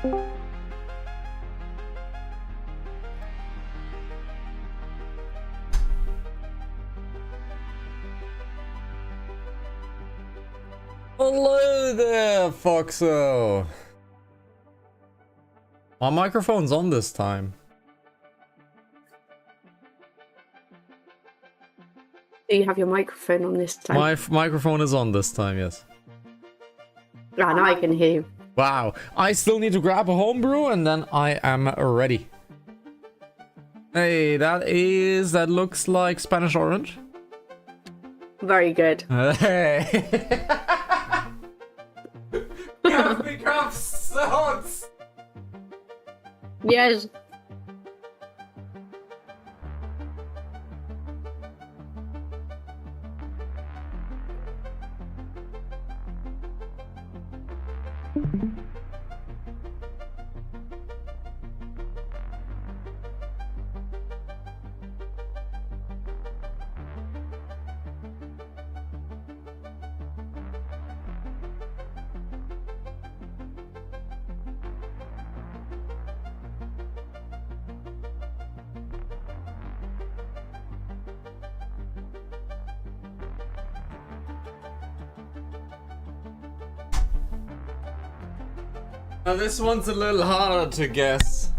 Hello there, Foxo. My microphone's on this time. Do you have your microphone on this time? My microphone is on this time, yes. Ah, now I can hear you. Wow. I still need to grab a homebrew and then I am ready. Hey, that looks like Spanish orange. Very good. Hey. Give me cup sauce. Yes. Now this one's a little harder to guess.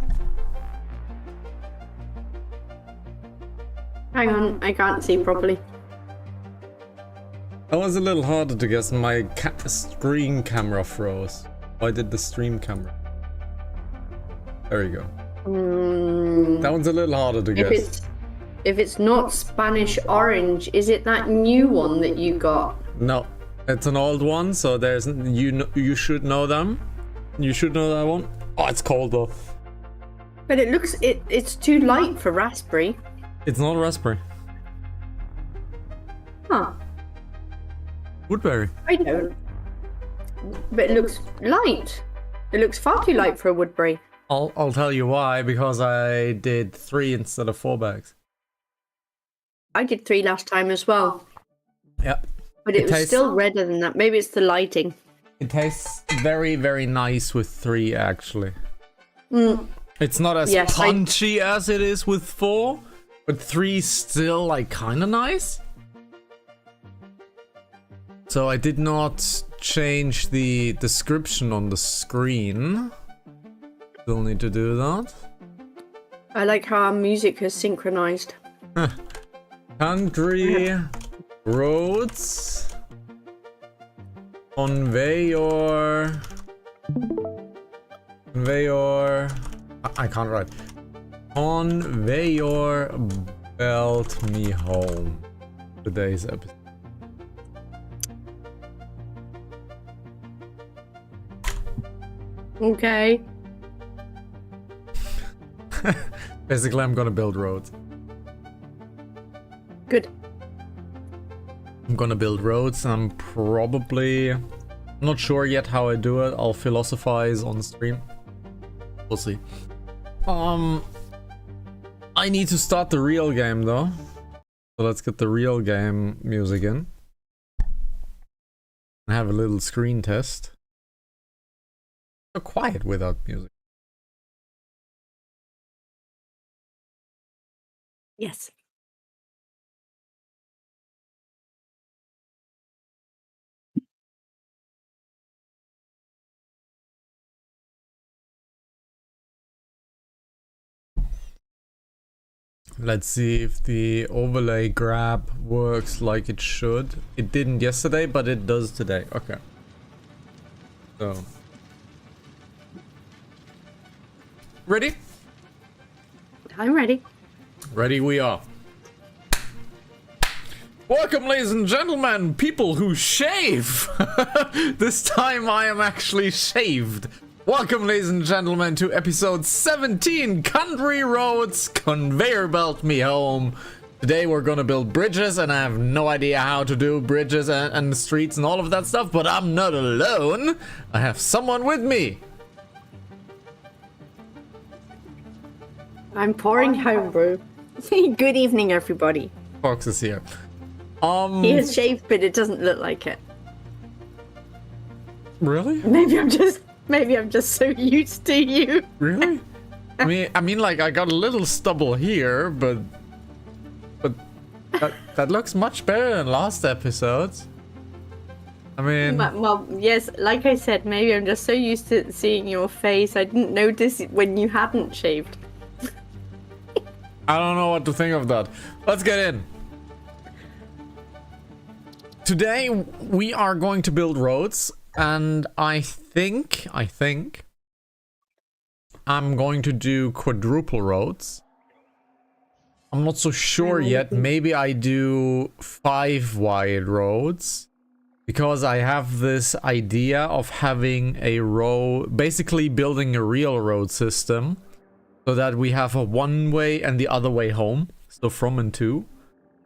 Hang on, I can't see properly. That was a little harder to guess. My screen camera froze. Why did the stream camera? There you go. That one's a little harder to guess. If it's not Spanish orange, is it that new one that you got? No, it's an old one. So there's you should know them. You should know that one. Oh, it's cold though. But it looks it's too light for raspberry. It's not raspberry. Huh. Woodberry. I don't. But it looks light. It looks far too light for a woodberry. I'll tell you why. Because I did 3 instead of 4 bags. I did 3 last time as well. Yep. But it was still redder than that. Maybe it's the lighting. It tastes very, very nice with 3, actually. It's not as punchy as it is with 4, but 3 still, like, kind of nice. So I did not change the description on the screen. Still need to do that. I like how our music is synchronized. Country roads. Conveyor. I can't write. Conveyor belt me home. Today's episode. Okay. Basically, I'm gonna build roads. Good. I'm gonna build roads. I'm probably not sure yet how I do it. I'll philosophize on stream. We'll see. I need to start the real game though. So let's get the real game music in. And have a little screen test. So quiet without music. Yes. Let's see if the overlay grab works like it should. It didn't yesterday, but it does today. Okay. So. Ready? I'm ready. Ready we are. Welcome, ladies and gentlemen, people who shave. This time I am actually shaved. Welcome, ladies and gentlemen, to episode 17, Country Roads, Conveyor Belt Me Home. Today we're gonna build bridges, and I have no idea how to do bridges and streets and all of that stuff, but I'm not alone. I have someone with me. I'm pouring homebrew. Good evening, everybody. Fox is here. He is shaved, but it doesn't look like it. Really? Maybe I'm just Maybe I'm just so used to you. Really? I mean, like, I got a little stubble here, but that looks much better than last episodes. I mean, Well, yes, like I said, maybe I'm just so used to seeing your face. I didn't notice it when you hadn't shaved. I don't know what to think of that. Let's get in. Today we are going to build roads, and I think I'm going to do quadruple roads. I'm not so sure yet. Maybe I do 5 wide roads, because I have this idea of having a road, basically building a real road system, so that we have a one way and the other way home, so from and to.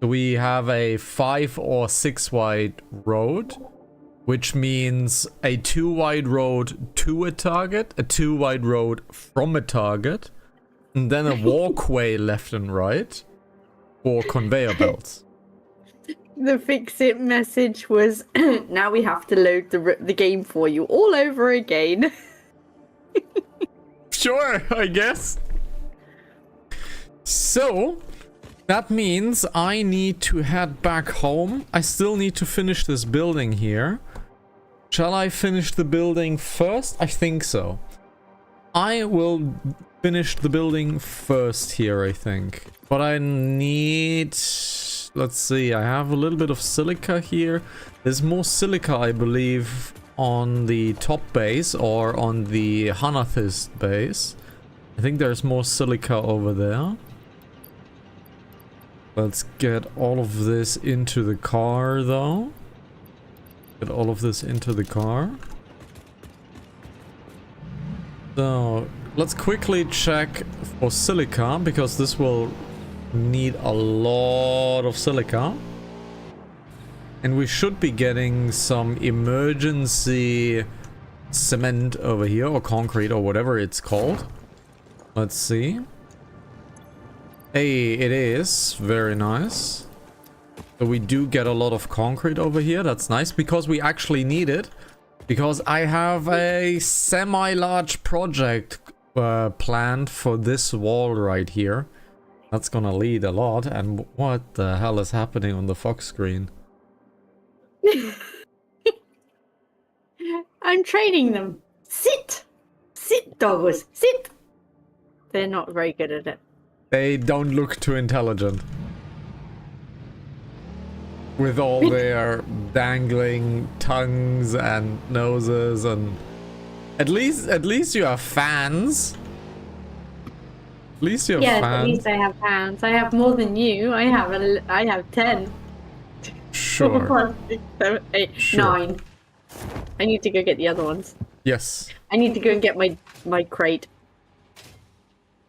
So we have a 5 or 6 wide road, which means a 2 wide road to a target, a 2 wide road from a target, and then a walkway left and right for conveyor belts. The fix-it message was, now we have to load the game for you all over again. Sure, I guess. So, that means I need to head back home. I still need to finish this building here. Shall I finish the building first? I think so. I will finish the building first here, I think. But I need... Let's see, I have a little bit of silica here. There's more silica, I believe, on the top base or on the HanaFactory base. I think there's more silica over there. Let's get all of this into the car, though. Get all of this into the car. So, let's quickly check for silica, because this will need a lot of silica. And we should be getting some emergency cement over here, or concrete, or whatever it's called. Let's see. Hey, it is. Very nice. So we do get a lot of concrete over here. That's nice, because we actually need it. Because I have a semi-large project planned for this wall right here. That's gonna lead a lot. And what the hell is happening on the Fox screen? I'm training them. Sit! Sit, doggos. Sit! They're not very good at it. They don't look too intelligent. With all their dangling tongues and noses, and at least you have fans. At least you have fans. At least I have hands. I have more than you. I have 10. Sure. 4, 5, 6, 7, 8, Sure. 9. I need to go get the other ones. Yes. I need to go and get my crate.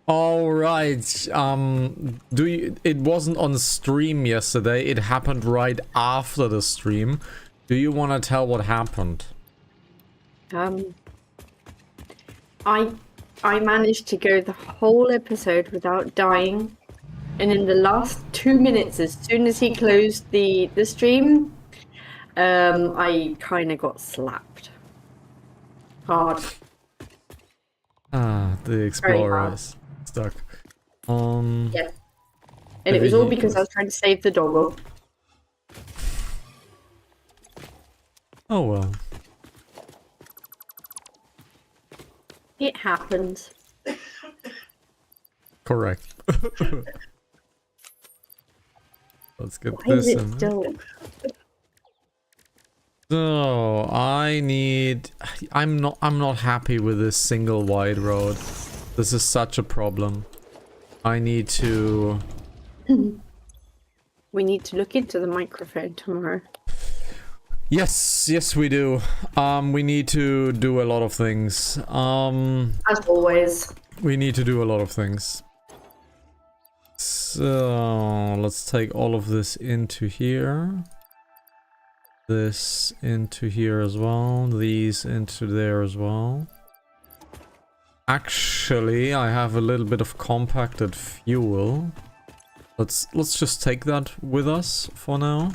All right. It wasn't on stream yesterday. It happened right after the stream. Do you want to tell what happened? I managed to go the whole episode without dying, and in the last 2 minutes, as soon as he closed the stream, I kind of got slapped hard. Ah, the Explorer is stuck. Yeah, and it was all because I was trying to save the doggo. Oh well. It happens. Correct. Let's get Why is this it in. still? So I'm not happy with this single wide road. This is such a problem. I need to... We need to look into the microphone tomorrow. Yes, we do. We need to do a lot of things. As always. We need to do a lot of things. So let's take all of this into here. This into here as well. These into there as well. Actually, I have a little bit of compacted fuel. Let's just take that with us for now.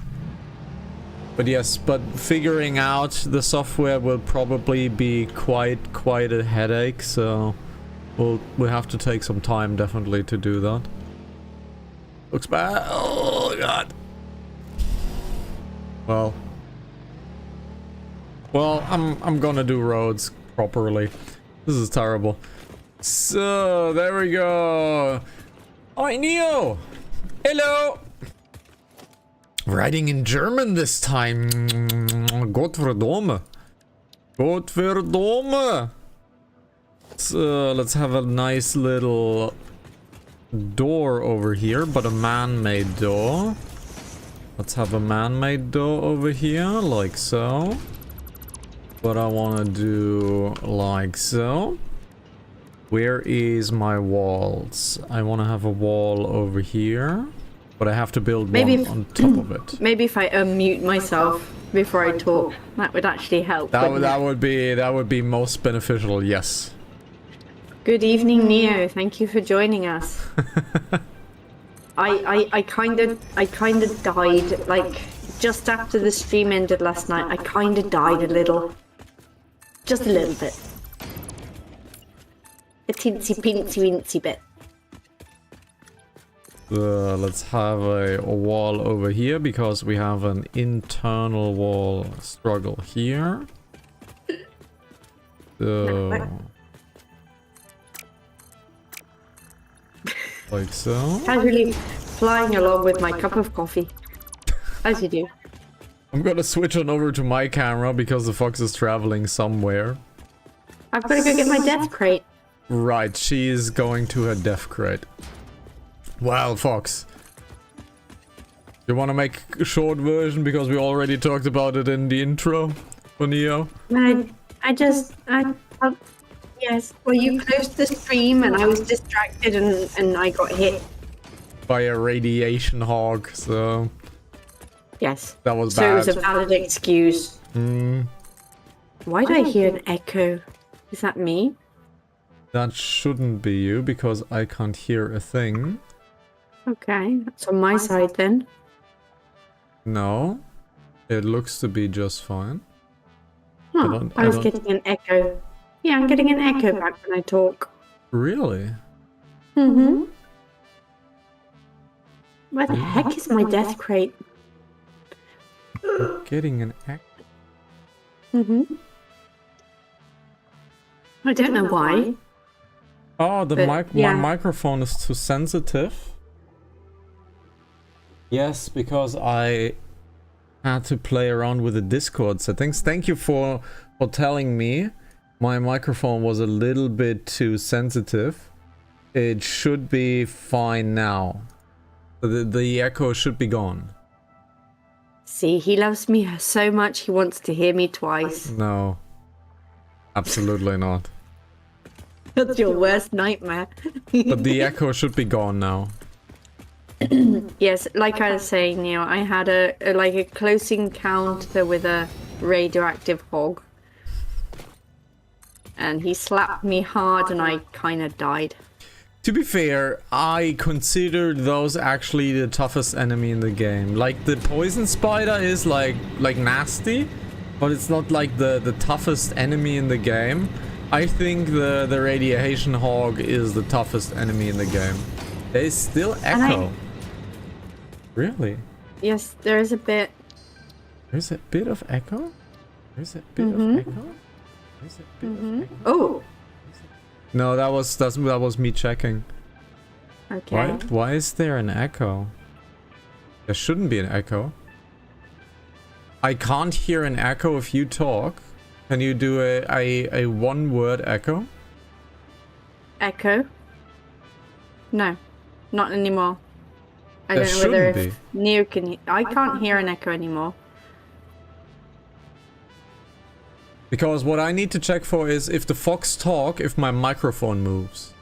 But yes, but figuring out the software will probably be quite a headache, so we'll have to take some time definitely to do that. Looks bad. Oh god. Well, I'm gonna do roads properly. This is terrible. So there we go. Hi Neo. Hello. Writing in German this time. Gottverdome. Gottverdome. So let's have a nice little door over here, but a man-made door. Let's have a man-made door over here, like so. But I want to do like so. Where is my walls? I want to have a wall over here. But I have to build one on top of it. Maybe if I unmute myself before I talk, that would actually help. That would be most beneficial. Yes. Good evening, Neo. Thank you for joining us. I kind of died like just after the stream ended last night. I kind of died a little, just a little bit, a teensy pincy wincy bit. Let's have a wall over here because we have an internal wall struggle here. So, like so. Casually flying along with my cup of coffee, as you do. I'm gonna switch on over to my camera because the fox is traveling somewhere. I've got to go get my death crate. Right, she is going to her death crate. Wild fox. You want to make a short version because we already talked about it in the intro for Neo? Yes. Well, you closed the stream and I was distracted and I got hit. By a radiation hog, so... Yes. That was bad. So it was a valid excuse. Why do I hear an echo? Is that me? That shouldn't be you because I can't hear a thing. Okay, that's on my side then. No, it looks to be just fine. Huh, I was getting an echo. Yeah, I'm getting an echo back when I talk. Really? Mm-hmm. Where the heck is my death crate? You're getting an echo? Mm-hmm. I don't know why. Oh, my microphone is too sensitive. Yes, because I had to play around with the Discord settings. Thank you for telling me my microphone was a little bit too sensitive. It should be fine now. The echo should be gone. See, he loves me so much he wants to hear me twice. No. Absolutely not. That's your worst nightmare. But the echo should be gone now. Yes, like I was saying, Neil, I had a close encounter with a radioactive hog. And he slapped me hard and I kind of died. To be fair, I consider those actually the toughest enemy in the game. Like, the poison spider is like nasty, but it's not like the toughest enemy in the game. I think the radiation hog is the toughest enemy in the game. There is still echo. Really? Yes, there is a bit. There's a bit of echo? There's a bit of echo? There's a bit of echo? Oh! No, that was me checking. Okay. Why is there an echo? There shouldn't be an echo. I can't hear an echo if you talk. Can you do a one-word echo? Echo? No, not anymore. I There don't know whether shouldn't if Neo can. I can't hear an echo anymore. Because what I need to check for is if the fox talk, if my microphone moves.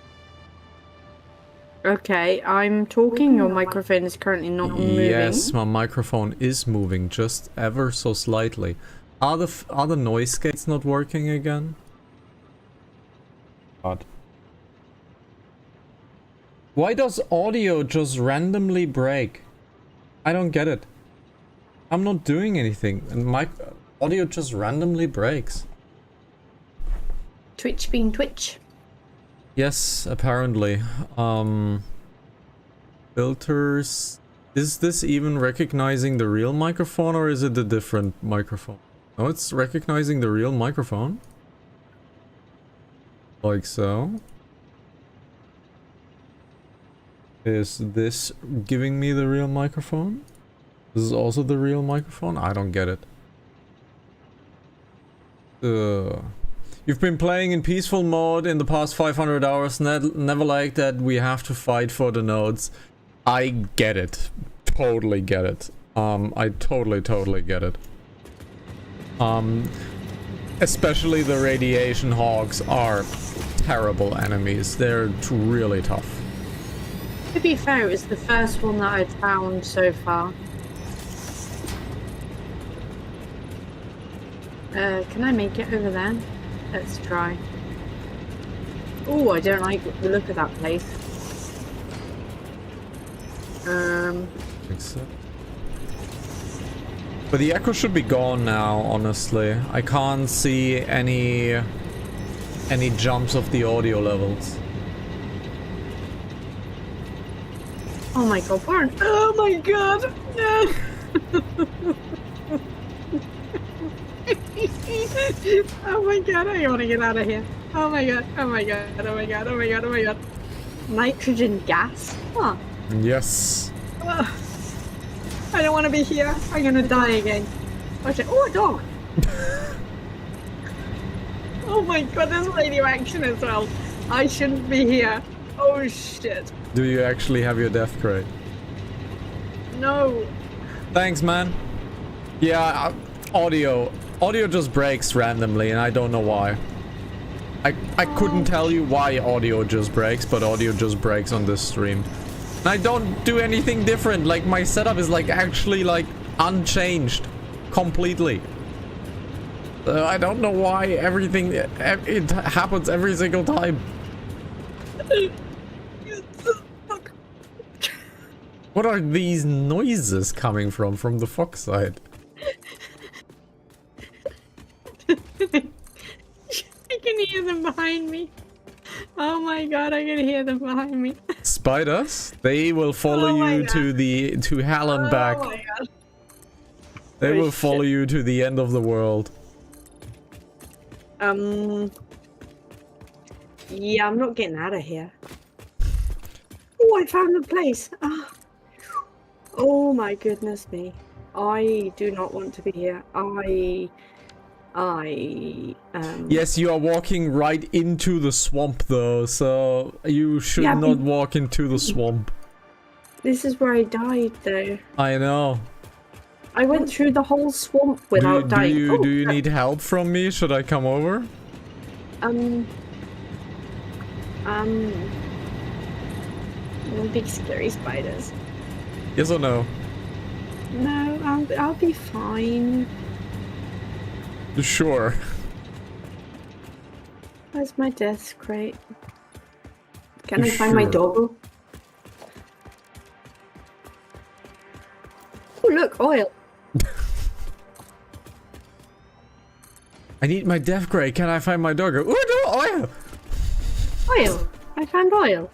Okay, I'm talking. Your microphone is currently not moving. Yes, my microphone is moving just ever so slightly. Are the noise gates not working again? God. Why does audio just randomly break? I don't get it. I'm not doing anything, and my audio just randomly breaks. Twitch being Twitch. Yes, apparently. Filters. Is this even recognizing the real microphone, or is it a different microphone? Oh, it's recognizing the real microphone. Like so. Is this giving me the real microphone? This is also the real microphone? I don't get it. You've been playing in peaceful mode in the past 500 hours, never like that we have to fight for the nodes. I get it. Totally get it. I totally get it. Especially the radiation hogs are terrible enemies. They're really tough. To be fair, it was the first one that I'd found so far. Can I make it over there? Let's try. Oh, I don't like the look of that place. I think so. But the echo should be gone now, honestly. I can't see any jumps of the audio levels. Oh my god, Warren. Oh my god. Oh my god, I want to get out of here. Oh my god, oh my god, oh my god, oh my god, oh my god. Nitrogen gas? Huh. Yes. I don't want to be here. I'm gonna die again. Watch it. Oh, a dog. Oh my god, there's radioaction as well. I shouldn't be here. Oh shit. Do you actually have your death crate? No. Thanks, man. Yeah, audio just breaks randomly, and I don't know why. I couldn't tell you why audio just breaks, but audio just breaks on this stream. And I don't do anything different. Like, my setup is like actually like unchanged completely. I don't know why everything it happens every single time. What are these noises coming from the fox side? I can hear them behind me. Oh my god, I can hear them behind me. Spiders? They will follow you to hell and back. Oh my god. They will follow you to the end of the world. Yeah, I'm not getting out of here. Oh, I found the place. Oh my goodness me. I do not want to be here. Yes, you are walking right into the swamp though, so you should not walk into the swamp. This is where I died though. I know. I went through the whole swamp without dying. Do you need help from me? Should I come over? Big scary spiders. Yes or no? No, I'll be fine. Sure. Where's my death crate? Can I find my doggo? Oh look, oil. I need my death crate. Can I find my doggo? Oh no, oil! Oil. I found oil.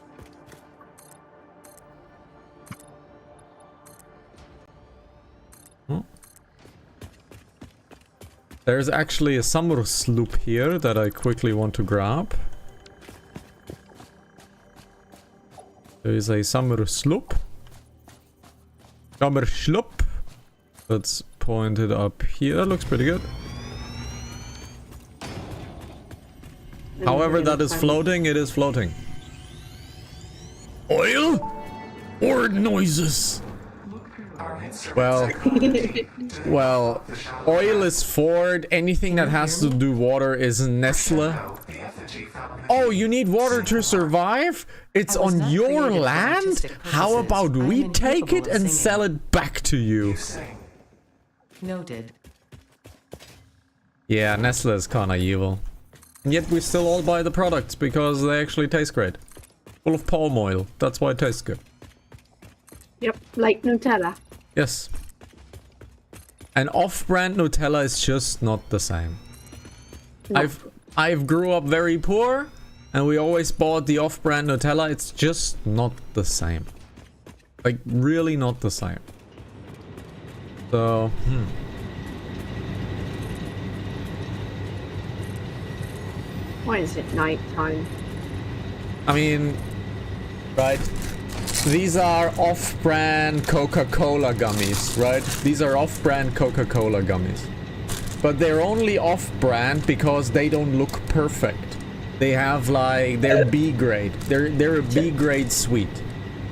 There's actually a summer sloop here that I quickly want to grab. There is a summer sloop. Summer sloop. That's pointed up here. That looks pretty good. However, that is floating. It is floating. Oil? Or noises? Well, oil is Ford. Anything that has to do water is Nestle. Oh, you need water to survive? It's on your land? How about we take it and sell it back to you? Noted. Yeah, Nestle is kinda evil. And yet we still all buy the products because they actually taste great. Full of palm oil. That's why it tastes good. Yep, like Nutella. Yes. And off-brand Nutella is just not the same. No. I've grew up very poor, and we always bought the off-brand Nutella. It's just not the same. Like, really not the same. So, Why is it night time? I mean, right? These are off-brand Coca-Cola gummies, right? These are off-brand Coca-Cola gummies. But they're only off-brand because they don't look perfect. They have like, they're B grade. They're a B grade sweet.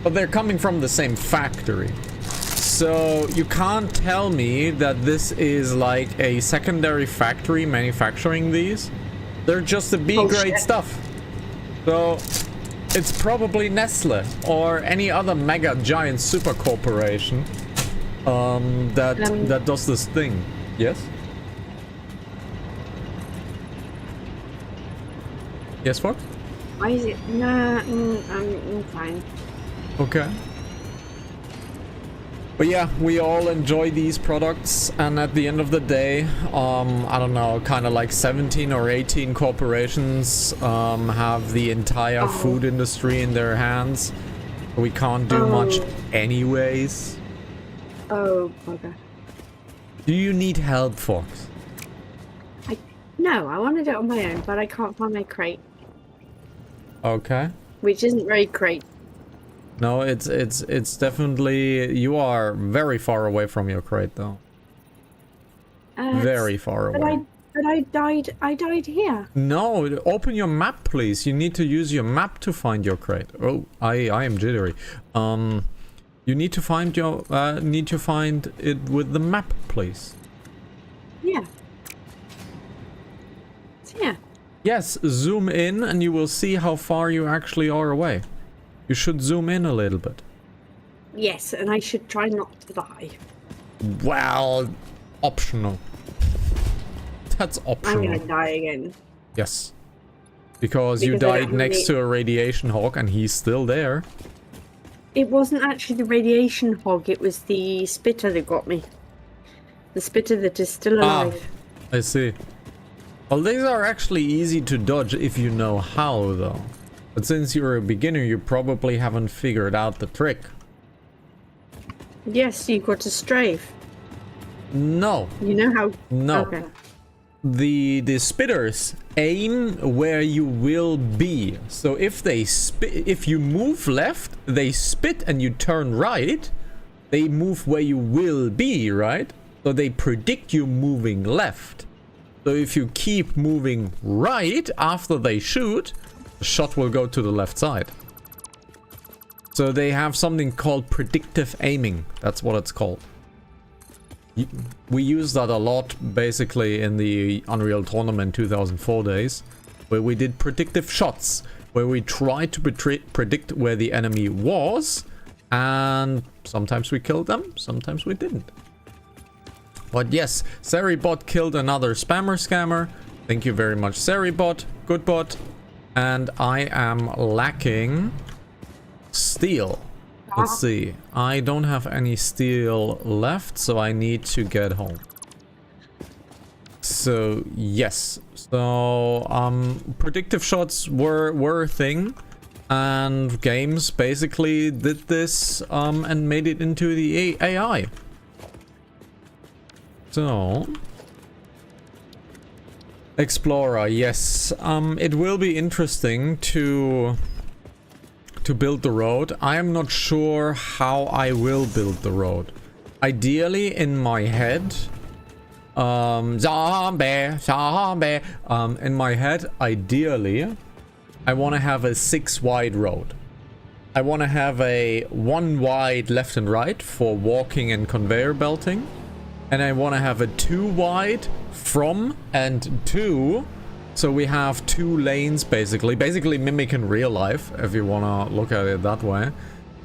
But they're coming from the same factory. So you can't tell me that this is like a secondary factory manufacturing these. They're just the B grade stuff. So it's probably Nestle or any other mega giant super corporation that does this thing. Yes? Yes, Fox? Why is it? Nah, I'm fine. Okay. But yeah, we all enjoy these products, and at the end of the day, I don't know, kind of like 17 or 18 corporations have the entire food industry in their hands. We can't do much anyways. Oh, bugger. Do you need help, Fox? No, I want to do it on my own, but I can't find my crate. Okay. Which isn't very great. No, it's definitely, you are very far away from your crate though. Very far away. But I died here. No, open your map, please. You need to use your map to find your crate. Oh, I am jittery. You need to find your find it with the map, please. Yeah. It's here. Yes, zoom in and you will see how far you actually are away. You should zoom in a little bit. Yes, and I should try not to die. Well, optional. That's optional. I'm gonna die again. Yes. Because you Because I died don't next need- to a radiation hawk and he's still there. It wasn't actually the radiation hog, it was the spitter that got me. The spitter that is still alive. I see. Well, these are actually easy to dodge if you know how, though. But since you're a beginner, you probably haven't figured out the trick. Yes, you got to strafe. No. You know how... No. Okay. The spitters aim where you will be. So if they if you move left, they spit and you turn right, they move where you will be, right? So they predict you moving left. So if you keep moving right after they shoot, the shot will go to the left side. So they have something called predictive aiming. That's what it's called. We use that a lot basically in the Unreal Tournament 2004 days, where we did predictive shots, where we tried to predict where the enemy was, and sometimes we killed them, sometimes we didn't. But yes, Seribot killed another spammer scammer. Thank you very much, Seribot. Good bot. And I am lacking steel. Let's see. I don't have any steel left, so I need to get home. So, yes. So, predictive shots were a thing. And games basically did this and made it into the AI. So... Explorer, yes. It will be interesting to build the road. I am not sure how I will build the road. Ideally, in my head... in my head, ideally, I want to have a 6 wide road. I want to have a 1 wide left and right for walking and conveyor belting. And I want to have a 2 wide from and to, so we have 2 lanes basically mimicking real life, if you want to look at it that way.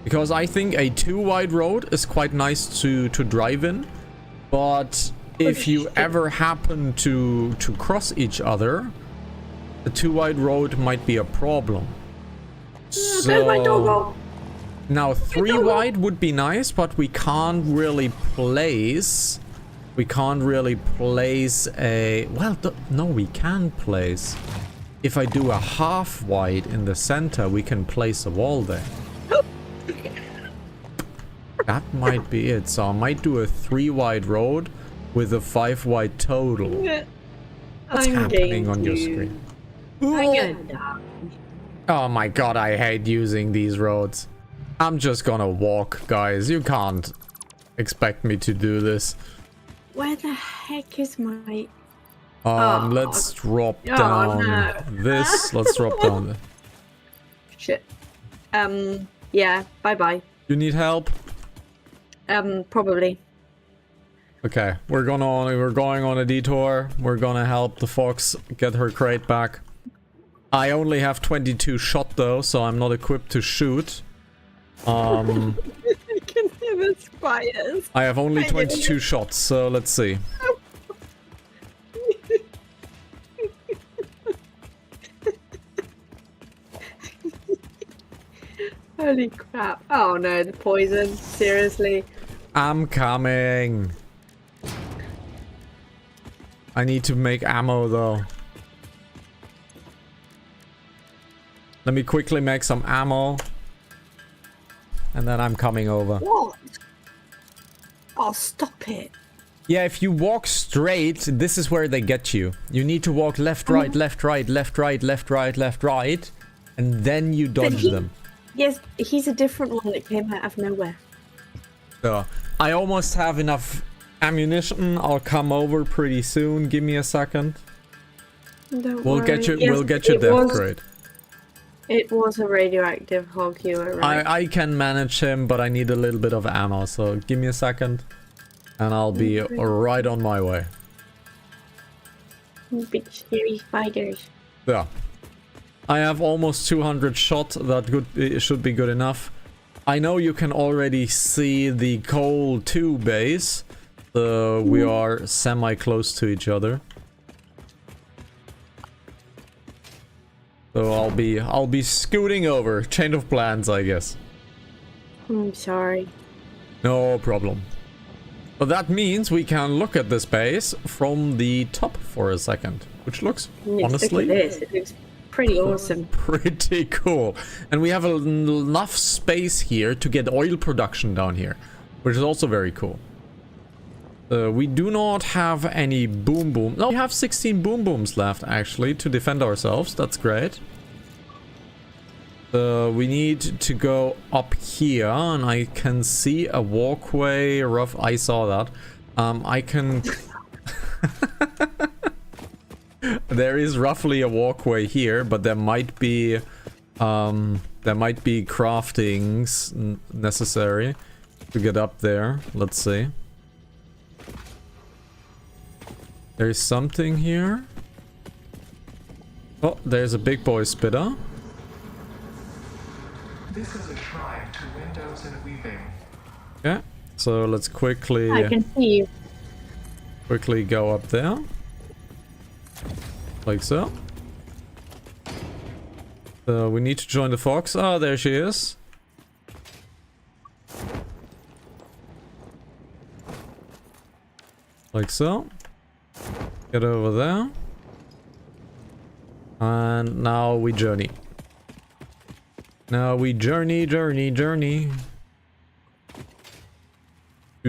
Because I think a 2 wide road is quite nice to drive in, but if you ever happen to cross each other, a 2 wide road might be a problem. There's my doggo. Now 3 wide would be nice, but we can't really place We can't really place a... Well, no, we can place... If I do a half wide in the center, we can place a wall there. That might be it. So I might do a 3 wide road with a 5 wide total. What's happening on your screen? Oh my god, I hate using these roads. I'm just gonna walk, guys. You can't expect me to do this. Where the heck is my... Let's drop down this. Let's drop down the... Shit. Yeah, bye-bye. You need help? Probably. Okay, we're going on a detour. We're gonna help the fox get her crate back. I only have 22 shot though, so I'm not equipped to shoot. I can hear the spiders. I have only 22 shots, so let's see. Holy crap. Oh no, the poison. Seriously. I'm coming. I need to make ammo though. Let me quickly make some ammo. And then I'm coming over. What? Oh, stop it. Yeah, if you walk straight, this is where they get you. You need to walk left, right, left, right, left, right, left, right, left, right. And then you dodge them. Yes, he's a different one that came out of nowhere. So, I almost have enough ammunition. I'll come over pretty soon. Give me a second. Don't We'll worry. get you. Yes, we'll get your death crate. It was a radioactive hog, you were right. I can manage him, but I need a little bit of ammo. So give me a second, and I'll be right on my way. Big scary spiders. Yeah, I have almost 200 shot. It should be good enough. I know you can already see the coal 2 base. We are semi close to each other. So I'll be scooting over. Chain of plans, I guess. I'm sorry. No problem. But that means we can look at this base from the top for a second, which looks honestly Look at this. It looks pretty awesome. Pretty cool. And we have enough space here to get oil production down here, which is also very cool. We do not have any boom boom. No, we have 16 boom booms left actually to defend ourselves. That's great. We need to go up here, and I can see a walkway. I saw that. I can. There is roughly a walkway here, but there might be craftings necessary to get up there. Let's see. There's something here. Oh, there's a big boy spitter. This is a shrine to windows and weaving. Okay, so let's quickly I can see you. quickly go up there. Like so. So we need to join the fox. Oh, there she is. Like so. Get over there. And now we journey. Now we journey. Two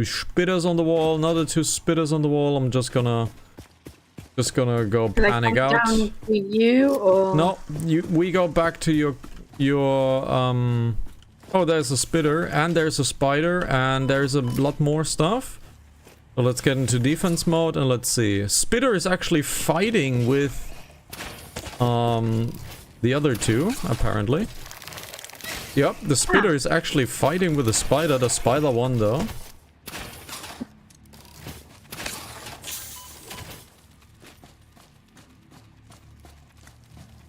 spitters on the wall. Another 2 spitters on the wall. I'm just gonna go panic out. Down to you or No, we go back to your oh, there's a spitter and there's a spider and there's a lot more stuff. So let's get into defense mode and let's see. Spitter is actually fighting with the other 2 apparently. Yep, the spitter is actually fighting with the spider. The spider won though.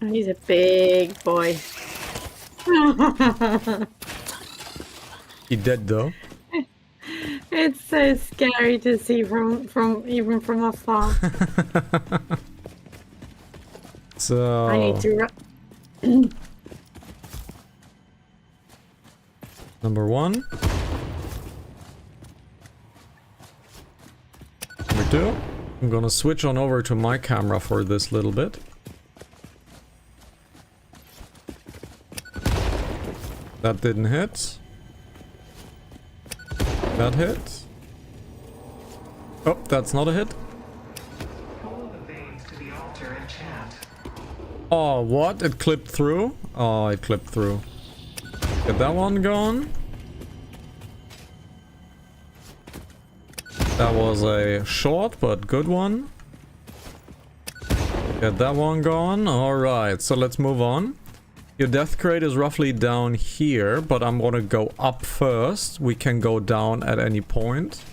He's a big boy. He dead though. It's so scary to see even from afar. So I need to number 1. do. I'm gonna switch on over to my camera for this little bit. That didn't hit. That hit. Oh, that's not a hit. Follow the veins to the altar and chant. Oh, what? It clipped through? Oh, it clipped through. Get that one gone. That was a short but good one. Get that one gone. Alright, so let's move on. Your death crate is roughly down here, but I'm gonna go up first. We can go down at any point.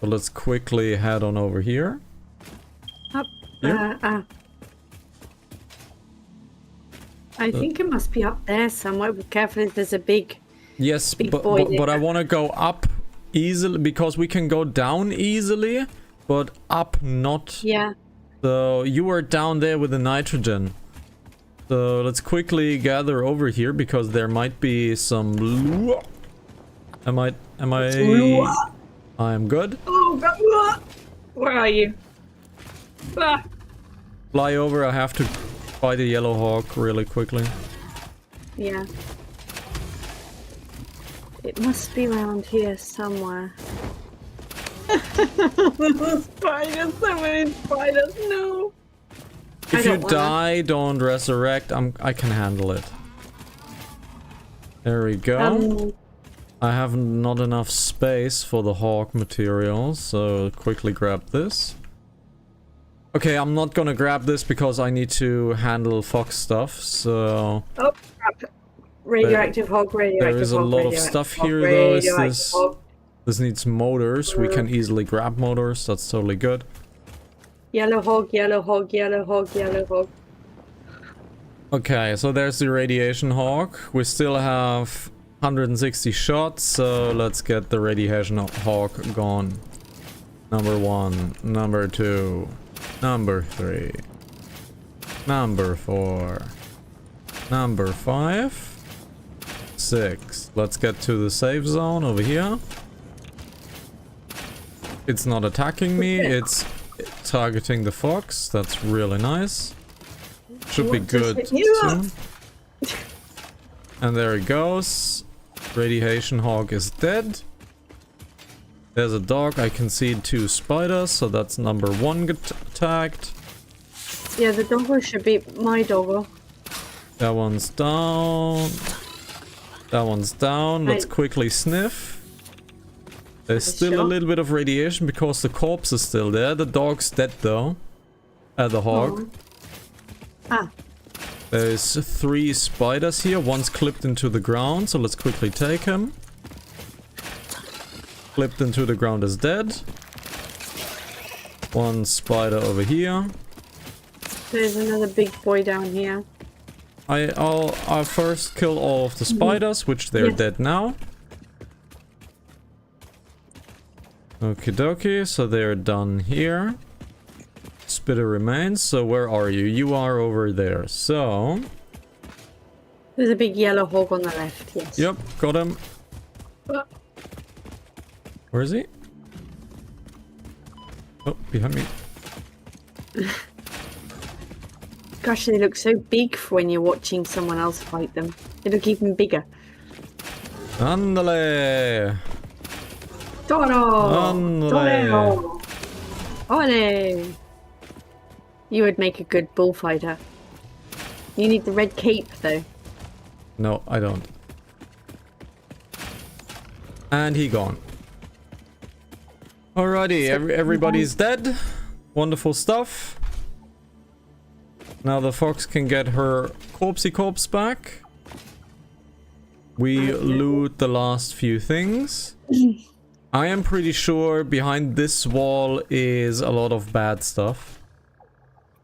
So let's quickly head on over here. Up. Here. I think it must be up there somewhere. Be careful if there's a big... Yes, big but, boy but I there. want to go up easily, because we can go down easily, but up not. Yeah. So you were down there with the nitrogen. So let's quickly gather over here, because there might be some... Am I... I'm good. Oh, God. Where are you? Ah. Fly over, I have to fight a yellow hawk really quickly. Yeah. It must be around here somewhere. Spiders, so many spiders, no! If you die, don't resurrect. I can handle it. There we go. I have not enough space for the hawk material, so quickly grab this. Okay, I'm not gonna grab this because I need to handle fox stuff, so... Oh, crap. Radioactive hog, radioactive hog. There is a lot of stuff here though. This needs motors. We can easily grab motors, that's totally good. Yellow hog, yellow hog, yellow hog, yellow hog. Okay, so there's the radiation hawk. We still have 160 shots, so let's get the radiation hawk gone. Number 1, number 2, number 3, number 4, number 5, 6. Let's get to the safe zone over here. It's not attacking me, it's targeting the fox. That's really nice. Should be good soon. And there it goes. Radiation hawk is dead. There's a dog. I can see 2 spiders, so that's number 1 attacked. Yeah, the doggo should be my doggo. That one's down. That one's down. Let's quickly sniff. There's still a little bit of radiation because the corpse is still there. The dog's dead though. The hog. Ah. There's 3 spiders here. One's clipped into the ground, so let's quickly take him. Clipped into the ground is dead. 1 spider over here. There's another big boy down here. I'll first kill all of the spiders, which they're dead now. Okie dokie, so they're done here. Spitter remains, so where are you? You are over there, so... There's a big yellow hog on the left, yes. Yep, got him. Where is he? Oh, behind me. Gosh, they look so big for when you're watching someone else fight them. They look even bigger. Andale! Toro! Andale! Toro! Ole! You would make a good bullfighter. You need the red cape, though. No, I don't. And he gone. Alrighty, everybody's dead. Wonderful stuff. Now the fox can get her corpse back. We loot the last few things. I am pretty sure behind this wall is a lot of bad stuff.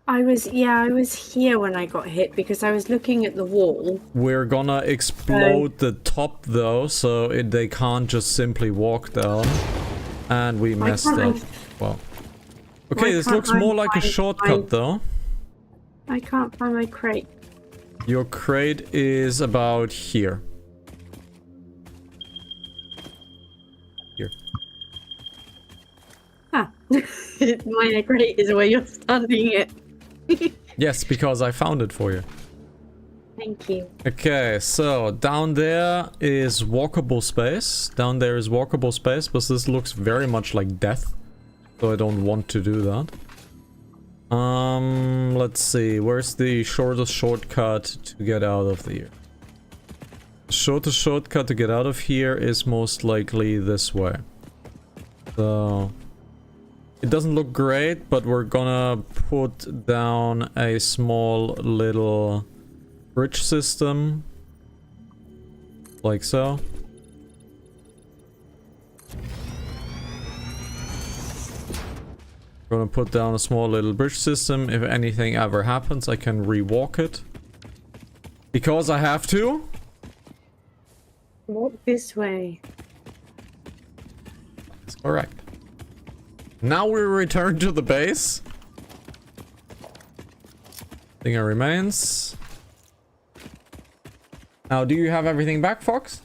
I was here when I got hit because I was looking at the wall. We're gonna explode the top though, so they can't just simply walk down. And we messed up. Well. Okay, this looks more like a shortcut though. I can't find my crate. Your crate is about here. Here. Ah, my crate is where you're standing it. Yes, because I found it for you. Thank you. Okay, so down there is walkable space. Down there is walkable space, but this looks very much like death. So I don't want to do that. Let's see. Where's the shortest shortcut to get out of here? The shortest shortcut to get out of here is most likely this way. So it doesn't look great, but we're gonna put down a small little bridge system. Like so. Gonna put down a small little bridge system. If anything ever happens, I can rewalk it. Because I have to. Walk this way. That's correct. Now we return to the base. Thing remains. Now, do you have everything back, Fox?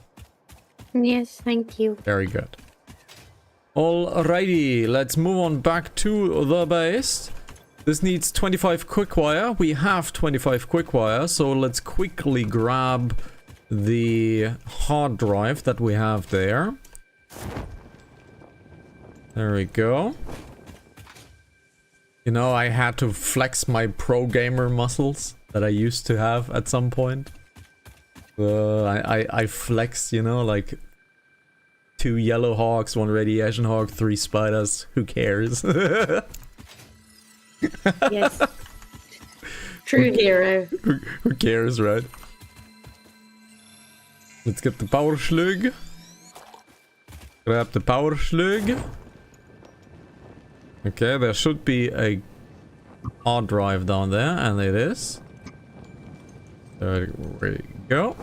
Yes, thank you. Very good. Alrighty, let's move on back to the base. This needs 25 quick-wire. We have 25 quick-wire, so let's quickly grab the hard drive that we have there. There we go. You know, I had to flex my pro gamer muscles that I used to have at some point. I flexed, you know, like 2 yellow hawks, 1 radiation hawk, 3 spiders. Who cares? Yes. True hero. Who cares, right? Let's get the power slug. Grab the power slug. Okay, there should be a hard drive down there, and it is. There we go.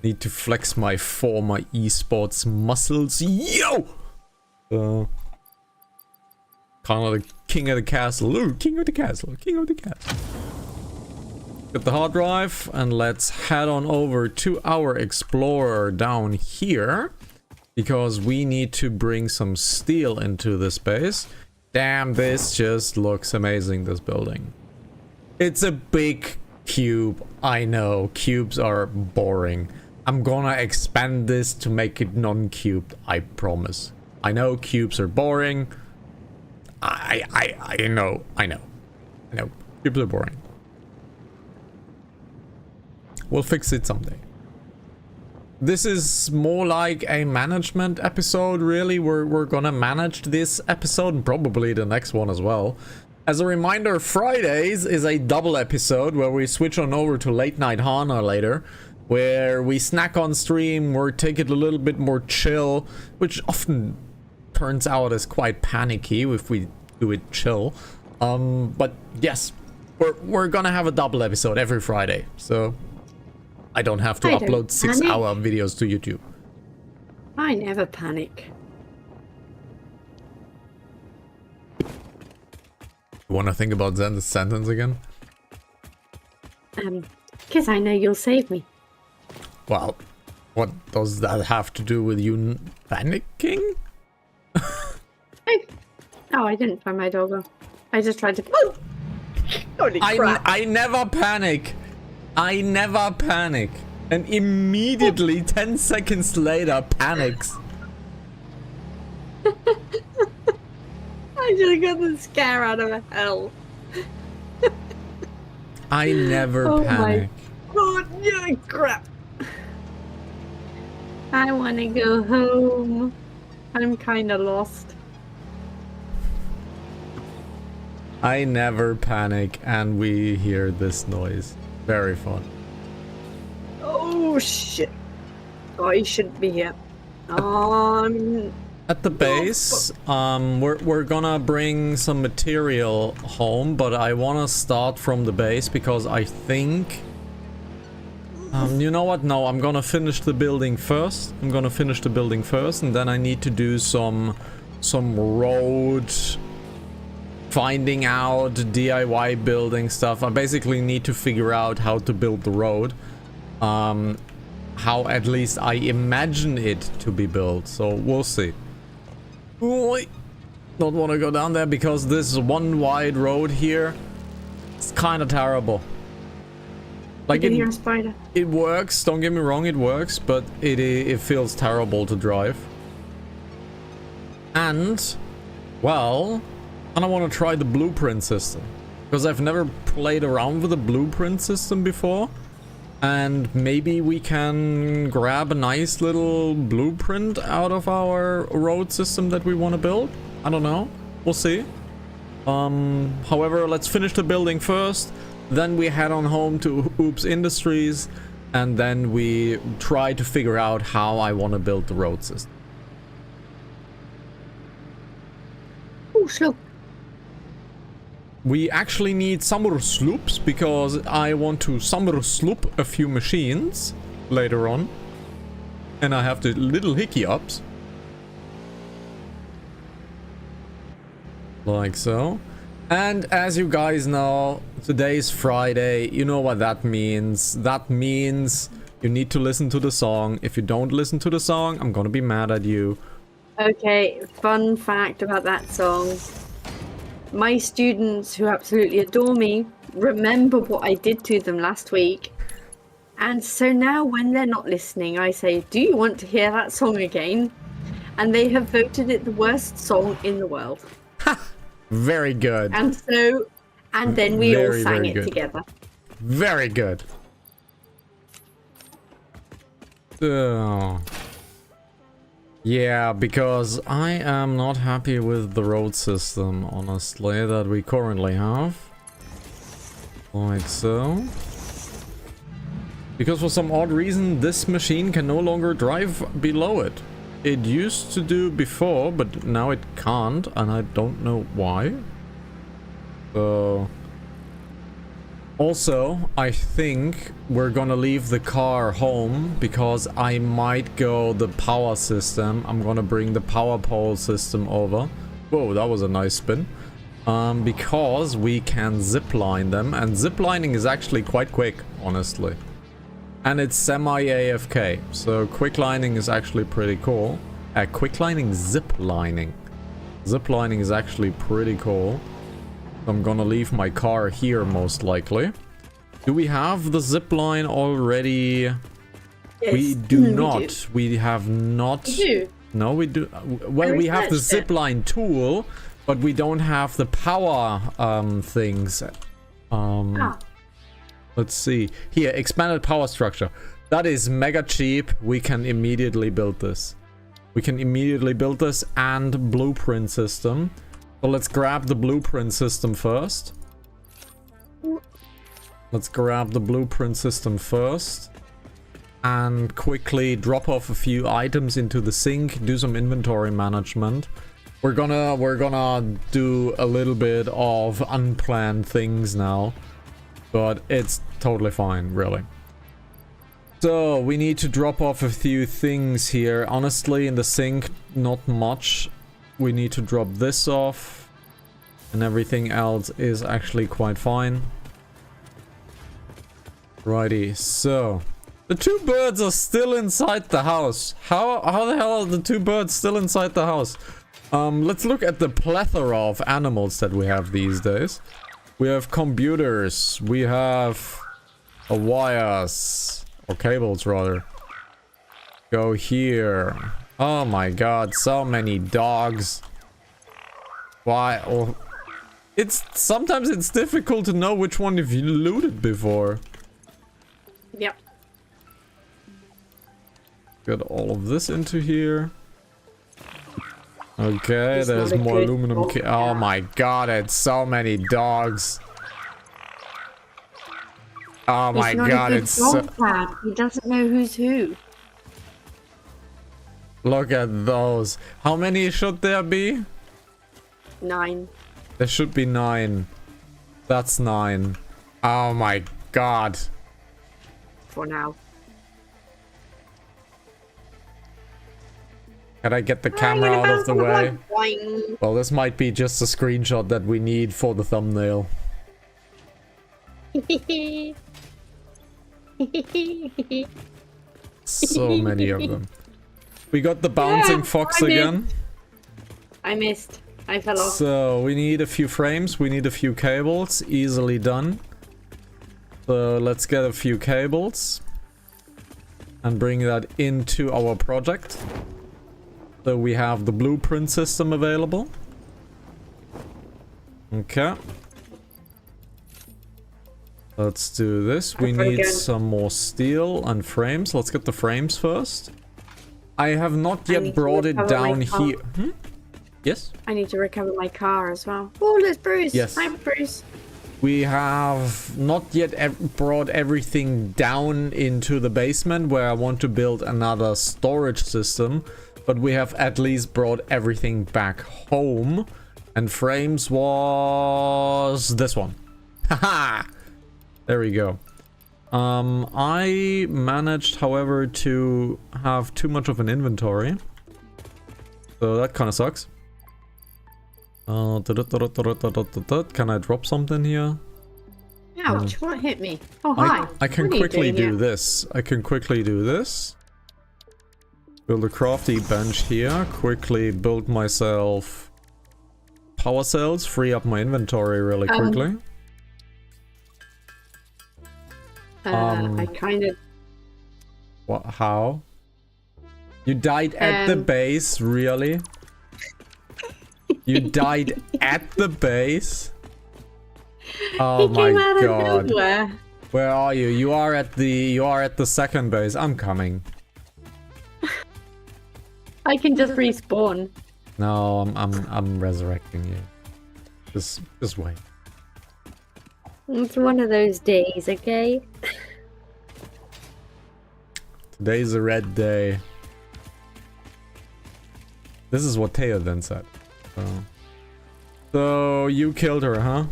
Need to flex my former esports muscles. Yo! Kind of the king of the castle. Ooh, king of the castle. King of the castle. Get the hard drive and let's head on over to our explorer down here. Because we need to bring some steel into this base. Damn, this just looks amazing, this building. It's a big cube. I know, cubes are boring. I'm gonna expand this to make it non-cubed, I promise. I know cubes are boring. I know. Cubes are boring. We'll fix it someday. This is more like a management episode, really. We're gonna manage this episode and probably the next one as well. As a reminder, Fridays is a double episode where we switch on over to Late Night Hana later, where we snack on stream or take it a little bit more chill, which often turns out as quite panicky if we do it chill. But yes, we're gonna have a double episode every Friday, so I don't have to upload 6-hour videos to YouTube. I never panic. You wanna think about the sentence again? Because I know you'll save me. Well, what does that have to do with you panicking? I didn't find my doggo. I just tried to. Oh! Holy crap! I never panic. I never panic. And immediately, 10 seconds later, panics. I just got the scare out of hell. I never panic. Oh yeah, crap! I want to go home. I'm kind of lost. I never panic, and we hear this noise. Very fun. Oh shit! I shouldn't be here. At the base, we're gonna bring some material home, but I wanna start from the base because I think... you know what? No, I'm gonna finish the building first. And then I need to do some road finding out, DIY building stuff. I basically need to figure out how to build the road. How at least I imagine it to be built. So we'll see. Not want to go down there because this one wide road here, it's kind of terrible. Like You can hear a spider. it works, don't get me wrong, it works, but it feels terrible to drive. And, well, I don't want to try the blueprint system. Because I've never played around with the blueprint system before. And maybe we can grab a nice little blueprint out of our road system that we want to build. I don't know. We'll see. However, let's finish the building first. Then we head on home to Oops Industries. And then we try to figure out how I want to build the road system. Oh, slope. We actually need summer sloops because I want to summer sloop a few machines later on. And I have the little hiccups. Like so. And as you guys know, today's Friday. You know what that means. That means you need to listen to the song. If you don't listen to the song, I'm gonna be mad at you. Okay, fun fact about that song. My students, who absolutely adore me, remember what I did to them last week. And so now when they're not listening, I say, do you want to hear that song again? And they have voted it the worst song in the world. Very good. And so, and then we all sang very it good. together. Very good. So, yeah, because I am not happy with the road system, honestly, that we currently have. Like so. Because for some odd reason, this machine can no longer drive below it. It used to do before, but now it can't, and I don't know why. So... Also, I think we're gonna leave the car home because I might go the power system. I'm gonna bring the power pole system over. Whoa, that was a nice spin. Because we can zipline them, and ziplining is actually quite quick, honestly. And it's semi-AFK, so quicklining is actually pretty cool. Quicklining, ziplining. Ziplining is actually pretty cool. I'm gonna leave my car here, most likely. Do we have the zipline already? Yes, We do not. We have not. We do. No, we do. Well, we have the researched it. zipline tool, but we don't have the power things. Let's see. Here, expanded power structure. That is mega cheap. We can immediately build this. We can immediately build this and blueprint system. So let's grab the blueprint system first. Let's grab the blueprint system first. And quickly drop off a few items into the sink. Do some inventory management. We're gonna do a little bit of unplanned things now. But it's totally fine, really. So, we need to drop off a few things here. Honestly, in the sink, not much. We need to drop this off. And everything else is actually quite fine. Righty, so... The two birds are still inside the house. How the hell are the two birds still inside the house? Let's look at the plethora of animals that we have these days. We have computers. We have wires. Or cables, rather. Go here. Oh my god, so many dogs. Why? Oh, sometimes it's difficult to know which one you've looted before. Yep. Got all of this into here. Okay, It's there's not a more good aluminum. dog Oh cat. my god, it's so many dogs. Oh my He's not god, a good it's so... dog cat. He doesn't know who's who. Look at those. How many should there be? 9. There should be 9. That's 9. Oh my god. For now. Can I get the camera out of the way? Boing. Well, this might be just a screenshot that we need for the thumbnail. So many of them. We got the bouncing fox I again. missed. I missed. I fell off. So we need a few frames, we need a few cables, easily done. So let's get a few cables and bring that into our project. So we have the blueprint system available. Okay. Let's do this. We need some more steel and frames. Let's get the frames first. I have not yet brought it down here. Yes? I need to recover my car as well. Oh, there's Bruce. Yes. Hi, Bruce. We have not yet brought everything down into the basement where I want to build another storage system. But we have at least brought everything back home. And frames was this one. Haha! There we go. I managed, however, to have too much of an inventory. So that kind of sucks. Can I drop something here? Ouch, what hit me? Oh, hi. I can quickly do this. I can quickly do this. Build a crafty bench here. Quickly build myself power cells. Free up my inventory really quickly. I kind of... What? How? You died at the base? Really? You died at the base? Oh my god. Where are you? You are at the second base. I'm coming. I can just respawn. No, I'm resurrecting you. Just wait. It's one of those days, okay? Today's a red day. This is what Teo then said. So you killed her, huh?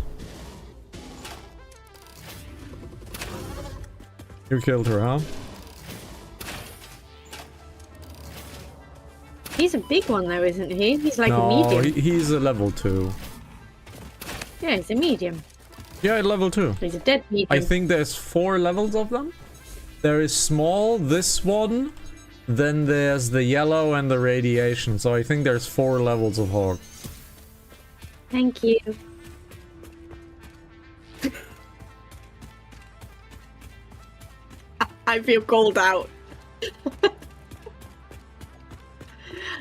You killed her, huh? He's a big one though, isn't he? He's like a No, medium. he's a level 2. Yeah, he's a medium. Yeah, level 2. He's a dead medium. I think there's 4 levels of them. There is small, this one, then there's the yellow and the radiation. So I think there's 4 levels of hog. Thank you. I feel called out.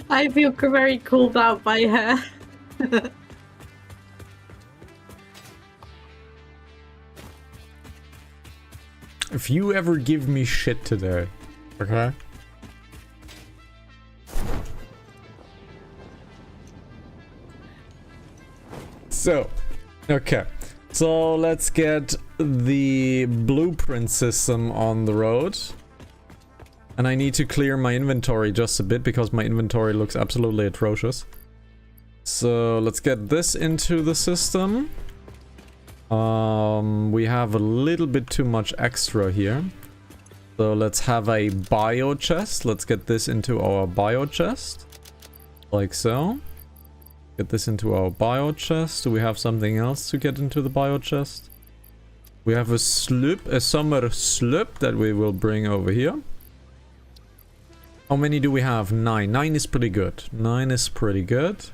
I feel very called out by her. If you ever give me shit today, okay? So, okay. So let's get the blueprint system on the road. And I need to clear my inventory just a bit because my inventory looks absolutely atrocious. So let's get this into the system. We have a little bit too much extra here. So let's have a bio chest. Let's get this into our bio chest. Like so. Get this into our bio chest. Do we have something else to get into the bio chest? We have a sloop, a summer sloop that we will bring over here. How many do we have? 9. 9 is pretty good. 9 is pretty good.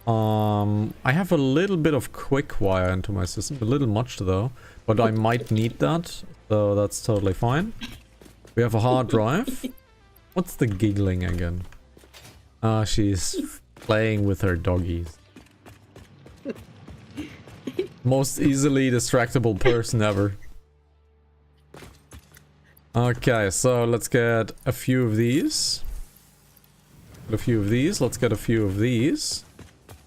I have a little bit of quick wire into my system. A little much though. But I might need that. So that's totally fine. We have a hard drive. What's the giggling again? She's playing with her doggies. Most easily distractible person ever. Okay, so let's get a few of these. Let's get a few of these.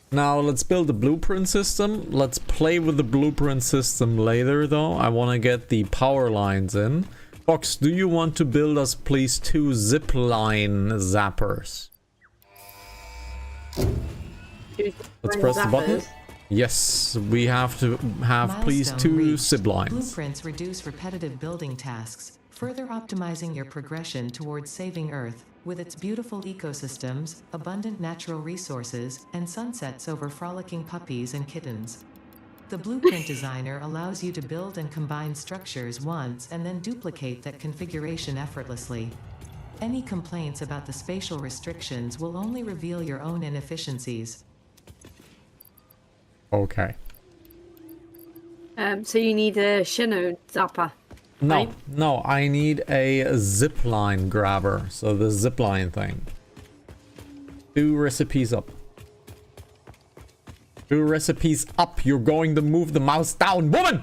Now let's build a blueprint system. Let's play with the blueprint system later though. I want to get the power lines in. Fox, do you want to build us please 2 zipline zappers? Let's press the button. Yes, we have to have please 2 zip lines. Blueprints reduce repetitive building tasks, further optimizing your progression towards saving Earth. With its beautiful ecosystems, abundant natural resources, and sunsets over frolicking puppies and kittens. The blueprint designer allows you to build and combine structures once and then duplicate that configuration effortlessly. Any complaints about the spatial restrictions will only reveal your own inefficiencies. Okay. So you need a Shino Zapper. No, right? no, I need a zipline grabber. So the zipline thing. 2 recipes up. 2 recipes up. You're going to move the mouse down, woman!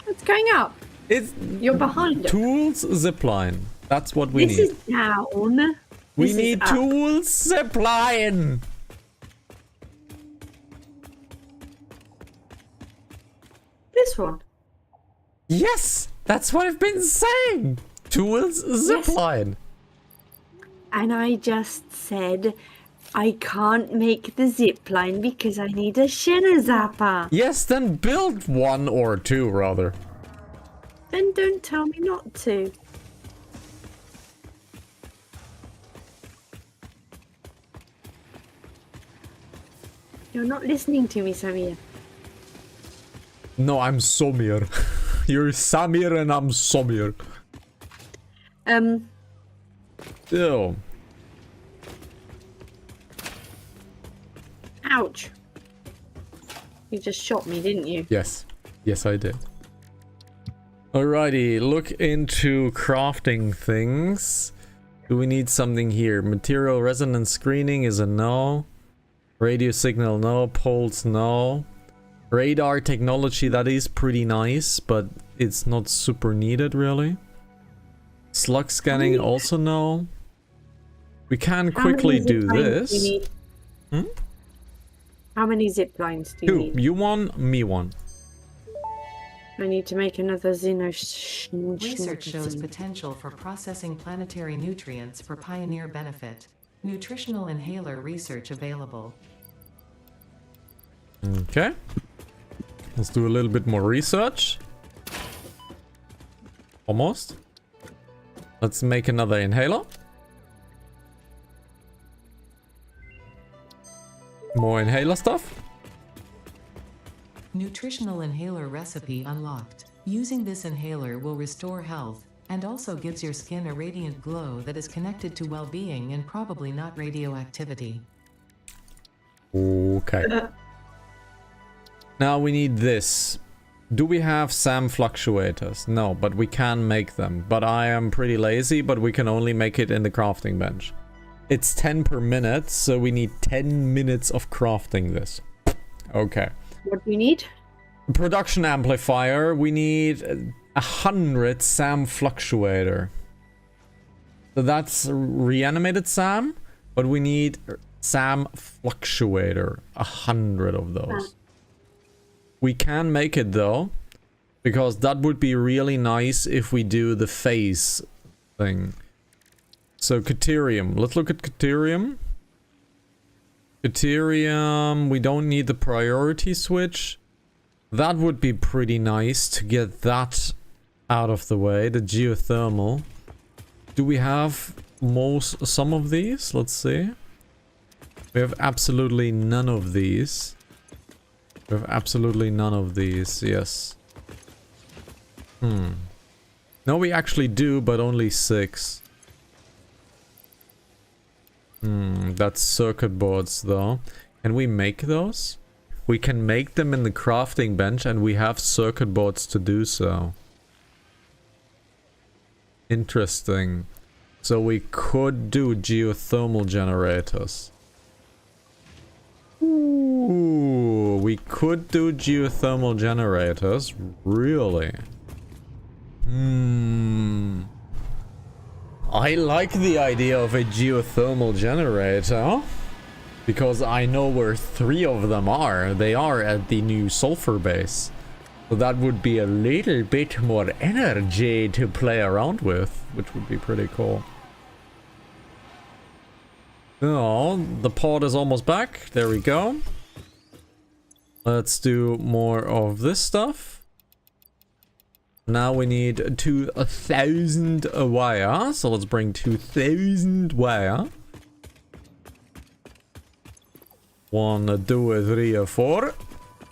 It's going up. It's You're behind it. tools zipline. That's what we This need. is down. We This is need up. tools zipline. This one. Yes, that's what I've been saying. Tools zipline. And I just said I can't make the zip line because I need a Shino Zapper. Yes, then build 1 or 2 rather. Then don't tell me not to. You're not listening to me, Samir. No, I'm Somir. You're Samir and I'm Somir. Ew. Ouch. You just shot me, didn't you? Yes. Yes, I did. Alrighty, look into crafting things. Do we need something here? Material resonance screening is a no. Radio signal, no. Pulse, no. Radar technology, that is pretty nice, but it's not super needed, really. Slug scanning, also no. We can quickly do this. How many zip lines do you 2. need? You 1, me 1. I need to make another Research shows potential for processing planetary nutrients for pioneer benefit. Nutritional inhaler research available. Okay. Let's do a little bit more research. Almost. Let's make another inhaler. More inhaler stuff. Nutritional inhaler recipe unlocked. Using this inhaler will restore health and also gives your skin a radiant glow that is connected to well-being and probably not radioactivity. Okay. Now we need this. Do we have SAM fluctuators? No, but we can make them. But I am pretty lazy, but we can only make it in the crafting bench. It's 10 per minute, so we need 10 minutes of crafting this. Okay. What do you need? Production amplifier, we need 100 SAM fluctuator. So that's reanimated SAM, but we need SAM fluctuator, 100 of those. We can make it though, because that would be really nice if we do the phase thing. So Caterium, let's look at Caterium. Caterium, we don't need the priority switch. That would be pretty nice to get that out of the way, the geothermal. Do we have some of these? Let's see. We have absolutely none of these. We have absolutely none of these, yes. No, we actually do, but only 6. That's circuit boards though. Can we make those? We can make them in the crafting bench and we have circuit boards to do so. Interesting. So we could do geothermal generators. Ooh, we could do geothermal generators. Really? I like the idea of a geothermal generator. Because I know where 3 of them are. They are at the new sulfur base. So that would be a little bit more energy to play around with. Which would be pretty cool. Oh, the pod is almost back. There we go. Let's do more of this stuff. Now we need 2,000 wire. So let's bring 2,000 wire. 1, 2, 3, 4.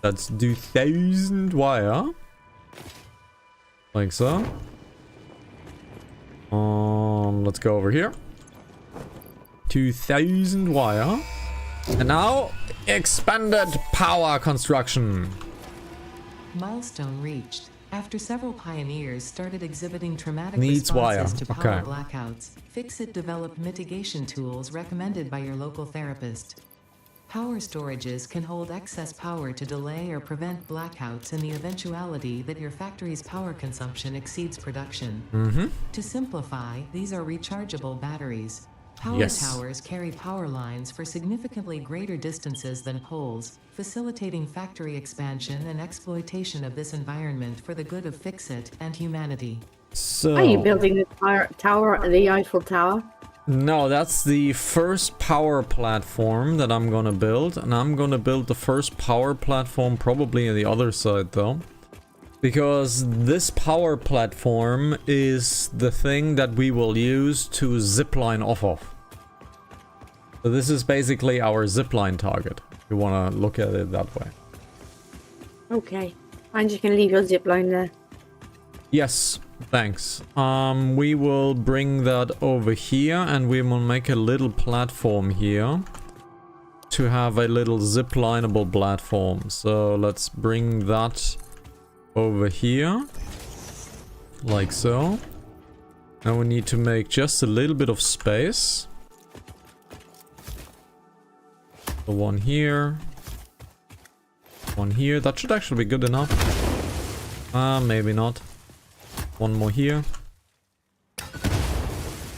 Let's do 1,000 wire. Like so. Let's go over here. 2,000 wire. And now, expanded power construction. Milestone reached. After several pioneers started exhibiting traumatic Needs wire. responses to power Okay. blackouts, Fixit developed mitigation tools recommended by your local therapist. Power storages can hold excess power to delay or prevent blackouts in the eventuality that your factory's power consumption exceeds production. To simplify, these are rechargeable batteries. Power Yes. towers carry power lines for significantly greater distances than poles, facilitating factory expansion and exploitation of this environment for the good of Fixit and humanity. So, Are you building the tower, the Eiffel Tower? no, that's the first power platform that I'm gonna build. And I'm gonna build the first power platform probably on the other side though. Because this power platform is the thing that we will use to zipline off of. So this is basically our zipline target, if you want to look at it that way. Okay. I'm just going to leave your zip line there. Yes, thanks. We will bring that over here and we will make a little platform here to have a little ziplinable platform. So let's bring that over here, like so. Now we need to make just a little bit of space. The one here. One here. That should actually be good enough. Maybe not. One more here.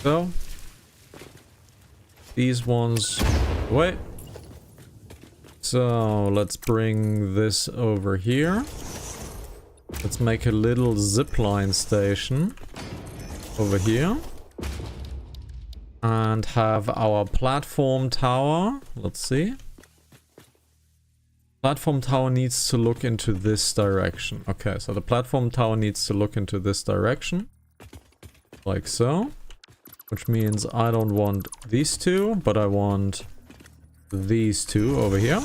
So. These ones away. So let's bring this over here. Let's make a little zipline station over here. And have our platform tower. Let's see. Platform tower needs to look into this direction. Okay, so the platform tower needs to look into this direction. Like so. Which means I don't want these two, but I want these two over here.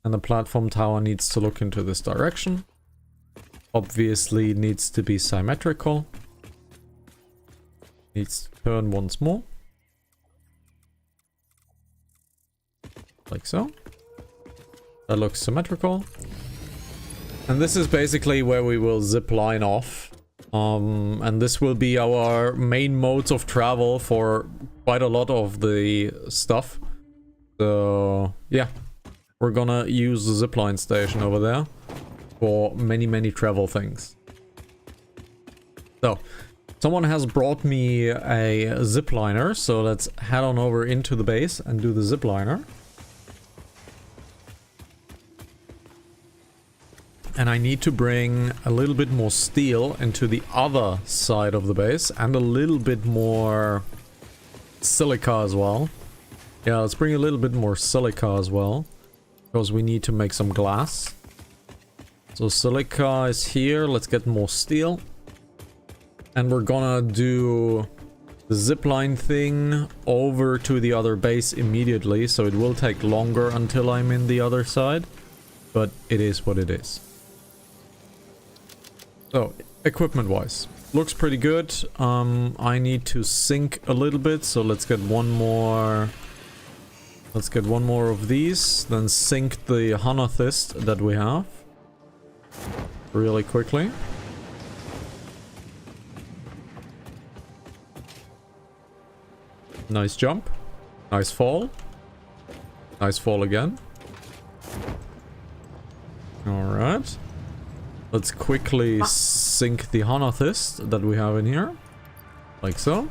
And the platform tower needs to look into this direction. Obviously needs to be symmetrical. Needs to turn once more. Like so. That looks symmetrical. And this is basically where we will zip line off. And this will be our main modes of travel for quite a lot of the stuff. So, yeah. We're gonna use the zipline station over there for many travel things. So, someone has brought me a zipliner, so let's head on over into the base and do the zipliner. And I need to bring a little bit more steel into the other side of the base and a little bit more silica as well. Yeah, let's bring a little bit more silica as well. Because we need to make some glass. So silica is here. Let's get more steel. And we're gonna do the zipline thing over to the other base immediately. So it will take longer until I'm in the other side. But it is what it is. So, equipment-wise. Looks pretty good. I need to sync a little bit. So let's get one more... Let's get one more of these, then sync the HanaFactory that we have really quickly. Nice jump. Nice fall. Nice fall again. Alright. Let's quickly sync the HanaFactory that we have in here. Like so.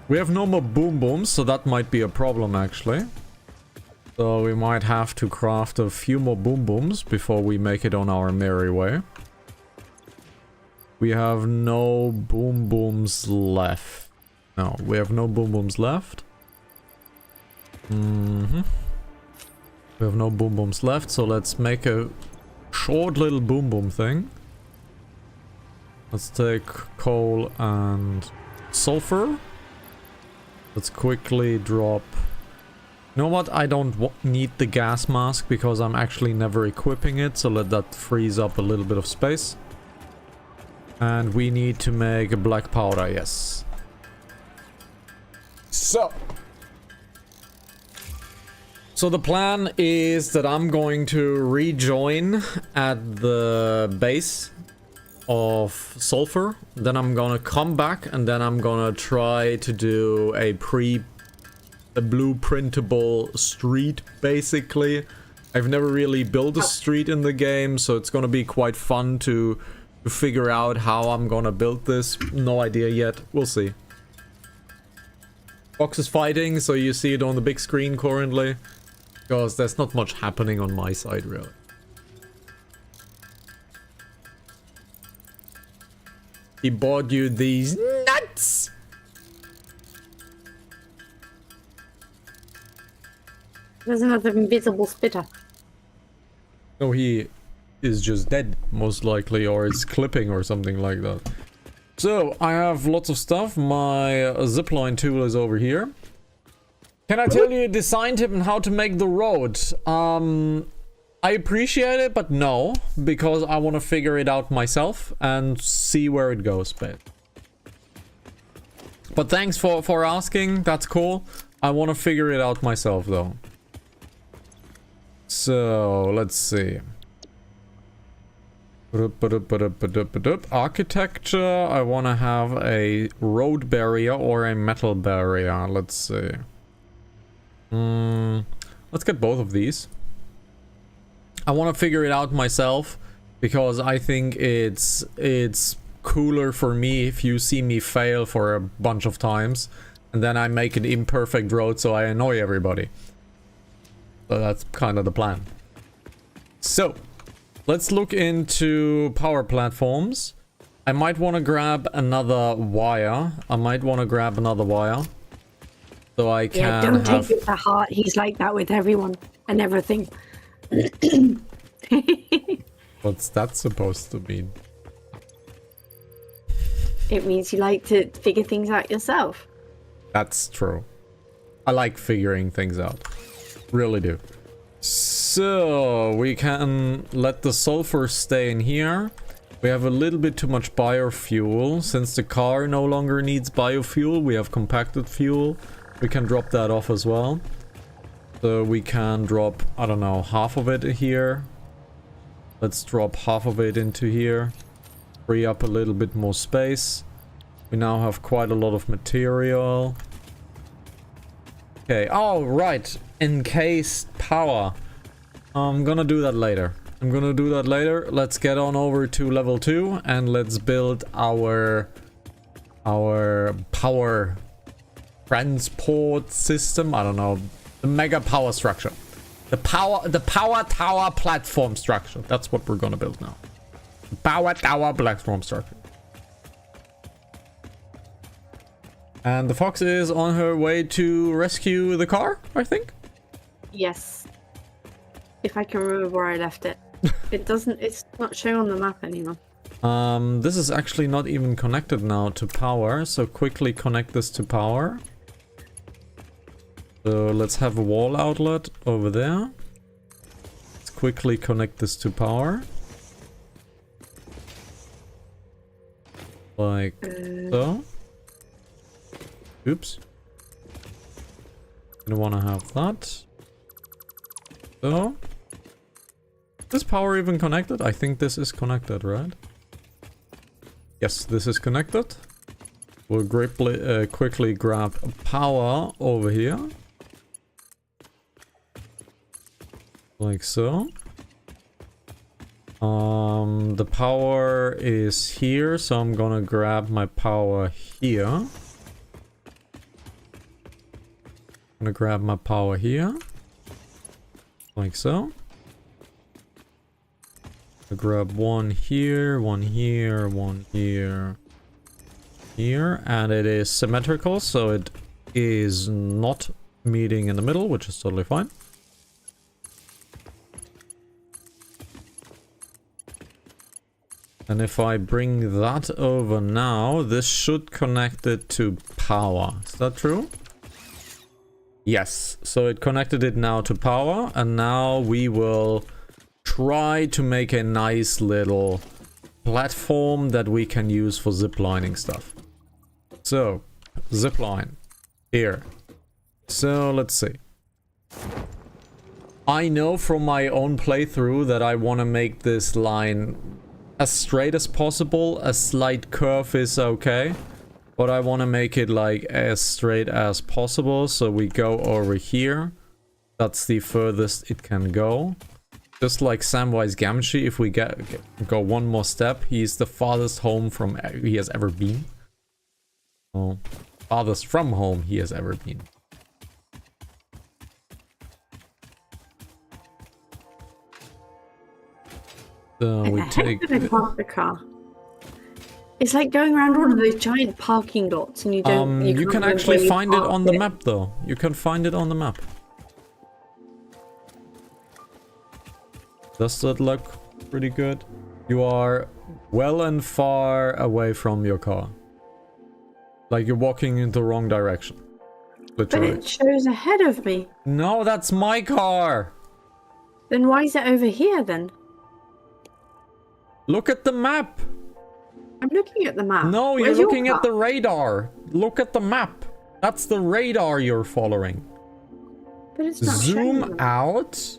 We have no more boom booms, so that might be a problem actually. So we might have to craft a few more boom booms before we make it on our merry way. We have no boom booms left. No, we have no boom booms left. We have no boom booms left, so let's make a short little boom boom thing. Let's take coal and sulfur. Let's quickly drop... You know what? I don't need the gas mask because I'm actually never equipping it. So let that freeze up a little bit of space. And we need to make a black powder, yes. So, So the plan is that I'm going to rejoin at the base of Sulfur. Then I'm gonna come back and then I'm gonna try to do a blueprintable street, basically. I've never really built a street in the game, so it's gonna be quite fun to figure out how I'm gonna build this. No idea yet. We'll see. Fox is fighting, so you see it on the big screen currently. Because there's not much happening on my side, really. He bought you these nuts! There's another invisible spitter. No, he is just dead, most likely, or it's clipping or something like that. So, I have lots of stuff. My zipline tool is over here. Can I tell you a design tip on how to make the road? I appreciate it, but no, because I want to figure it out myself and see where it goes, babe. But thanks for asking, that's cool. I want to figure it out myself, though. So, let's see. Architecture, I want to have a road barrier or a metal barrier. Let's see. Let's get both of these. I want to figure it out myself because I think it's cooler for me if you see me fail for a bunch of times and then I make an imperfect road so I annoy everybody. So that's kind of the plan. So, let's look into power platforms. I might want to grab another wire. So I can Yeah, don't take it to heart. He's like that with everyone and everything. What's that supposed to mean? It means you like to figure things out yourself. That's true. I like figuring things out. Really do. So, we can let the sulfur stay in here. We have a little bit too much biofuel. Since the car no longer needs biofuel, we have compacted fuel. We can drop that off as well. So we can drop, I don't know, half of it here. Let's drop half of it into here. Free up a little bit more space. We now have quite a lot of material. Okay, oh right, encased power. I'm gonna do that later. Let's get on over to level 2 and let's build our power transport system. I don't know, the mega power structure, the power tower platform structure. That's what we're gonna build now. The power tower platform structure. And the fox is on her way to rescue the car, I think. Yes. If I can remember where I left it. It's not showing on the map anymore. This is actually not even connected now to power, so quickly connect this to power. So let's have a wall outlet over there. Let's quickly connect this to power. Like so. Oops. Didn't want to have that. So. Is power even connected? I think this is connected, right? Yes, this is connected. We'll quickly grab power over here. Like so. The power is here, so I'm gonna grab my power here. I'm gonna grab my power here. Like so. I grab one here, one here, one here, here, and it is symmetrical, so it is not meeting in the middle, which is totally fine. And if I bring that over now, this should connect it to power. Is that true? Yes, so it connected it now to power, and now we will try to make a nice little platform that we can use for ziplining stuff. So, zipline here. So let's see. I know from my own playthrough that I want to make this line as straight as possible. A slight curve is okay, but I want to make it like as straight as possible. So we go over here. That's the furthest it can go. Just like Samwise Gamgee, if we go one more step, he's the farthest home from he has ever been. Oh, farthest from home he has ever been. So we take. How can I park the car? It's like going around all of those giant parking lots, and you don't. You can actually find it on the it. map, though. You can find it on the map. Does that look pretty good? You are well and far away from your car. Like you're walking in the wrong direction. Literally. But it shows ahead of me. No, that's my car. Then why is it over here then? Look at the map. I'm looking at the map. No, Where's you're looking your at car? the radar. Look at the map. That's the radar you're following. But it's not showing Zoom me. out.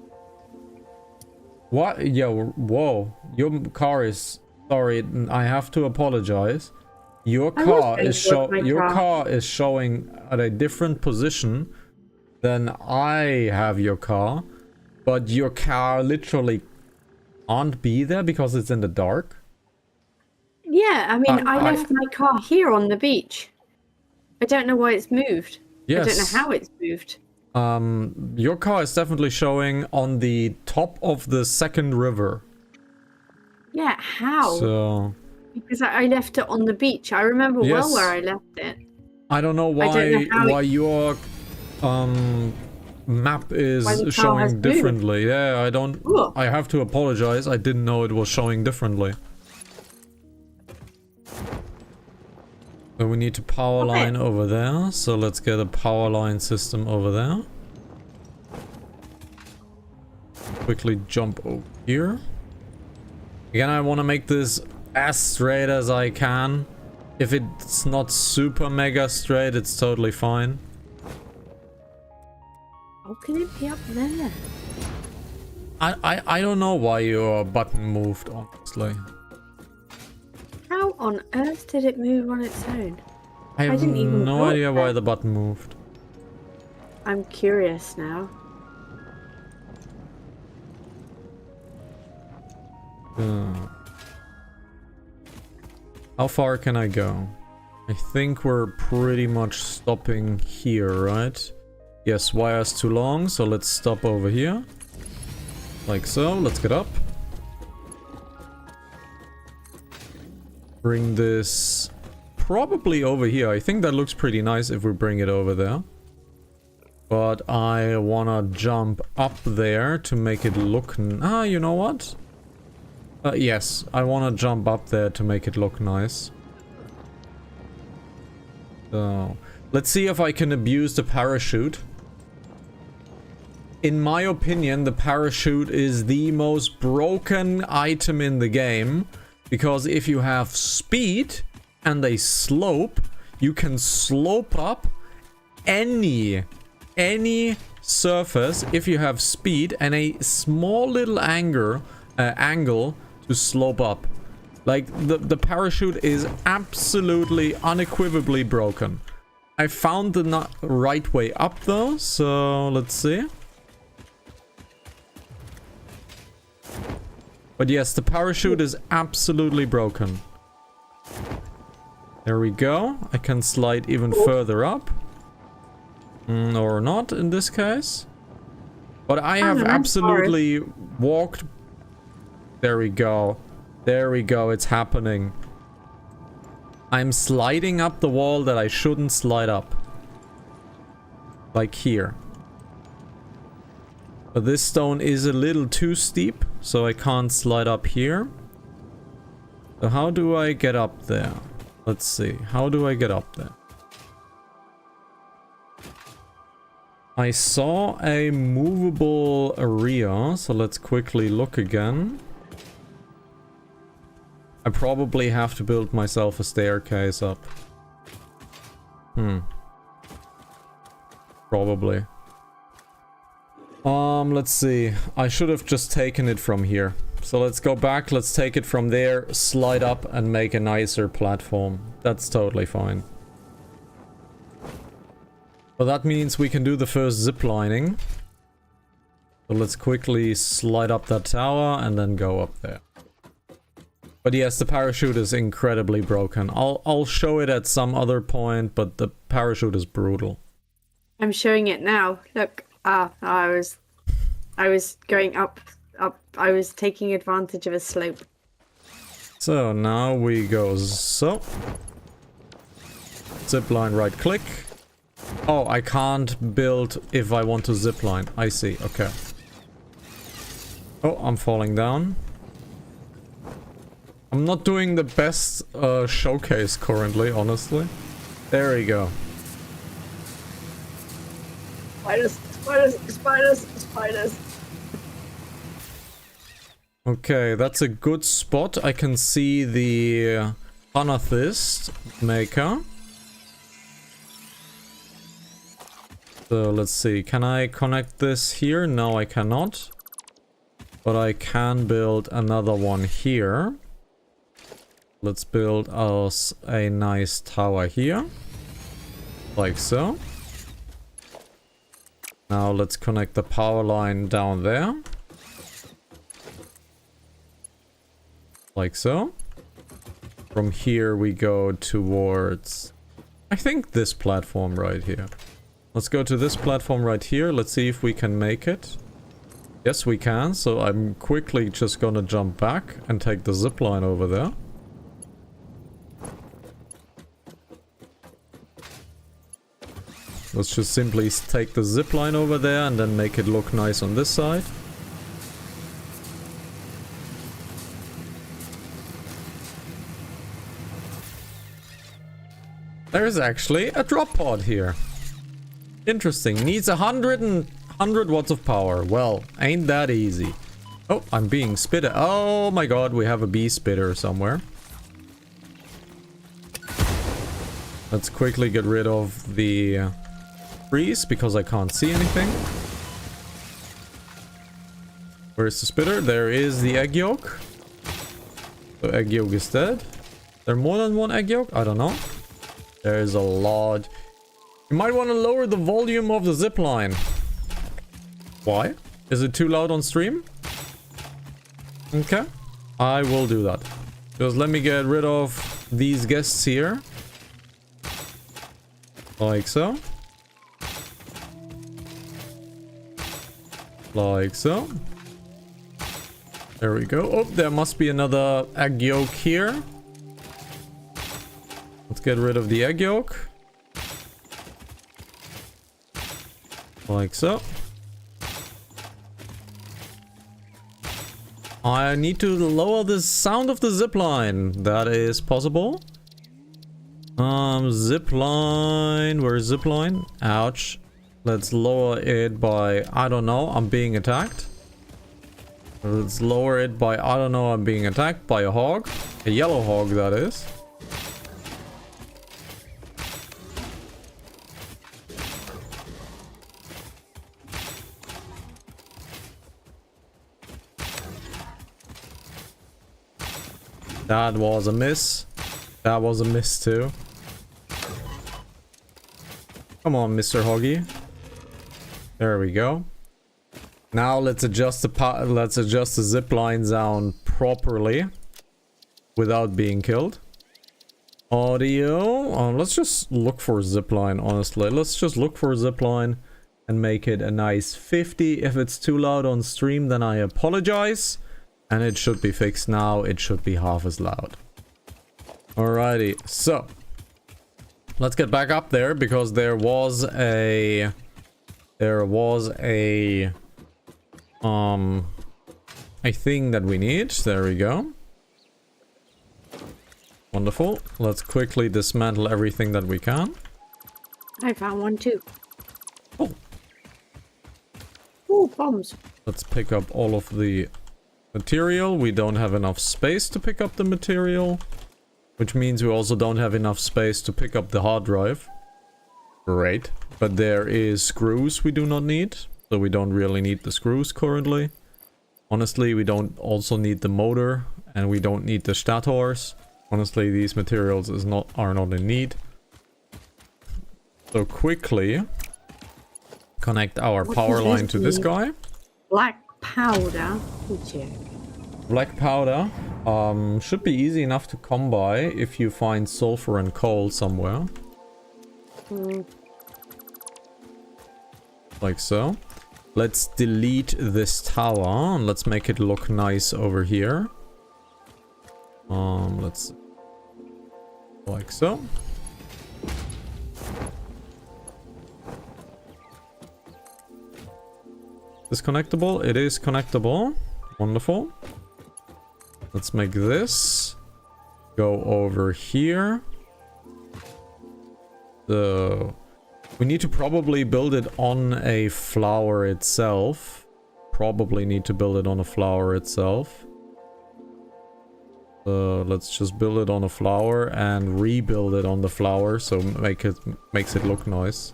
What? Yo, whoa. Your car is... Sorry, I have to apologize. Your car is showing at a different position than I have your car. But your car literally can't be there because it's in the dark. Yeah, I mean, I left my car here on the beach. I don't know why it's moved. Yes. I don't know how it's moved. Your car is definitely showing on the top of the second river. Yeah, how? So Because I left it on the beach. I remember well where I left it. I don't know why your map is showing differently. Yeah, I don't. Ooh. I have to apologize. I didn't know it was showing differently. So we need to power line over there. So let's get a power line system over there. Quickly jump over here. Again, I want to make this as straight as I can. If it's not super mega straight, it's totally fine. How can it be up there? I don't know why your button moved, honestly. How on earth did it move on its own? I have didn't even no know idea why that. the button moved. I'm curious now. How far can I go? I think we're pretty much stopping here, right? Yes, wire's too long, so let's stop over here. Like so, let's get up. Bring this probably over here. I think that looks pretty nice if we bring it over there. But I wanna jump up there to make it look... you know what? Yes, I wanna jump up there to make it look nice. So, let's see if I can abuse the parachute. In my opinion, the parachute is the most broken item in the game. Because if you have speed and a slope, you can slope up any surface if you have speed and a small little angle to slope up. Like the parachute is absolutely unequivocally broken. I found the right way up though, so let's see. But yes, the parachute is absolutely broken. There we go. I can slide even further up. Or not in this case. But I have absolutely walked... There we go. There we go. It's happening. I'm sliding up the wall that I shouldn't slide up. Like here. But this stone is a little too steep, so I can't slide up here. So how do I get up there? Let's see. How do I get up there? I saw a movable area, so let's quickly look again. I probably have to build myself a staircase up. Probably. Let's see. I should have just taken it from here. So let's go back, let's take it from there, slide up and make a nicer platform. That's totally fine. But that means we can do the first zip lining. So let's quickly slide up that tower and then go up there. But yes, the parachute is incredibly broken. I'll show it at some other point, but the parachute is brutal. I'm showing it now. Look, I was going up. I was taking advantage of a slope. So now we go so. Zipline right click. Oh, I can't build if I want to zipline. I see, okay. Oh, I'm falling down. I'm not doing the best showcase currently, honestly. There we go. Spiders, spiders, spiders, spiders. Okay, that's a good spot. I can see the Hanathist maker. So let's see, can I connect this here? No, I cannot. But I can build another one here. Let's build us a nice tower here. Like so. Now let's connect the power line down there. Like so. From here we go towards, I think, this platform right here. Let's go to this platform right here. Let's see if we can make it. Yes, we can. So I'm quickly just gonna jump back and take the zip line over there. Let's just simply take the zip line over there and then make it look nice on this side. There's actually a drop pod here. Interesting. Needs 100 watts of power. Well, ain't that easy. Oh, I'm being spitted. Oh my god, we have a bee spitter somewhere. Let's quickly get rid of the trees because I can't see anything. Where's the spitter? There is the egg yolk. So egg yolk is dead. There more than one egg yolk? I don't know. There's a lot. You might want to lower the volume of the zip line. Why? Is it too loud on stream? Okay. I will do that. Just let me get rid of these guests here. Like so. Like so. There we go. Oh, there must be another egg yolk here. Let's get rid of the egg yolk. Like so. I need to lower the sound of the zipline. That is possible. Zipline. Where's zipline? Ouch. Let's lower it by, I don't know, I'm being attacked. Let's lower it by, I don't know, I'm being attacked by a hog. A yellow hog, that is. That was a miss. That was a miss too. Come on, Mr. Hoggy. There we go. Now let's adjust the zip line down properly without being killed. Audio. Let's just look for zipline, honestly. Let's just look for zipline and make it a nice 50. If it's too loud on stream, then I apologize. And it should be fixed now. It should be half as loud. Alrighty, so let's get back up there because there was a thing that we need. There we go. Wonderful. Let's quickly dismantle everything that we can. I found one too. Oh. Ooh, bombs. Let's pick up all of the material. We don't have enough space to pick up the material, which means we also don't have enough space to pick up the hard drive. Great. But there is screws we do not need. So we don't really need the screws currently. Honestly, we don't also need the motor, and we don't need the stators. Honestly, these materials are not in need. So quickly connect our power line to this guy. Black powder. Check. Black powder should be easy enough to come by if you find sulfur and coal somewhere. Like so. Let's delete this tower and let's make it look nice over here. Let's like so. Is connectable? It is connectable. Wonderful. Let's make this go over here. So we need to probably build it on a flower itself. Probably need to build it on a flower itself. Let's just build it on a flower and rebuild it on the flower, so makes it look nice.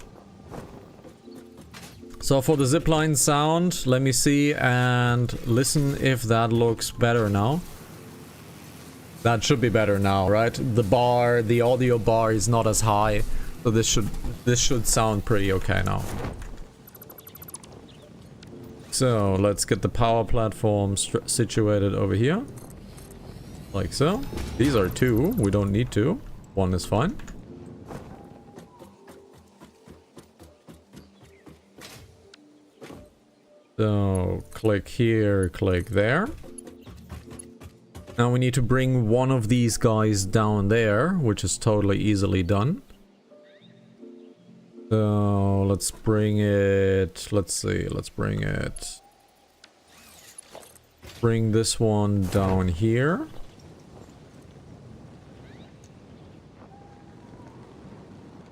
So for the zipline sound, let me see and listen if that looks better now. That should be better now, right? The audio bar is not as high, so this should sound pretty okay now. So let's get the power platform situated over here. Like so. These are 2. We don't need 2. 1 is fine. So click here, click there. Now we need to bring one of these guys down there, which is totally easily done. So let's bring it, let's see, let's bring it. Bring this one down here.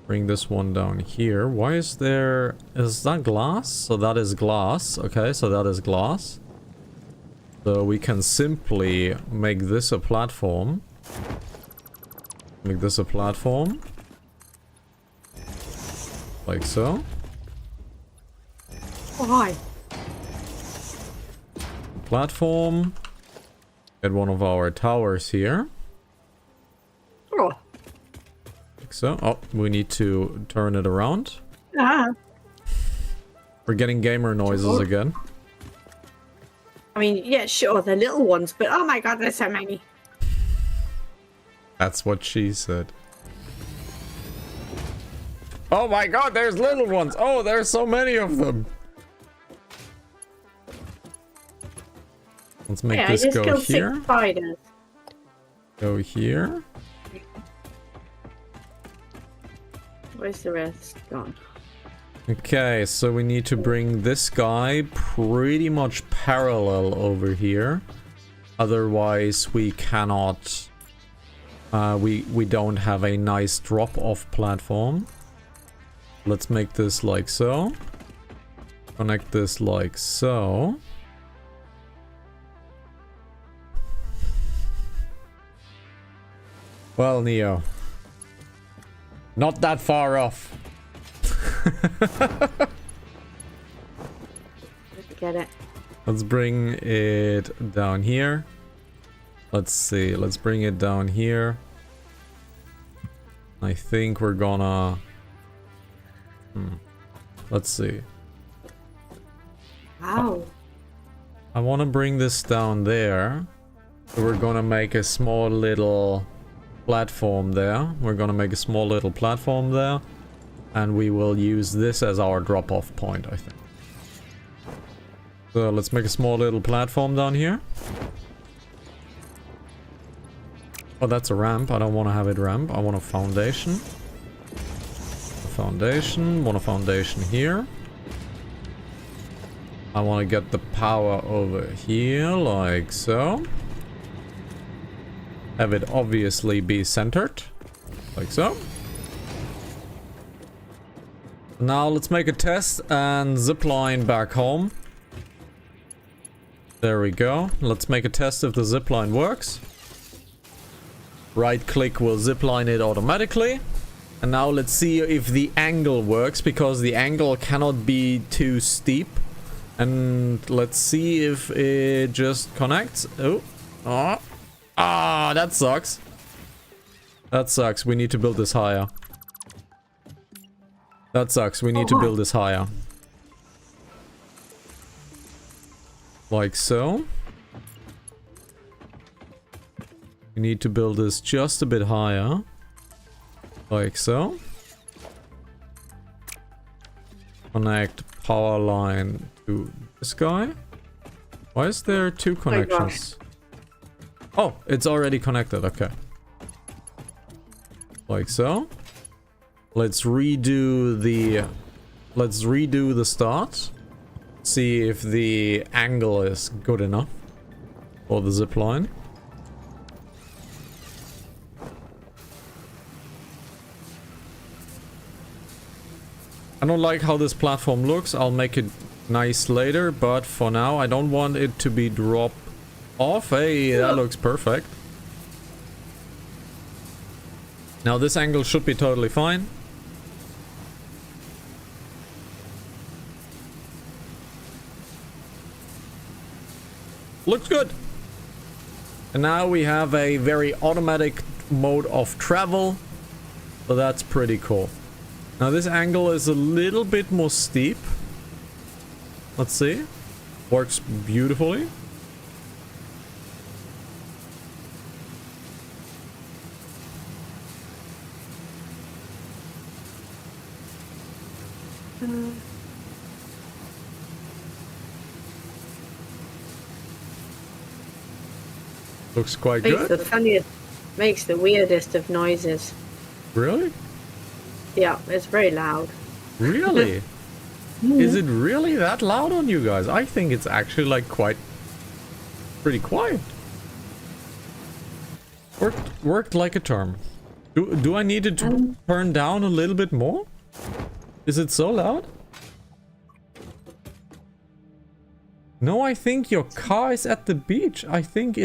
Bring this one down here. Why is there... Is that glass? So that is glass. Okay, so that is glass. So we can simply make this a platform. Make this a platform. Like so. Why? Platform. Get one of our towers here. Oh. So, oh, we need to turn it around. Ah. We're getting gamer noises again. I mean, yeah, sure, they're little ones, but oh my god, there's so many. That's what she said. Oh my god, there's little ones. Oh, there's so many of them. Let's make this go here. 6 spiders. Go here. Where's the rest gone? Okay, so we need to bring this guy pretty much parallel over here. Otherwise, we cannot... we don't have a nice drop-off platform. Let's make this like so. Connect this like so. Well, Neo. Not that far off. Get it. Let's bring it down here. Let's see. Let's bring it down here. I think we're gonna... Let's see. Wow. I want to bring this down there. So we're gonna make a small little platform there. We're gonna make a small little platform there. And we will use this as our drop-off point, I think. So let's make a small little platform down here. Oh, that's a ramp. I don't want to have it ramp. I want a foundation. Want a foundation here. I want to get the power over here, like so. Have it obviously be centered, like so. Now let's make a test and zipline back home. There we go. Let's make a test if the zipline works. Right click will zipline it automatically. And now let's see if the angle works, because the angle cannot be too steep. And let's see if it just connects. Oh. Oh. Ah, that sucks. That sucks. We need to build this higher. That sucks. We need to build this higher. Like so. We need to build this just a bit higher. Like so. Connect power line to this guy. Why is there two connections? Oh, it's already connected. Okay. Like so. Let's redo the start. See if the angle is good enough for the zip line. I don't like how this platform looks. I'll make it nice later, but for now I don't want it to be dropped off. Hey, that looks perfect. Now this angle should be totally fine. Looks good. And now we have a very automatic mode of travel. So that's pretty cool. Now this angle is a little bit more steep. Let's see. Works beautifully. Looks quite good. Makes the weirdest of noises. Really? Yeah, it's very loud. Really? Is it really that loud on you guys? I think it's actually like pretty quiet. Worked like a charm. Do I need it to turn down a little bit more? Is it so loud? No, I think your car is at the beach. I think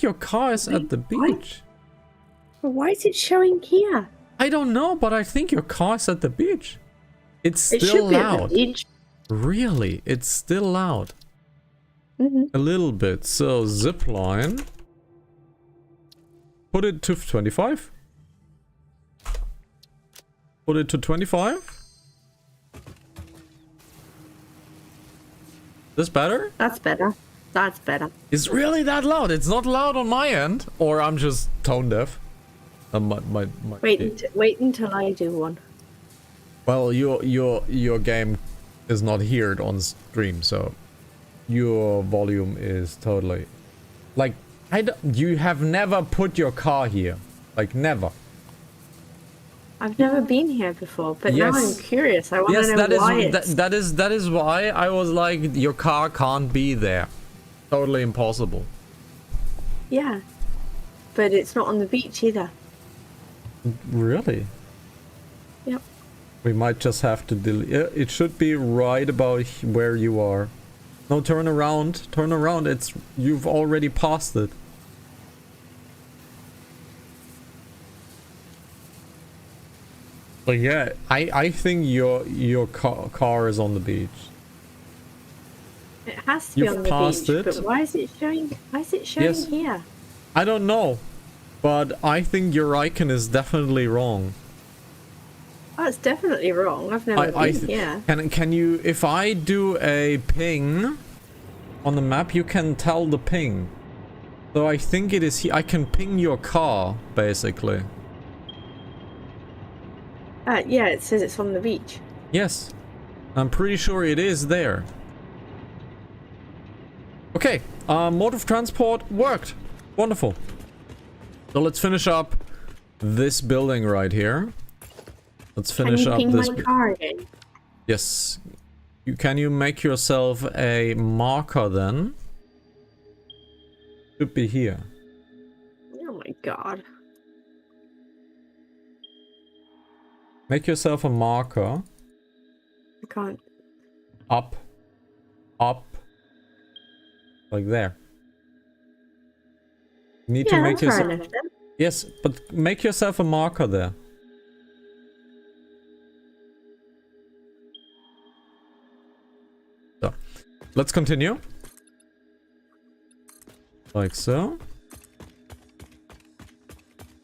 your car is at the beach. But why is it showing here? I don't know, but I think your car is at the beach. It's still it should loud. Be at the beach. Really? It's still loud. A little bit. So zip line. Put it to 25. Put it to 25. This better? That's better. That's better. It's really that loud. It's not loud on my end, or I'm just tone deaf. Wait until I do one. Well, your game is not heard on stream, so your volume is totally like you have never put your car here, like never. I've never been here before, but now I'm curious. I want to know why. That is why I was like, your car can't be there. Totally impossible. Yeah, but it's not on the beach either. Really? Yep. We might just have to delete. It should be right about where you are. No, turn around. Turn around. You've already passed it. But yeah, I think your car is on the beach. It has to be on the beach, but why is it showing? Why is it showing here? I don't know, but I think your icon is definitely wrong. Oh, it's definitely wrong. I've never been here. Can you? If I do a ping on the map, you can tell the ping. So I think it is here. I can ping your car basically. Yeah, it says it's on the beach. Yes, I'm pretty sure it is there. Okay, mode of transport worked. Wonderful. So let's finish up this building right here. Let's finish up this. Can you ping my car again? Yes. Can you make yourself a marker then? Should be here. Oh my god. Make yourself a marker. I can't. Up. Up. Like there. You need to make yourself. Yes, but make yourself a marker there. let's continue. Like so.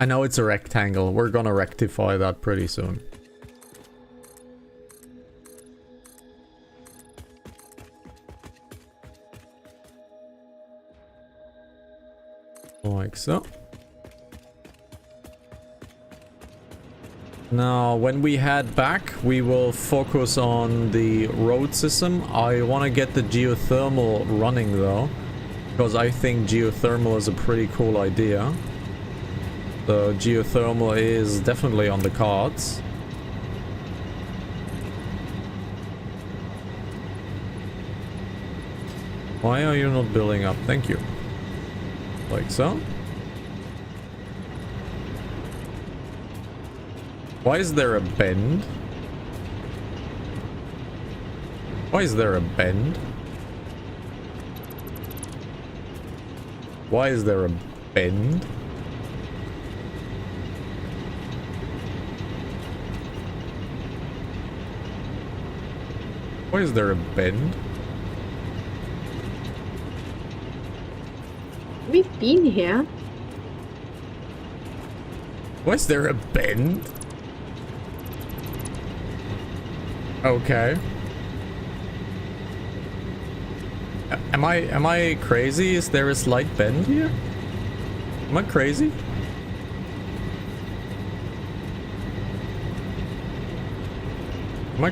I know it's a rectangle. We're gonna rectify that pretty soon. Like so. Now, when we head back, we will focus on the road system. I want to get the geothermal running though, because I think geothermal is a pretty cool idea. The geothermal is definitely on the cards. Why are you not building up? Thank you. Like so. Why is there a bend? Why is there a bend? Why is there a bend? Why is there a bend? We've been here. Why is there a bend? Okay. Am I crazy? Is there a slight bend here? Am I crazy? Am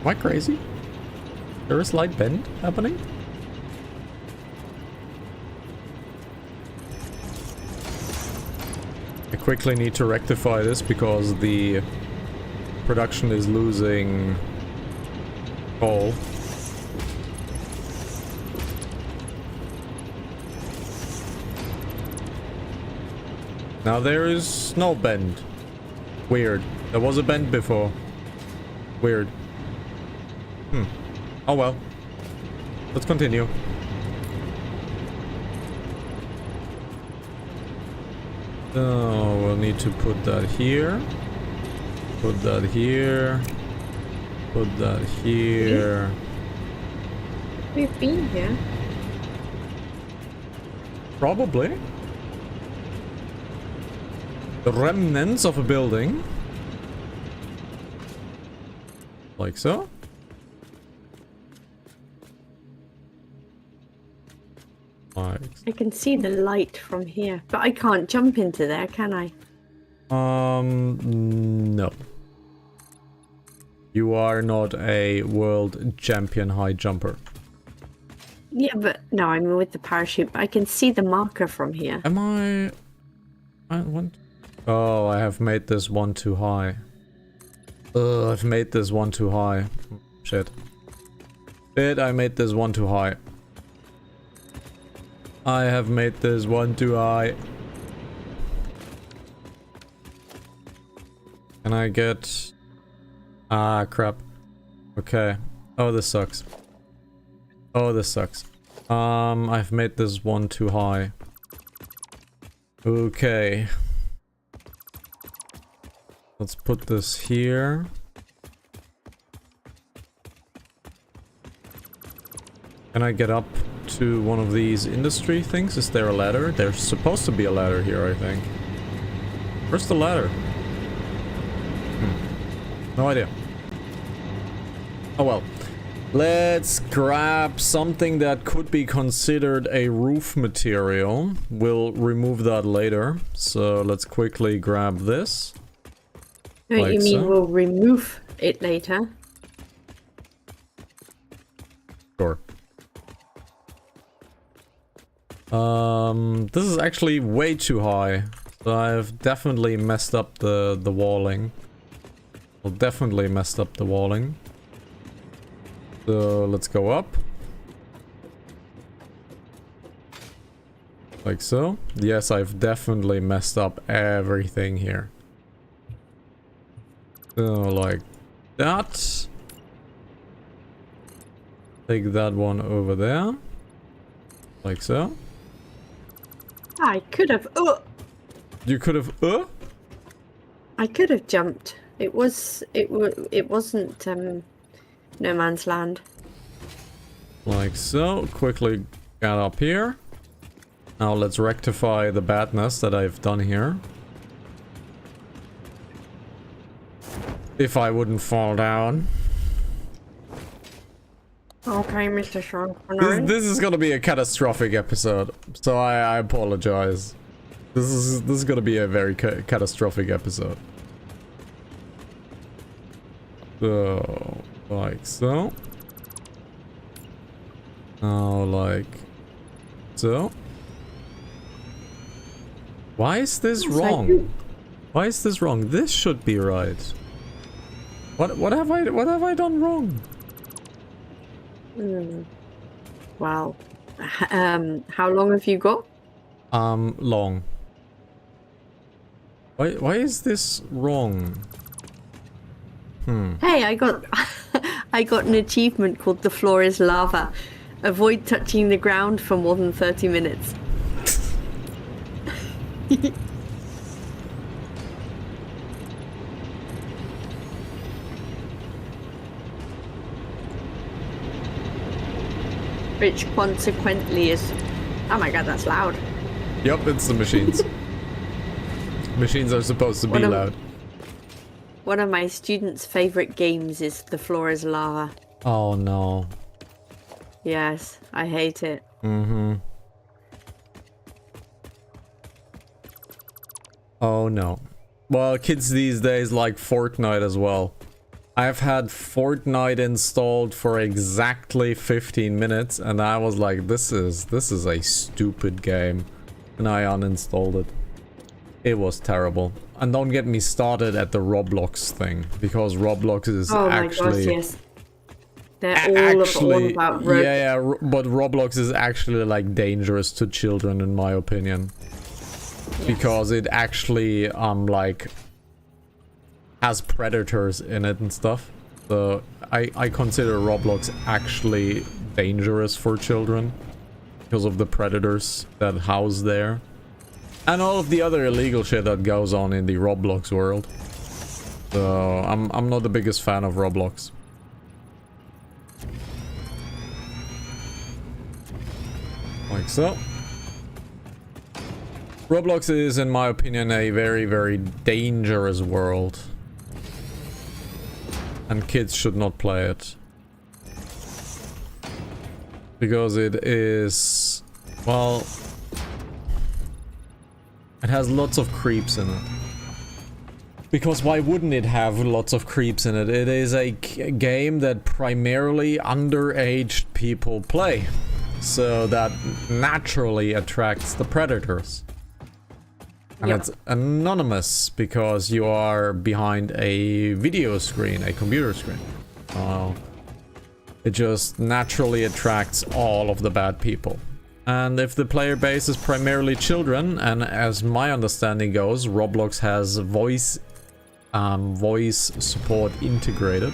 I crazy? Is there a slight bend happening? I quickly need to rectify this because the production is losing coal. Now there is no bend. Weird. There was a bend before. Weird. Oh well. Let's continue. So we'll need to put that here. Put that here. Put that here. We've been here. Probably. The remnants of a building. Like so. Like. I can see the light from here, but I can't jump into there, can I? No. You are not a world champion high jumper. Yeah, but no, I'm with the parachute. But I can see the marker from here. Am I want? Oh, I have made this one too high. I've made this one too high. Shit. I made this one too high. I have made this one too high. Can I get... Ah, crap. Okay. Oh, this sucks. Oh, this sucks. I've made this one too high. Okay. Let's put this here. Can I get up to one of these industry things? Is there a ladder? There's supposed to be a ladder here, I think. Where's the ladder? No idea. Oh well. Let's grab something that could be considered a roof material. We'll remove that later. So let's quickly grab this. No, Like you mean so. we'll remove it later? Sure. This is actually way too high. So I've definitely messed up the walling. Well, definitely messed up the walling. So let's go up. Like so. Yes, I've definitely messed up everything here. So like that. Take that one over there. Like so. I could have. Oh, You could have. I could have jumped. It wasn't no man's land. Like so. Quickly get up here. Now let's rectify the badness that I've done here. If I wouldn't fall down. Okay, Mr. Sean This is gonna be a catastrophic episode, so I apologize. This is gonna be a very catastrophic episode. So, like so. Now, like so. Why is this wrong? Why is this wrong? This should be right. What have I done wrong? Wow. How long have you got? Long. Why is this wrong? Hey, I got I got an achievement called The Floor is Lava. Avoid touching the ground for more than 30 minutes. Which consequently is... Oh my god, that's loud. Yep, it's the machines. Machines are supposed to be loud. One of my students' favorite games is The Floor is Lava. Oh no. Yes, I hate it. Mm-hmm. Oh no. Well, kids these days like Fortnite as well. I've had Fortnite installed for exactly 15 minutes and I was like, this is a stupid game. And I uninstalled it. It was terrible. And don't get me started at the Roblox thing, because Roblox is actually... Oh my gosh, yes. They're all about Roblox. Yeah, but Roblox is actually like dangerous to children in my opinion. Yes. Because it actually like has predators in it and stuff. So I consider Roblox actually dangerous for children because of the predators that house there. And all of the other illegal shit that goes on in the Roblox world. So I'm not the biggest fan of Roblox. Like so. Roblox is, in my opinion, a very, very dangerous world. And kids should not play it. Because it is... well... it has lots of creeps in it. Because why wouldn't it have lots of creeps in it? It is a game that primarily underaged people play. So that naturally attracts the predators. And it's anonymous because you are behind a video screen, a computer screen. It just naturally attracts all of the bad people. And if the player base is primarily children, and as my understanding goes, Roblox has voice support integrated.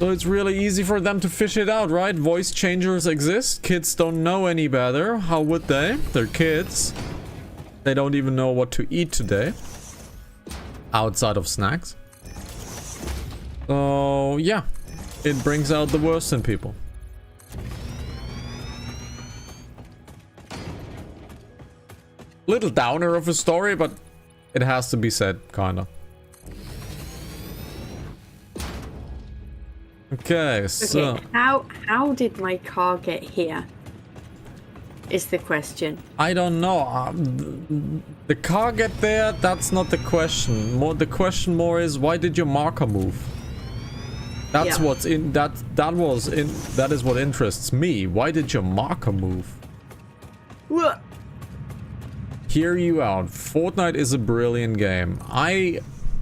So it's really easy for them to fish it out, right? Voice changers exist. Kids don't know any better. How would they? They're kids. They don't even know what to eat today. Outside of snacks. So, yeah. It brings out the worst in people. Little downer of a story, but it has to be said, kinda. Okay, so... okay, how did my car get here? Is the question. I don't know. The car get there, that's not the question. The question more is, why did your marker move? That's what's in... That is what interests me. Why did your marker move? What? Hear you out. Fortnite is a brilliant game. I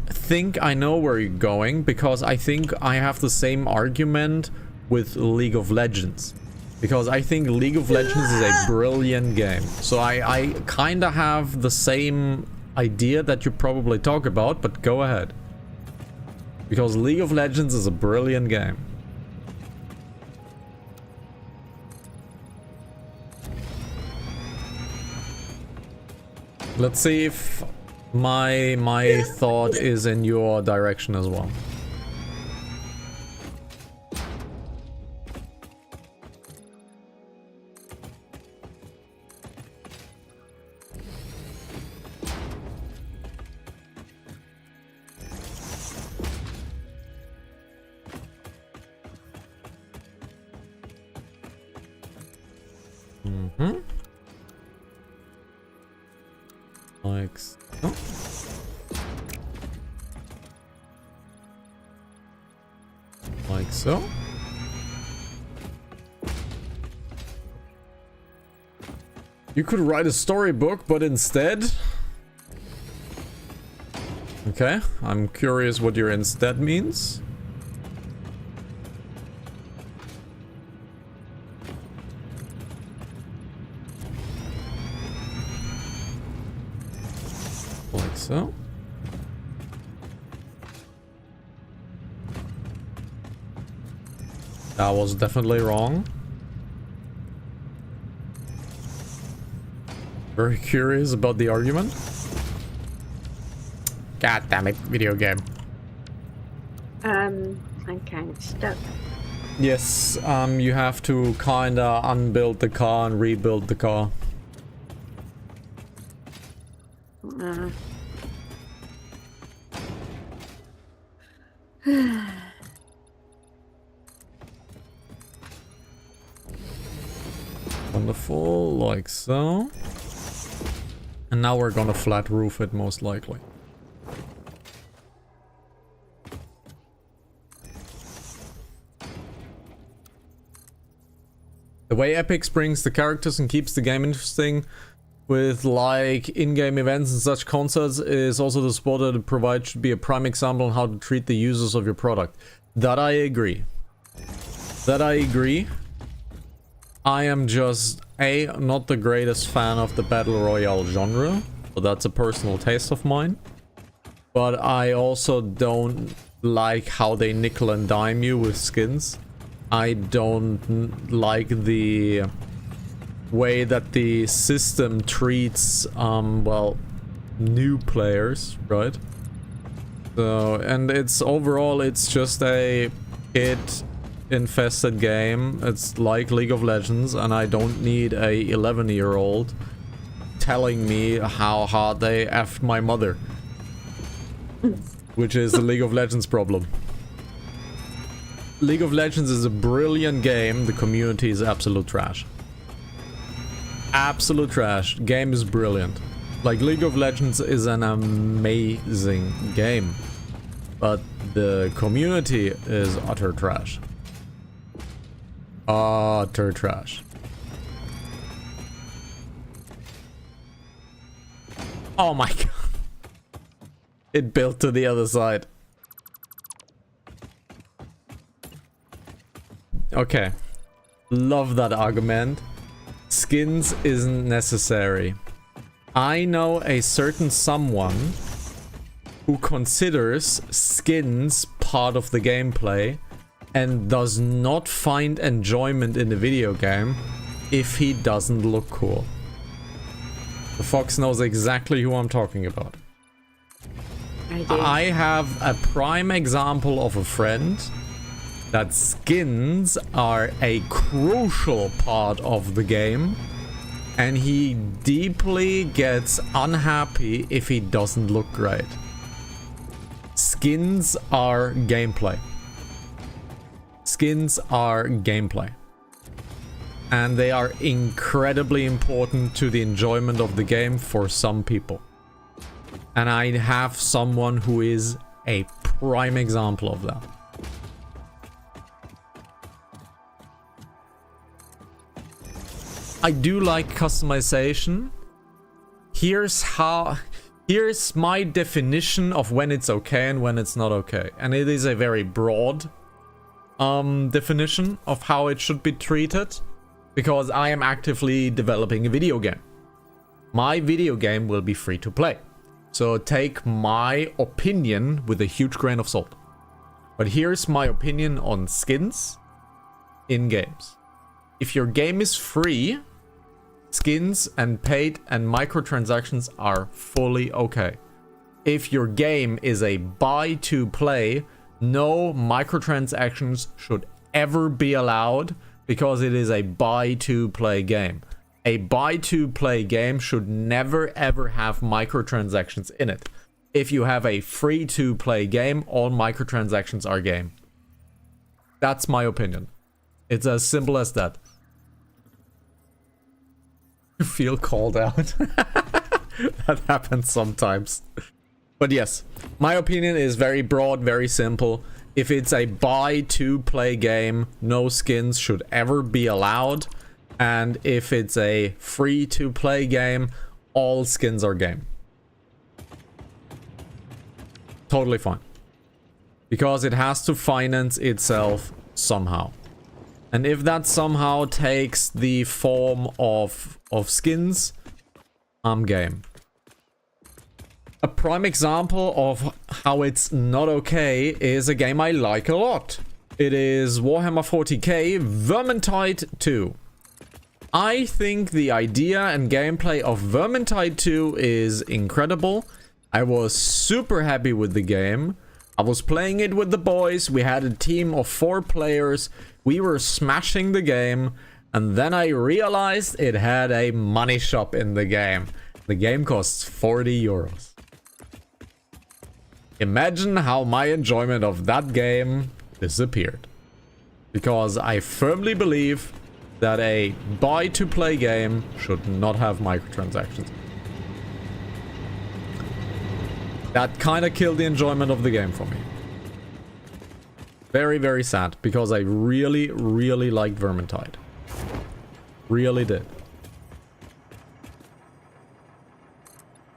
think I know where you're going, because I think I have the same argument with League of Legends. Because I think League of Legends is a brilliant game. So I kind of have the same idea that you probably talk about, but go ahead. Because League of Legends is a brilliant game. Let's see if my thought is in your direction as well. Mm-hmm. Like so. Like so. You could write a storybook, but instead... Okay, I'm curious what your instead means. Like so. That was definitely wrong. Very curious about the argument. God damn it, video game. I'm kind of stuck. Yes, you have to kinda unbuild the car and rebuild the car. Wonderful, like so. And now we're gonna flat roof it most likely. The way Epic brings the characters and keeps the game interesting with like in-game events and such concerts is also the support that it provides should be a prime example on how to treat the users of your product. That I agree. That I agree. I am just not the greatest fan of the battle royale genre, but that's a personal taste of mine. But I also don't like how they nickel and dime you with skins. I don't like the way that the system treats, well, new players, right? So, and it's overall, it's just a kid-infested game. It's like League of Legends, and I don't need a 11-year-old telling me how hard they effed my mother. Which is the League of Legends problem. League of Legends is a brilliant game. The community is absolute trash. Absolute trash. Game is brilliant. Like, League of Legends is an amazing game. But the community is utter trash. Utter trash. Oh my god. It built to the other side. Okay. Love that argument. Skins isn't necessary. I know a certain someone who considers skins part of the gameplay and does not find enjoyment in the video game if he doesn't look cool. The Fox knows exactly who I'm talking about. I have a prime example of a friend that skins are a crucial part of the game, and he deeply gets unhappy if he doesn't look great. Skins are gameplay. Skins are gameplay. And they are incredibly important to the enjoyment of the game for some people. And I have someone who is a prime example of that. I do like customization. Here's my definition of when it's okay and when it's not okay. And it is a very broad definition of how it should be treated, because I am actively developing a video game. My video game will be free to play. So take my opinion with a huge grain of salt. But here's my opinion on skins in games. If your game is free, skins and paid and microtransactions are fully okay. If your game is a buy to play, no microtransactions should ever be allowed, because it is a buy to play game. A buy to play game should never ever have microtransactions in it. If you have a free to play game, all microtransactions are game. That's my opinion. It's as simple as that. Feel called out. That happens sometimes. But yes, my opinion is very broad, very simple. If it's a buy to play game, no skins should ever be allowed. And if it's a free to play game, all skins are game. Totally fine. Because it has to finance itself somehow. And if that somehow takes the form of skins, I'm game. A prime example of how it's not okay is a game I like a lot. It is Warhammer 40k Vermintide 2. I think the idea and gameplay of Vermintide 2 is incredible. I was super happy with the game. I was playing it with the boys. We had a team of 4 players. We were smashing the game. And then I realized it had a money shop in the game. The game costs 40 euros. Imagine how my enjoyment of that game disappeared. Because I firmly believe that a buy-to-play game should not have microtransactions. That kind of killed the enjoyment of the game for me. Very, very sad, because I really, really liked Vermintide. Really did.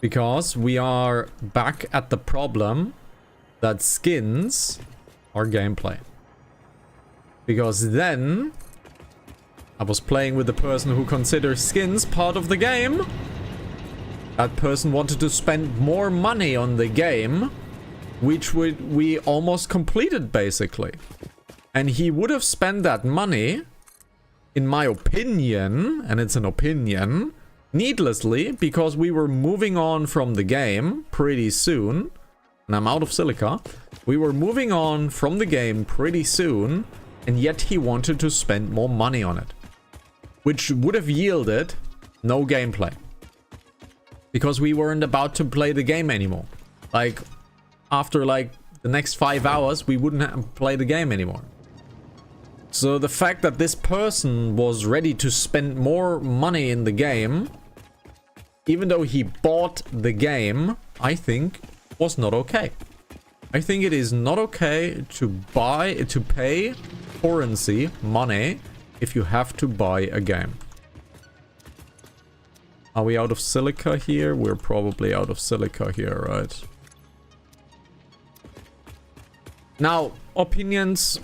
Because we are back at the problem that skins are gameplay. Because then I was playing with the person who considers skins part of the game. That person wanted to spend more money on the game, which we almost completed basically. And he would have spent that money, in my opinion, and it's an opinion, needlessly, because we were moving on from the game pretty soon. And I'm out of silica. We were moving on from the game pretty soon, and yet he wanted to spend more money on it. Which would have yielded no gameplay. Because we weren't about to play the game anymore. Like, after like the next 5 hours, we wouldn't have played the game anymore. So the fact that this person was ready to spend more money in the game, even though he bought the game, I think was not okay. I think it is not okay to pay currency, money, if you have to buy a game. Are we out of silica here? We're probably out of silica here, right? Now, opinions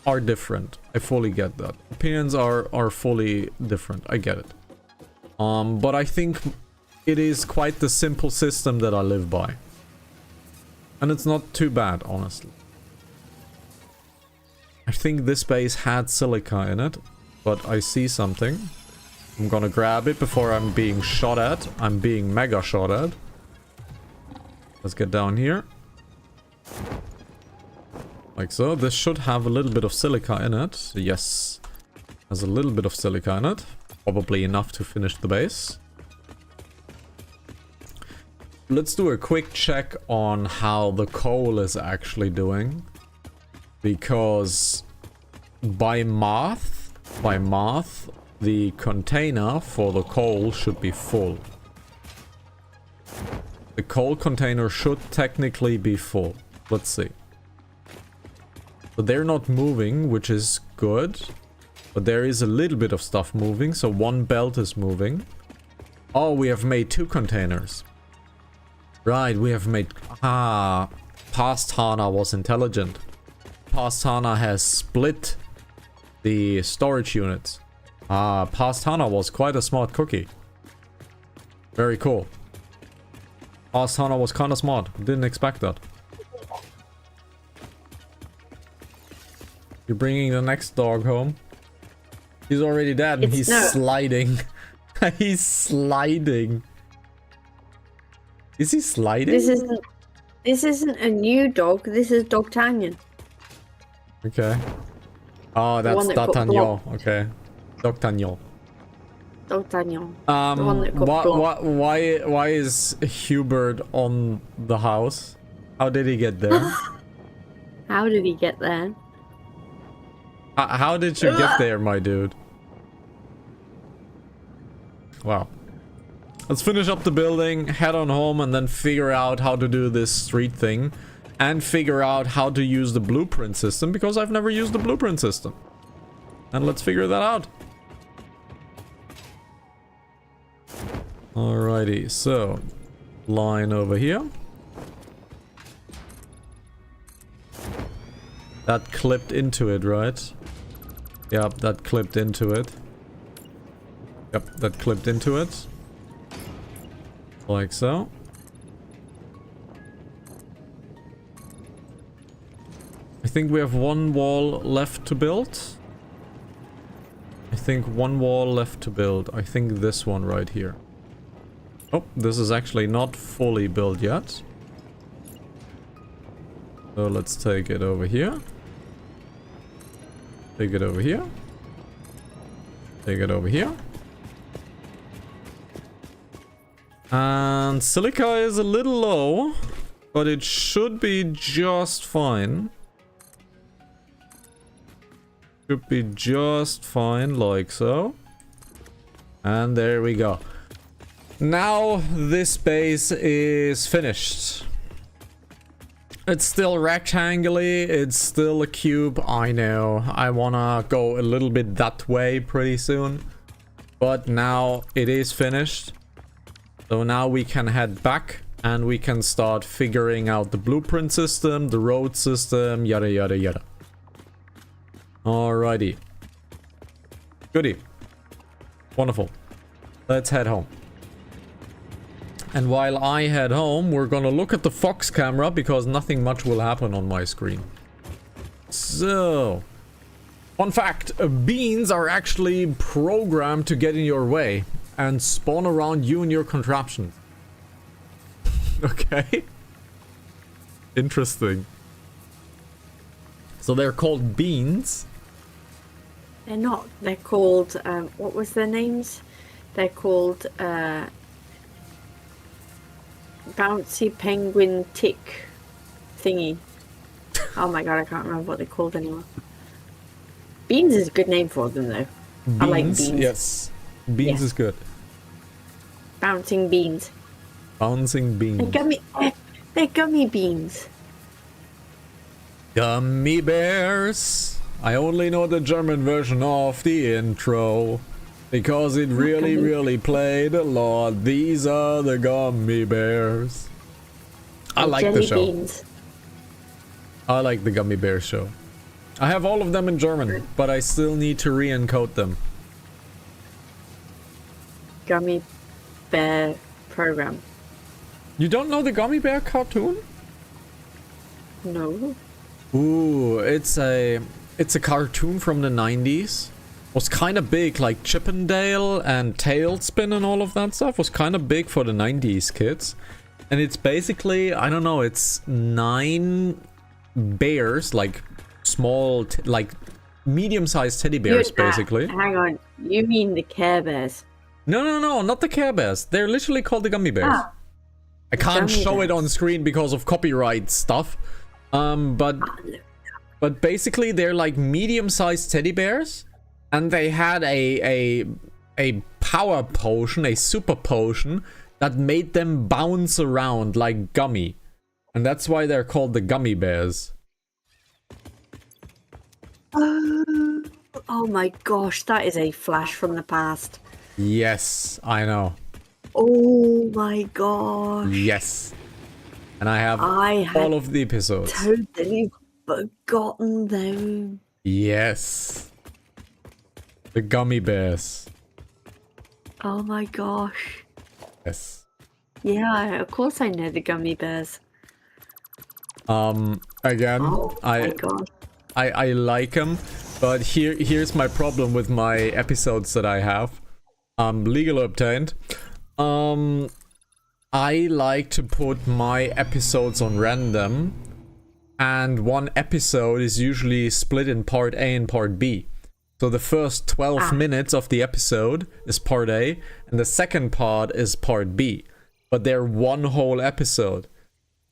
are different. I fully get that. Opinions are fully different. I get it. But I think it is quite the simple system that I live by. And it's not too bad, honestly. I think this base had silica in it, but I see something. I'm gonna grab it before I'm being shot at. I'm being mega shot at. Let's get down here. Like so. This should have a little bit of silica in it. Yes. Has a little bit of silica in it. Probably enough to finish the base. Let's do a quick check on how the coal is actually doing. Because by math, the container for the coal should be full. The coal container should technically be full. Let's see. But they're not moving, which is good. But there is a little bit of stuff moving, so one belt is moving. Oh, we have made 2 containers. Right, we have made... Ah, past Hana was intelligent. Past Hana has split the storage units. Ah, past Hana was quite a smart cookie. Very cool. Past Hana was kind of smart. Didn't expect that. You're bringing the next dog home. He's already dead and he's sliding. He's sliding. Is he sliding? This isn't a new dog. This is Dogtanian. Okay. Oh, that's D'Artagnan. Okay. Dogtanian. Dogtanian. Why is Hubert on the house? How did he get there? How did he get there? How did you get there, my dude? Well, let's finish up the building, head on home, and then figure out how to do this street thing. And figure out how to use the blueprint system, because I've never used the blueprint system. And let's figure that out. Alrighty, so line over here. That clipped into it, right? Yep, that clipped into it. Yep, that clipped into it. Like so. I think we have one wall left to build. I think one wall left to build. I think this one right here. Oh, this is actually not fully built yet. So let's take it over here. Take it over here. Take it over here. And silica is a little low, but it should be just fine. Should be just fine, like so. And there we go. Now this base is finished. It's still rectangular, it's still a cube, I know. I wanna go a little bit that way pretty soon. But now it is finished. So now we can head back and we can start figuring out the blueprint system, the road system, yada yada yada. Alrighty. Goody. Wonderful. Let's head home. And while I head home, we're gonna look at the Fox camera because nothing much will happen on my screen. So, fun fact, beans are actually programmed to get in your way and spawn around you and your contraption. Okay. Interesting. So they're called beans. They're not. They're called, what was their names? They're called, Bouncy Penguin Tick thingy. Oh my god, I can't remember what they're called anymore. Beans is a good name for them though. Beans, I like beans. Yes. Beans is good. Bouncing beans. Bouncing beans. They're gummy beans. Gummy bears. I only know the German version of the intro. Because it really played a lot. These are the gummy bears. I like the show. Beans. I like the Gummy Bear show. I have all of them in German, but I still need to re-encode them. Gummy Bear program. You don't know the Gummy Bear cartoon? No. Ooh, it's a cartoon from the 90s. Was kind of big, like Chippendale and Tailspin and all of that stuff was kind of big for the 90s kids. And it's basically, I don't know, it's 9 bears, like small, like medium-sized teddy bears, basically. Hang on, you mean the Care Bears? No, not the Care Bears. They're literally called the Gummy Bears. Ah, I can't show it on screen because of copyright stuff. But basically they're like medium-sized teddy bears. And they had a power potion, a super potion, that made them bounce around like gummy. And that's why they're called the Gummy Bears. Oh my gosh, that is a flash from the past. Yes, I know. Oh my gosh. Yes. And I have all of the episodes. Totally forgotten them. Yes. The Gummy Bears. Oh my gosh. Yes. Yeah, of course I know the Gummy Bears. Again, oh my God. I like them, but here's my problem with my episodes that I have. Legally obtained. I like to put my episodes on random, and one episode is usually split in part A and part B. So the first 12 minutes of the episode is part A, and the second part is part B. But they're one whole episode.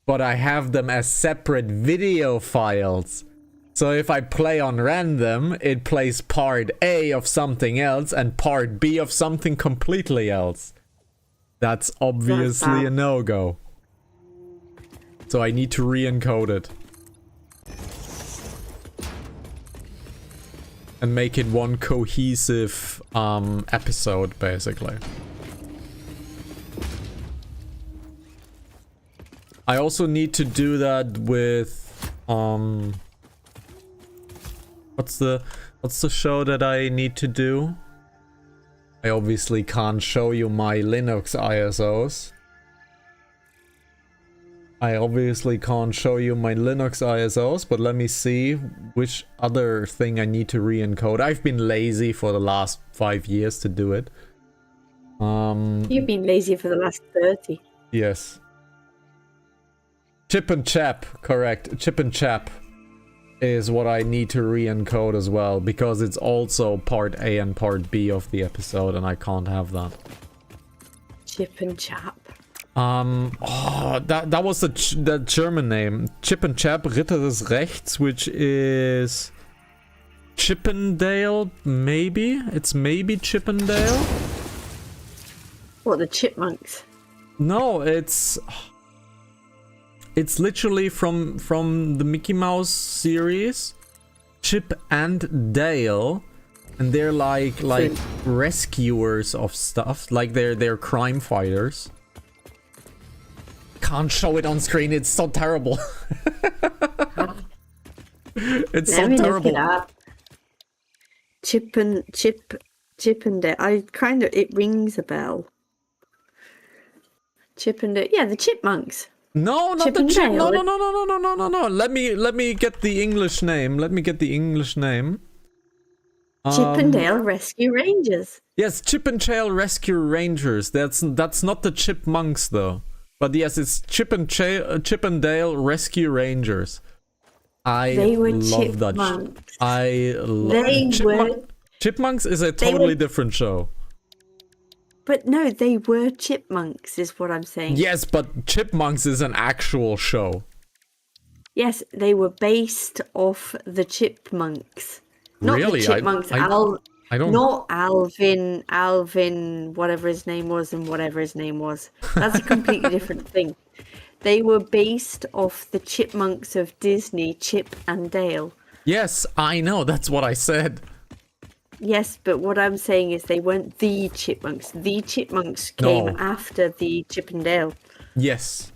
But I have them as separate video files. So if I play on random, it plays part A of something else and part B of something completely else. That's obviously a no-go. So I need to re-encode it. And make it one cohesive episode, basically. I also need to do that with what's the show that I need to do? I obviously can't show you my Linux ISOs. But let me see which other thing I need to re-encode. I've been lazy for the last 5 years to do it. You've been lazy for the last 30. Yes. Chip and Chap, correct. Chip and Chap is what I need to re-encode as well, because it's also part A and part B of the episode, and I can't have that. Chip and Chap. That was the German name. Chip and Chap, Ritter des Rechts, which is Chippendale, maybe? It's maybe Chippendale? What, the Chipmunks? No, it's literally from the Mickey Mouse series, Chip and Dale, and they're like rescuers of stuff, like they're crime fighters. Can't show it on screen, it's so terrible. It's so terrible. Look it up. Chip and Dale. It rings a bell. Chip and Dale. Yeah, the Chipmunks. No, not Chip the and chip. No, Dale. no. Let me get the English name. Chip and Dale Rescue Rangers. Yes, Chip and Dale Rescue Rangers. That's not the Chipmunks though. But yes, it's Chip and Dale Rescue Rangers. They were love that. chipmunks. I love Chipmunks is a totally different show. But no, they were chipmunks, is what I'm saying. Yes, but Chipmunks is an actual show. Yes, they were based off the chipmunks. Not Really? the chipmunks. I don't. Not Alvin, whatever his name was, and whatever his name was. That's a completely different thing. They were based off the chipmunks of Disney, Chip and Dale. Yes, I know. That's what I said. Yes, but what I'm saying is they weren't the chipmunks. The chipmunks came after the Chip and Dale. Yes.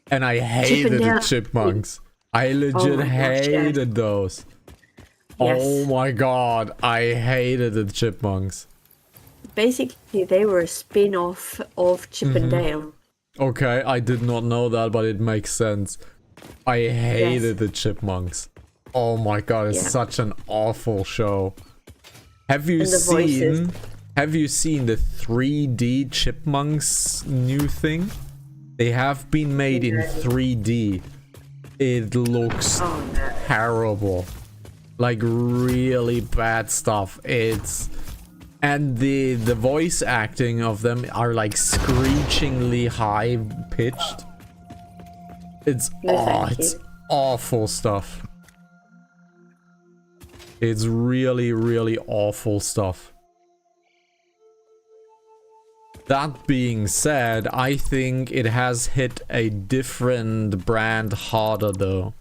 And I hated the Chipmunks. I legit hated those. Yes. Oh my god, I hated the Chipmunks. Basically, they were a spin-off of Chip and Dale. Okay, I did not know that, but it makes sense. I hated the Chipmunks. Oh my god, it's such an awful show. Have you seen the 3D Chipmunks new thing? They have been made in 3D. It looks terrible. Like really bad stuff. And the voice acting of them are like screechingly high pitched. It's awful stuff. It's really, really awful stuff. That being said, I think it has hit a different brand harder though.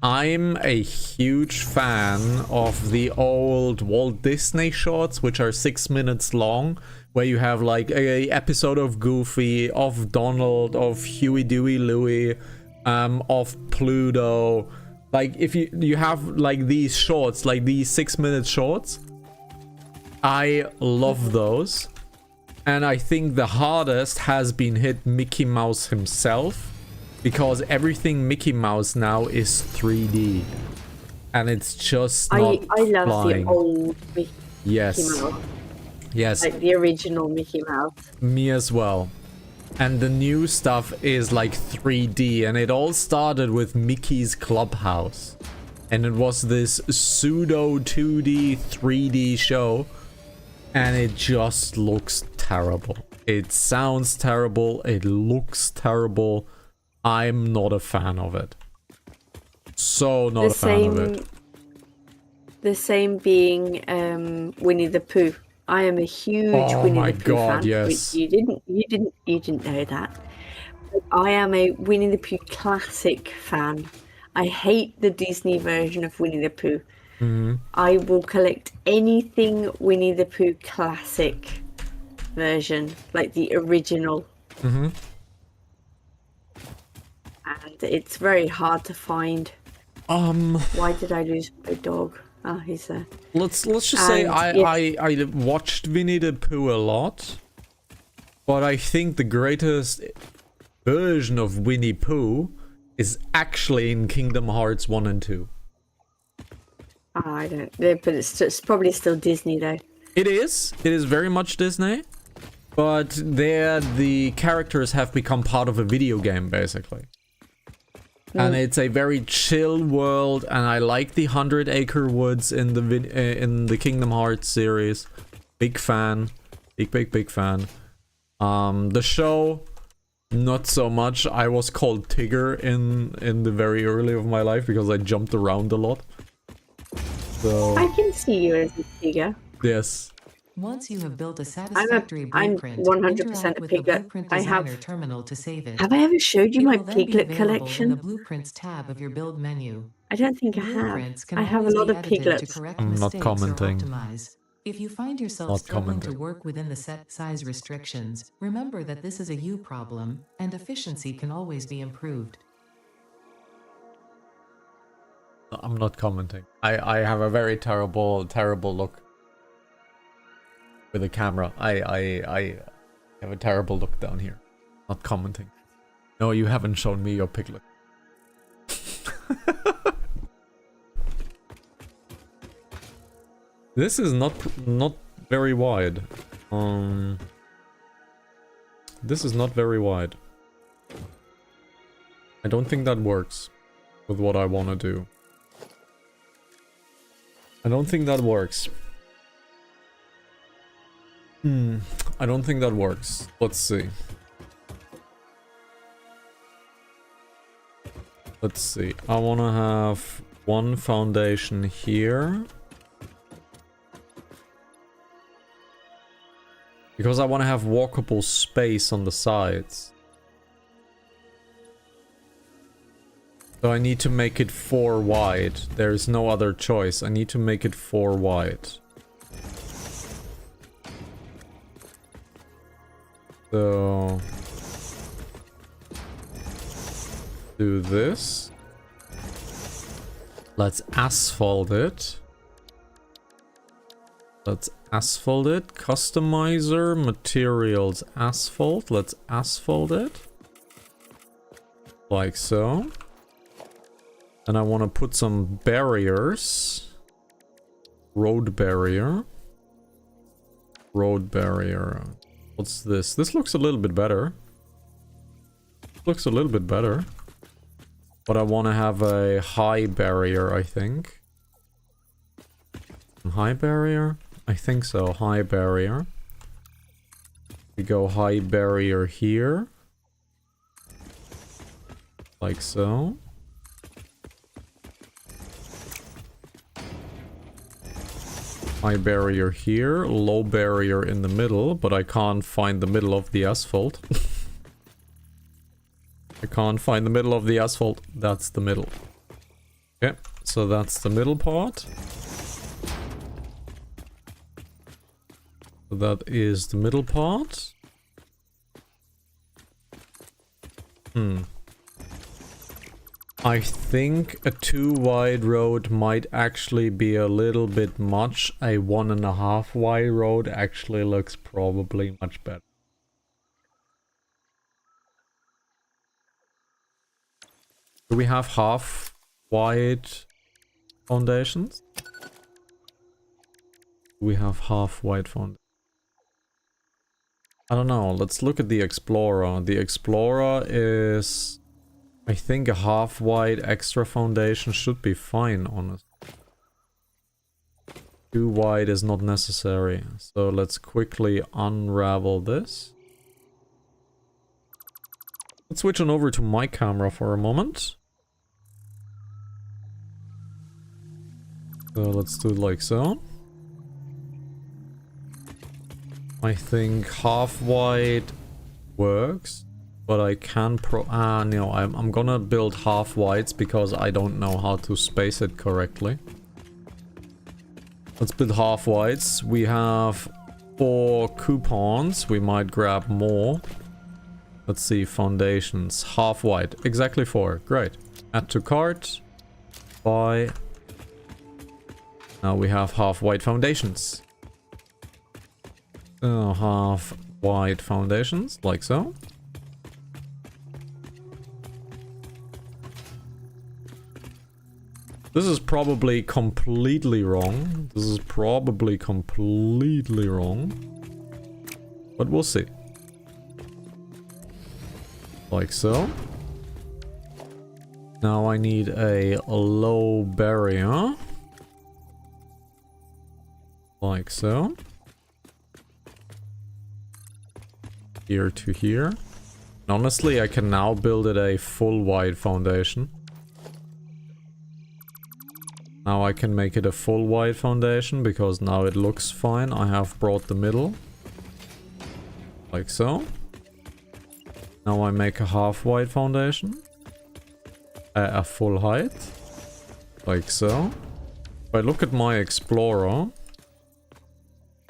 I'm a huge fan of the old Walt Disney shorts, which are 6 minutes long, where you have like a episode of Goofy, of Donald, of Huey, Dewey, Louie, of Pluto. Like if you have like these shorts, like these 6 minute shorts, I love those. And I think the hardest has been hit Mickey Mouse himself. Because everything Mickey Mouse now is 3D. And it's just not I love flying. the old Mickey Mouse. Yes. Like the original Mickey Mouse. Me as well. And the new stuff is like 3D. And it all started with Mickey's Clubhouse. And it was this pseudo 2D, 3D show. And it just looks terrible. It sounds terrible. It looks terrible. I'm not a fan of it. So not a fan of it. The same being Winnie the Pooh. I am a huge Oh Winnie my the Pooh God, fan. yes. You didn't know that. But I am a Winnie the Pooh classic fan. I hate the Disney version of Winnie the Pooh. I will collect anything Winnie the Pooh classic version, like the original. And it's very hard to find. Why did I lose my dog? Oh, he's there. Let's just say I watched Winnie the Pooh a lot, but I think the greatest version of Winnie Pooh is actually in Kingdom Hearts 1 and 2. I don't, but it's probably still Disney though. It is very much Disney, but there the characters have become part of a video game basically. And it's a very chill world, and I like the 100 Acre Woods in the Kingdom Hearts series. Big fan, big fan. The show, not so much. I was called Tigger in the very early of my life because I jumped around a lot. So I can see you as a figure. yes. Once you have built a satisfactory I'm blueprint, 100% interact a with the piglet. Blueprint I Designer have. terminal to save it. Have I ever showed you It my will then be piglet available in the collection? Blueprints tab of your build menu. I don't think I have. Blueprints can I have a always lot be of edited piglets. to correct I'm not mistakes commenting. or optimize. If you find yourself Not struggling to commenting. work within the set size restrictions, remember that this is a you problem, and efficiency can always be improved. I'm not commenting. I have a very terrible look with the camera. I have a terrible look down here. Not commenting. No, you haven't shown me your piglet. This is not very wide. This is not very wide. I don't think that works with what I want to do. I don't think that works. I don't think that works. Let's see. Let's see. I want to have one foundation here. Because I want to have walkable space on the sides. So I need to make it 4 wide. There's no other choice. I need to make it 4 wide. So do this. Let's asphalt it. Let's asphalt it. Customizer, materials, asphalt. Let's asphalt it. Like so. And I want to put some barriers. Road barrier. Road barrier. What's this? This looks a little bit better. Looks a little bit better. But I want to have a high barrier, I think. High barrier? I think so. High barrier. We go high barrier here. Like so. High barrier here, low barrier in the middle, but I can't find the middle of the asphalt. I can't find the middle of the asphalt. That's the middle. Okay, so that's the middle part. So that is the middle part. I think a 2 wide road might actually be a little bit much. A 1.5 wide road actually looks probably much better. Do we have half wide foundations? We have half wide foundations. I don't know. Let's look at the Explorer. The Explorer is... I think a half wide extra foundation should be fine, honestly. 2 wide is not necessary. So let's quickly unravel this. Let's switch on over to my camera for a moment. So let's do it like so. I think half white works, but I can no, I'm gonna build half whites because I don't know how to space it correctly. Let's build half whites. We have 4 coupons. We might grab more. Let's see, foundations. Half white. Exactly 4. Great. Add to cart. Buy. Now we have half white foundations. So half white foundations, like so. This is probably completely wrong. This is probably completely wrong. But we'll see. Like so. Now I need a low barrier. Like so. Here to here. And honestly, I can now build it a full white foundation. Now I can make it a full white foundation because now it looks fine. I have brought the middle. Like so. Now I make a half white foundation. A full height. Like so. If I look at my Explorer,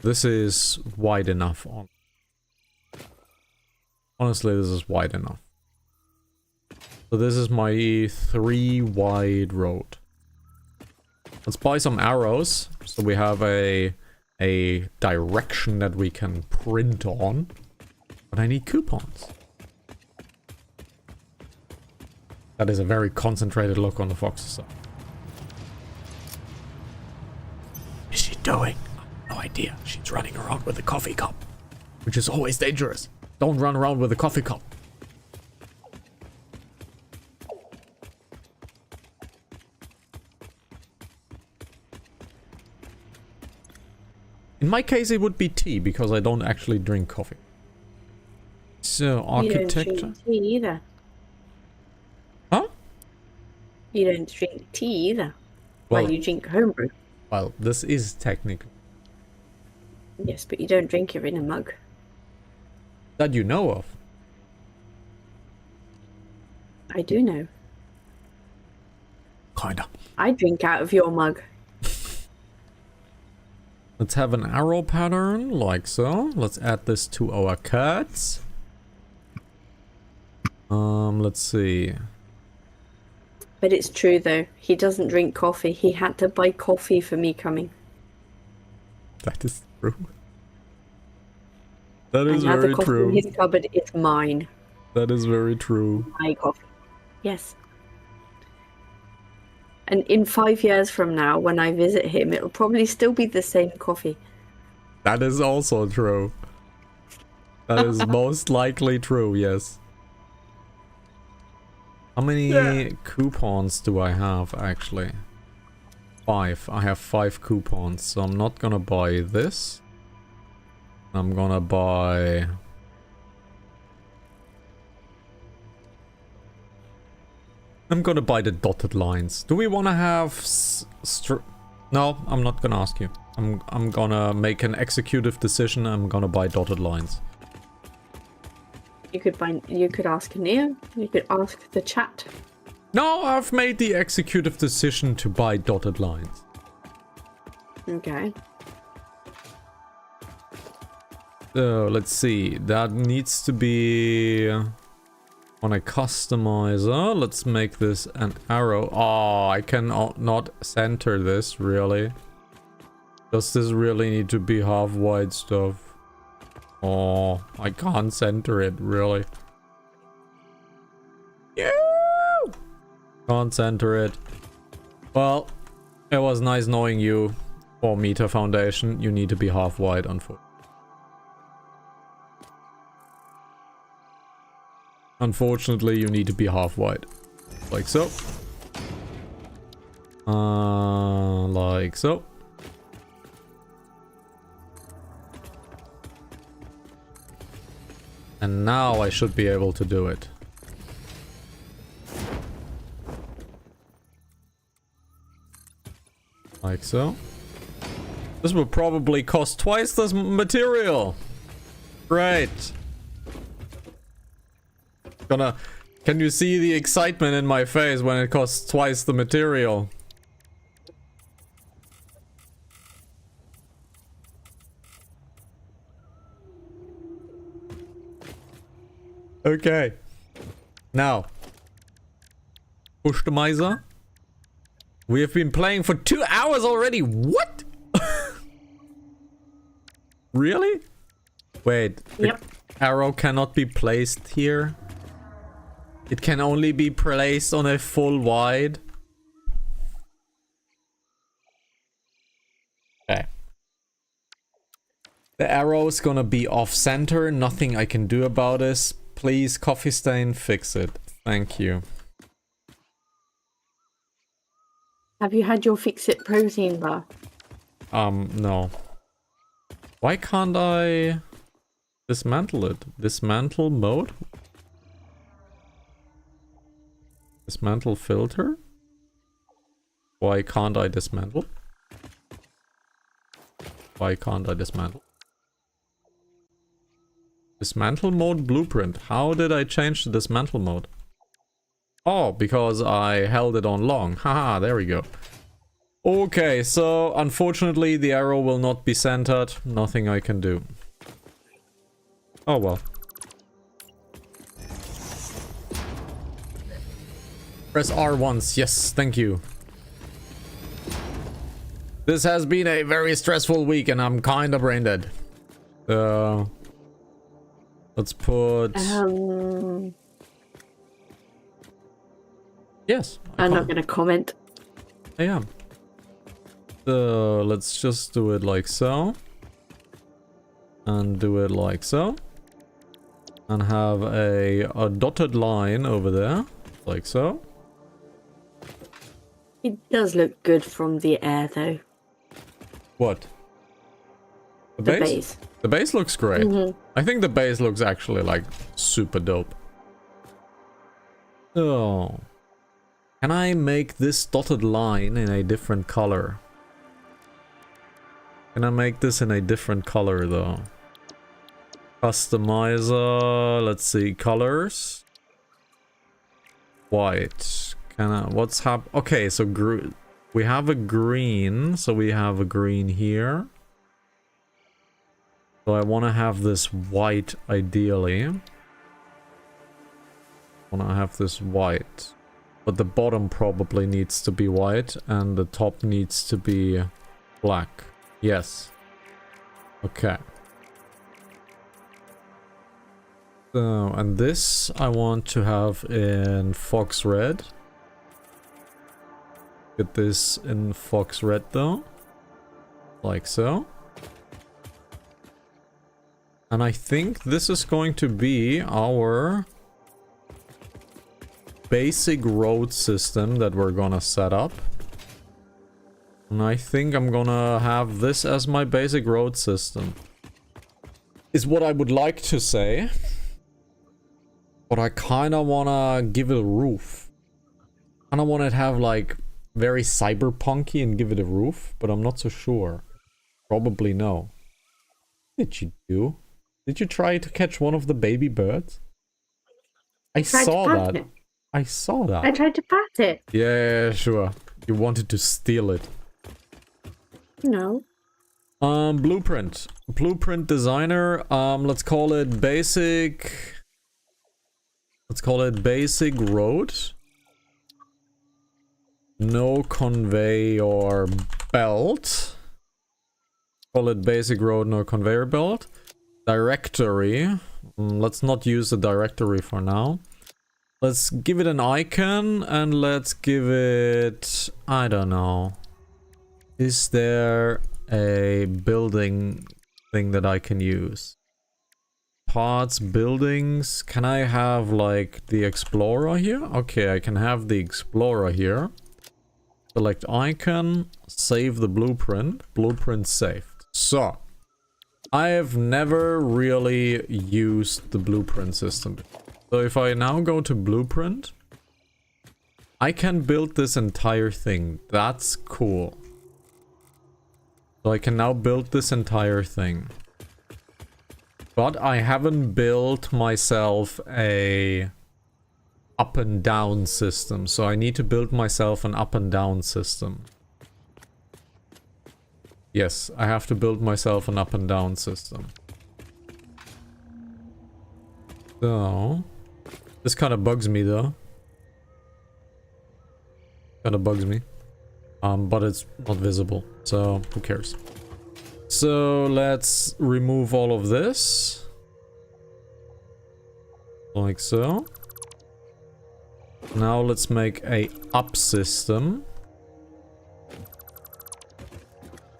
this is wide enough. Honestly, this is wide enough. So this is my 3 wide road. Let's buy some arrows, so we have a direction that we can print on. But I need coupons. That is a very concentrated look on the fox's side. What is she doing? No idea. She's running around with a coffee cup, which is always dangerous. Don't run around with a coffee cup. In my case, it would be tea, because I don't actually drink coffee. So, architecture. You don't drink tea either. Huh? You don't drink tea either. Well, You drink homebrew. Well, this is technical. Yes, but you don't drink it in a mug. That you know of. I do know. Kinda. I drink out of your mug. Let's have an arrow pattern, like so. Let's add this to our cards. Let's see. But it's true though. He doesn't drink coffee. He had to buy coffee for me coming. That is true. That is and very the coffee true. in his cupboard is mine. That is very true. My coffee. Yes. And in 5 years from now, when I visit him, it'll probably still be the same coffee. That is also true. That is most likely true, yes. How many coupons do I have, actually? 5. I have 5 coupons, so I'm not gonna buy this. I'm gonna buy... I'm gonna buy the dotted lines. Do we want to have... No, I'm not gonna ask you. I'm gonna make an executive decision. I'm gonna buy dotted lines. You could ask Neo. You could ask the chat. No, I've made the executive decision to buy dotted lines. Okay. So, let's see. That needs to be... On a customizer, let's make this an arrow. Oh, I can not center this, really. Does this really need to be half white stuff? Oh, I can't center it, really. Yeah! Can't center it. Well, it was nice knowing you. 4 meter foundation, you need to be half white, unfortunately. Unfortunately, you need to be half white. Like so. Like so. And now I should be able to do it. Like so. This will probably cost twice this material. Great. Can you see the excitement in my face when it costs twice the material? Okay. Now. Customizer. We have been playing for 2 hours already. What? Really? Wait. Yep. The arrow cannot be placed here. It can only be placed on a full wide. Okay. The arrow is gonna be off center. Nothing I can do about this. Please, Coffee Stain, fix it. Thank you. Have you had your Fix-It protein bar? No. Why can't I dismantle it? Dismantle mode? Dismantle filter? Why can't I dismantle? Why can't I dismantle? Dismantle mode blueprint. How did I change the dismantle mode? Oh, because I held it on long. Haha, there we go. Okay, so unfortunately the arrow will not be centered. Nothing I can do. Oh well. Press R once. Yes, thank you. This has been a very stressful week and I'm kind of brain dead. Let's put... Yes. I'm not going to comment. I am. Let's just do it like so. And do it like so. And have a dotted line over there. Like so. It does look good from the air, though. What? The The base? base. The base looks great. I think the base looks actually like super dope. So... Can I make this dotted line in a different color? Can I make this in a different color though? Customizer, let's see, colors. White. Can I, what's okay, so we have a green, so we have a green here. So I want to have this white ideally. I want to have this white. But the bottom probably needs to be white and the top needs to be black. Yes. Okay. So, and this I want to have in fox red. Get this in fox red though. Like so. And I think this is going to be our basic road system that we're gonna set up. And I think I'm gonna have this as my basic road system. Is what I would like to say. But I kinda wanna give it a roof. Kinda wanna have like very cyberpunky and give it a roof, but I'm not so sure. Probably no. What did you do? Did you try to catch one of the baby birds? I saw that. I saw that. I tried to pat it. Yeah, sure. You wanted to steal it. No. Blueprint. Blueprint designer. Let's call it basic. Let's call it basic road. No conveyor belt. Call it basic road, no conveyor belt. Directory. Let's not use the directory for now. Let's give it an icon and let's give it... I don't know. Is there a building thing that I can use? Parts, buildings. Can I have like the Explorer here? Okay, I can have the Explorer here. Select icon, save the blueprint. Blueprint saved. So, I have never really used the blueprint system. So if I now go to blueprint, I can build this entire thing. That's cool. So I can now build this entire thing. But I haven't built myself a up and down system. So I need to build myself an up and down system. Yes, I have to build myself an up and down system. So, this kind of bugs me though. Kind of bugs me. But it's not visible, so who cares? So let's remove all of this. Like so. Now let's make a up system.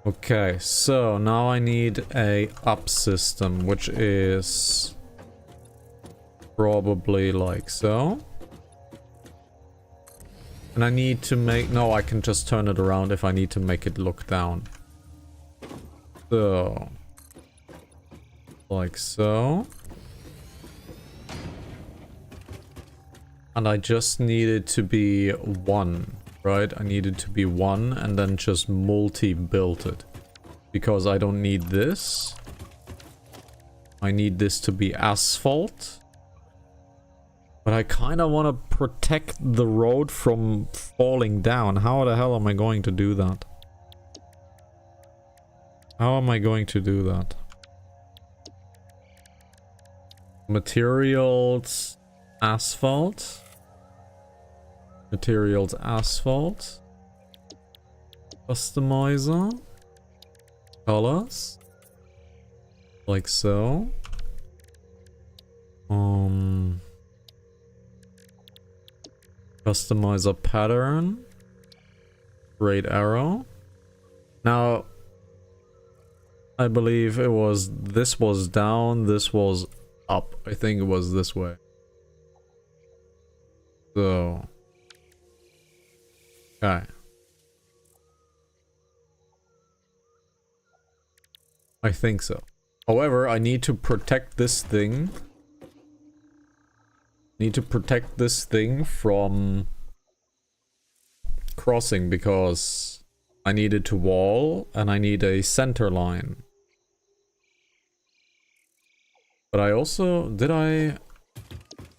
Okay, so now I need a up system, which is probably like so. And I need to make... No, I can just turn it around if I need to make it look down. So. Like so. And I just need it to be 1. Right, I need it to be 1 and then just multi-build it. Because I don't need this. I need this to be asphalt. But I kind of want to protect the road from falling down. How the hell am I going to do that? How am I going to do that? Materials, asphalt. Materials, asphalt. Customizer. Colors. Like so. Customizer pattern. Straight arrow. Now, I believe it was, this was down, this was up. I think it was this way. So. Okay. I think so. However, I need to protect this thing. Need to protect this thing from crossing because I need it to wall and I need a center line. But I also... Did I...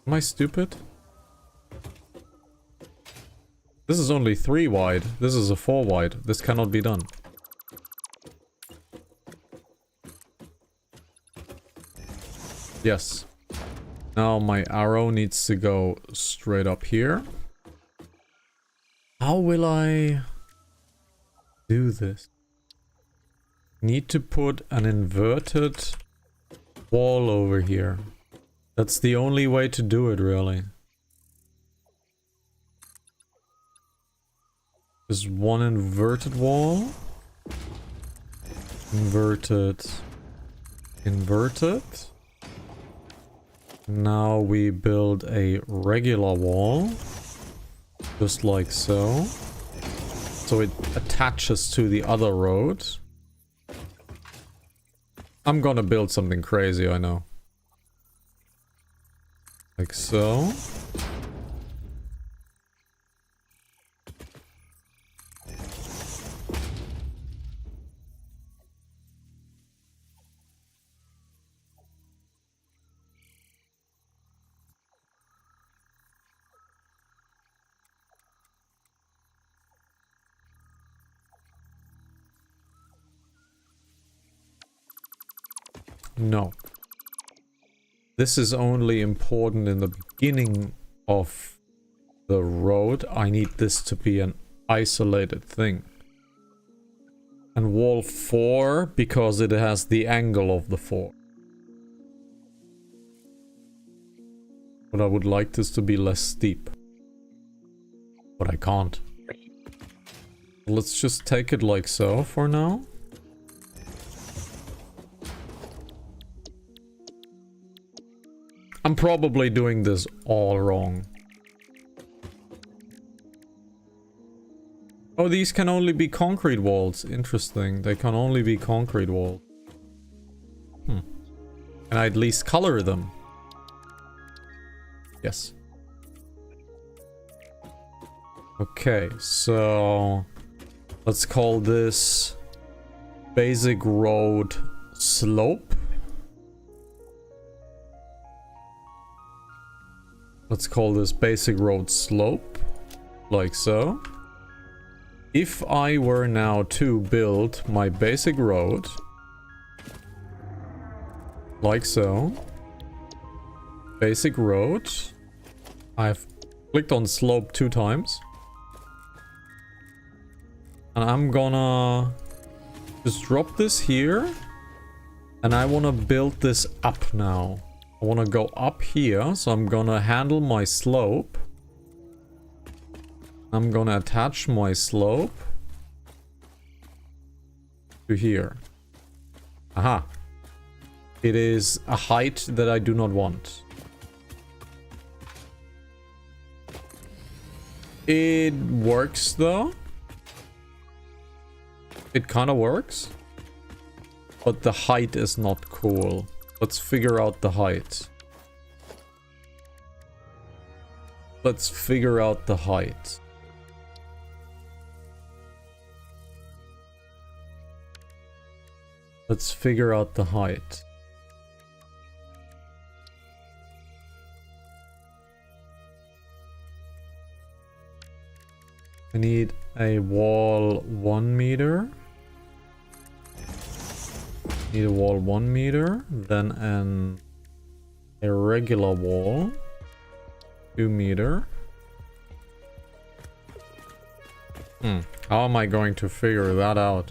Am I stupid? This is only 3 wide. This is a 4 wide. This cannot be done. Yes. Now my arrow needs to go straight up here. How will I do this? Need to put an inverted wall over here. That's the only way to do it, really. There's one inverted wall. Inverted. Inverted. Now we build a regular wall. Just like so. So it attaches to the other road. I'm gonna build something crazy, I know. Like so. No. This is only important in the beginning of the road. I need this to be an isolated thing. And wall 4 because it has the angle of the 4. But I would like this to be less steep. But I can't. Let's just take it like so for now. I'm probably doing this all wrong. Oh, these can only be concrete walls. Interesting. They can only be concrete walls. Can I at least color them? Yes. Okay, so let's call this basic road slope. Let's call this basic road slope, like so. If I were now to build my basic road, like so, basic road, I've clicked on slope 2 times. And I'm gonna just drop this here. And I wanna build this up now. I wanna go up here, so I'm gonna handle my slope. I'm gonna attach my slope to here. Aha. It is a height that I do not want. It works though. It kind of works. But the height is not cool. Let's figure out the height. Let's figure out the height. Let's figure out the height. I need a wall 1 meter. Need a wall 1 meter. Then an irregular wall 2 meter. How am I going to figure that out?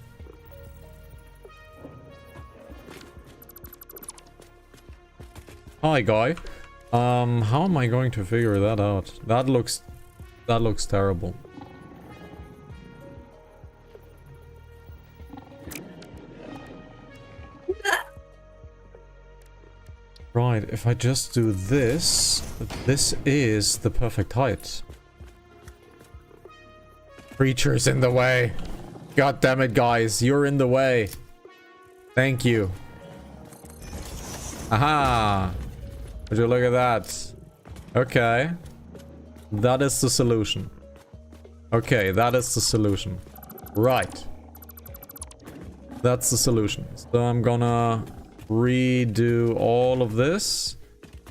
Hi guy. How am I going to figure that out? That looks terrible. Right, if I just do this, this is the perfect height. Creatures in the way. God damn it, guys, you're in the way. Thank you. Aha! Would you look at that? Okay. That is the solution. Okay, that is the solution. Right. That's the solution. So I'm gonna redo all of this.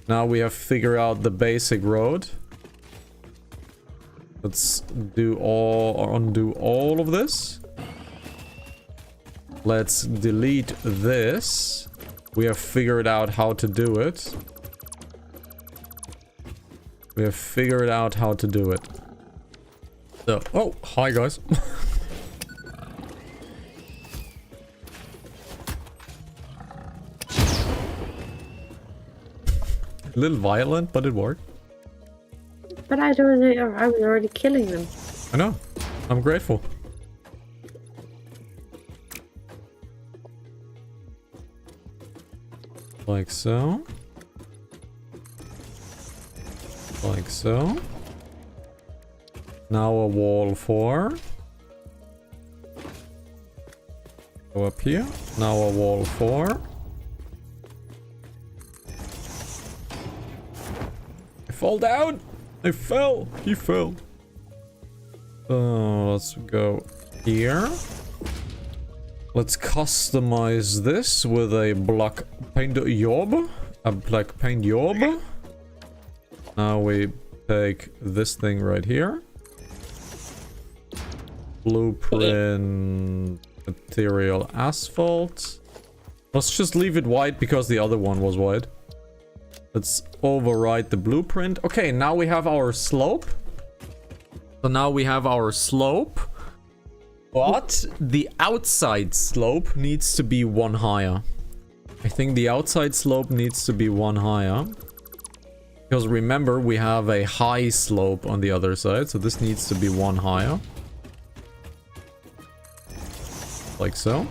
Now we have figured out the basic road. Let's do all or undo all of this. Let's delete this. We have figured out how to do it. We have figured out how to do it. So, oh, hi guys. A little violent, but it worked. But I was already killing them. I know. I'm grateful. Like so. Like so. Now a wall 4. Go up here. Now a wall 4. I fall down! I fell! He fell. So let's go here. Let's customize this with a black paint job. A black paint job. Now we take this thing right here. Blueprint material asphalt. Let's just leave it white because the other one was white. Let's override the blueprint. Okay, now we have our slope. So now we have our slope. But the outside slope needs to be 1 higher. I think the outside slope needs to be 1 higher. Because remember, we have a high slope on the other side. So this needs to be 1 higher. Like so.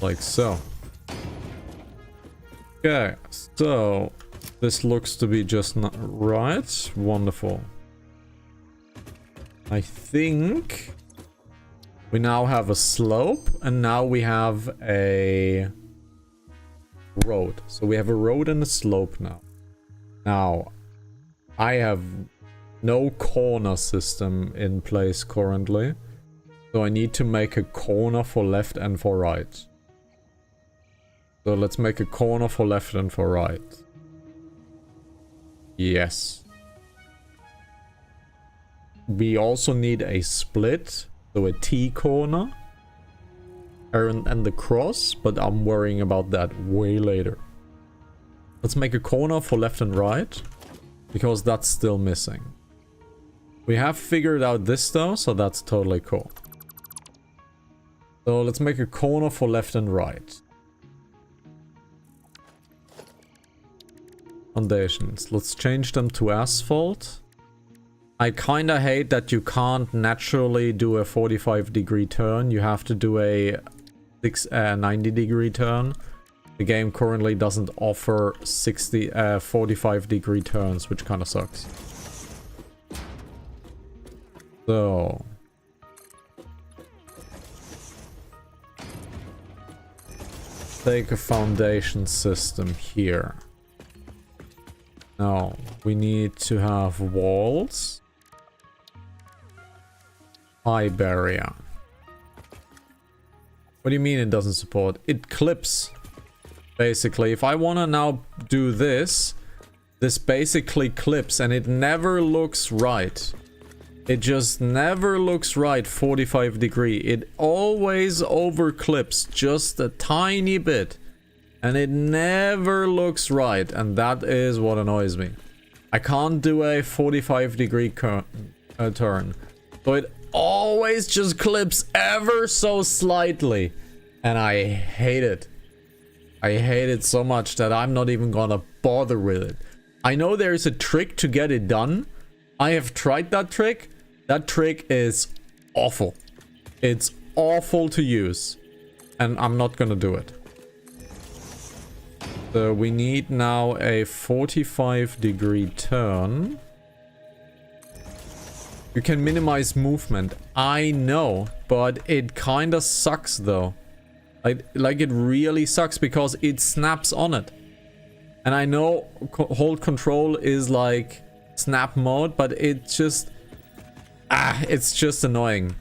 Like so. Okay, so this looks to be just not right. Wonderful. I think we now have a slope and now we have a road. So we have a road and a slope now. Now, I have no corner system in place currently. So I need to make a corner for left and for right. So let's make a corner for left and for right. Yes. We also need a split, so a T corner. And the cross, but I'm worrying about that way later. Let's make a corner for left and right, because that's still missing. We have figured out this though, so that's totally cool. So let's make a corner for left and right. Foundations. Let's change them to asphalt. I kinda hate that you can't naturally do a 45-degree turn. You have to do a 90-degree turn. The game currently doesn't offer 45-degree turns, which kind of sucks. So take a foundation system here. Now we need to have walls. High barrier. What do you mean it doesn't support? It clips. Basically, if I want to now do this, this basically clips and it never looks right. It just never looks right 45 degree. It always over clips just a tiny bit. And it never looks right. And that is what annoys me. I can't do a 45 degree turn. So it always just clips ever so slightly. And I hate it. I hate it so much that I'm not even gonna bother with it. I know there's a trick to get it done. I have tried that trick. That trick is awful. It's awful to use. And I'm not gonna do it. So we need now a 45-degree turn. You can minimize movement. I know, but it kinda sucks though. Like it really sucks because it snaps on it. And I know hold control is like snap mode, but it just... it's just annoying.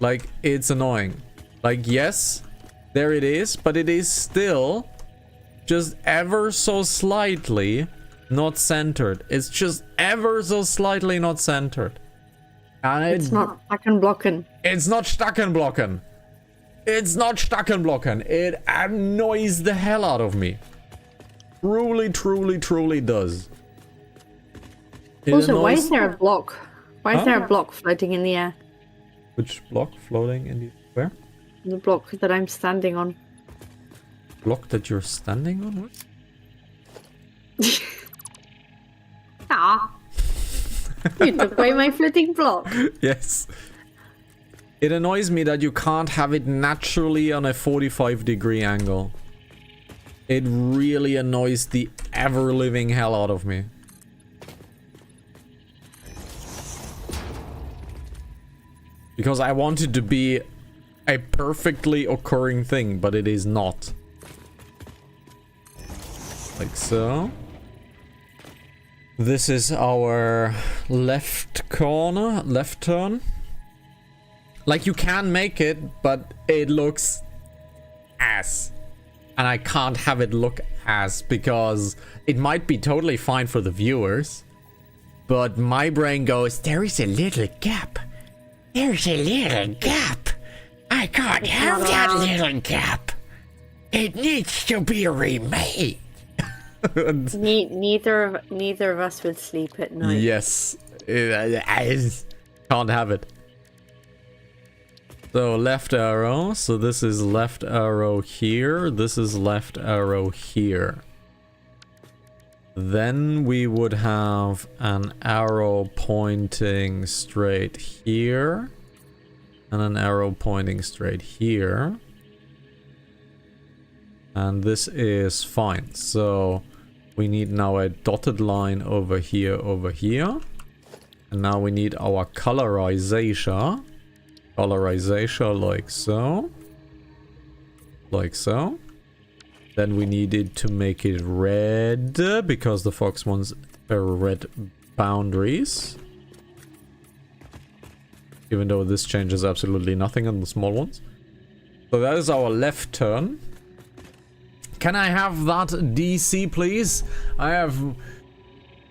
Like, it's annoying. Like, yes, there it is, but it is still just ever so slightly not centered. It's just ever so slightly not centered. And it's not stuck and blocking. It's not stuck and blocking. It's not stuck and blocking. It annoys the hell out of me. Truly, truly, truly does. Also, why is there a block? Why is there a block floating in the air? Which block floating in the... Where? The block that I'm standing on. Block that you're standing on? What? Ah. You took away my floating block. Yes. It annoys me that you can't have it naturally on a 45-degree angle. It really annoys the ever-living hell out of me. Because I want it to be a perfectly occurring thing, but it is not. Like so. This is our left corner, left turn. Like, you can make it, but it looks ass. And I can't have it look ass because it might be totally fine for the viewers. But my brain goes, there is a little gap. There's a little gap. I can't have that little gap. It needs to be remade. Neither of us would sleep at night. Yes. I can't have it. So left arrow. So this is left arrow here. This is left arrow here. Then we would have an arrow pointing straight here. And an arrow pointing straight here. And this is fine. So we need now a dotted line over here, And now we need our colorization. Colorization like so. Like so. Then we needed to make it red because the fox wants a red boundaries. Even though this changes absolutely nothing on the small ones. So that is our left turn. Can I have that DC, please? I have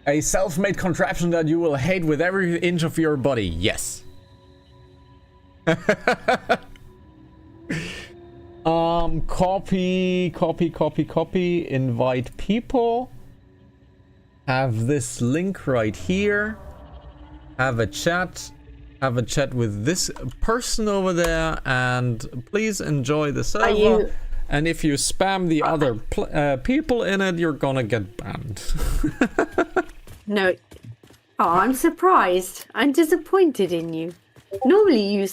a self-made contraption that you will hate with every inch of your body. Yes. Copy. Invite people. Have this link right here. Have a chat. Have a chat with this person over there, and please enjoy the server. And if you spam the other people in it, you're gonna get banned. No. Oh, I'm surprised. I'm disappointed in you. Normally,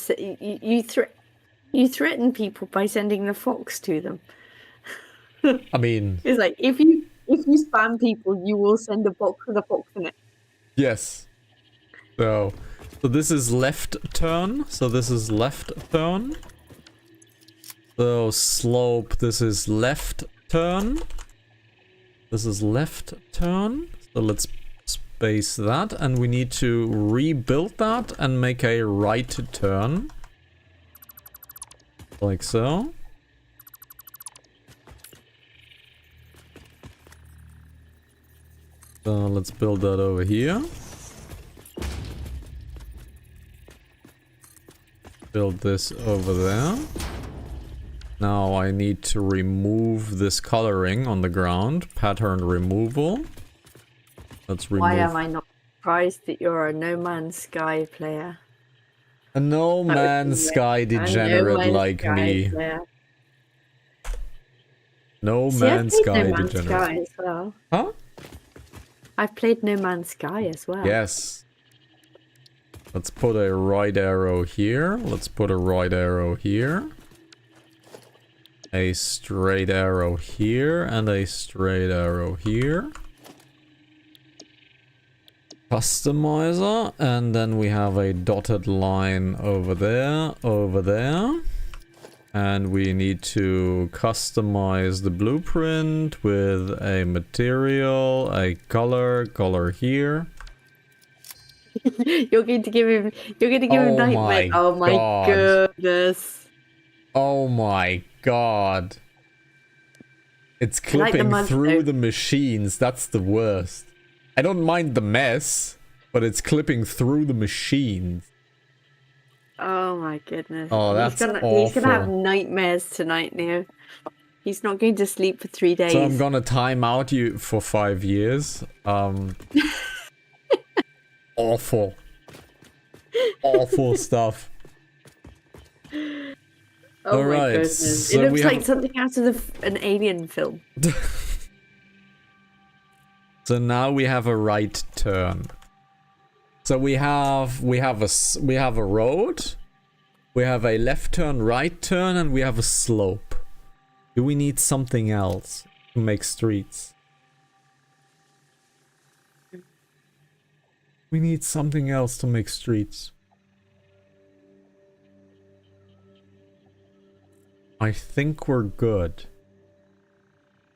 you threaten people by sending the fox to them. I mean, It's like if you spam people, you will send a box with a fox in it. yes. So this is left turn. So slope, this is left turn. So let's space that, and we need to rebuild that and make a right turn. Like so. So let's build that over here. Build this over there. Now I need to remove this coloring on the ground. Pattern removal. Let's remove. Why am I not surprised that you're a No Man's Sky player? A No Man's Sky degenerate like me. No Man's Sky degenerate. Sky as well. Huh? I've played No Man's Sky as well. Yes. Let's put a right arrow here. Let's put a right arrow here. A straight arrow here and a straight arrow here. Customizer, and then we have a dotted line over there, and we need to customize the blueprint with a material, a color here. You're going to give him nightmare. Oh my goodness. Oh my god. It's clipping through the machines. That's the worst. I don't mind the mess, but it's clipping through the machines. Oh my goodness. Oh, that's awful. He's gonna have nightmares tonight now. He's not going to sleep for 3 days. So I'm gonna time out you for 5 years. Awful. Awful stuff. Oh my goodness. So it looks like something out of an alien film. So now we have a right turn. So we have a road, we have a left turn, right turn, and we have a slope. Do we need something else to make streets? We need something else to make streets. I think we're good.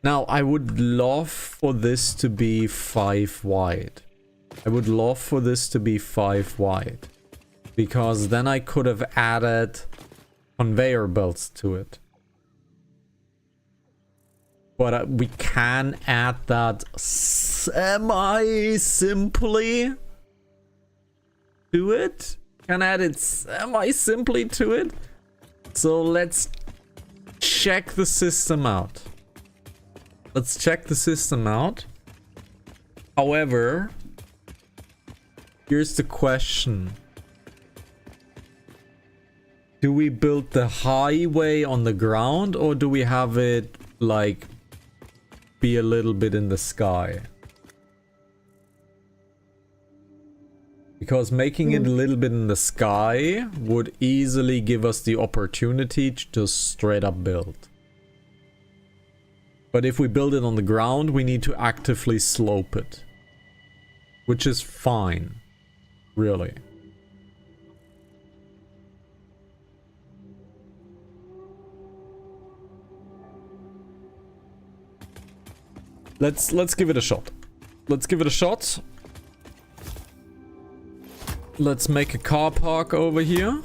Now, I would love for this to be 5 wide. I would love for this to be 5 wide. Because then I could have added conveyor belts to it. But we can add that semi-simply to it. Can add it semi-simply to it. So let's check the system out. Let's check the system out. However, here's the question. Do we build the highway on the ground, or do we have it like be a little bit in the sky? Because making it a little bit in the sky would easily give us the opportunity to just straight up build. But if we build it on the ground, we need to actively slope it. Which is fine. Really. Let's give it a shot. Let's give it a shot. let's make a car park over here.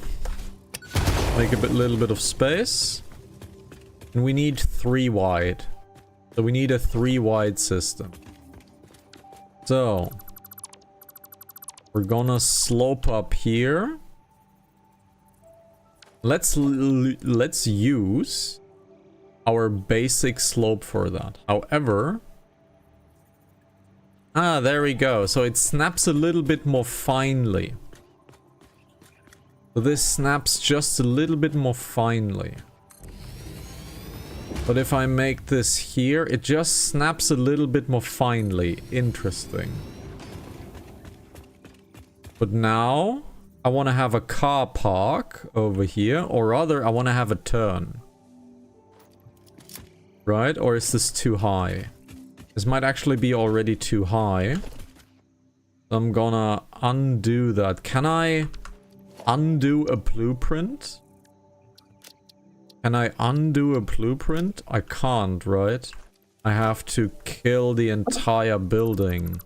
Make a little bit of space. And we need 3 wide. So we need a 3 wide system. So we're gonna slope up here. Let's use our basic slope for that. However, there we go. So it snaps a little bit more finely. So this snaps just a little bit more finely. But if I make this here, it just snaps a little bit more finely. Interesting. But now I want to have a car park over here, or rather I want to have a turn. Right? Or is this too high? This might actually be already too high. I'm gonna undo that. Can I undo a blueprint? Can I undo a blueprint? I can't, right? I have to kill the entire building.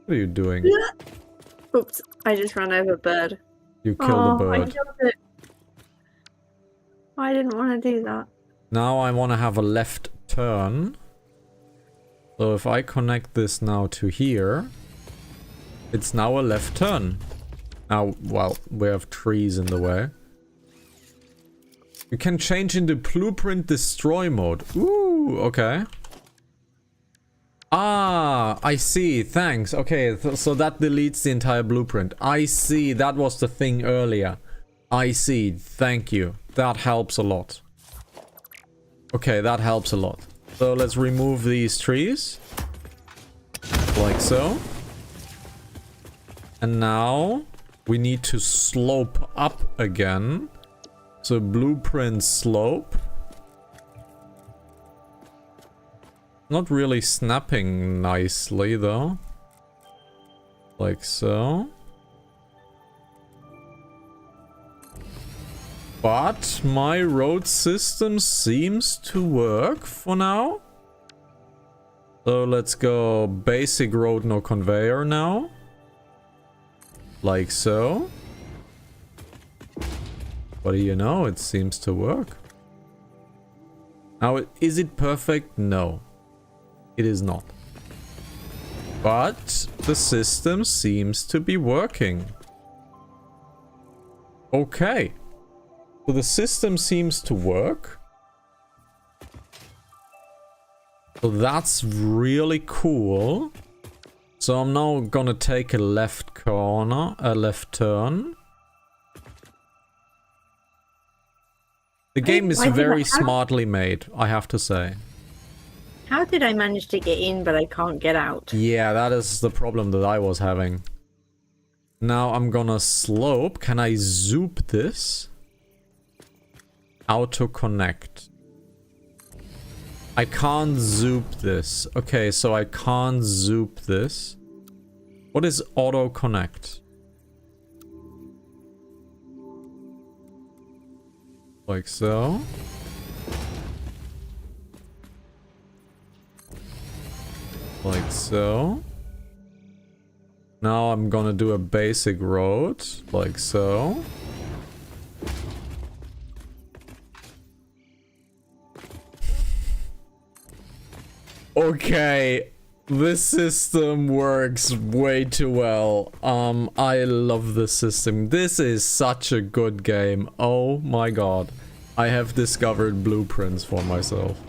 What are you doing? Oops, I just ran over a bird. You killed a I bird. killed it. I didn't want to do that. Now I want to have a left turn. So if I connect this now to here, it's now a left turn. Now, well, we have trees in the way. You can change into blueprint destroy mode. Ooh, okay. Ah, I see. Thanks. Okay, so that deletes the entire blueprint. I see. That was the thing earlier. I see. Thank you. That helps a lot. Okay, that helps a lot. So let's remove these trees. Like so. And now we need to slope up again. So blueprint slope. Not really snapping nicely though. Like so. But my road system seems to work for now. So let's go basic road, no conveyor now. Like so. What do you know? It seems to work. Now, is it perfect? No. It is not. But the system seems to be working. Okay. So the system seems to work. So that's really cool. So I'm now gonna take a left corner, a left turn. The game is very smartly made, I have to say. How did I manage to get in but I can't get out? Yeah, that is the problem that I was having. Now I'm gonna slope. Can I zoop this? Auto connect. I can't zoop this. Okay, so I can't zoop this. What is auto connect? Like so. Like so. Now I'm gonna do a basic road. Like so. Okay, this system works way too well. I love this system. This is such a good game. Oh my god. I have discovered blueprints for myself.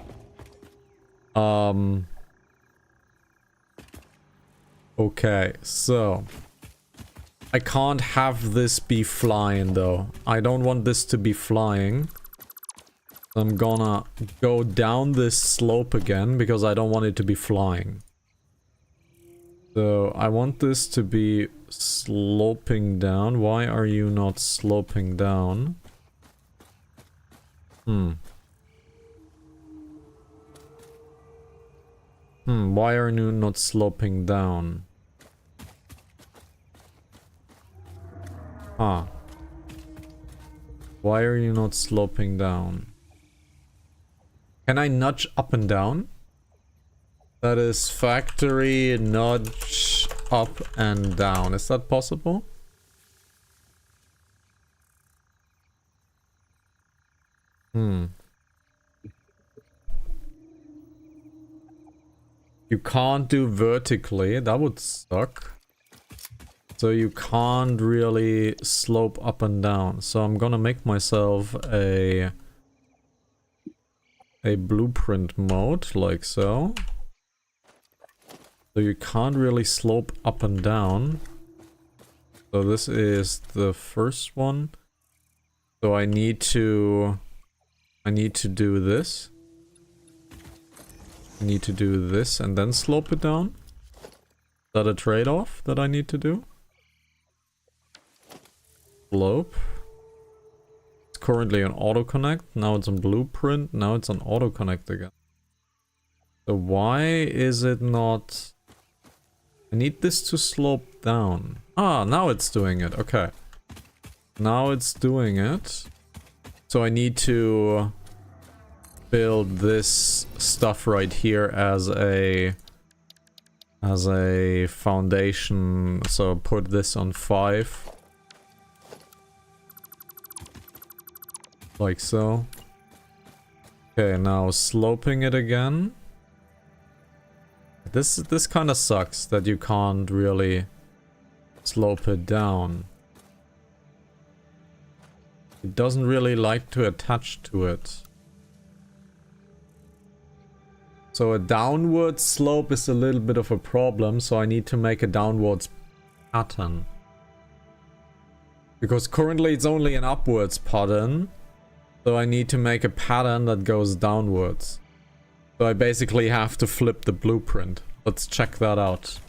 Okay, so I can't have this be flying though. I don't want this to be flying. I'm gonna go down this slope again because I don't want it to be flying. So I want this to be sloping down. Why are you not sloping down? Why are you not sloping down? Why are you not sloping down? Can I nudge up and down? That is factory nudge up and down. Is that possible? You can't do vertically. That would suck. So you can't really slope up and down. So I'm gonna make myself a blueprint mode like so. So you can't really slope up and down. So this is the first one. So I need to do this. I need to do this and then slope it down. Is that a trade-off that I need to do? Slope. It's currently on auto connect. Now it's on blueprint. Now it's on auto connect again. So why is it not... I need this to slope down. Ah, now it's doing it. Okay. Now it's doing it. So I need to build this stuff right here as a foundation. So put this on 5. Like so. Okay, now sloping it again. This kind of sucks that you can't really slope it down. It doesn't really like to attach to it. So a downward slope is a little bit of a problem, so I need to make a downwards pattern. Because currently it's only an upwards pattern, so I need to make a pattern that goes downwards. So I basically have to flip the blueprint. Let's check that out.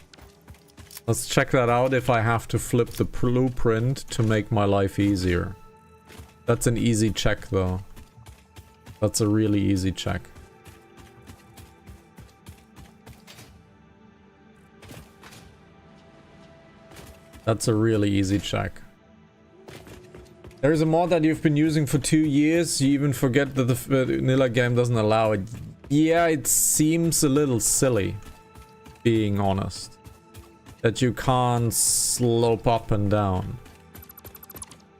Let's check that out if I have to flip the blueprint to make my life easier. That's an easy check though. That's a really easy check. That's a really easy check. There's a mod that you've been using for 2 years. You even forget that the vanilla game doesn't allow it. Yeah, it seems a little silly, being honest. That you can't slope up and down.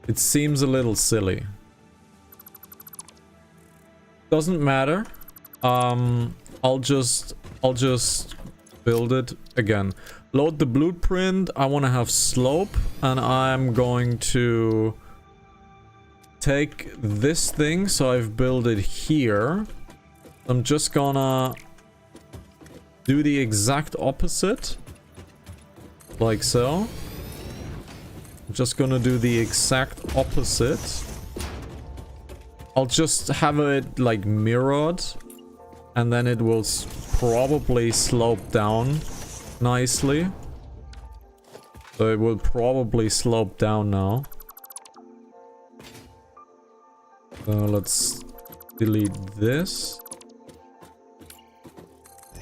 It seems a little silly. Doesn't matter. I'll just build it again. Load the blueprint. I want to have slope, and I'm going to take this thing. So I've built it here. I'm just gonna do the exact opposite. Like so. I'm just gonna do the exact opposite. I'll just have it like mirrored. And then it will probably slope down nicely. So it will probably slope down now. So let's delete this.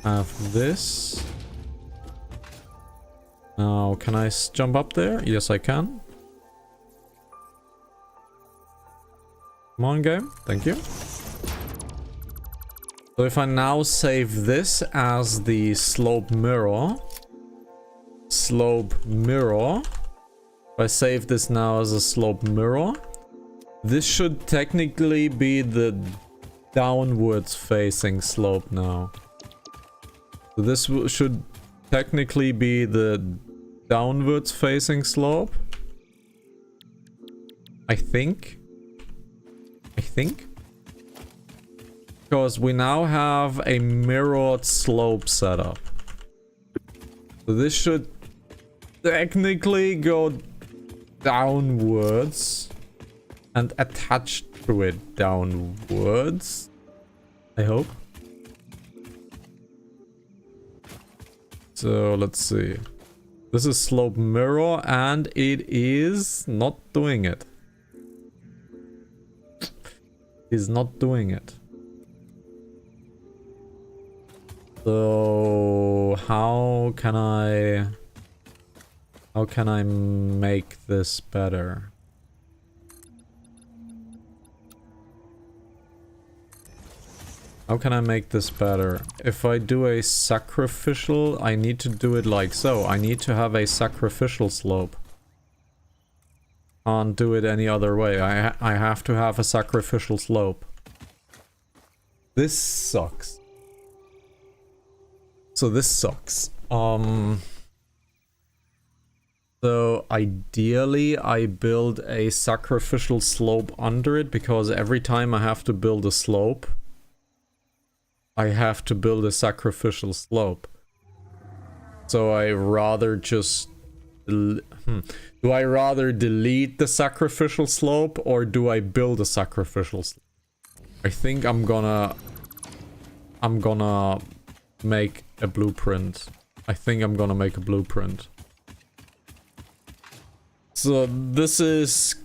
Have this. Now, can I jump up there? Yes, I can. Come on, game. Thank you. So if I now save this as the slope mirror. If I save this now as a slope mirror. This should technically be the downwards facing slope now. So this should technically be the downwards facing slope. I think. Because we now have a mirrored slope setup. So this should technically go downwards and attach to it downwards. I hope. So let's see. This is slope mirror and it is not doing it. Is not doing it. So how can I make this better? How can I make this better? If I do a sacrificial, I need to do it like so. I need to have a sacrificial slope. Can't do it any other way. I have to have a sacrificial slope. This sucks. So this sucks. So ideally I build a sacrificial slope under it, because every time I have to build a slope, I have to build a sacrificial slope. So I rather just... Do I rather delete the sacrificial slope, or do I build a sacrificial slope? I think I'm gonna make a blueprint. I think I'm gonna make a blueprint. So this is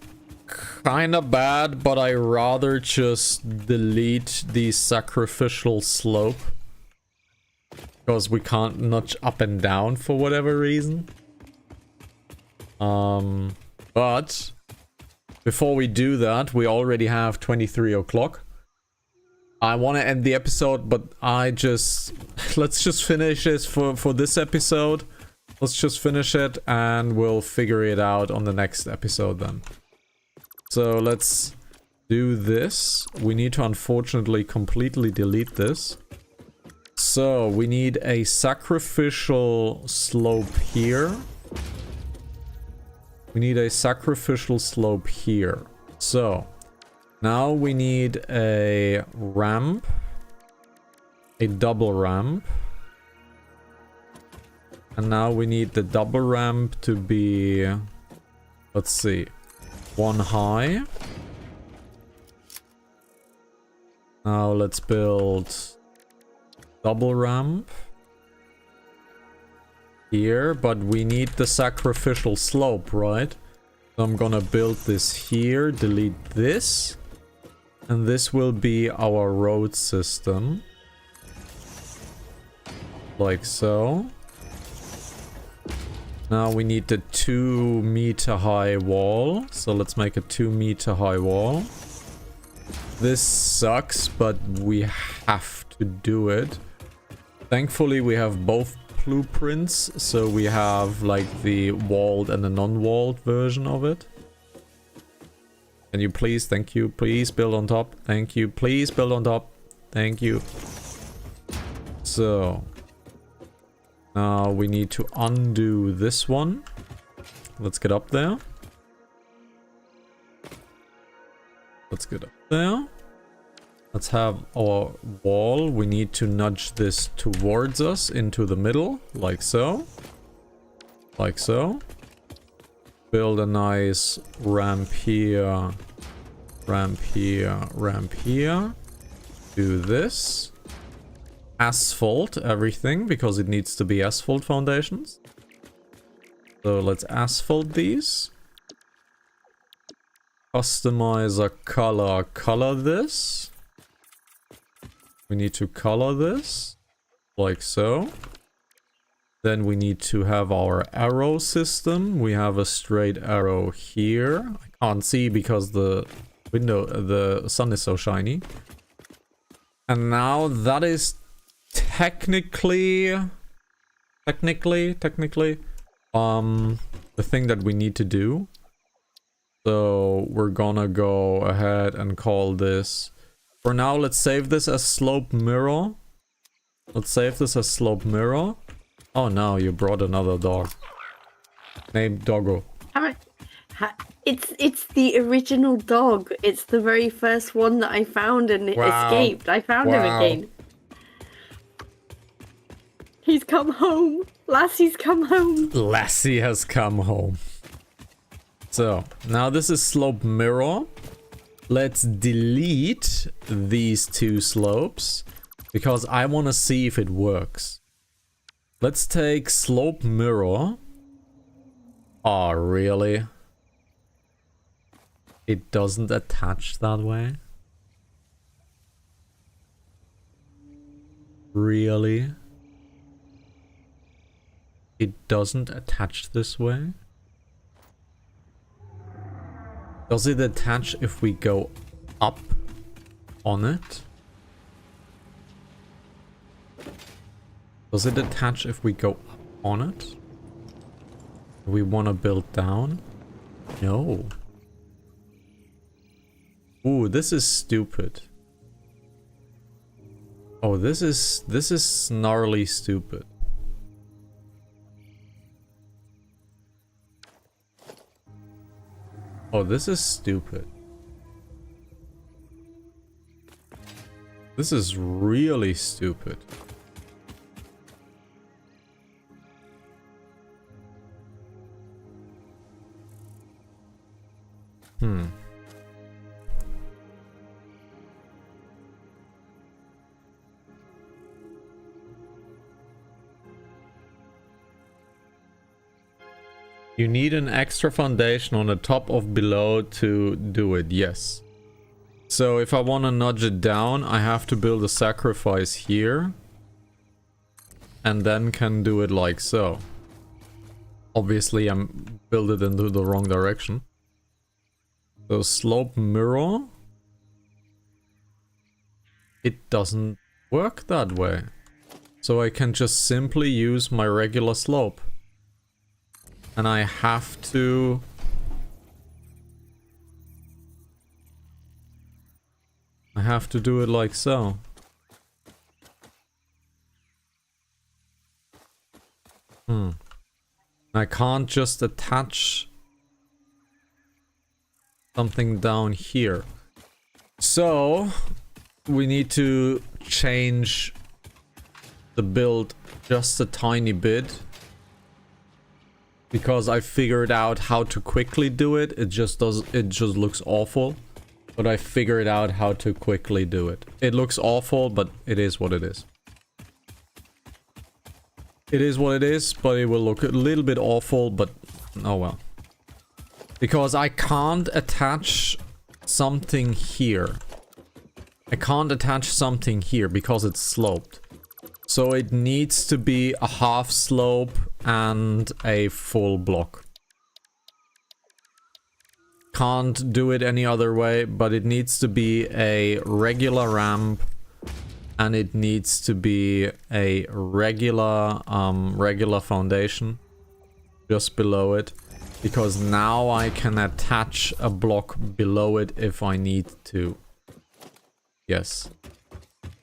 kinda bad, but I rather just delete the sacrificial slope, because we can't nudge up and down for whatever reason. But before we do that, we already have 23 o'clock. I want to end the episode, but let's just finish this for this episode. Let's just finish it and we'll figure it out on the next episode then. So let's do this. We need to unfortunately completely delete this. So we need a sacrificial slope here. We need a sacrificial slope here. So now we need a ramp. A double ramp. And now we need the double ramp to be, let's see, one high. Now let's build double ramp here, but we need the sacrificial slope, right? So I'm gonna build this here, delete this, and this will be our road system. Like so. Now we need the 2 meter high wall. So let's make a 2 meter high wall. This sucks, but we have to do it. Thankfully we have both blueprints. So we have like the walled and the non-walled version of it. Can you please, thank you, please build on top. Thank you, please build on top. Thank you. So... now we need to undo this one. Let's get up there. Let's get up there. Let's have our wall. We need to nudge this towards us into the middle, like so. Like so. Build a nice ramp here. Ramp here. Ramp here. Do this. Asphalt everything, because it needs to be asphalt foundations. So let's asphalt these. Customize a color. Color this. We need to color this. Like so. Then we need to have our arrow system. We have a straight arrow here. I can't see because the sun is so shiny. And now that is technically the thing that we need to do. So we're gonna go ahead and call this, for now let's save this as slope mirror. Let's save this as slope mirror. Oh no, you brought another dog named Doggo. It's the original dog. It's the very first one that I found and it escaped. I found him again. He's come home. Lassie's come home. Lassie has come home. So, now this is slope mirror. Let's delete these 2 slopes, because I want to see if it works. Let's take slope mirror. Oh, really? It doesn't attach that way? Really? It doesn't attach this way? Does it attach if we go up on it? Does it attach if we go up on it? Do we want to build down? No. Ooh, this is stupid. Oh, this is gnarly stupid. Oh, this is stupid. This is really stupid. You need an extra foundation on the top of below to do it, yes. So if I want to nudge it down, I have to build a sacrifice here. And then can do it like so. Obviously I'm build it into the wrong direction. So slope mirror. It doesn't work that way. So I can just simply use my regular slope. And I have to... do it like so. I can't just attach something down here. So we need to change the build just a tiny bit. Because I figured out how to quickly do it. It just looks awful. But I figured out how to quickly do it. It looks awful, but it is what it is. It is what it is, but it will look a little bit awful, but oh well. Because I can't attach something here. I can't attach something here because it's sloped. So it needs to be a half slope and a full block. Can't do it any other way, but it needs to be a regular ramp and it needs to be a regular foundation just below it, because now I can attach a block below it if I need to. Yes.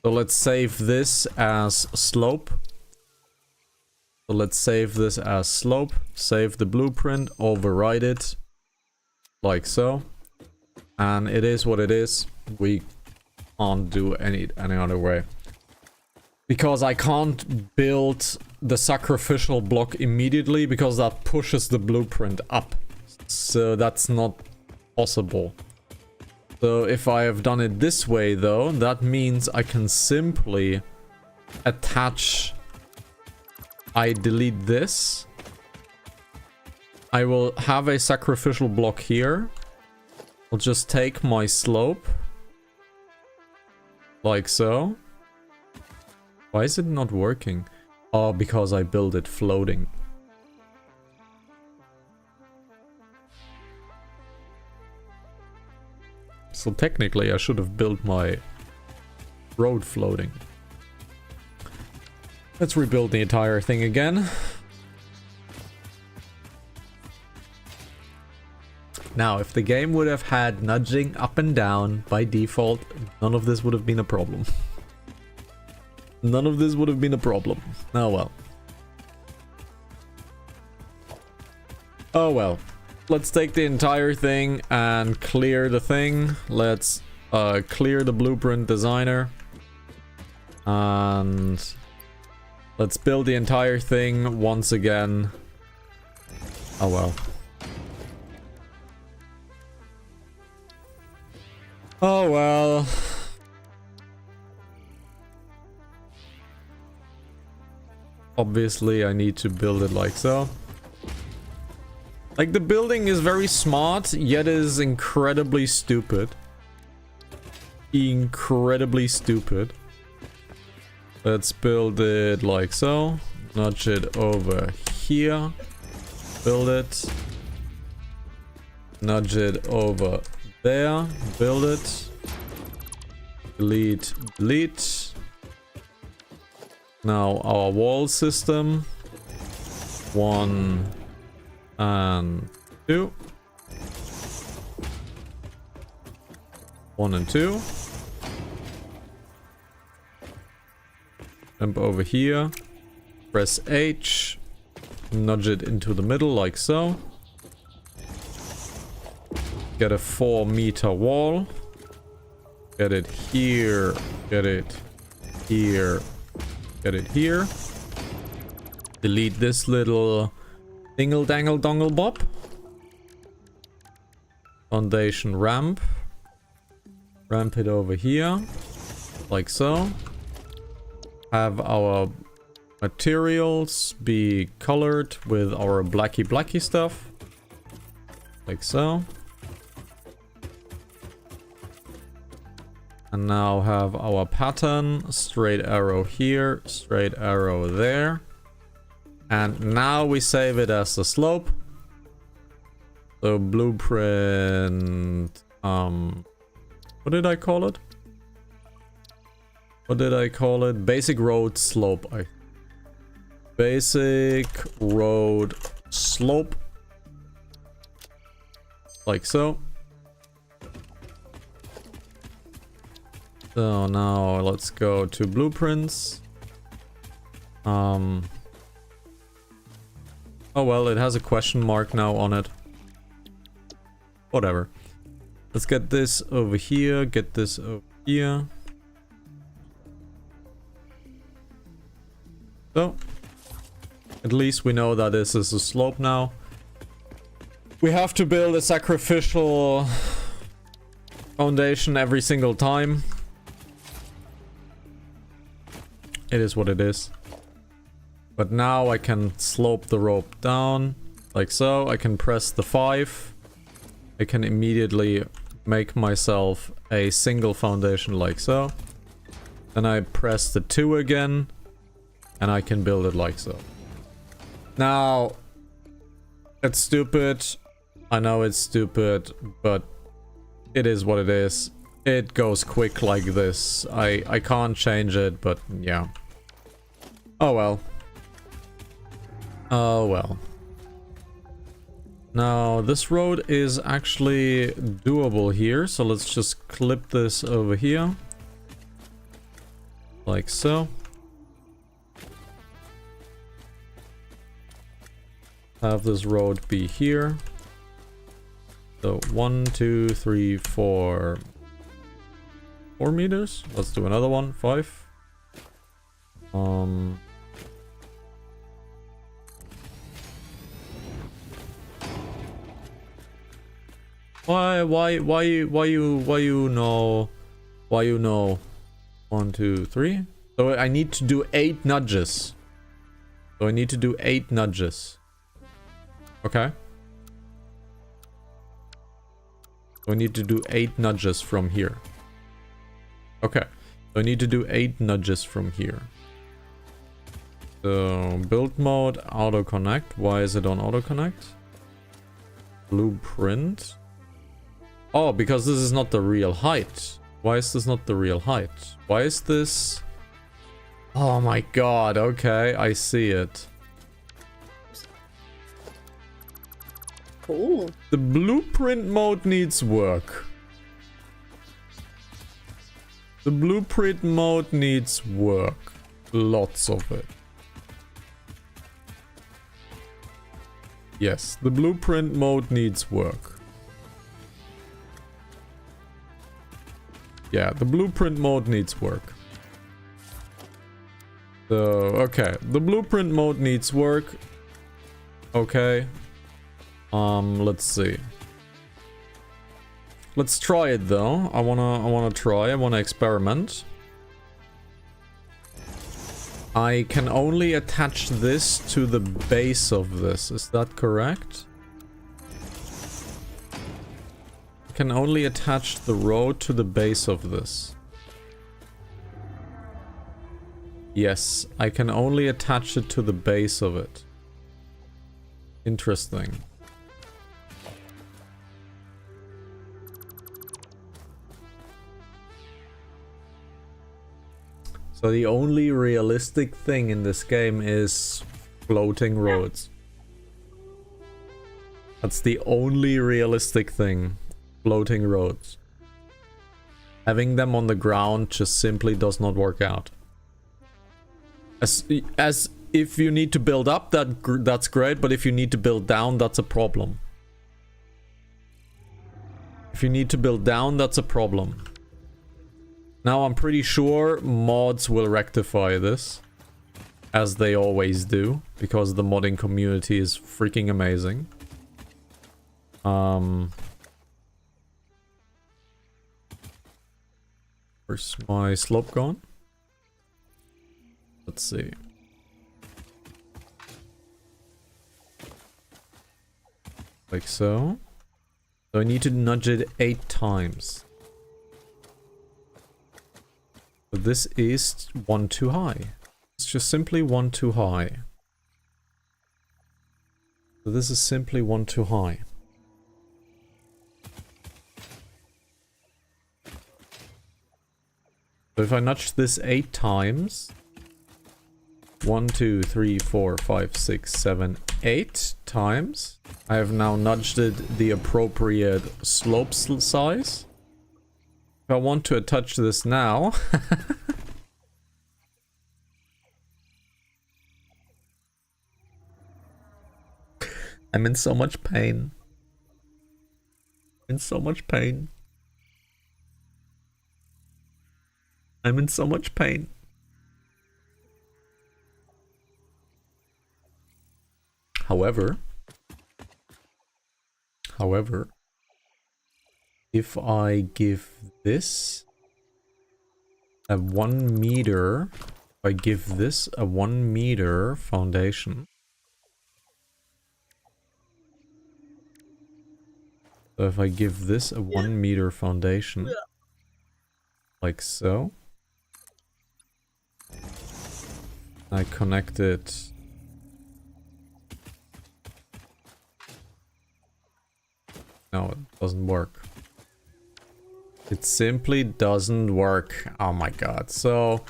So let's save this as slope. So let's save this as slope. Save the blueprint, override it. Like so. And it is what it is. We can't do any other way. Because I can't build the sacrificial block immediately, because that pushes the blueprint up. So that's not possible. So if I have done it this way though, that means I can simply attach... I delete this. I will have a sacrificial block here. I'll just take my slope. Like so. Why is it not working? Oh, because I built it floating. So technically I should have built my road floating. Let's rebuild the entire thing again. Now, if the game would have had nudging up and down by default, none of this would have been a problem. None of this would have been a problem. Oh well. Oh well. Let's take the entire thing and clear the thing. Let's clear the blueprint designer. And let's build the entire thing once again. Oh well. Oh well. Obviously I need to build it like so. Like, the building is very smart, yet is incredibly stupid. Incredibly stupid. Let's build it like so. Nudge it over here. Build it. Nudge it over there. Build it. Delete. Delete. Now our wall system. 1 and 2. 1 and 2. Jump over here. Press H. Nudge it into the middle like so. Get a 4-meter wall. Get it here. Get it here. Get it here. Delete this little dingle dangle dongle bob. Foundation ramp. Ramp it over here. Like so. Have our materials be colored with our blacky stuff. Like so. And now have our pattern, straight arrow here, straight arrow there. And now we save it as a slope. So blueprint, what did I call it? What did I call it? Basic road slope. Basic road slope. Like so. So now let's go to blueprints. Oh well, it has a question mark now on it. Whatever. Let's get this over here, get this over here. So, at least we know that this is a slope now. We have to build a sacrificial foundation every single time. It is what it is. But now I can slope the rope down like so. I can press the 5. I can immediately make myself a single foundation like so. Then I press the 2 again and I can build it like so. Now, it's stupid. I know it's stupid, but it is what it is. It goes quick like this. I can't change it, but yeah. Oh well. Oh well. Now, this road is actually doable here, so let's just clip this over here. Like so. Have this road be here. So 1, 2, 3, 4. 4 meters. Let's do another one. 5. Why you know 1, 2, 3? So I need to do 8 nudges. So I need to do 8 nudges. Okay. So I need to do 8 nudges from here. Okay. So I need to do 8 nudges from here. So build mode, auto connect. Why is it on auto connect? Blueprint. Oh, because this is not the real height. Why is this not the real height? Why is this? Oh my god. Okay, I see it. Cool. The blueprint mode needs work. The blueprint mode needs work. Lots of it. Yes, the blueprint mode needs work. Yeah, the blueprint mode needs work. So, okay. The blueprint mode needs work. Okay. Let's see. Let's try it though. I wanna experiment. I can only attach this to the base of this. Is that correct? I can only attach the road to the base of this. Yes, I can only attach it to the base of it. Interesting. So the only realistic thing in this game is floating roads. That's the only realistic thing. Floating roads. Having them on the ground just simply does not work out. As if you need to build up, that's great, but if you need to build down, that's a problem. If you need to build down, that's a problem. Now I'm pretty sure mods will rectify this, as they always do, because the modding community is freaking amazing. Where's my slope gone? Let's see. Like so. So I need to nudge it 8 times. But this is one too high. It's just simply one too high. So this is simply one too high. So if I nudge this 8 times, 1, 2, 3, 4, 5, 6, 7, 8 times, I have now nudged it the appropriate slope size. If I want to attach this now, I'm in so much pain. In so much pain. I'm in so much pain. However, if I give this a 1 meter, if I give this a 1 meter foundation, so if I give this a 1 meter foundation, like so, I connect it. No, it doesn't work. It simply doesn't work. Oh my god. So,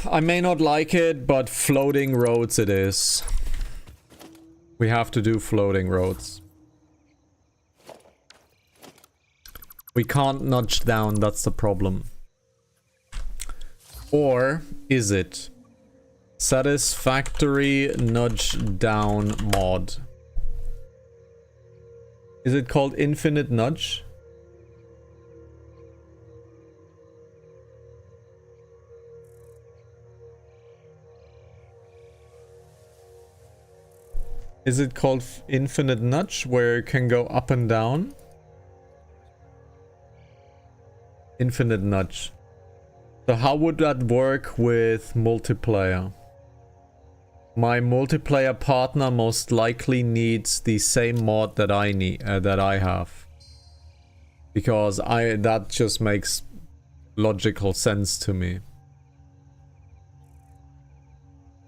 I may not like it, but floating roads it is. We have to do floating roads. We can't nudge down, that's the problem. Or is it? Satisfactory nudge down mod. Is it called infinite nudge? Is it called infinite nudge where it can go up and down? Infinite nudge. So how would that work with multiplayer? My multiplayer partner most likely needs the same mod that I need, that I have, because that just makes logical sense to me.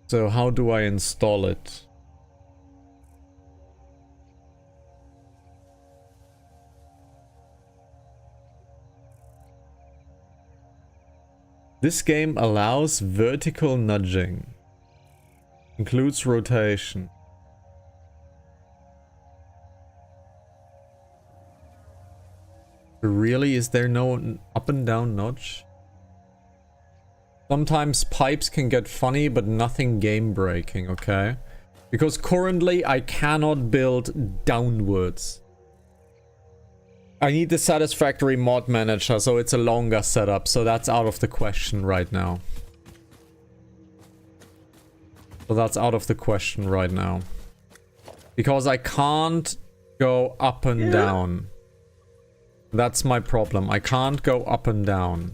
So how do I install it? This game allows vertical nudging. Includes rotation. Really? Is there no up and down nudge? Sometimes pipes can get funny, but nothing game breaking, okay? Because currently I cannot build downwards. I need the satisfactory mod manager, so it's a longer setup, so that's out of the question right now. So that's out of the question right now. Because I can't go up and down. That's my problem. I can't go up and down.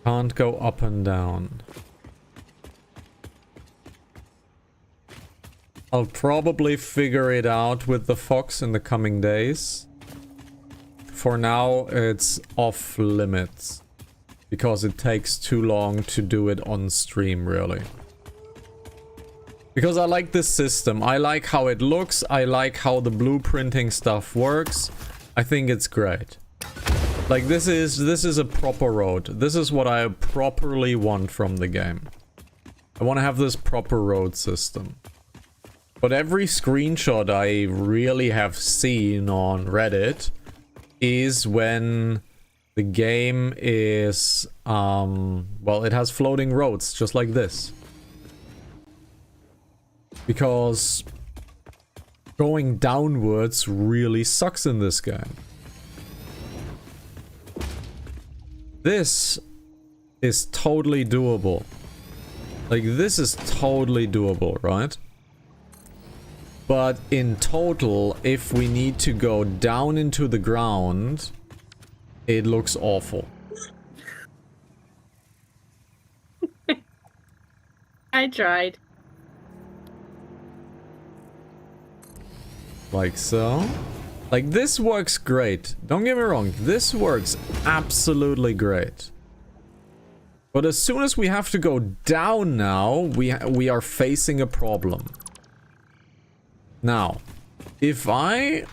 Can't go up and down. I'll probably figure it out with the Fox in the coming days. For now, it's off limits. Because it takes too long to do it on stream, really. Because I like this system. I like how it looks. I like how the blueprinting stuff works. I think it's great. Like, this is a proper road. This is what I properly want from the game. I want to have this proper road system. But every screenshot I really have seen on Reddit is when the game is, well, it has floating roads, just like this. Because going downwards really sucks in this game. This is totally doable. Like, this is totally doable, right? But in total, if we need to go down into the ground, it looks awful. I tried. Like so. Like, this works great. Don't get me wrong. This works absolutely great. But as soon as we have to go down now, we are facing a problem. Now, if I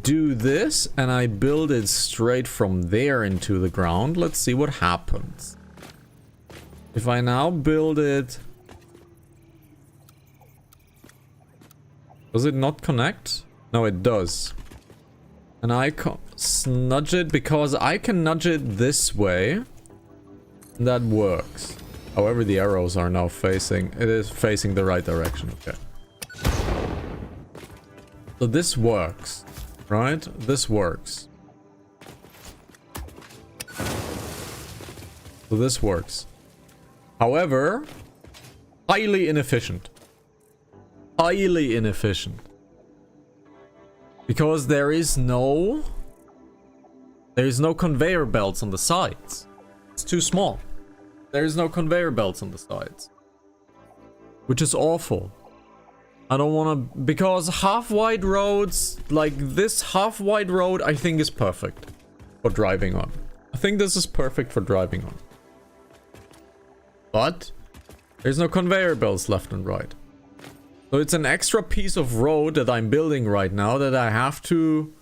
do this and I build it straight from there into the ground, let's see what happens. If I now build it... Does it not connect? No, it does. And I nudge it because I can nudge it this way. That works. However, the arrows are now facing... It is facing the right direction. Okay. So this works. Right? This works. So this works. However, highly inefficient. Highly inefficient. Because there is no conveyor belts on the sides. It's too small. There is no conveyor belts on the sides. Which is awful. I don't want to... Because half-wide roads, like this half-wide road, I think is perfect for driving on. I think this is perfect for driving on. But there's no conveyor belts left and right. So it's an extra piece of road that I'm building right now that I have to...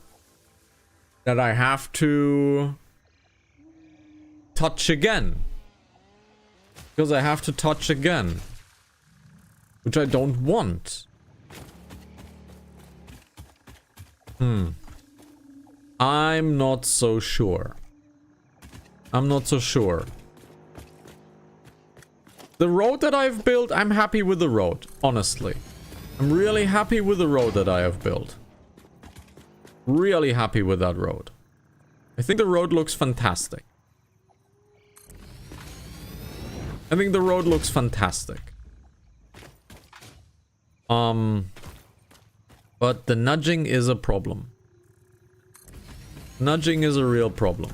touch again. Because I have to touch again. Which I don't want. I'm not so sure. I'm not so sure. The road that I've built, I'm happy with the road, honestly. I'm really happy with the road that I have built. Really happy with that road. I think the road looks fantastic. I think the road looks fantastic. But the nudging is a problem. Nudging is a real problem.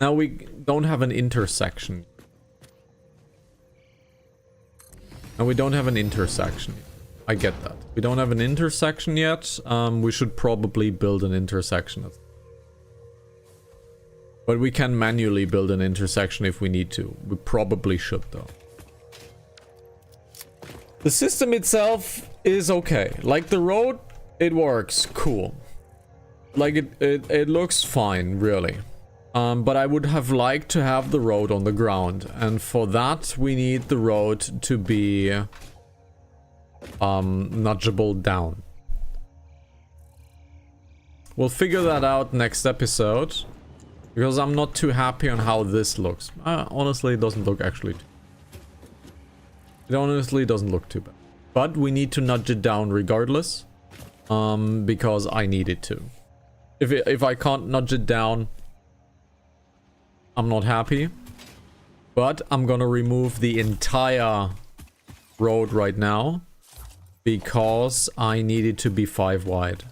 Now we don't have an intersection. And we don't have an intersection. I get that. We don't have an intersection yet. We should probably build an intersection. But we can manually build an intersection if we need to. We probably should, though. The system itself is okay. Like, the road, it works. Cool. Like, it looks fine, really. But I would have liked to have the road on the ground. And for that, we need the road to be nudgeable down. We'll figure that out next episode. Because I'm not too happy on how this looks. Honestly, it doesn't look actually... It honestly doesn't look too bad. But we need to nudge it down regardless. Because I need it to. If I can't nudge it down... I'm not happy. But I'm gonna remove the entire road right now. Because I need it to be 5 wide.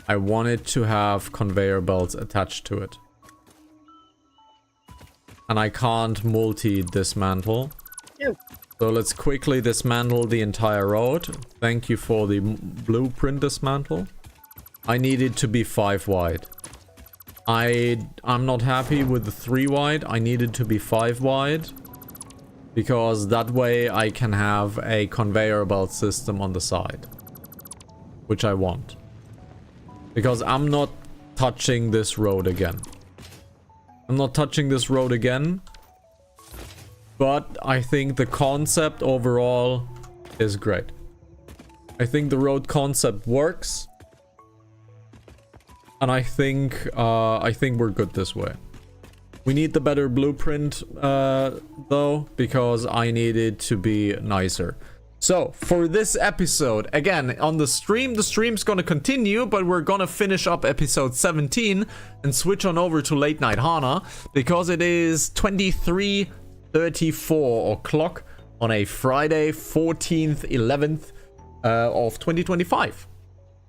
I want it to have conveyor belts attached to it. And I can't multi-dismantle. Yep. So let's quickly dismantle the entire road. Thank you for the blueprint dismantle. I need it to be 5 wide. I'm not happy with the 3 wide. I need it to be 5 wide. Because that way I can have a conveyor belt system on the side. Which I want. Because I'm not touching this road again. I'm not touching this road again. But I think the concept overall is great. I think the road concept works. And I think we're good this way. We need the better blueprint though, because I need it to be nicer. So for this episode, again, on the stream's gonna continue, but we're gonna finish up episode 17 and switch on over to Late Night Hana, because it is 23:34 o'clock on a Friday, 14th, 11th of 2025.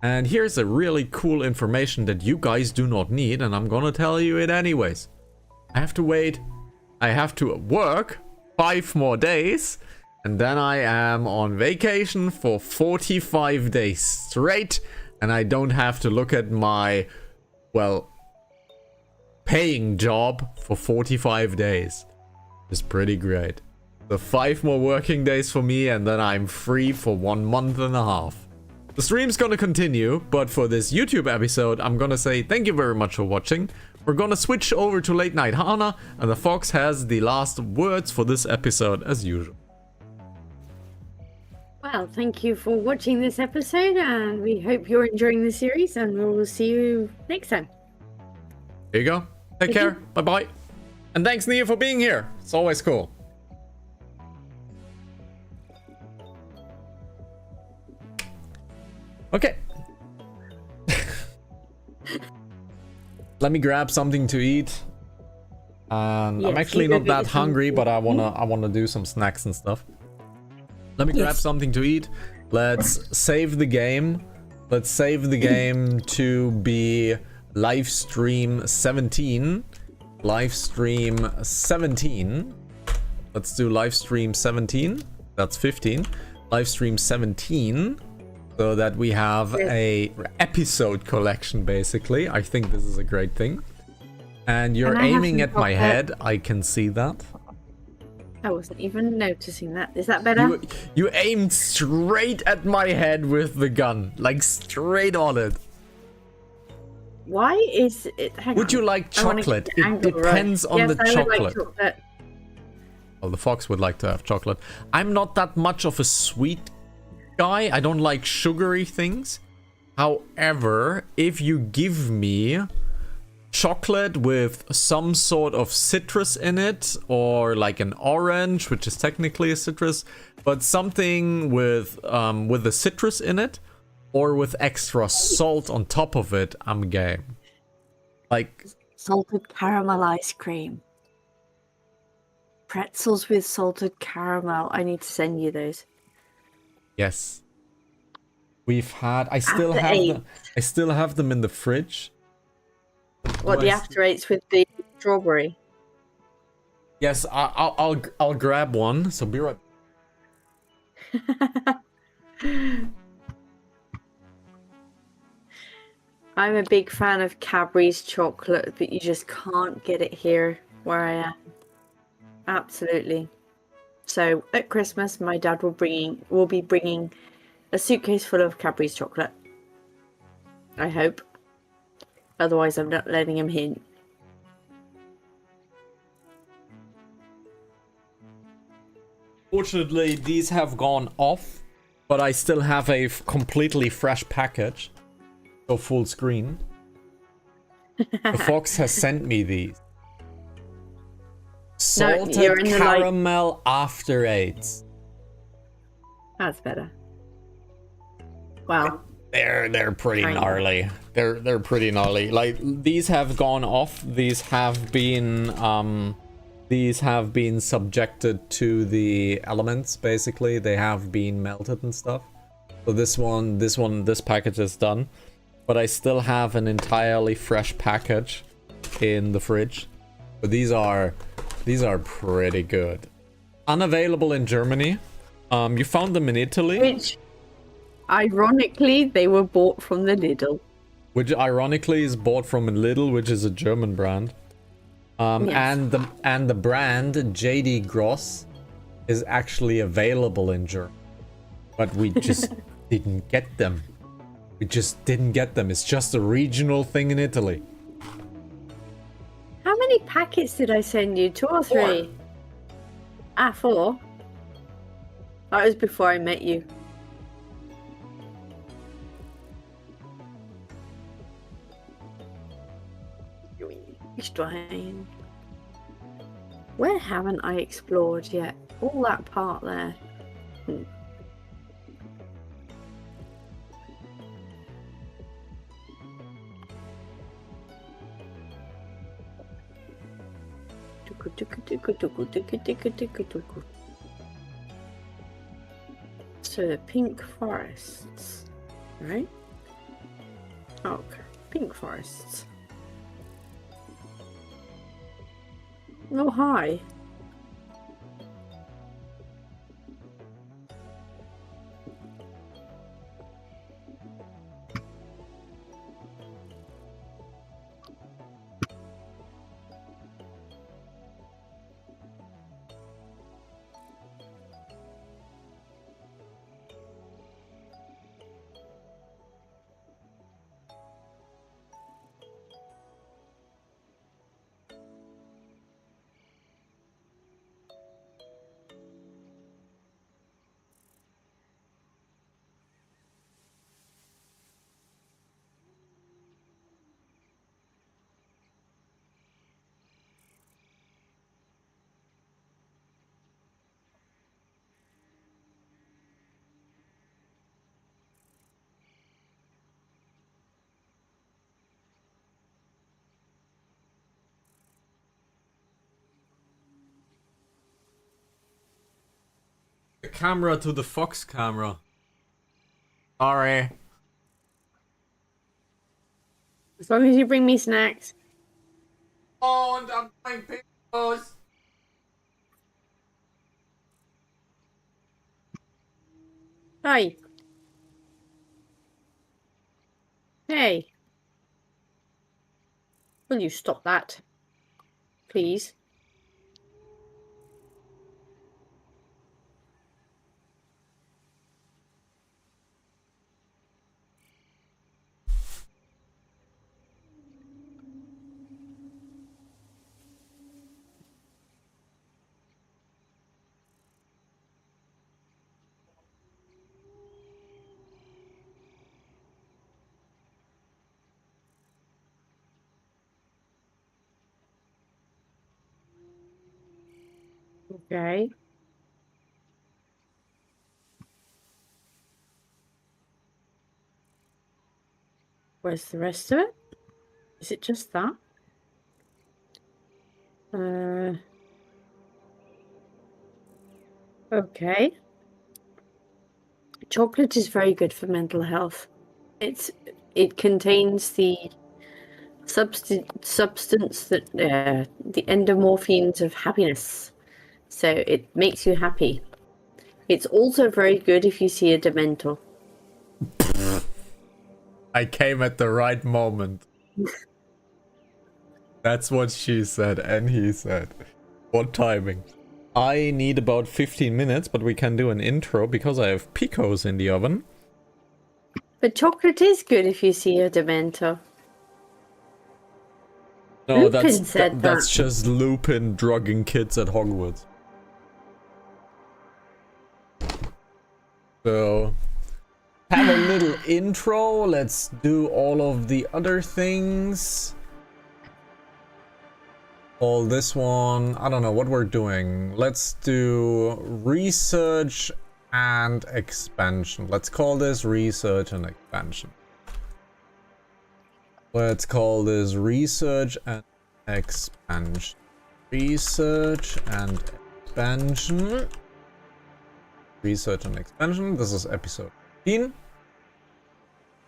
And here's a really cool information that you guys do not need, and I'm gonna tell you it anyways. I have to wait. I have to work 5 more days, and then I am on vacation for 45 days straight, and I don't have to look at my, well, paying job for 45 days. It's pretty great. So 5 more working days for me, and then I'm free for 1 month and a half. The stream's gonna continue, but for this YouTube episode, I'm gonna say thank you very much for watching. We're gonna switch over to Late Night Hana, and the Fox has the last words for this episode as usual. Well, thank you for watching this episode, and we hope you're enjoying the series, and we'll see you next time. Here you go. Take care. Bye-bye. And thanks, Nia, for being here. It's always cool. Okay. Let me grab something to eat. And I'm actually not that hungry, but I wanna do some snacks and stuff. Let me grab something to eat. Let's save the game. Let's save the game to be live stream 17. Live stream 17. Let's do live stream 17. That's 15. Live stream 17. So that we have a episode collection, basically. I think this is a great thing. And you're aiming at my head. I can see that. I wasn't even noticing that. Is that better? You aimed straight at my head with the gun. Like, straight on it. Why is it... Would you like chocolate? It depends on the chocolate. Like chocolate. Well, the Fox would like to have chocolate. I'm not that much of a sweet guy. I don't like sugary things. However, if you give me chocolate with some sort of citrus in it, or like an orange, which is technically a citrus, but something with a citrus in it, or with extra salt on top of it, I'm game. Like salted caramel ice cream. Pretzels with salted caramel. I need to send you those. Yes. We've had... I still have them in the fridge. What, the after eights with the strawberry? Yes, I'll grab one. So be right. I'm a big fan of Cadbury's chocolate, but you just can't get it here where I am. Absolutely. So at Christmas, my dad will be bringing a suitcase full of Cadbury's chocolate. I hope. Otherwise, I'm not letting him in. Fortunately, these have gone off, but I still have a completely fresh package. So full screen. The Fox has sent me these. Salted caramel after eights. That's better. Wow. They're pretty gnarly. They're pretty gnarly. Like, these have gone off. These have been subjected to the elements, basically. They have been melted and stuff. So this package is done. But I still have an entirely fresh package in the fridge. But these are pretty good. Unavailable in Germany. You found them in Italy. Which, ironically, they were bought from the Lidl. which ironically is bought from Lidl, which is a German brand. Yes. And the brand JD Gross is actually available in Germany, but we just didn't get them. We just didn't get them. It's just a regional thing in Italy. How many packets did I send you? 2 or 3? 4. 4. That was before I met you. Where haven't I explored yet? All that part there. So the pink forests, right? Okay, pink forests. Oh, hi. The camera to the Fox camera. Sorry. As long as you bring me snacks. Oh, and I'm playing pickles. Hi. Hey. Will you stop that? Please. Okay. Where's the rest of it? Is it just that? Okay. Chocolate is very good for mental health. It contains the substance that the endomorphines of happiness. So it makes you happy. It's also very good if you see a Dementor. I came at the right moment. That's what she said and he said. What timing? I need about 15 minutes, but we can do an intro because I have picos in the oven. But chocolate is good if you see a Dementor. No, Lupin said that's that. just Lupin drugging kids at Hogwarts. So, have a little intro. Let's do all of the other things. All this one. I don't know what we're doing. Let's do research and expansion. Let's call this research and expansion. Let's call this research and expansion. Research and expansion. Research and expansion. This is episode 15.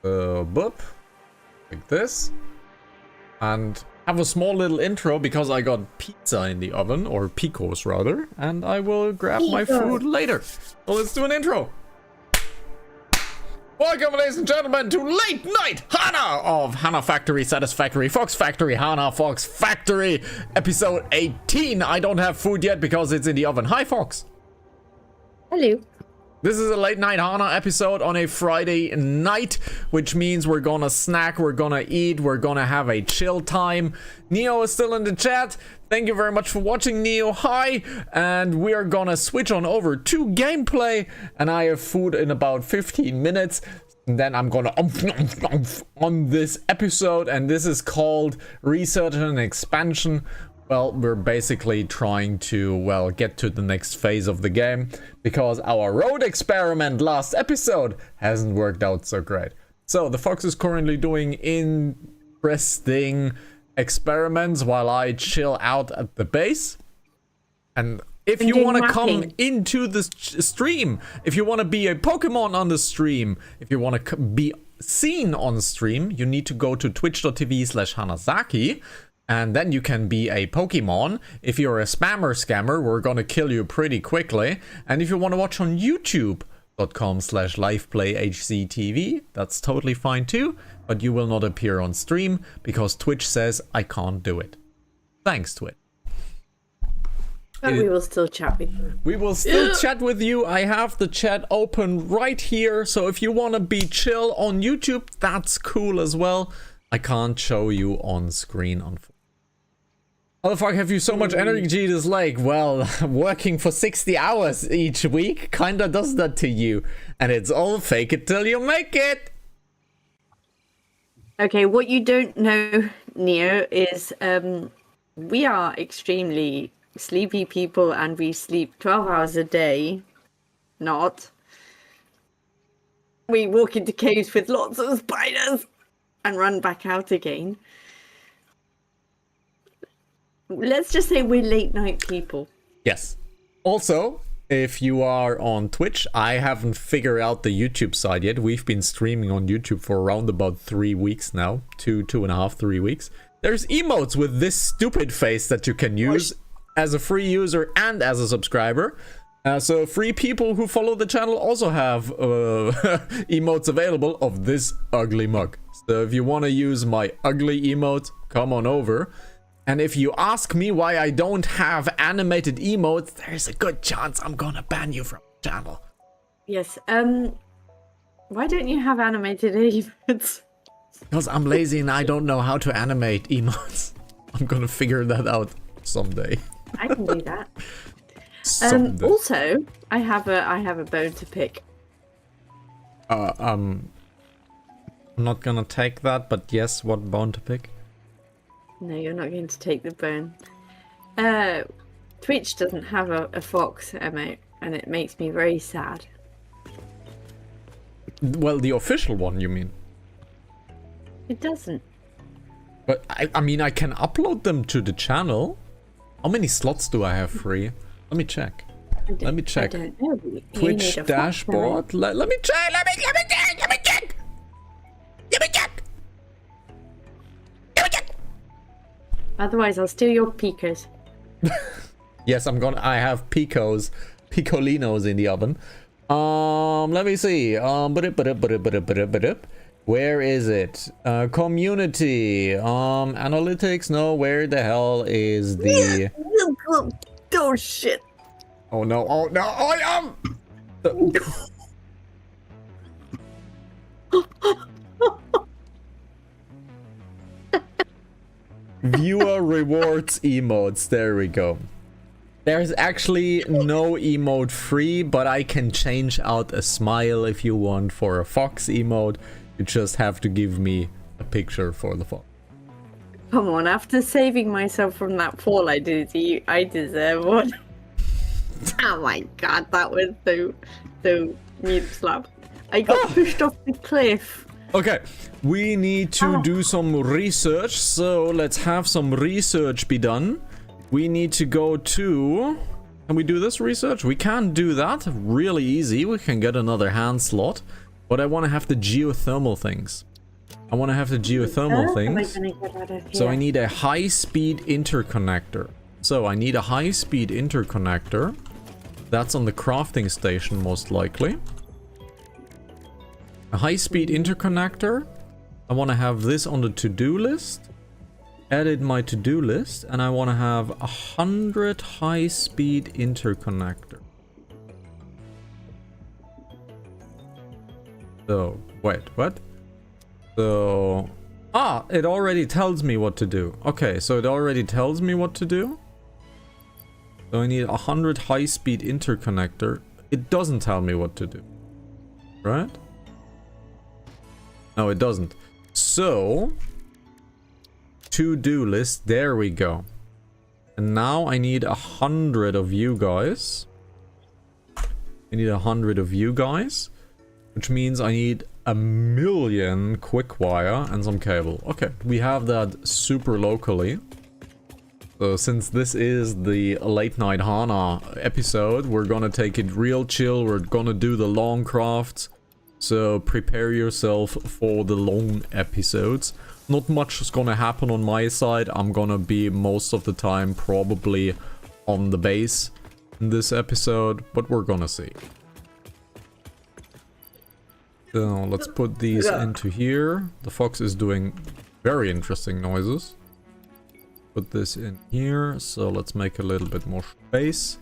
Boop. Like this. And have a small little intro because I got pizza in the oven, or picos rather, and I will grab my food later. So let's do an intro. Welcome, ladies and gentlemen, to Late Night Hana of HanaFactory, Satisfactory, Fox Factory, Hana Fox Factory, episode 18. I don't have food yet because it's in the oven. Hi, Fox. Hello. This is a Late Night Hana episode on a Friday night, which means we're gonna snack, we're gonna eat, we're gonna have a chill time. Neo is still in the chat. Thank you very much for watching, Neo. Hi. And we are gonna switch on over to gameplay. And I have food in about 15 minutes. And then I'm gonna on this episode. And this is called Research and Expansion. Well, we're basically trying to, well, get to the next phase of the game. Because our road experiment last episode hasn't worked out so great. So the Fox is currently doing interesting experiments while I chill out at the base. And if you want to come into the stream, if you want to be a Pokemon on the stream, if you want to be seen on stream, you need to go to twitch.tv/Hanazaki, and then you can be a Pokemon. If you're a spammer scammer, we're gonna kill you pretty quickly. And if you want to watch on youtube.com/LivePlay that's totally fine too. But you will not appear on stream because Twitch says I can't do it. Thanks, Twitch. But we will still chat with you. We will still chat with you. I have the chat open right here. So if you want to be chill on YouTube, that's cool as well. I can't show you on screen, unfortunately. How the fuck have you so much energy this like? Well, working for 60 hours each week kinda does that to you. And it's all fake it till you make it. Okay, what you don't know, Neo, is we are extremely sleepy people and we sleep 12 hours a day. Not. We walk into caves with lots of spiders and run back out again. Let's just say we're late night people. Yes. Also, if you are on Twitch, I haven't figured out the YouTube side yet. We've been streaming on YouTube for around about 3 weeks now. 2.5, 3 weeks. There's emotes with this stupid face that you can use as a free user and as a subscriber. So free people who follow the channel also have emotes available of this ugly mug. So if you want to use my ugly emote, come on over. And if you ask me why I don't have animated emotes, there's a good chance I'm gonna ban you from the channel. Yes, why don't you have animated emotes? Because I'm lazy and I don't know how to animate emotes. I'm gonna figure that out someday. I can do that. Someday. Also, I have a bone to pick. I'm not gonna take that, but yes, what bone to pick? No, you're not going to take the bone. Twitch doesn't have a fox emote, and it makes me very sad. Well, the official one, you mean? It doesn't. But I mean, I can upload them to the channel. How many slots do I have free? Let me check. Let me check. I don't know. Twitch dashboard. Let me check. Let me check. Otherwise, I'll steal your Picos. Yes, I have Picolinos in the oven. Let me see. Where is it? Community. Analytics. No, where the hell is the... Oh, shit. Oh, no. Oh, no. I am... Viewer rewards emotes. There we go. There's actually no emote free, but I can change out a smile if you want for a fox emote. You just have to give me a picture for the fox. Come on, after saving myself from that fall I did to you, I deserve one. Oh my god, that was so mean slap. I got pushed off the cliff. Okay, we need to do some research, so let's have some research be done. We need to go to... Can we do this research? We can do that. Really easy. We can get another hand slot. But I want to have the geothermal things. I want to have the geothermal things. So I need a high-speed interconnector. So I need a high-speed interconnector. That's on the crafting station, most likely. A high-speed interconnector. I want to have this on the to-do list. Edit my to-do list, and I want to have 100 high-speed interconnector. So, wait, what? So, it already tells me what to do. Okay, so it already tells me what to do. So I need 100 high-speed interconnector. It doesn't tell me what to do. Right? No, it doesn't. So, to-do list, there we go. And now I need 100 of you guys. I need 100 of you guys. Which means I need 1,000,000 quick wire and some cable. Okay, we have that super locally. So since this is the Late Night Hana episode, we're gonna take it real chill. We're gonna do the long crafts. So prepare yourself for the long episodes. Not much is gonna happen on my side. I'm gonna be most of the time probably on the base in this episode, but we're gonna see. So let's put these into here. The fox is doing very interesting noises. Put this in here. So let's make a little bit more space.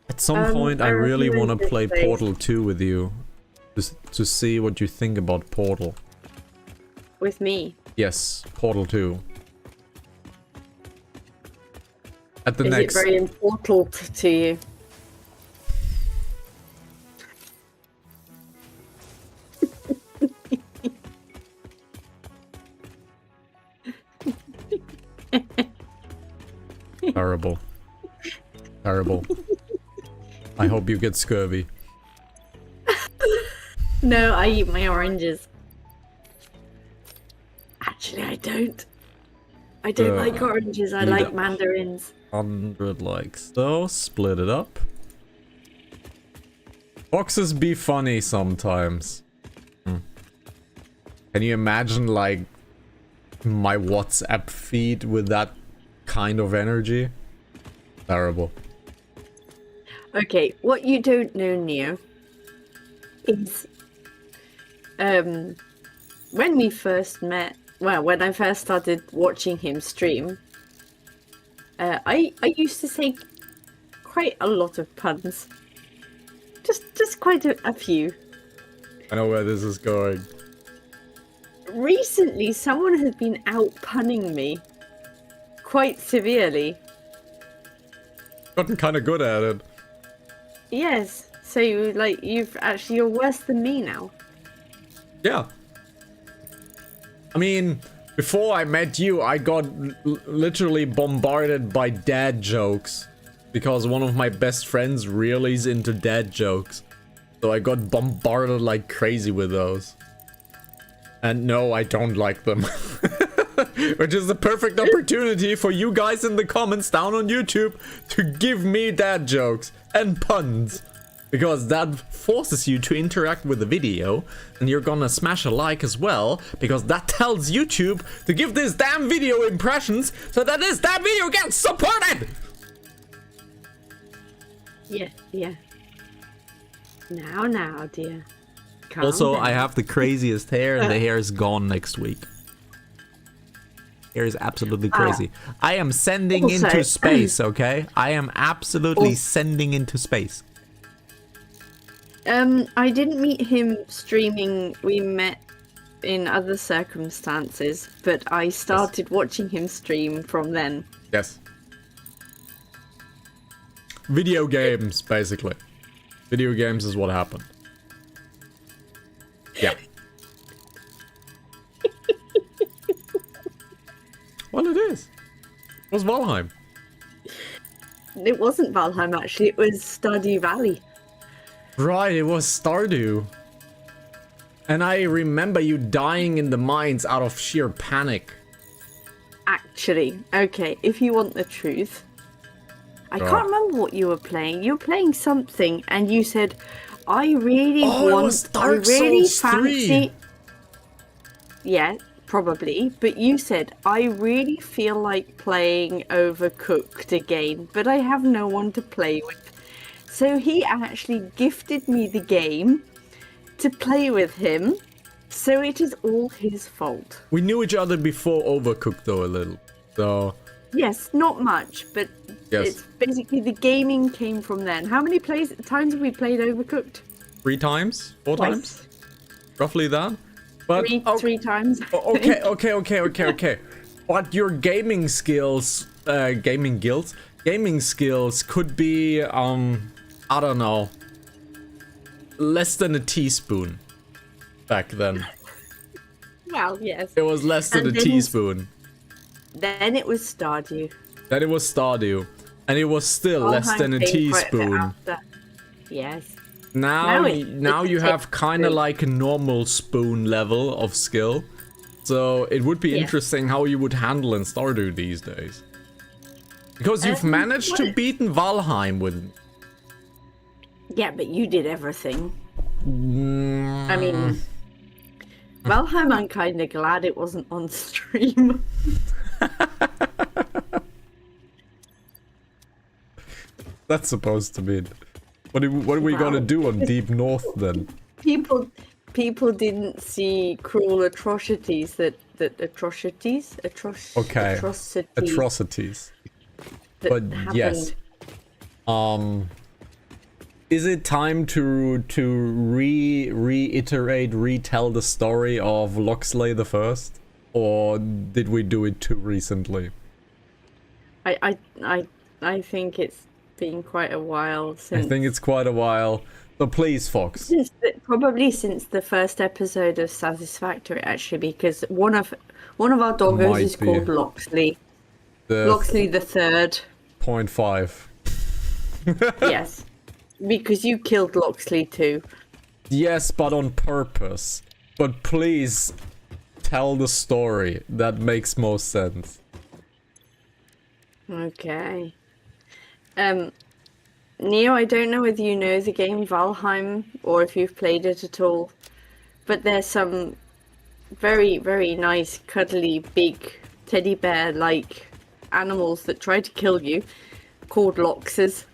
At some point, I really want to play Portal 2 with you. Just to see what you think about Portal. With me? Yes, Portal 2. At the Is next... it very important to you? Terrible. Terrible. I hope you get scurvy. No, I eat my oranges. Actually, I don't. I don't like oranges, I like mandarins. 100 like so. Split it up. Boxes be funny sometimes. Can you imagine, like, my WhatsApp feed with that kind of energy? Terrible. Okay, what you don't know, Neo, is when we first met, well, when I first started watching him stream, I used to say quite a lot of puns. Just quite a few. I know where this is going. Recently, someone has been out punning me quite severely. Gotten kind of good at it. Yes, so you're worse than me now. Yeah. I mean, before I met you, I got literally bombarded by dad jokes. Because one of my best friends really is into dad jokes. So I got bombarded like crazy with those. And no, I don't like them. Which is the perfect opportunity for you guys in the comments down on YouTube to give me dad jokes and puns. Because that forces you to interact with the video. And you're gonna smash a like as well. Because that tells YouTube to give this damn video impressions so that this damn video gets supported! Yeah. Now, dear. Calm Also, down. I have the craziest hair and the hair is gone next week. Hair is absolutely crazy. I am sending Also, into space, okay? I am absolutely sending into space. I didn't meet him streaming. We met in other circumstances, but I started watching him stream from then. Yes. Video games, basically. Video games is what happened. Yeah. Well, it is. It was Valheim. It wasn't Valheim, actually. It was Stardew Valley. Right, it was Stardew. And I remember you dying in the mines out of sheer panic. Actually, okay, if you want the truth, I can't remember what you were playing. You were playing something, and you said, "I really it was Dark Souls 3. Yeah, probably. But you said, "I really feel like playing Overcooked again, but I have no one to play with." So he actually gifted me the game to play with him. So it is all his fault. We knew each other before Overcooked though a little. So Yes, not much, but Yes. it's basically the gaming came from then. How many times have we played Overcooked? 3 times? 4 Twice. times? Roughly that? But Three times. okay. But your gaming skills, gaming skills could be, I don't know, less than a teaspoon back then. Well, yes. It was less than And a then- teaspoon. Then it was Stardew. Then it was Stardew, and it was still less Valheim than a came quite a bit teaspoon. after. Yes. Now, Now you it's a have kind of tablespoon. like a normal spoon level of skill. So it would be Yeah. interesting how you would handle in Stardew these days. Because you've managed to what- beaten Valheim with... Yeah, but you did everything. Mm, I mean, Valheim, I'm kind of glad it wasn't on stream. that's supposed to mean... What are we gonna do on Deep North then? People didn't see cruel atrocities that atrocities Okay. Atrocities. that But happened. yes. Is it time to retell the story of Loxley the First? Or did we do it too recently? I think it's been quite a while since. I think it's quite a while. So please, Fox. Probably since the first episode of Satisfactory, actually, because one of our doggos Might is be. called Loxley. The Loxley the Third. 0.5. Yes, because you killed Loxley too. Yes, but on purpose. But please tell the story. That makes most sense. Okay. Neo, I don't know whether you know the game Valheim or if you've played it at all, but there's some very, very nice, cuddly, big teddy bear-like animals that try to kill you, called Loxes.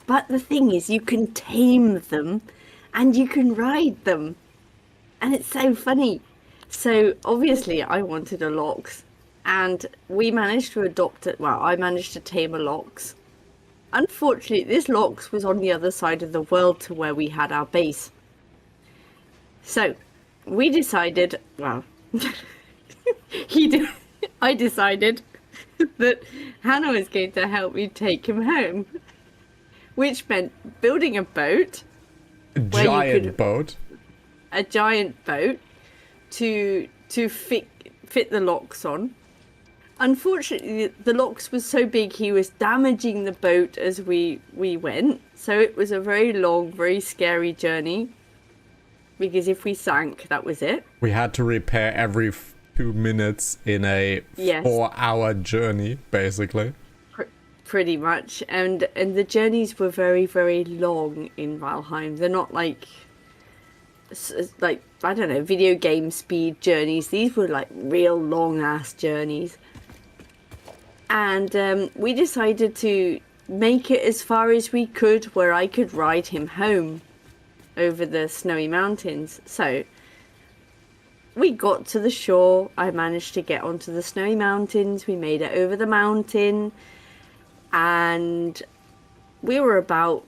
But the thing is, you can tame them and you can ride them. And it's so funny. So obviously I wanted a Lox, and we managed to adopt it. Well, I managed to tame a Lox. Unfortunately, this Lox was on the other side of the world to where we had our base. So we decided, well, I decided that Hannah was going to help me take him home, which meant building a boat, A Where you giant could- boat. a giant boat to fit the Lox on. Unfortunately, the Lox was so big he was damaging the boat as we went. So it was a very long, very scary journey. Because if we sank, that was it. We had to repair every 2 minutes in a Yes. 4-hour journey, basically. Pretty much. And the journeys were very, very long in Valheim. They're not like I don't know, video game speed journeys. These were like real long ass journeys. And we decided to make it as far as we could where I could ride him home over the snowy mountains. So we got to the shore. I managed to get onto the snowy mountains. We made it over the mountain. And we were about,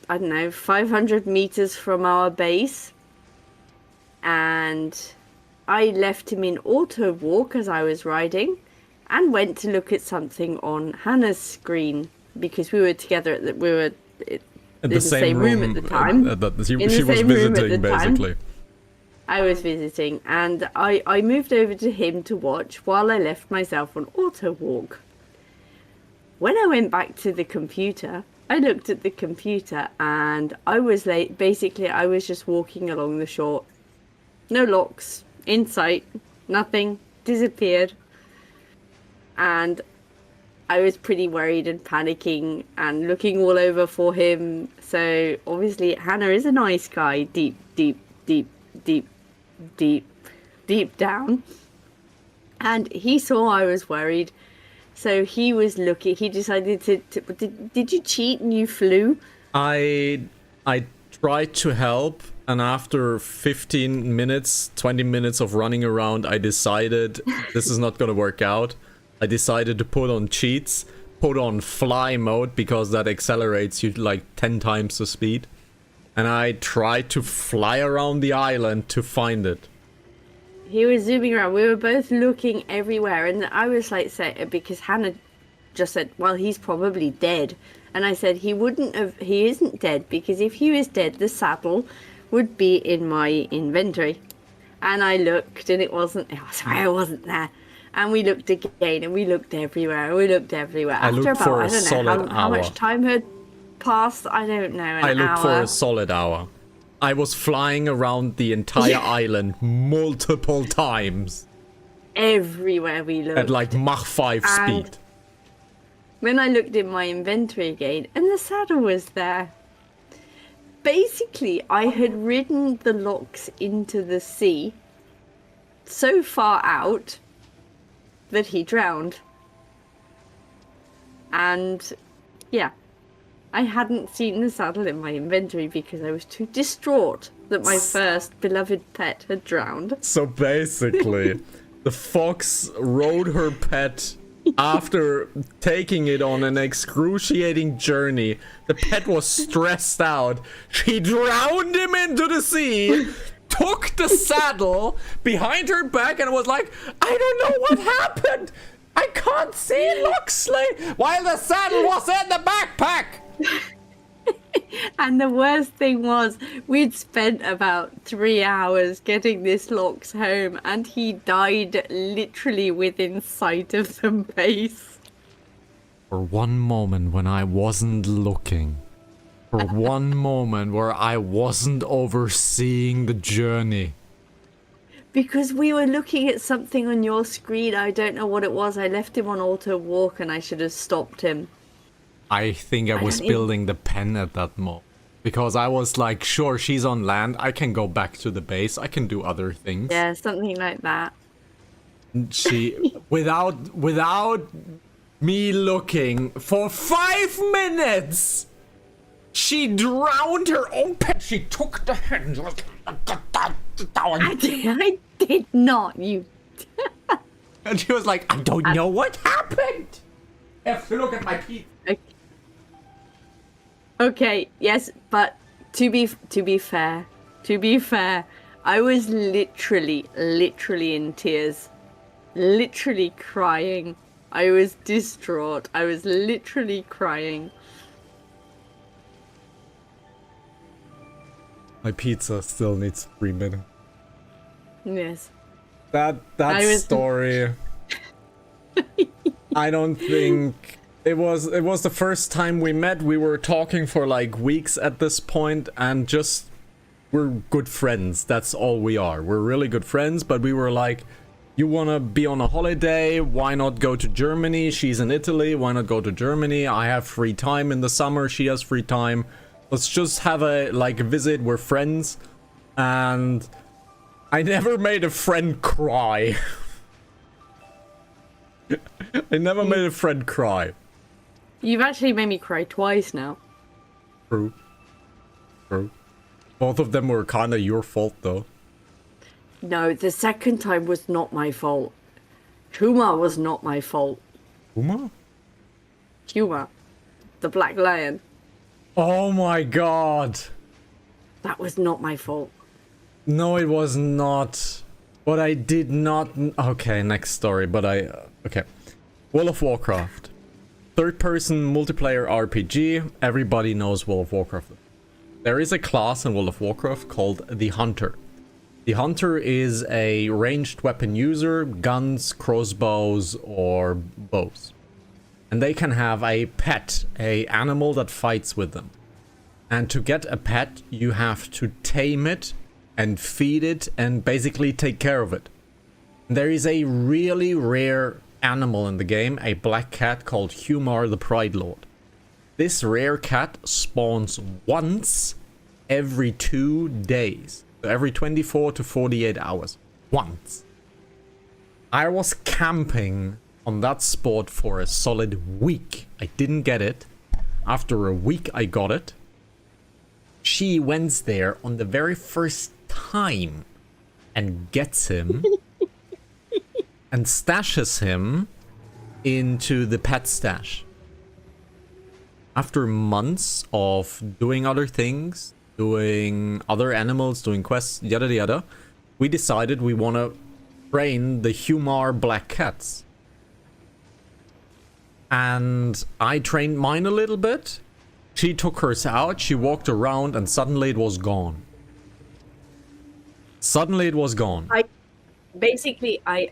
I don't know, 500 meters from our base. And I left him in auto walk as I was riding, and went to look at something on Hannah's screen because we were together in the same room at the time. She In the was same room at visiting, the time. basically. I was visiting, and I moved over to him to watch while I left myself on auto walk. When I went back to the computer, I looked at the computer and I was late. Basically, I was just walking along the shore. No Lox in sight, nothing, disappeared. And I was pretty worried and panicking and looking all over for him. So obviously Hannah is a nice guy, deep down. And he saw I was worried. So he was looking. He decided to did you cheat and you flew? I tried to help, and after 15 minutes, 20 minutes of running around, I decided this is not gonna work out. I decided to put on cheats, put on fly mode, because that accelerates you like 10 times the speed. And I tried to fly around the island to find it. He was zooming around. We were both looking everywhere, and I was like, because Hannah just said, "Well, he's probably dead," and I said, "He wouldn't have. He isn't dead, because if he was dead, the saddle would be in my inventory." And I looked, and it wasn't. I swear it wasn't there. And we looked again, and we looked everywhere. We looked everywhere. After looked for about, a I don't know how much hour. time had passed. I don't know. I looked for a solid hour. I was flying around the entire island multiple times. Everywhere we looked. At like Mach 5 And- speed. When I looked in my inventory again, and the saddle was there. Basically, I had ridden the locks into the sea so far out that he drowned. And yeah, I hadn't seen the saddle in my inventory because I was too distraught that my first beloved pet had drowned. So basically, the fox rode her pet after taking it on an excruciating journey. The pet was stressed out. She drowned him into the sea, took the saddle behind her back, and was like, "I don't know what happened. I can't see Loxley," while the saddle was in the backpack. And the worst thing was, we'd spent about 3 hours getting this Lox home, and he died literally within sight of the base. For one moment when I wasn't looking. For one moment where I wasn't overseeing the journey. Because we were looking at something on your screen, I don't know what it was. I left him on auto walk and I should have stopped him. I think I was building the pen at that moment. Because I was like, sure, she's on land. I can go back to the base. I can do other things. Yeah, something like that. She, without me looking, for 5 minutes, she drowned her own pet. She took the hand. I did not, you... And she was like, "I don't know what happened. I have to look at my teeth." Okay, yes, but to be fair, I was literally in tears. Literally crying. I was distraught. I was literally crying. My pizza still needs 3 minutes. Yes. That was- story. I don't think it was the first time we met. We were talking for like weeks at this point, and just we're good friends. That's all we are. We're really good friends, but we were like, "You want to be on a holiday? Why not go to Germany? She's in Italy. Why not go to Germany? I have free time in the summer. She has free time. Let's just have a visit. We're friends." And I never made a friend cry. I never made a friend cry. You've actually made me cry twice now. True. Both of them were kind of your fault, though. No, the second time was not my fault. Huma was not my fault. Uma? Huma, the black lion. Oh my god. That was not my fault. No, it was not. But I did not... Okay, next story, but okay. World of Warcraft. Third-person multiplayer RPG. Everybody knows World of Warcraft. There is a class in World of Warcraft called the Hunter. The Hunter is a ranged weapon user, guns, crossbows, or bows. And they can have a pet, a animal that fights with them. And to get a pet, you have to tame it and feed it and basically take care of it. There is a really rare animal in the game, a black cat called Humar the Pride Lord. This rare cat spawns once every 2 days. So every 24 to 48 hours. Once. I was camping on that spot for a solid week. I didn't get it. After a week, I got it. She went there on the very first time and gets him and stashes him into the pet stash. After months of doing other things, doing other animals, doing quests, yada yada, we decided we want to train the Humar black cats. And I trained mine a little bit. She took hers out, she walked around, and suddenly it was gone. Suddenly it was gone. I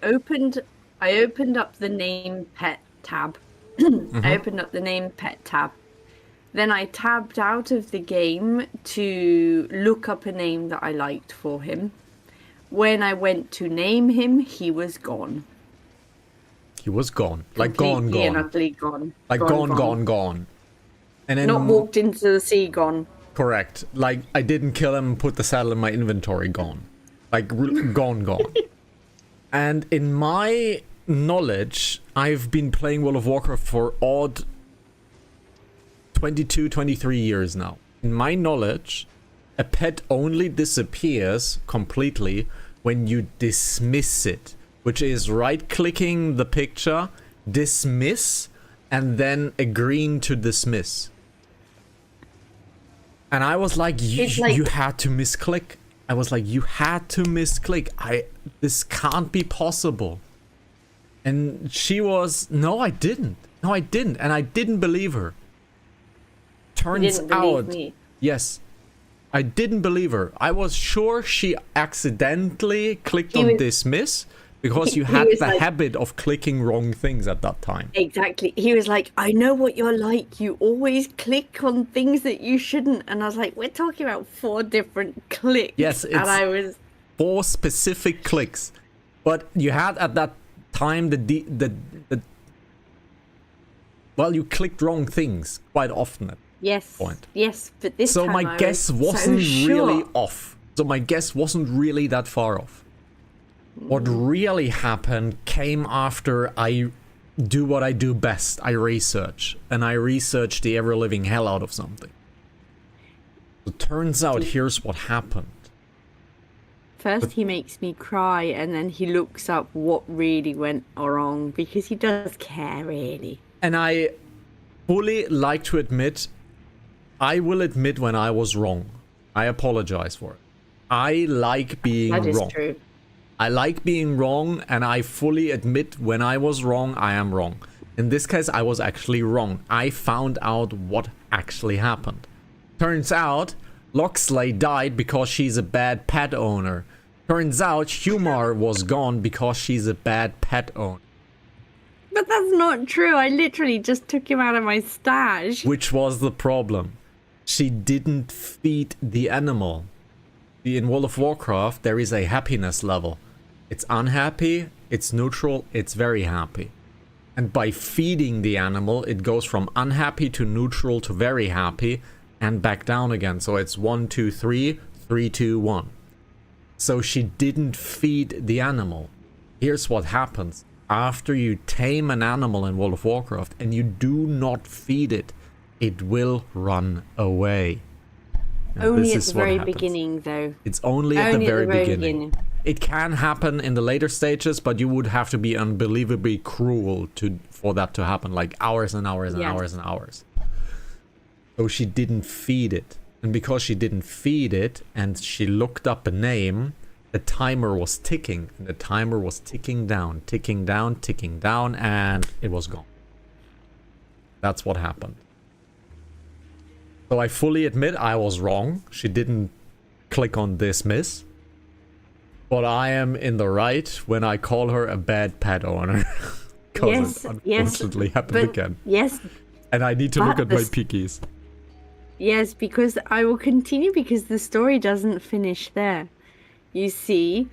opened up the name pet tab. I opened up the name pet tab. Then I tabbed out of the game to look up a name that I liked for him. When I went to name him, he was gone. He was gone. Like gone. Completely and utterly gone. Like gone. And then not walked into the sea, gone. Correct. Like I didn't kill him and put the saddle in my inventory, gone. Like gone. And in my knowledge, I've been playing World of Warcraft for odd 22, 23 years now. In my knowledge, a pet only disappears completely when you dismiss it, which is right-clicking the picture, dismiss, and then agreeing to dismiss. And I was like, you had to misclick. I was like, you had to misclick. This can't be possible. And she was, no, I didn't. And I didn't believe her. Turns out, yes, I didn't believe her. I was sure she accidentally clicked on dismiss because you had the habit of clicking wrong things at that time. Exactly. He was like, I know what you're like. You always click on things that you shouldn't. And I was like, we're talking about 4 different clicks. Yes, it's 4 specific clicks. But you had at that time well, you clicked wrong things quite often. Yes. Point. Yes, but this time my guess wasn't really off. So my guess wasn't really that far off. What really happened came after I do what I do best. I research. And I researched the ever-living hell out of something. So turns out here's what happened. First he makes me cry and then he looks up what really went wrong because he does care, really. And I fully like to admit, I will admit when I was wrong. I apologize for it. I like being wrong. That is true. I like being wrong, and I fully admit when I was wrong, I am wrong. In this case, I was actually wrong. I found out what actually happened. Turns out, Loxley died because she's a bad pet owner. Turns out, Humar was gone because she's a bad pet owner. But that's not true. I literally just took him out of my stash. Which was the problem. She didn't feed the animal. In World of Warcraft, there is a happiness level. It's unhappy, it's neutral, it's very happy. And by feeding the animal, it goes from unhappy to neutral to very happy and back down again. So it's 1, 2, 3, 3, 2, 1. So she didn't feed the animal. Here's what happens. After you tame an animal in World of Warcraft and you do not feed it, it will run away. And only at the very beginning, though. It's only at the very beginning. It can happen in the later stages, but you would have to be unbelievably cruel for that to happen, like hours and hours and hours and hours. So she didn't feed it. And because she didn't feed it and she looked up a name, the timer was ticking. And the timer was ticking down, and it was gone. That's what happened. So I fully admit I was wrong. She didn't click on dismiss. But I am in the right when I call her a bad pet owner. Because it unfortunately happened again. Yes. And I need to look at my pickies. Yes, because I will continue because the story doesn't finish there. You see,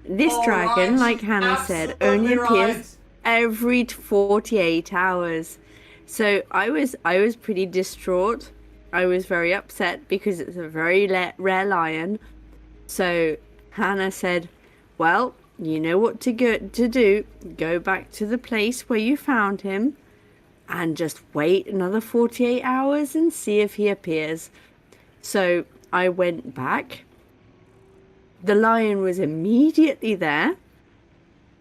this dragon, like Hannah said, only appears every 48 hours. So I was pretty distraught. I was very upset because it's a very rare lion. So Hannah said, well, you know what to do. Go back to the place where you found him and just wait another 48 hours and see if he appears. So I went back. The lion was immediately there.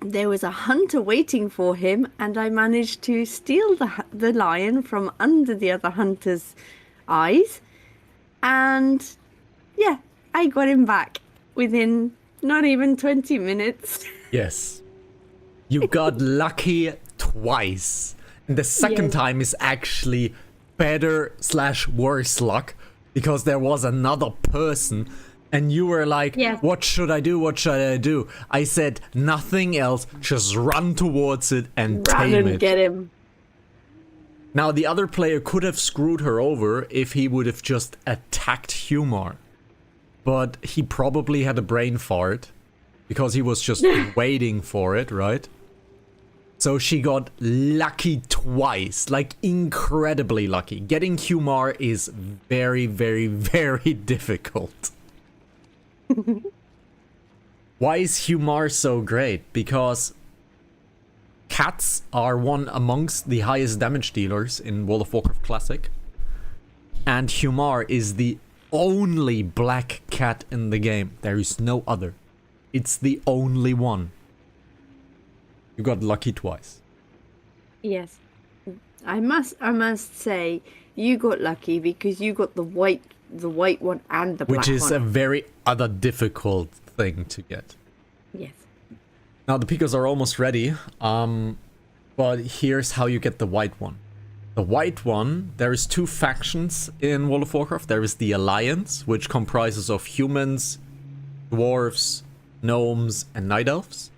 There was a hunter waiting for him, and I managed to steal the lion from under the other hunter's eyes. And yeah, I got him back within not even 20 minutes. Yes. You got lucky twice. And the second time is actually better / worse luck, because there was another person and you were like, what should I do? What should I do? I said nothing else, just run towards it and tame it. And get him. Now, the other player could have screwed her over if he would have just attacked Humar. But he probably had a brain fart, because he was just waiting for it, right? So she got lucky twice, like incredibly lucky. Getting Humar is very, very, very difficult. Why is Humar so great? Because cats are one amongst the highest damage dealers in World of Warcraft Classic. And Humar is the only black cat in the game. There is no other. It's the only one. You got lucky twice. Yes. I must say, you got lucky because you got the white one and the black one. Which is a very other difficult thing to get. Yes. Now the Picos are almost ready, but here's how you get the white one. The white one, there is two factions in World of Warcraft. There is the Alliance, which comprises of humans, dwarves, gnomes, and night elves.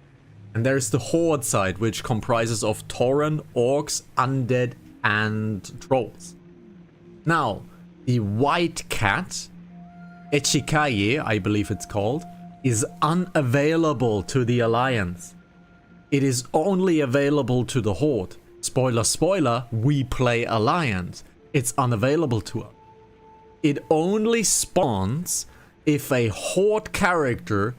And there's the Horde side, which comprises of Tauren, orcs, undead, and trolls. Now, the white cat, Echikaye, I believe it's called, is unavailable to the Alliance. It is only available to the Horde. Spoiler, spoiler, we play Alliance. It's unavailable to us. It only spawns if a Horde character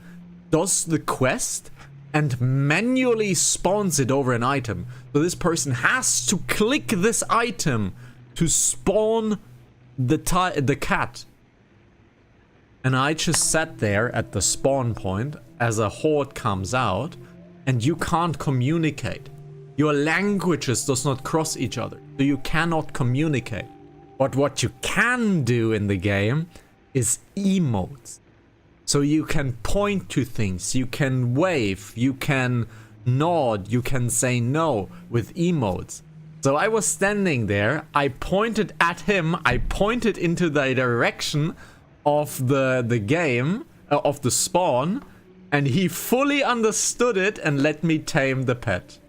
does the quest and manually spawns it over an item. So this person has to click this item to spawn the cat. And I just sat there at the spawn point as a horde comes out, and you can't communicate. Your languages does not cross each other, so you cannot communicate. But what you can do in the game is emotes. So you can point to things, you can wave, you can nod, you can say no with emotes. So I was standing there, I pointed at him, I pointed into the direction of the game, of the spawn, and he fully understood it and let me tame the pet.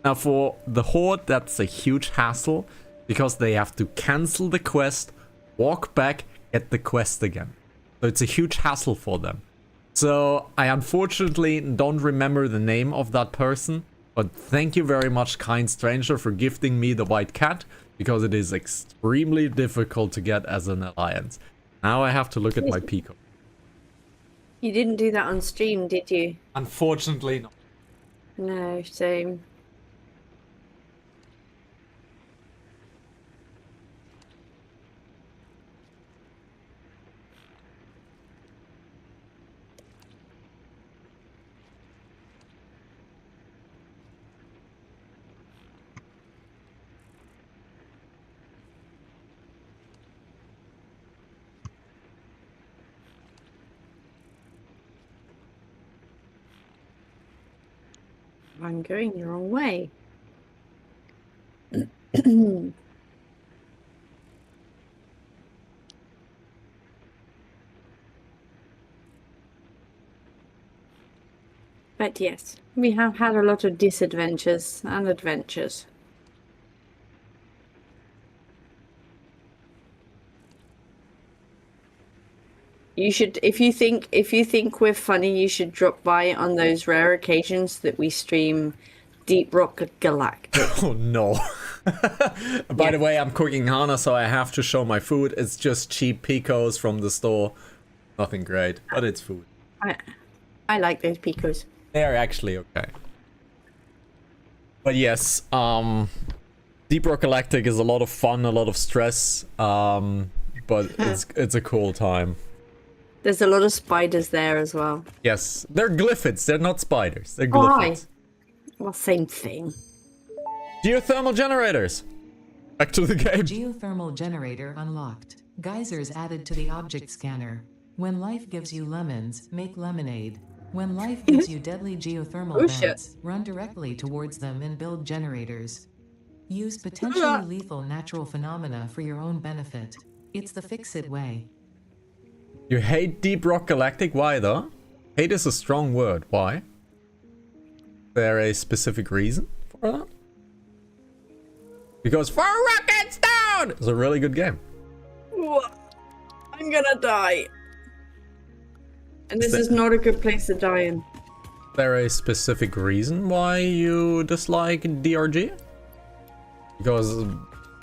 Now for the Horde, that's a huge hassle, because they have to cancel the quest, walk back, get the quest again. So it's a huge hassle for them. So I unfortunately don't remember the name of that person, but thank you very much, kind stranger, for gifting me the white cat, because it is extremely difficult to get as an alliance. Now I have to look at my peacock. You didn't do that on stream, did you? Unfortunately not. No, same. I'm going the wrong way. But yes, we have had a lot of disadventures and adventures. You should, if you think we're funny, you should drop by on those rare occasions that we stream Deep Rock Galactic. Oh no. By the way, I'm cooking Hana, so I have to show my food. It's just cheap picos from the store. Nothing great, but it's food. I like those picos. They are actually okay. But yes, Deep Rock Galactic is a lot of fun, a lot of stress, but it's a cool time. There's a lot of spiders there as well. Yes, they're glyphids. They're not spiders. They're Why? glyphids. Well, same thing. Geothermal generators. Back to the game. Geothermal generator unlocked. Geysers added to the object scanner. When life gives you lemons, make lemonade. When life gives you deadly geothermal Oh, shit. vents, run directly towards them and build generators. Use potentially lethal natural phenomena for your own benefit. It's the fix-it way. You hate Deep Rock Galactic? Why though? Hate is a strong word. Why? Is there a specific reason for that? Because For Rocket Stone is a really good game. I'm gonna die. And this is not a good place to die in. Is there a specific reason why you dislike DRG? Because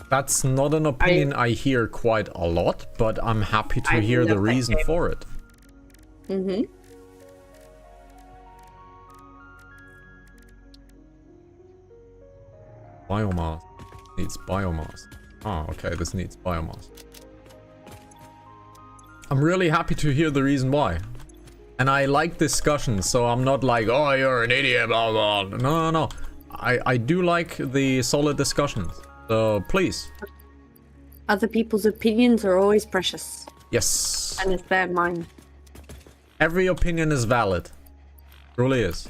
that's not an opinion I hear quite a lot, but I'm happy to hear the reason for it. Mm-hmm. Biomass. Needs biomass. Oh, okay, this needs biomass. I'm really happy to hear the reason why. And I like discussion, so I'm not like, oh, you're an idiot, blah, blah. No. I do like the solid discussions. So, please. Other people's opinions are always precious. Yes. And it's their mine. Every opinion is valid. Truly is.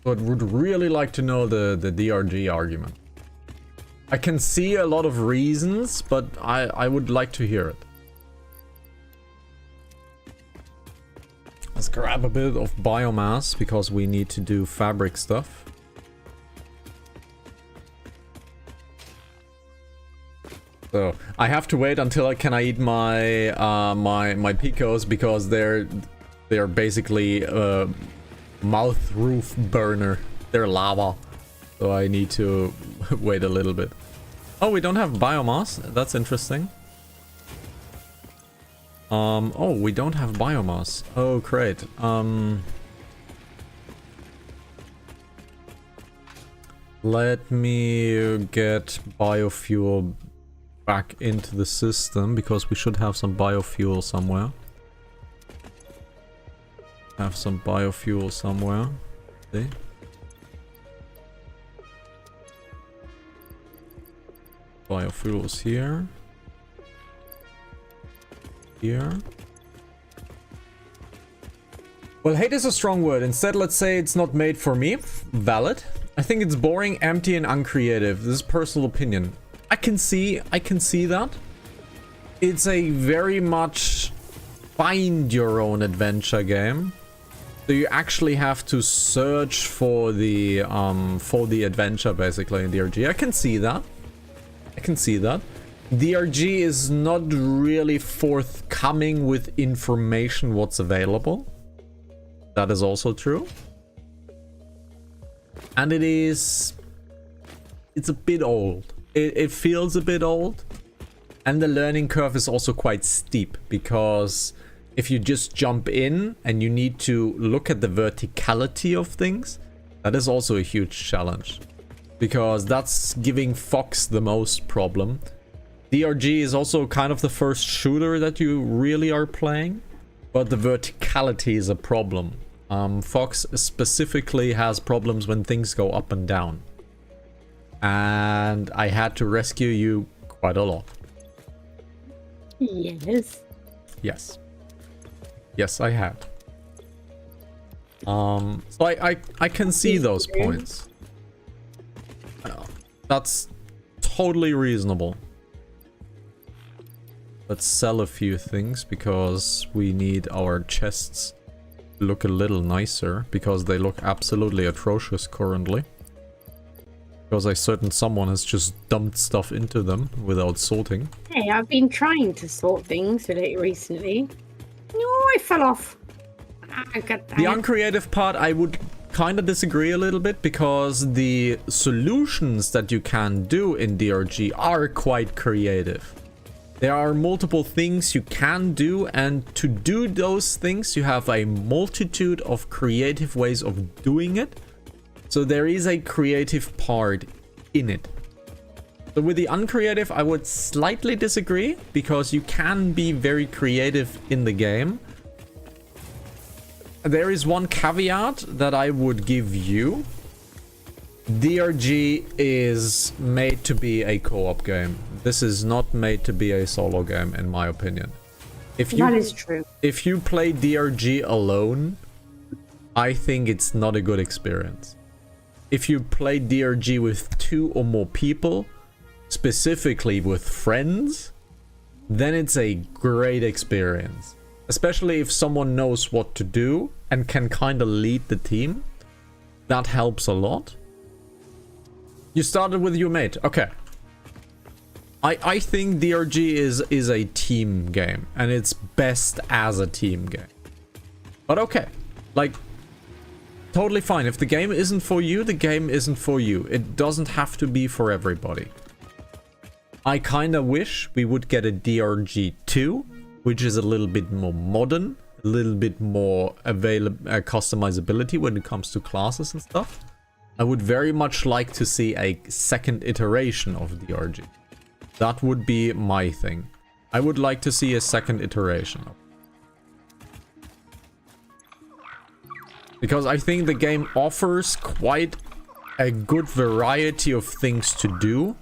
But would really like to know the DRG argument. I can see a lot of reasons, but I would like to hear it. Let's grab a bit of biomass because we need to do fabric stuff. So I have to wait until I can eat my my picos because they're basically mouth roof burner. They're lava, so I need to wait a little bit. Oh, we don't have biomass. That's interesting. Oh, we don't have biomass. Oh, great. Let me get biofuel back into the system because we should have some biofuel somewhere. Have some biofuel somewhere. See? Biofuels here. Here. Well, hate is a strong word. Instead, let's say it's not made for me. Valid. I think it's boring, empty, and uncreative. This is personal opinion. I can see that. It's a very much find your own adventure game. So you actually have to search for the adventure basically in DRG. I can see that. DRG is not really forthcoming with information what's available. That is also true. And it's a bit old. It feels a bit old. And the learning curve is also quite steep because if you just jump in and you need to look at the verticality of things, that is also a huge challenge. Because that's giving Fox the most problem. DRG is also kind of the first shooter that you really are playing, but the verticality is a problem. Fox specifically has problems when things go up and down. And I had to rescue you quite a lot. Yes. Yes. Yes, I had. So I can see those points. That's totally reasonable. Let's sell a few things because we need our chests to look a little nicer because they look absolutely atrocious currently. Because a certain someone has just dumped stuff into them without sorting. Hey, I've been trying to sort things recently. No, I fell off. I got that. The uncreative part, I would kind of disagree a little bit because the solutions that you can do in DRG are quite creative. There are multiple things you can do, and to do those things you have a multitude of creative ways of doing it. So there is a creative part in it. So with the uncreative, I would slightly disagree, because you can be very creative in the game. There is one caveat that I would give you. DRG is made to be a co-op game. This is not made to be a solo game, in my opinion. That is true. If you play DRG alone, I think it's not a good experience. If you play DRG with 2 or more people, specifically with friends, then it's a great experience. Especially if someone knows what to do and can kind of lead the team. That helps a lot. You started with your mate. Okay. I think DRG is a team game, and it's best as a team game. But okay. Like, totally fine. If the game isn't for you, the game isn't for you. It doesn't have to be for everybody. I kind of wish we would get a DRG 2, which is a little bit more modern, a little bit more customizability when it comes to classes and stuff. I would very much like to see a second iteration of DRG. That would be my thing. I would like to see a second iteration. Because I think the game offers quite a good variety of things to do.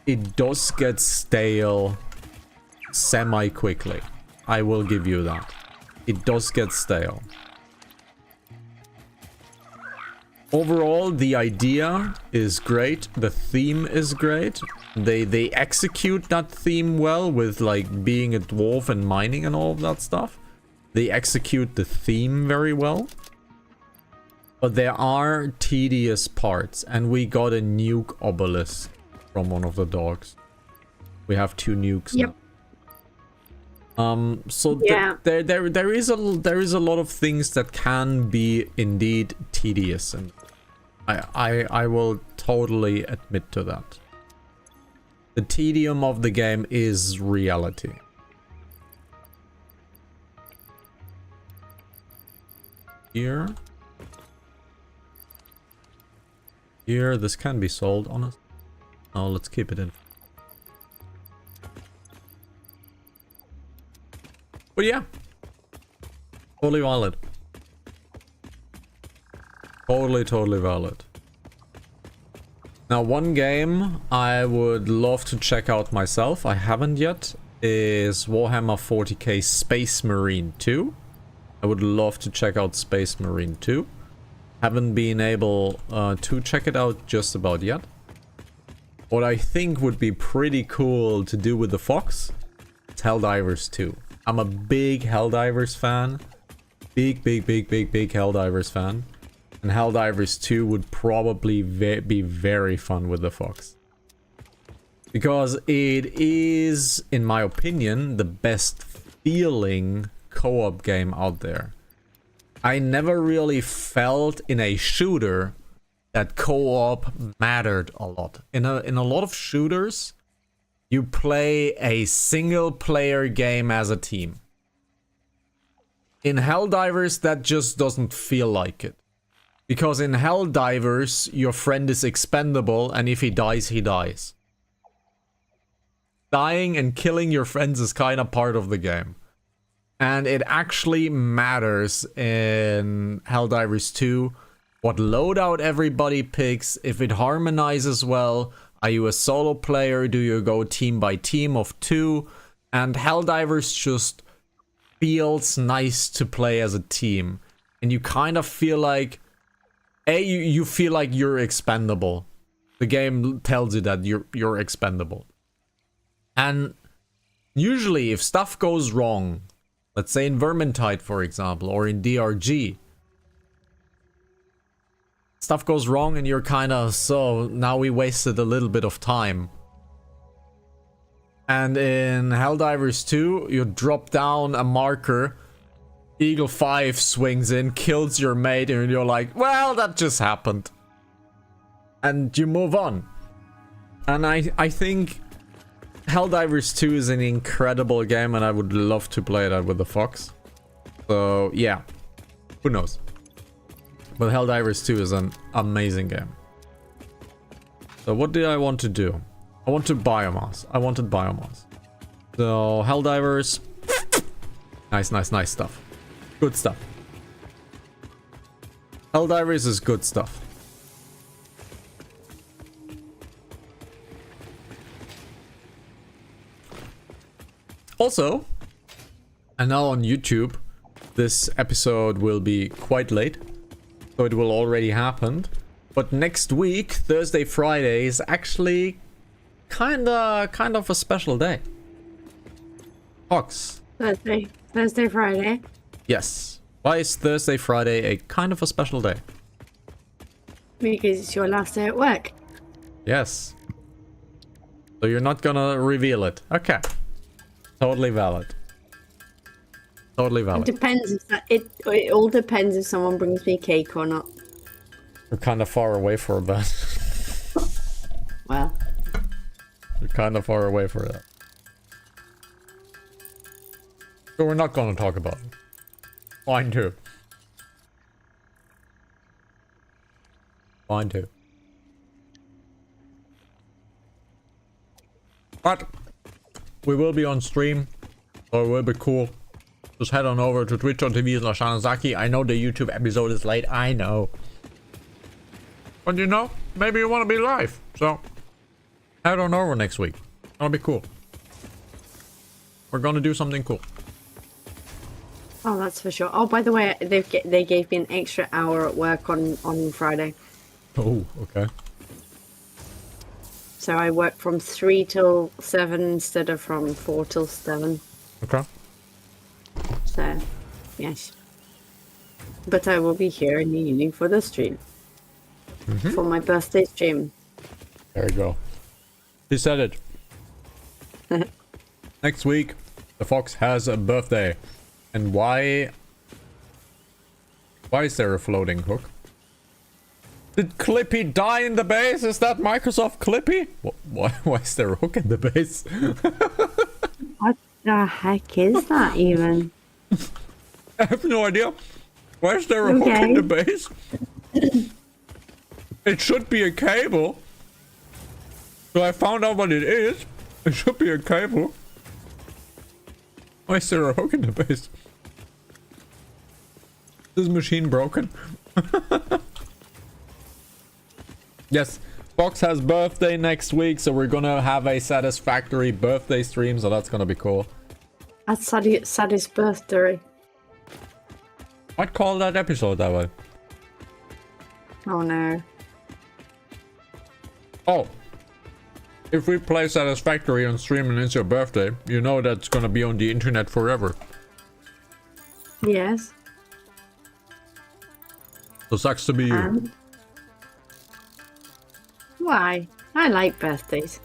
It does get stale semi-quickly. I will give you that. It does get stale. Overall, the idea is great. The theme is great. They execute that theme well with like being a dwarf and mining and all of that stuff. They execute the theme very well. But there are tedious parts, and we got a nuke obelisk from one of the dogs. We have 2 nukes Yep. now. So Yeah. there is a lot of things that can be indeed tedious, and I will totally admit to that. The tedium of the game is reality. Here, this can be sold, honestly. Oh, let's keep it in. But yeah, totally valid. Totally valid. Now, one game I would love to check out myself, I haven't yet, is Warhammer 40k Space Marine 2. I would love to check out Space Marine 2. Haven't been able to check it out just about yet. What I think would be pretty cool to do with the Fox is Helldivers 2. I'm a big Helldivers fan. Big Helldivers fan. And Helldivers 2 would probably be very fun with the Fox. Because it is, in my opinion, the best feeling co-op game out there. I never really felt in a shooter that co-op mattered a lot. In a lot of shooters, you play a single player game as a team. In Helldivers, that just doesn't feel like it. Because in Helldivers, your friend is expendable, and if he dies, he dies. Dying and killing your friends is kind of part of the game. And it actually matters in Helldivers 2 what loadout everybody picks, if it harmonizes well. Are you a solo player? Do you go team by team of 2? And Helldivers just feels nice to play as a team. And you kind of feel like... you feel like you're expendable. The game tells you that you're expendable. And usually if stuff goes wrong, let's say in Vermintide, for example, or in DRG, stuff goes wrong and you're kind of, so now we wasted a little bit of time. And in Helldivers 2, you drop down a marker, Eagle 5 swings in, kills your mate, and you're like, well, that just happened. And you move on. And I think Helldivers 2 is an incredible game, and I would love to play that with the Fox. So, yeah. Who knows? But Helldivers 2 is an amazing game. So, what did I want to do? I wanted biomass. So, Helldivers. Nice stuff. Good stuff. Helldivers is good stuff. Also, and now on YouTube, this episode will be quite late, so it will already happen. But next week, Thursday, Friday, is actually kind of a special day. Fox. Thursday, Friday. Yes. Why is Thursday, Friday a kind of a special day? Because it's your last day at work. Yes. So you're not gonna reveal it. Okay. Totally valid. Totally valid. It depends if it all depends if someone brings me cake or not. We're kind of far away for that. Well, We're kind of far away for that. So we're not gonna talk about it. Fine too. Fine too. But we will be on stream, so it will be cool. Just head on over to twitch.tv/HanaZaki. I know the YouTube episode is late, I know. But you know, maybe you want to be live, so head on over next week. That'll be cool. We're gonna do something cool. oh, that's for sure. Oh, by the way, they gave me an extra hour at work on Friday. Oh, okay. So I work from 3 till 7 instead of from 4 till 7. Okay. So, yes. But I will be here in the evening for the stream. For my birthday stream. There you go. He said it. Next week, the Fox has a birthday. And why is there a floating hook? Did Clippy die in the base? Is that Microsoft Clippy? Why is there a hook in the base? What the heck is that even? I have no idea. Why is there a hook in the base? It should be a cable. So I found out what it is. It should be a cable. Why is there a hook in the base? Is this machine broken? Yes, Fox has birthday next week, so we're gonna have a satisfactory birthday stream, so that's gonna be cool. That's Sadie's birthday. I'd call that episode that way. Oh no. Oh, if we play Satisfactory on stream and it's your birthday, you know that's gonna be on the internet forever. Yes. So sucks to be you. And why? I like birthdays.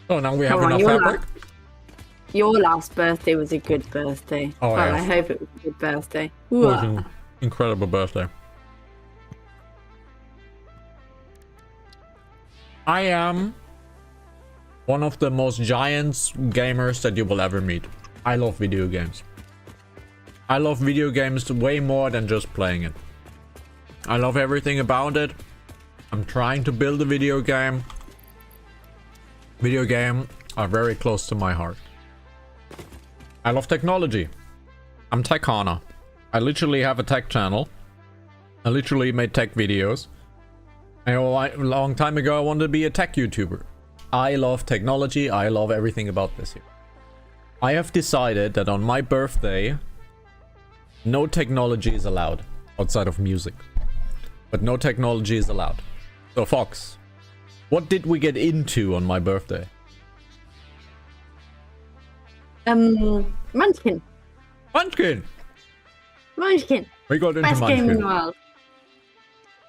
Oh, now we have Come on, enough fabric? Your last birthday was a good birthday. Oh, well, yeah. I hope it was a good birthday. It was an incredible birthday. I am one of the most giants gamers that you will ever meet. I love video games. I love video games way more than just playing it. I love everything about it. I'm trying to build a video game. Video games are very close to my heart. I love technology. I'm Tech Hana. I literally have a tech channel. I literally made tech videos. And a long time ago I wanted to be a tech YouTuber. I love technology. I love everything about this here. I have decided that on my birthday, no technology is allowed outside of music. But no technology is allowed. So Fox, what did we get into on my birthday? Munchkin. Munchkin! Munchkin. We got into Best game in the Munchkin. world.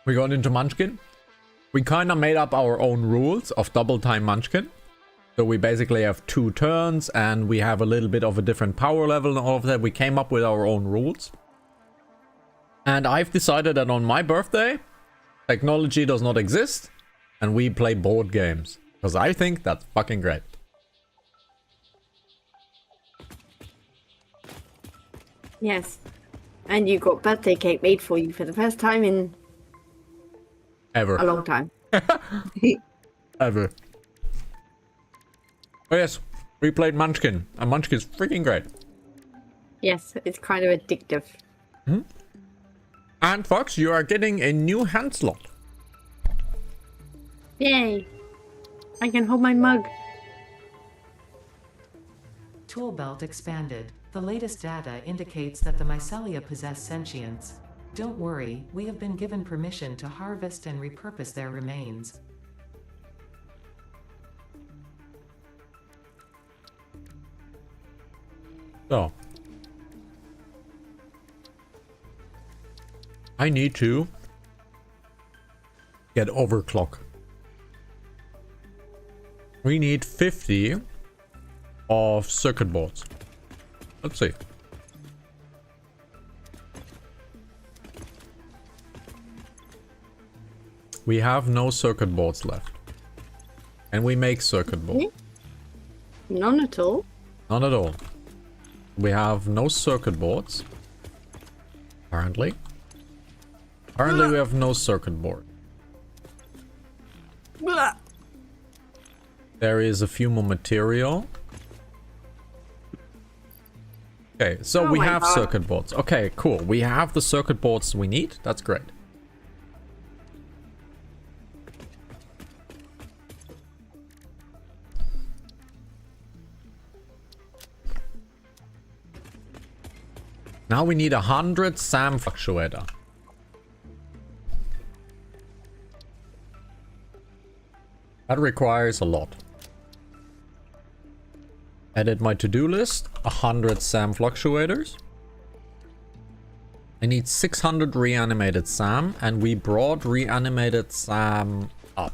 We got into Munchkin. We kind of made up our own rules of double time Munchkin. So we basically have 2 turns and we have a little bit of a different power level and all of that. We came up with our own rules. And I've decided that on my birthday, technology does not exist, and we play board games. Because I think that's fucking great. Yes. And you got birthday cake made for you for the first time in Ever. a long time. Ever. Oh yes, we played Munchkin, and Munchkin's freaking great. Yes, it's kind of addictive. And Fox, you are getting a new hand slot. Yay! I can hold my mug. Tool belt expanded. The latest data indicates that the mycelia possess sentience. Don't worry, we have been given permission to harvest and repurpose their remains. So. I need to get overclock. We need 50 of circuit boards. Let's see. We have no circuit boards left. And we make circuit boards. None at all. None at all. We have no circuit boards. Apparently. Apparently we have no circuit board. Blah. There is a few more material. Okay, so Oh we my have God. circuit boards. Okay, cool. We have the circuit boards we need. That's great. Now we need 100 SAM fluctuator. That requires a lot. Edit my to-do list. 100 SAM fluctuators. I need 600 reanimated SAM, and we brought reanimated SAM up.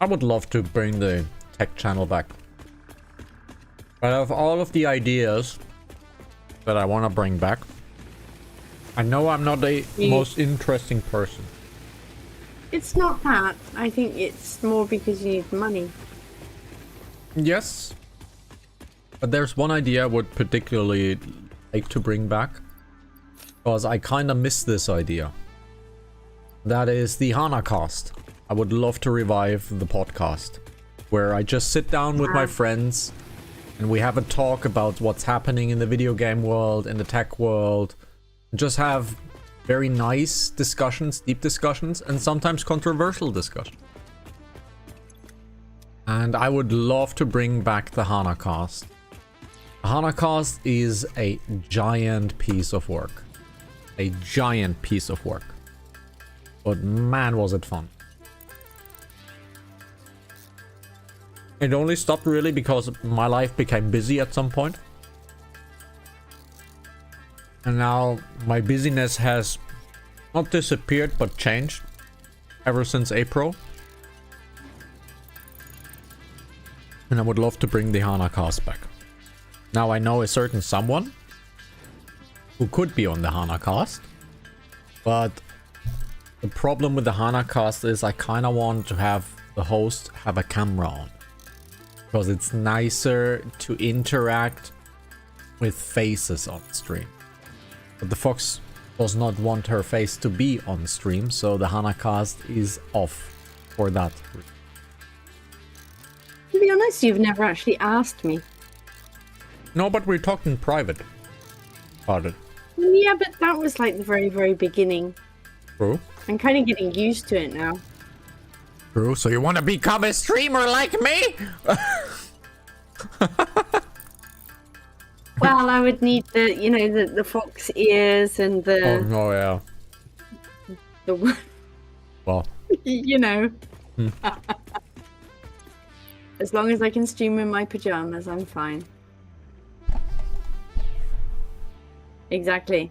I would love to bring the tech channel back. But of all of the ideas that I want to bring back, I know I'm not the most interesting person. It's not that. I think it's more because you need money. Yes. But there's one idea I would particularly like to bring back. Because I kind of miss this idea. That is the HanaCast. I would love to revive the podcast. Where I just sit down with my friends. And we have a talk about what's happening in the video game world, in the tech world. Just have very nice discussions, deep discussions, and sometimes controversial discussions. And I would love to bring back the HanaCast. The HanaCast is a giant piece of work. A giant piece of work. But man, was it fun. It only stopped really because my life became busy at some point. And now my busyness has not disappeared but changed ever since April. And I would love to bring the HanaCast back. Now I know a certain someone who could be on the HanaCast. But the problem with the HanaCast is I kind of want to have the host have a camera on. Because it's nicer to interact with faces on stream. But the Fox does not want her face to be on stream, so the HanaCast is off for that. To be honest, you've never actually asked me. No, but we talked in private about it. Yeah, but that was like the very, very beginning. True. I'm kind of getting used to it now. True, so you want to become a streamer like me? Well, I would need the, you know, the fox ears and the, Oh yeah. the Well, you know. As long as I can stream in my pajamas, I'm fine. Exactly.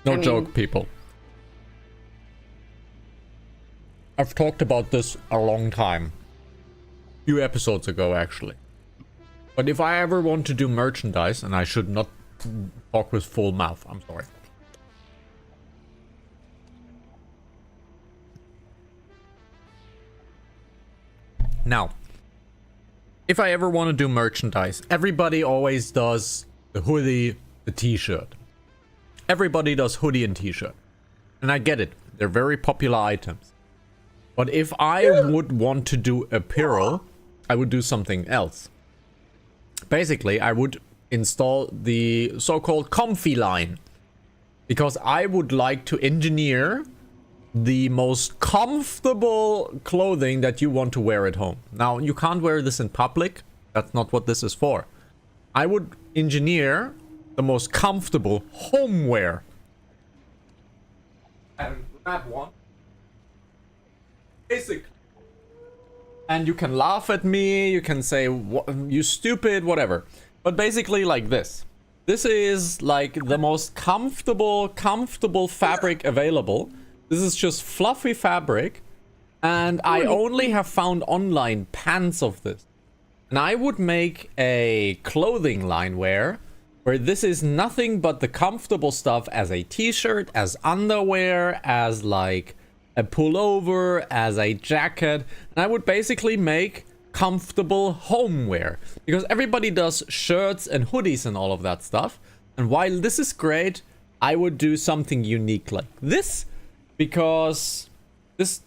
no I mean- joke, people. I've talked about this a long time. Few episodes ago, actually. But if I ever want to do merchandise, and I should not talk with full mouth, I'm sorry. Now, if I ever want to do merchandise, everybody always does the hoodie, the t-shirt. Everybody does hoodie and t-shirt. And I get it. They're very popular items. But if I would want to do apparel, I would do something else. Basically, I would install the so-called comfy line. Because I would like to engineer the most comfortable clothing that you want to wear at home. Now, you can't wear this in public. That's not what this is for. I would engineer the most comfortable homeware. And grab one. Basically. And you can laugh at me, you can say, you stupid, whatever. But basically like this. This is like the most comfortable fabric available. This is just fluffy fabric. And I only have found online pants of this. And I would make a clothing line where this is nothing but the comfortable stuff as a t-shirt, as underwear, as like a pullover, as a jacket. And I would basically make comfortable homeware. Because everybody does shirts and hoodies and all of that stuff. And while this is great, I would do something unique like this. Because this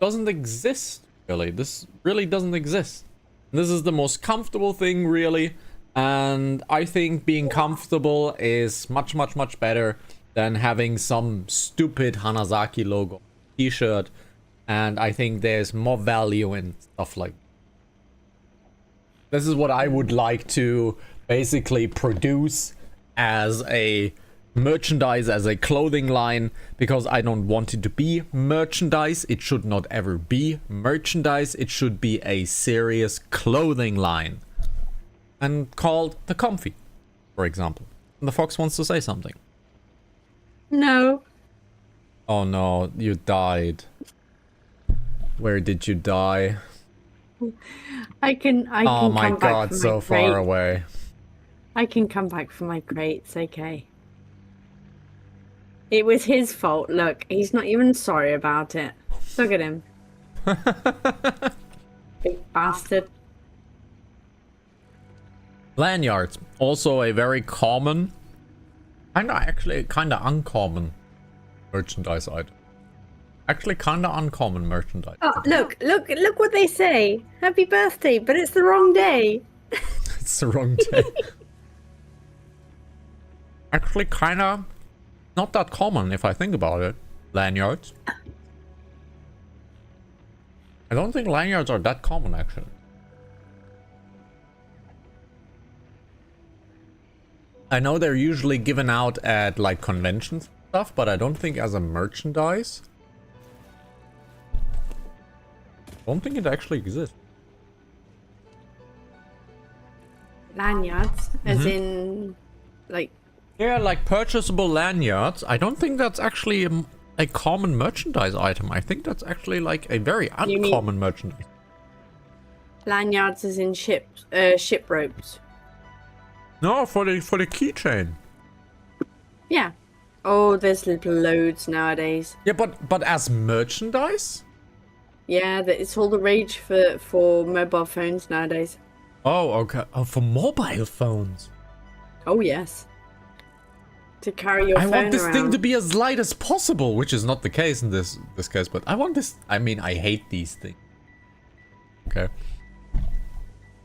doesn't exist, really. This really doesn't exist. This is the most comfortable thing, really. And I think being comfortable is much, much, much better than having some stupid Hanazaki logo t-shirt. And I think there's more value in stuff like this is what I would like to basically produce as a merchandise, as a clothing line, because I don't want it to be merchandise. It should not ever be merchandise. It should be a serious clothing line. And called the Comfy, for example. And the fox wants to say something. No. Oh no, you died. Where did you die? I can oh my come god, back from so my far crate. away. I can come back from my crate, it's okay. It was his fault, look, he's not even sorry about it. Look at him. Big bastard. Lanyards, also a very common, kinda uncommon merchandise item. Actually, kinda uncommon merchandise. Oh, look what they say. Happy birthday, but it's the wrong day. It's the wrong day. Actually, kinda not that common if I think about it. Lanyards. I don't think lanyards are that common, actually. I know they're usually given out at like conventions and stuff, but I don't think as a merchandise. I don't think it actually exists. Lanyards, as in, like... Yeah, like purchasable lanyards. I don't think that's actually a common merchandise item. I think that's actually like a very uncommon merchandise. Lanyards as in ship ropes. No, for the keychain. Yeah. Oh, there's loads nowadays. Yeah, but as merchandise? Yeah, it's all the rage for mobile phones nowadays. Oh, okay. Oh, for mobile phones. Oh, yes. To carry your phone I want this around. thing to be as light as possible, which is not the case in this case, but I want this... I mean, I hate these things. Okay.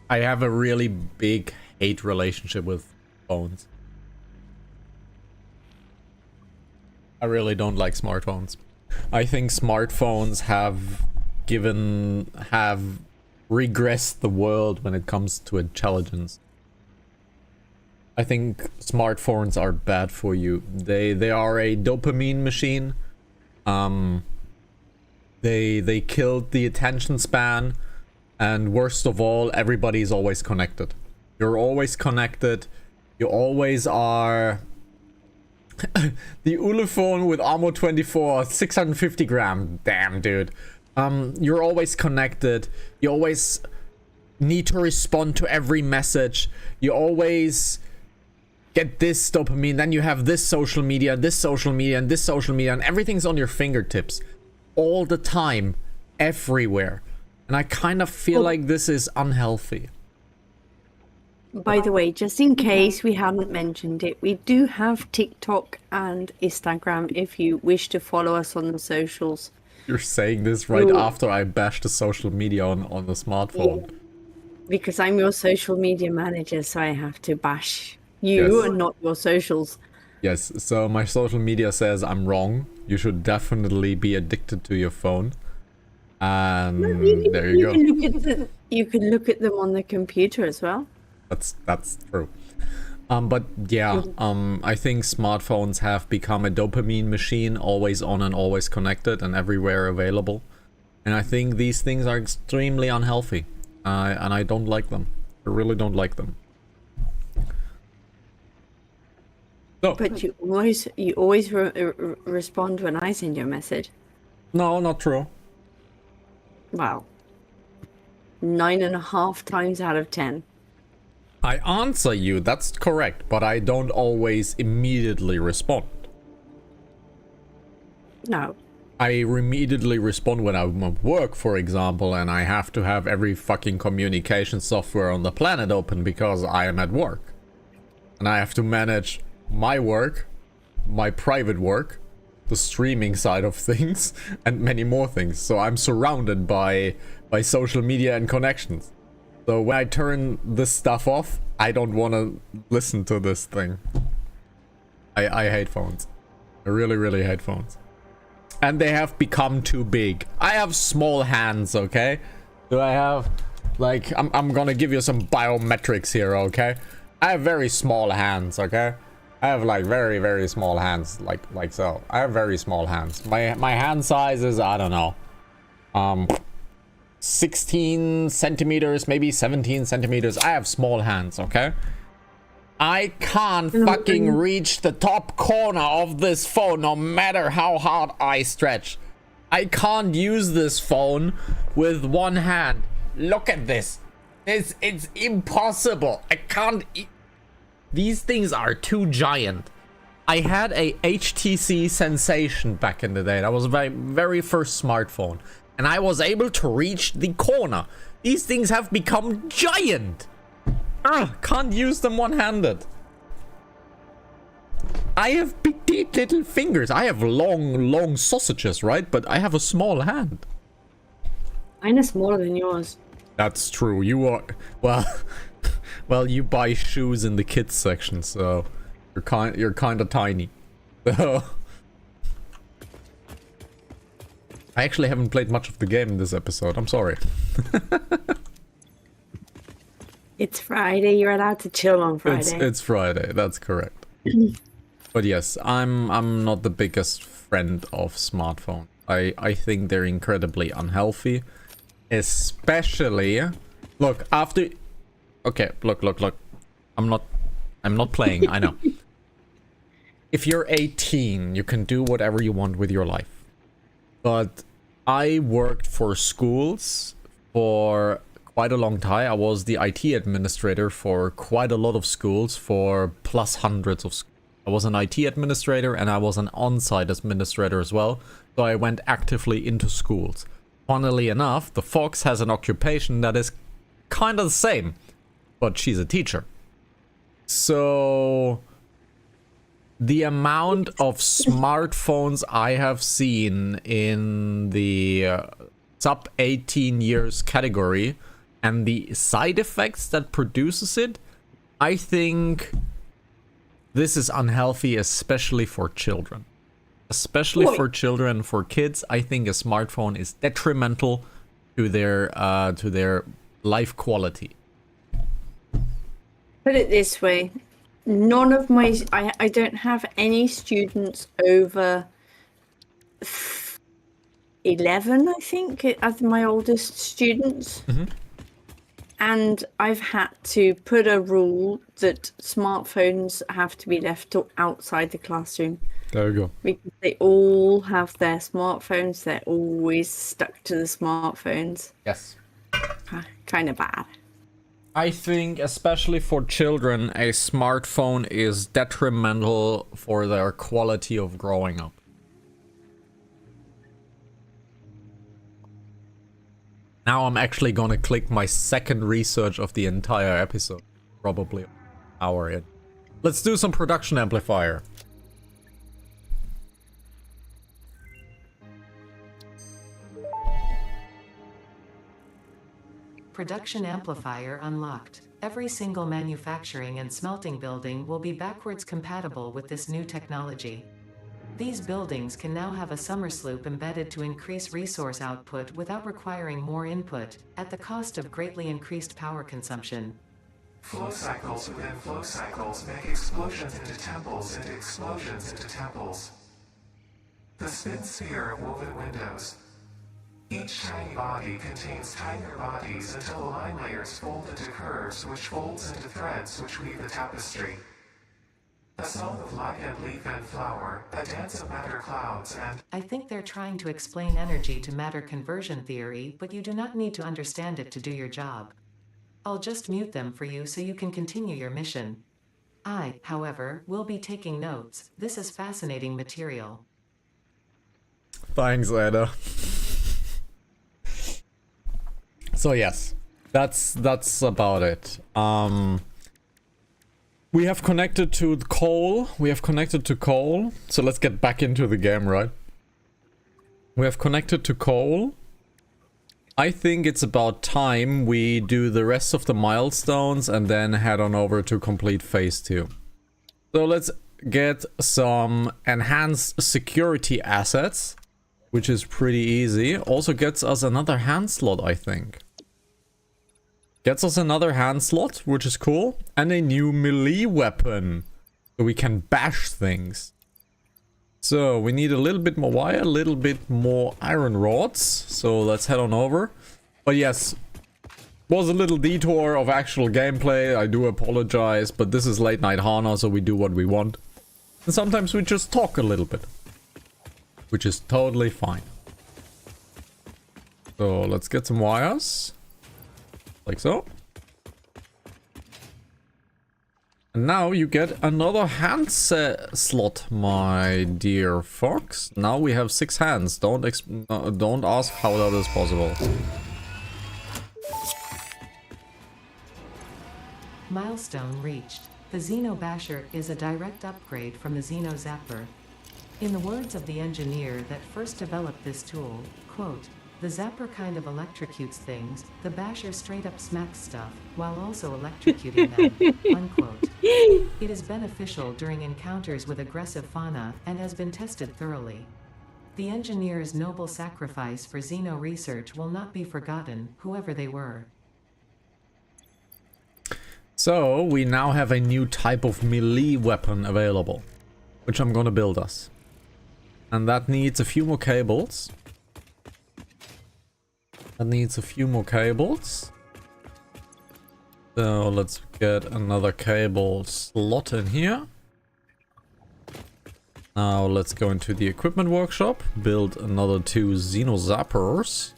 I have a really big hate relationship with phones. I really don't like smartphones. I think smartphones have regressed the world when it comes to intelligence. I think smartphones are bad for you. They are a dopamine machine. They killed the attention span, and worst of all, everybody's always connected. You're always connected. You always are. The Ulefone with Armor 24, 650 gram. Damn, dude. You're always connected. You always need to respond to every message. You always get this dopamine, then you have this social media, and this social media, and everything's on your fingertips all the time, everywhere. And I kind of feel like this is unhealthy. By the way, just in case we hadn't mentioned it, we do have TikTok and Instagram if you wish to follow us on the socials. You're saying this right after I bashed the social media on the smartphone. Yeah. Because I'm your social media manager, so I have to bash you and not your socials. Yes, so my social media says I'm wrong. You should definitely be addicted to your phone. And there you go. You can look at them on the computer as well. That's true. But yeah, I think smartphones have become a dopamine machine, always on and always connected and everywhere available. And I think these things are extremely unhealthy. And I don't like them. I really don't like them. So, but you always respond when I send you a message. No, not true. Wow. 9.5 times out of 10. I answer you, that's correct, but I don't always immediately respond. No. I immediately respond when I'm at work, for example, and I have to have every fucking communication software on the planet open because I am at work. And I have to manage my work, my private work, the streaming side of things, and many more things. So I'm surrounded by social media and connections. So when I turn this stuff off, I don't want to listen to this thing. I hate phones. I really, really hate phones. And they have become too big. I have small hands, okay? Do I have, like, I'm gonna give you some biometrics here, okay? I have very small hands, okay? I have like very, very small hands, like so. I have very small hands. My hand size is, I don't know, 16 centimeters, maybe 17 centimeters. I have small hands, okay? I can't fucking reach the top corner of this phone no matter how hard I stretch. I can't use this phone with one hand. Look at this. It's impossible. I can't. These things are too giant. I had a HTC Sensation back in the day. That was my very first smartphone. And I was able to reach the corner. These things have become giant. Can't use them one-handed. I have petite little fingers. I have long sausages, right? But I have a small hand. Mine is smaller than yours. That's true. You are... Well, you buy shoes in the kids section, so... You're kind of tiny. So... I actually haven't played much of the game in this episode. I'm sorry. It's Friday. You're allowed to chill on Friday. It's Friday. That's correct. But yes, I'm not the biggest friend of smartphones. I think they're incredibly unhealthy, especially. Look, after. Okay, look. I'm not playing. I know. If you're 18, you can do whatever you want with your life. But I worked for schools for quite a long time. I was the IT administrator for quite a lot of schools, for plus hundreds of schools. I was an IT administrator and I was an on-site administrator as well. So I went actively into schools. Funnily enough, the Fox has an occupation that is kind of the same, but she's a teacher. So the amount of smartphones I have seen in the sub 18 years category and the side effects that produces it, I think this is unhealthy, especially for children. Especially for children, for kids, I think a smartphone is detrimental to their life quality. Put it this way. None of my... I don't have any students over 11, I think, as my oldest students. Mm-hmm. And I've had to put a rule that smartphones have to be left outside the classroom. There you go. Because they all have their smartphones. They're always stuck to the smartphones. Yes. Kind of bad. I think, especially for children, a smartphone is detrimental for their quality of growing up. Now I'm actually gonna click my second research of the entire episode. Probably an hour in. Let's do some production amplifier. Production amplifier unlocked. Every single manufacturing and smelting building will be backwards compatible with this new technology. These buildings can now have a Somersloop embedded to increase resource output without requiring more input, at the cost of greatly increased power consumption. Flow cycles within flow cycles make explosions into temples into explosions into temples. The spin sphere of woven windows. Each tiny body contains tinier bodies until the line layers fold into curves which folds into threads which weave the tapestry. A song of light and leaf and flower, a dance of matter clouds and... I think they're trying to explain energy to matter conversion theory, but you do not need to understand it to do your job. I'll just mute them for you so you can continue your mission. I, however, will be taking notes. This is fascinating material. Thanks, Ada. So yes, that's about it. We have connected to coal. So let's get back into the game, right? We have connected to coal. I think it's about time we do the rest of the milestones and then head on over to complete phase 2. So let's get some enhanced security assets, which is pretty easy. Also gets us another hand slot, I think. Gets us another hand slot, which is cool. And a new melee weapon. So we can bash things. So we need a little bit more wire, a little bit more iron rods. So let's head on over. But yes, was a little detour of actual gameplay. I do apologize, but this is late night Hana, so we do what we want. And sometimes we just talk a little bit. Which is totally fine. So let's get some wires. Like so. And now you get another hand slot, my dear fox. Now we have 6 hands. Don't ask how that is possible. Milestone reached. The Xeno Basher is a direct upgrade from the Xeno Zapper. In the words of the engineer that first developed this tool, quote, "The Zapper kind of electrocutes things, the Basher straight up smacks stuff, while also electrocuting them," unquote. It is beneficial during encounters with aggressive fauna, and has been tested thoroughly. The engineer's noble sacrifice for Xeno research will not be forgotten, whoever they were. So we now have a new type of melee weapon available, which I'm gonna build us. And that needs a few more cables. So let's get another cable slot in here. Now let's go into the equipment workshop, build another 2 Xeno Zappers.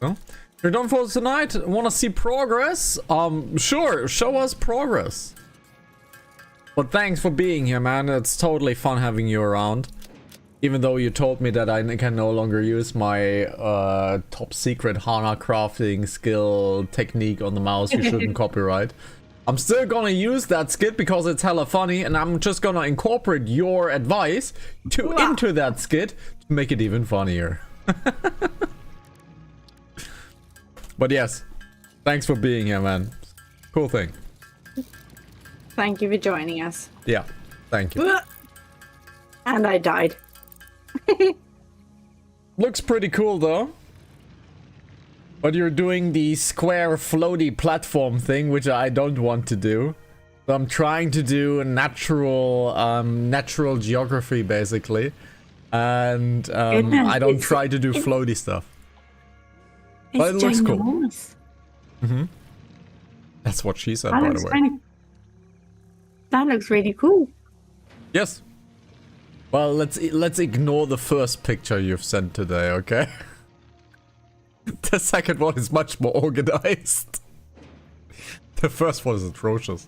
So, you're done for tonight? Wanna see progress? Sure, show us progress. But thanks for being here, man. It's totally fun having you around. Even though you told me that I can no longer use my top secret Hana crafting skill technique on the mouse you shouldn't copyright. I'm still gonna use that skit because it's hella funny, and I'm just gonna incorporate your advice into that skit to make it even funnier. But yes, thanks for being here, man. Cool thing. Thank you for joining us. Yeah, thank you. And I died. Looks pretty cool though. But you're doing the square floaty platform thing, which I don't want to do. So I'm trying to do a natural geography basically. And I don't try to do floaty stuff. But it looks cool. Mm-hmm. That's what she said, by the way. That looks really cool. Yes. Well, let's ignore the first picture you've sent today, okay? The second one is much more organized. The first one is atrocious.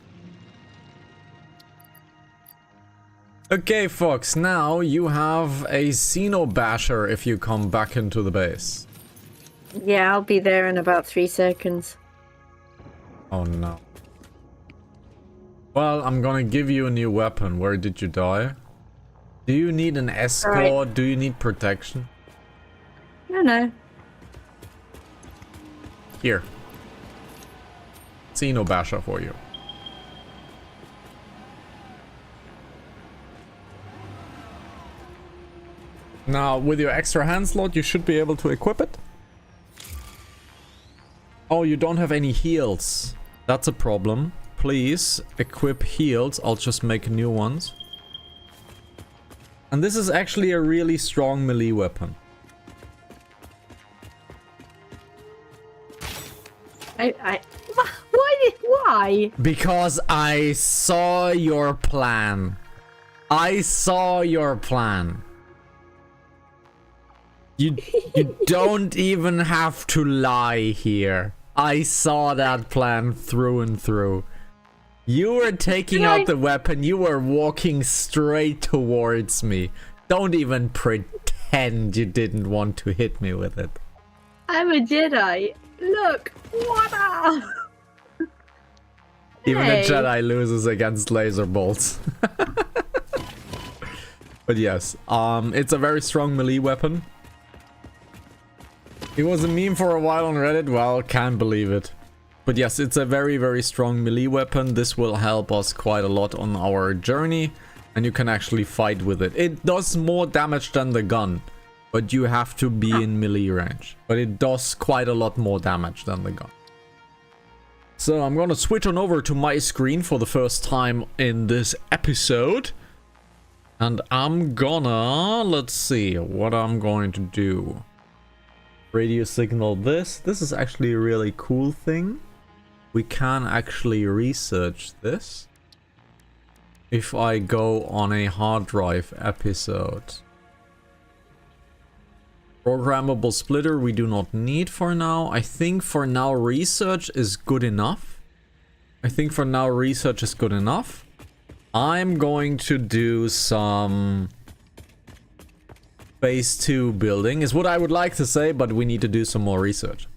Okay, Fox, now you have a Xenobasher if you come back into the base. Yeah, I'll be there in about 3 seconds. Oh no. Well, I'm gonna give you a new weapon. Where did you die? Do you need an escort? Right. Do you need protection? No. Here. Xenobasher for you. Now, with your extra hand slot, you should be able to equip it. Oh, you don't have any heals. That's a problem. Please equip heals. I'll just make new ones. And this is actually a really strong melee weapon. Why? Because I saw your plan. I saw your plan. You don't even have to lie here. I saw that plan through and through. You were taking out the weapon. You were walking straight towards me. Don't even pretend you didn't want to hit me with it. I'm a Jedi. Look, what? Even a Jedi loses against laser bolts. But yes, it's a very strong melee weapon. It was a meme for a while on Reddit. Well, can't believe it. But yes, it's a very, very strong melee weapon. This will help us quite a lot on our journey. And you can actually fight with it. It does more damage than the gun. But you have to be in melee range. But it does quite a lot more damage than the gun. So I'm gonna switch on over to my screen for the first time in this episode. And I'm gonna... let's see what I'm going to do. Radio signal this. This is actually a really cool thing. We can actually research this. If I go on a hard drive episode. Programmable splitter we do not need for now. I think for now research is good enough. I'm going to do some phase 2 building is what I would like to say, but we need to do some more research.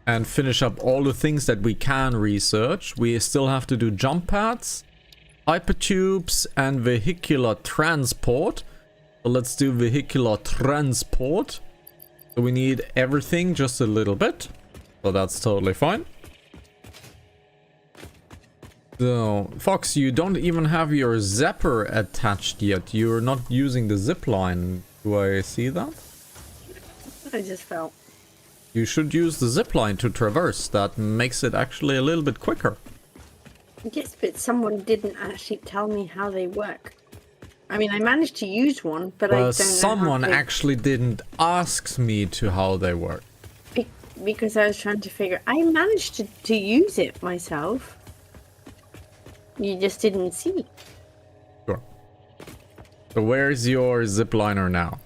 And finish up all the things that we can research. We still have to do jump pads, hypertubes, and vehicular transport. So let's do vehicular transport. So we need everything just a little bit. So that's totally fine. So, Fox, you don't even have your zapper attached yet. You're not using the zip line. Do I see that? I just fell. You should use the zip line to traverse. That makes it actually a little bit quicker. Yes, but someone didn't actually tell me how they work. I mean, I managed to use one, but I don't know someone actually didn't ask me to how they work. Because I was trying to figure... I managed to use it myself. You just didn't see. Sure. So where's your zipliner now?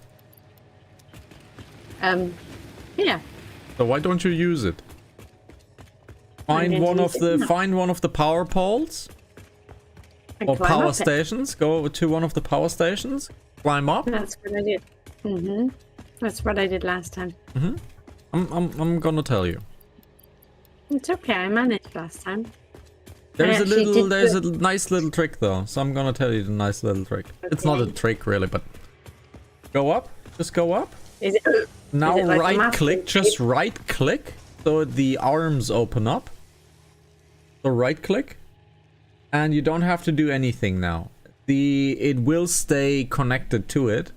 Yeah. So why don't you use it? Find one of the power poles or power stations. Go to one of the power stations. Climb up. That's what I did. That's what I did last time. I'm gonna tell you. It's okay. I managed last time. There's a nice little trick though, so I'm gonna tell you the nice little trick. Okay. It's not a trick really, but go up. Just go up. Is it? Now like right click. Just right click, so the arms open up. So right click, and you don't have to do anything now. It will stay connected to it,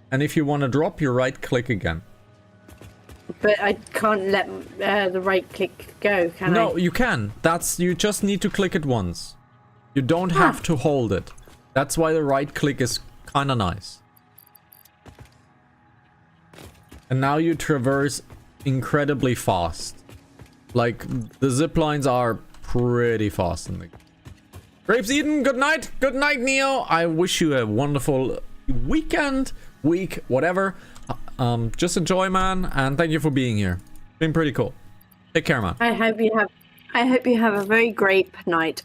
and if you want to drop, you right click again. But I can't let the right click go, can I? No, you can. You just need to click it once. You don't have to hold it. That's why the right click is kind of nice. And now you traverse incredibly fast. Like, the zip lines are pretty fast in the game. Grapes eaten, good night. Good night, Neo. I wish you a wonderful weekend. week, whatever. Just enjoy, man, and thank you for being here. Been pretty cool. Take care, man. I hope you have a very great night.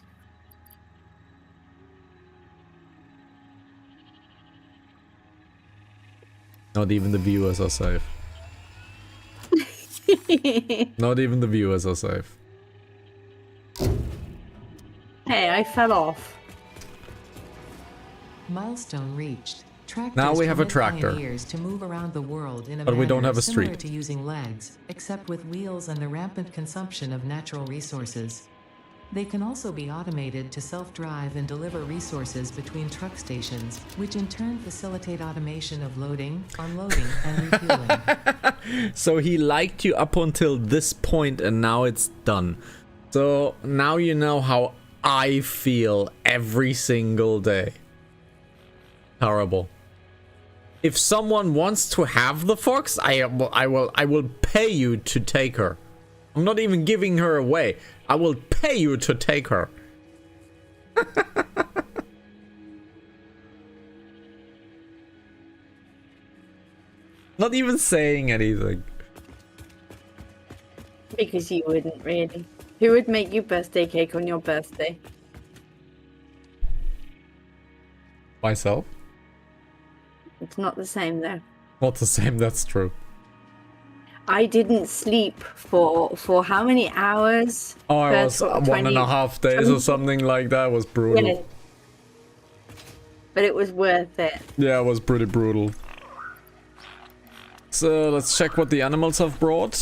Not even the viewers are safe. Not even the viewers are safe. Hey, I fell off. Milestone reached. Tractors Now we have a permit tractor. pioneers to move around the world in a But we don't manner have a similar street. to using legs, except with wheels and the rampant consumption of natural resources. They can also be automated to self-drive and deliver resources between truck stations, which in turn facilitate automation of loading, unloading, and refueling. So he liked you up until this point and now it's done. So now you know how I feel every single day. Horrible. If someone wants to have the fox, I will pay you to take her. I'm not even giving her away. I will pay you to take her. Not even saying anything. Because you wouldn't really. Who would make you birthday cake on your birthday? Myself? It's not the same though. Not the same, that's true. I didn't sleep for how many hours? Oh, I First, was what, 1.5 days or 20 something like that. It was brutal. Yeah. But it was worth it. Yeah, it was pretty brutal. So let's check what the animals have brought.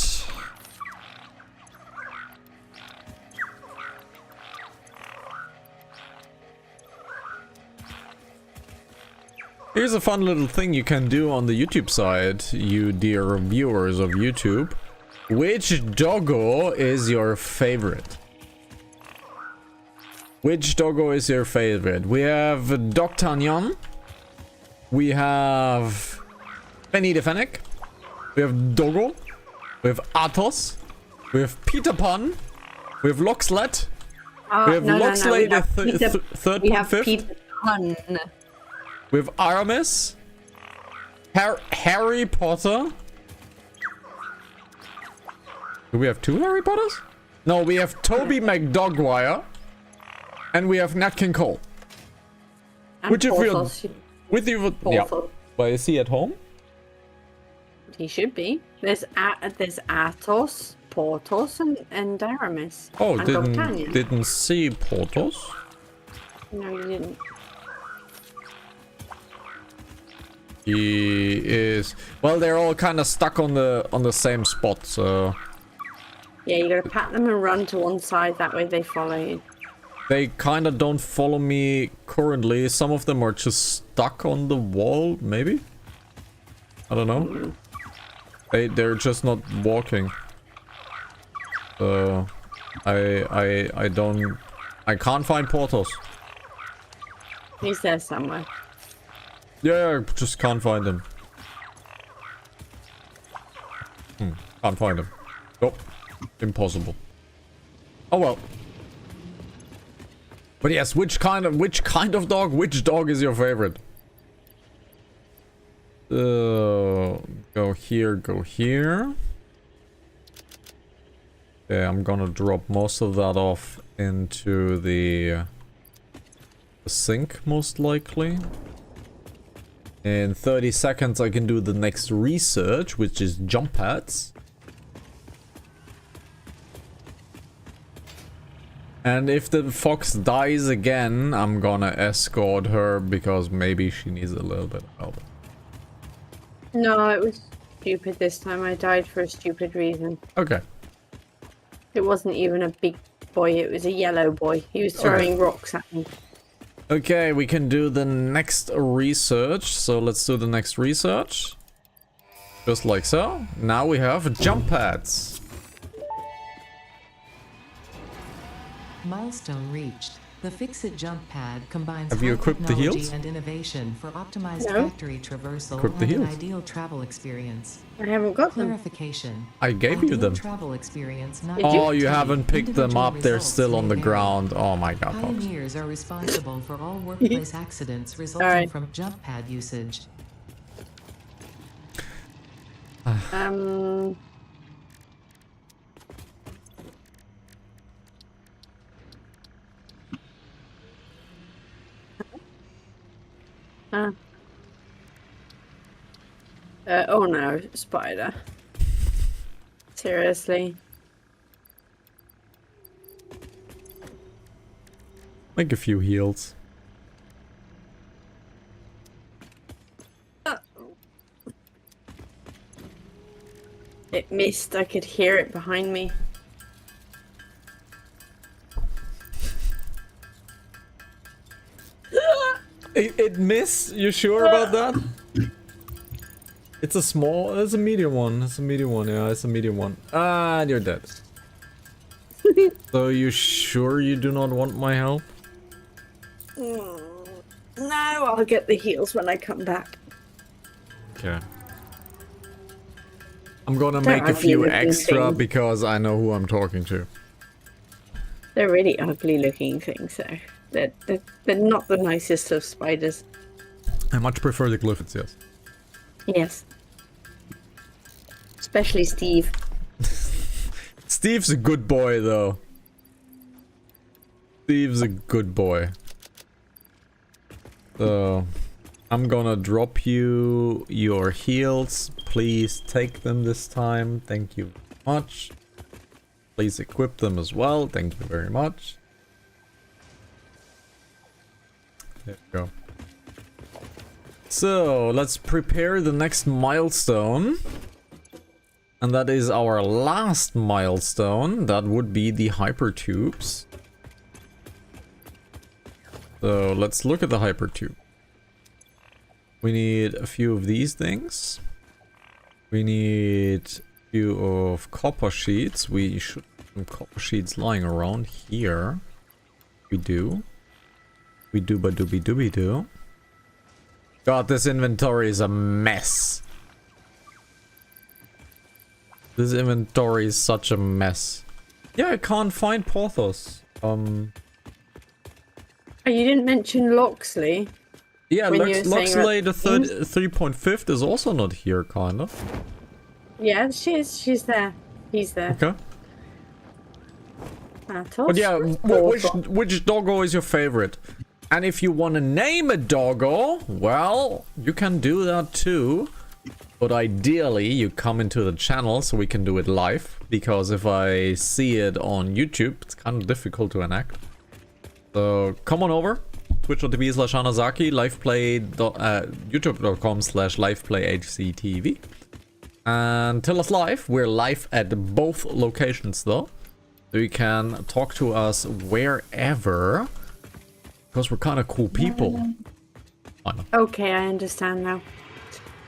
Here's a fun little thing you can do on the YouTube side, you dear viewers of YouTube. Which doggo is your favorite? Which doggo is your favorite? We have D'Artagnan. We have Benny the Fennec. We have Doggo. We have Athos. We have Peter Pan. We have Loxlet. We have Loxley the third We one, have fifth. Peter Pan. We have Aramis. Harry Potter. Do we have two Harry Potters? No, we have Toby McDogwire. And we have Nat King Cole. And Which if we're Porthos. with you, yeah. Porthos. But is he at home? He should be. There's Athos, Porthos, and Aramis. Oh, and D'Artagnan. didn't see Porthos. No, you didn't. He is, well, they're all kind of stuck on the same spot, so Yeah, you gotta pat them and run to one side. That way they follow you. they kind of don't follow me currently. Some of them are just stuck on the wall, maybe. I don't know. They're just not walking. So I can't find Porthos. He's there somewhere. Yeah, I just can't find him. Can't find him. Nope. Impossible. Oh well. But yes, which kind of dog? Which dog is your favorite? Go here, go here. Okay, I'm gonna drop most of that off into the sink, most likely. In 30 seconds I can do the next research, which is jump pads. And if the fox dies again, I'm gonna escort her because maybe she needs a little bit of help. No, it was stupid this time. I died for a stupid reason. Okay. It wasn't even a big boy. It was a yellow boy. He was throwing rocks at me. Okay, we can do the next research. So let's do the next research. Just like so. Now we have jump pads. Milestone reached. The Fix-It jump pad combines Have you high equipped the technology heels? and innovation for optimized No. factory traversal Equip the and an heels. ideal travel experience. I haven't got them. Clarification. I gave you Ideal them. travel experience not Did you? Oh, you guaranteed. haven't picked them Individual up. They're results still on may the vary. ground. Oh my god, folks. Pioneers are responsible for all workplace accidents resulting Sorry. from jump pad usage. Um. Oh no, spider. Seriously. Make a few heals. It missed. I could hear it behind me. It missed? You sure about that? It's a medium one. It's a medium one, yeah, it's a medium one. And you're dead. So you sure you do not want my help? No, I'll get the heals when I come back. Okay. I'm gonna They're make a ugly few looking extra things. because I know who I'm talking to. They're really ugly looking things, though. They're not the nicest of spiders. I much prefer the Glyphids, yes. Yes. Especially Steve. Steve's a good boy, though. Steve's a good boy. So, I'm gonna drop you your heals. Please take them this time. Thank you very much. Please equip them as well. Thank you very much. There we go. So, let's prepare the next milestone. And that is our last milestone. That would be the hypertubes. So, let's look at the hypertube. We need a few of these things. We need a few of copper sheets. We should have some copper sheets lying around here. We do. We do ba dooby dooby do. God, this inventory is a mess. This inventory is such a mess. Yeah, I can't find Porthos. Oh, you didn't mention Loxley. Yeah, when you were saying Loxley, about the 3.5 is also not here, kind of. Yeah, she's there. He's there. Okay. Athos, But yeah, Porthos. which doggo is your favorite? And if you want to name a doggo, well, you can do that too. But ideally, you come into the channel so we can do it live. Because if I see it on YouTube, it's kind of difficult to enact. So come on over. Twitch.tv/HanaZaki, LivePlay, YouTube.com/LivePlayHCTV. And tell us live. We're live at both locations though. So you can talk to us wherever. Because we're kind of cool people. Okay, I understand now.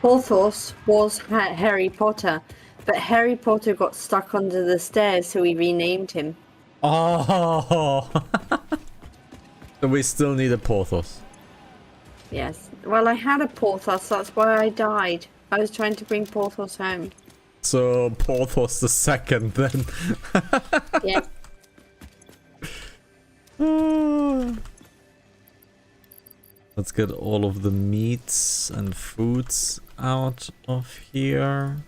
Porthos was Harry Potter, but Harry Potter got stuck under the stairs, so we renamed him. Oh. So we still need a Porthos. Yes. Well, I had a Porthos, that's why I died. I was trying to bring Porthos home. So Porthos the second then. Yeah. Let's get all of the meats and foods out of here.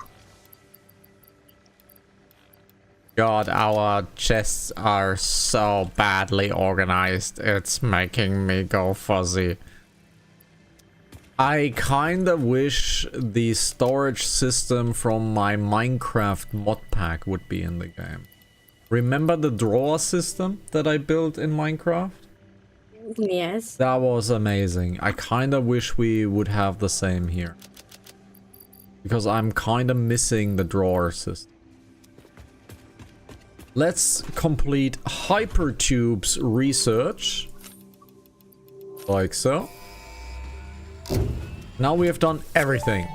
God, our chests are so badly organized. It's making me go fuzzy. I kinda wish the storage system from my Minecraft mod pack would be in the game. Remember the drawer system that I built in Minecraft? Yes. That was amazing. I kinda wish we would have the same here. Because I'm kinda missing the drawer system. Let's complete Hypertube's research. Like so. Now we have done everything.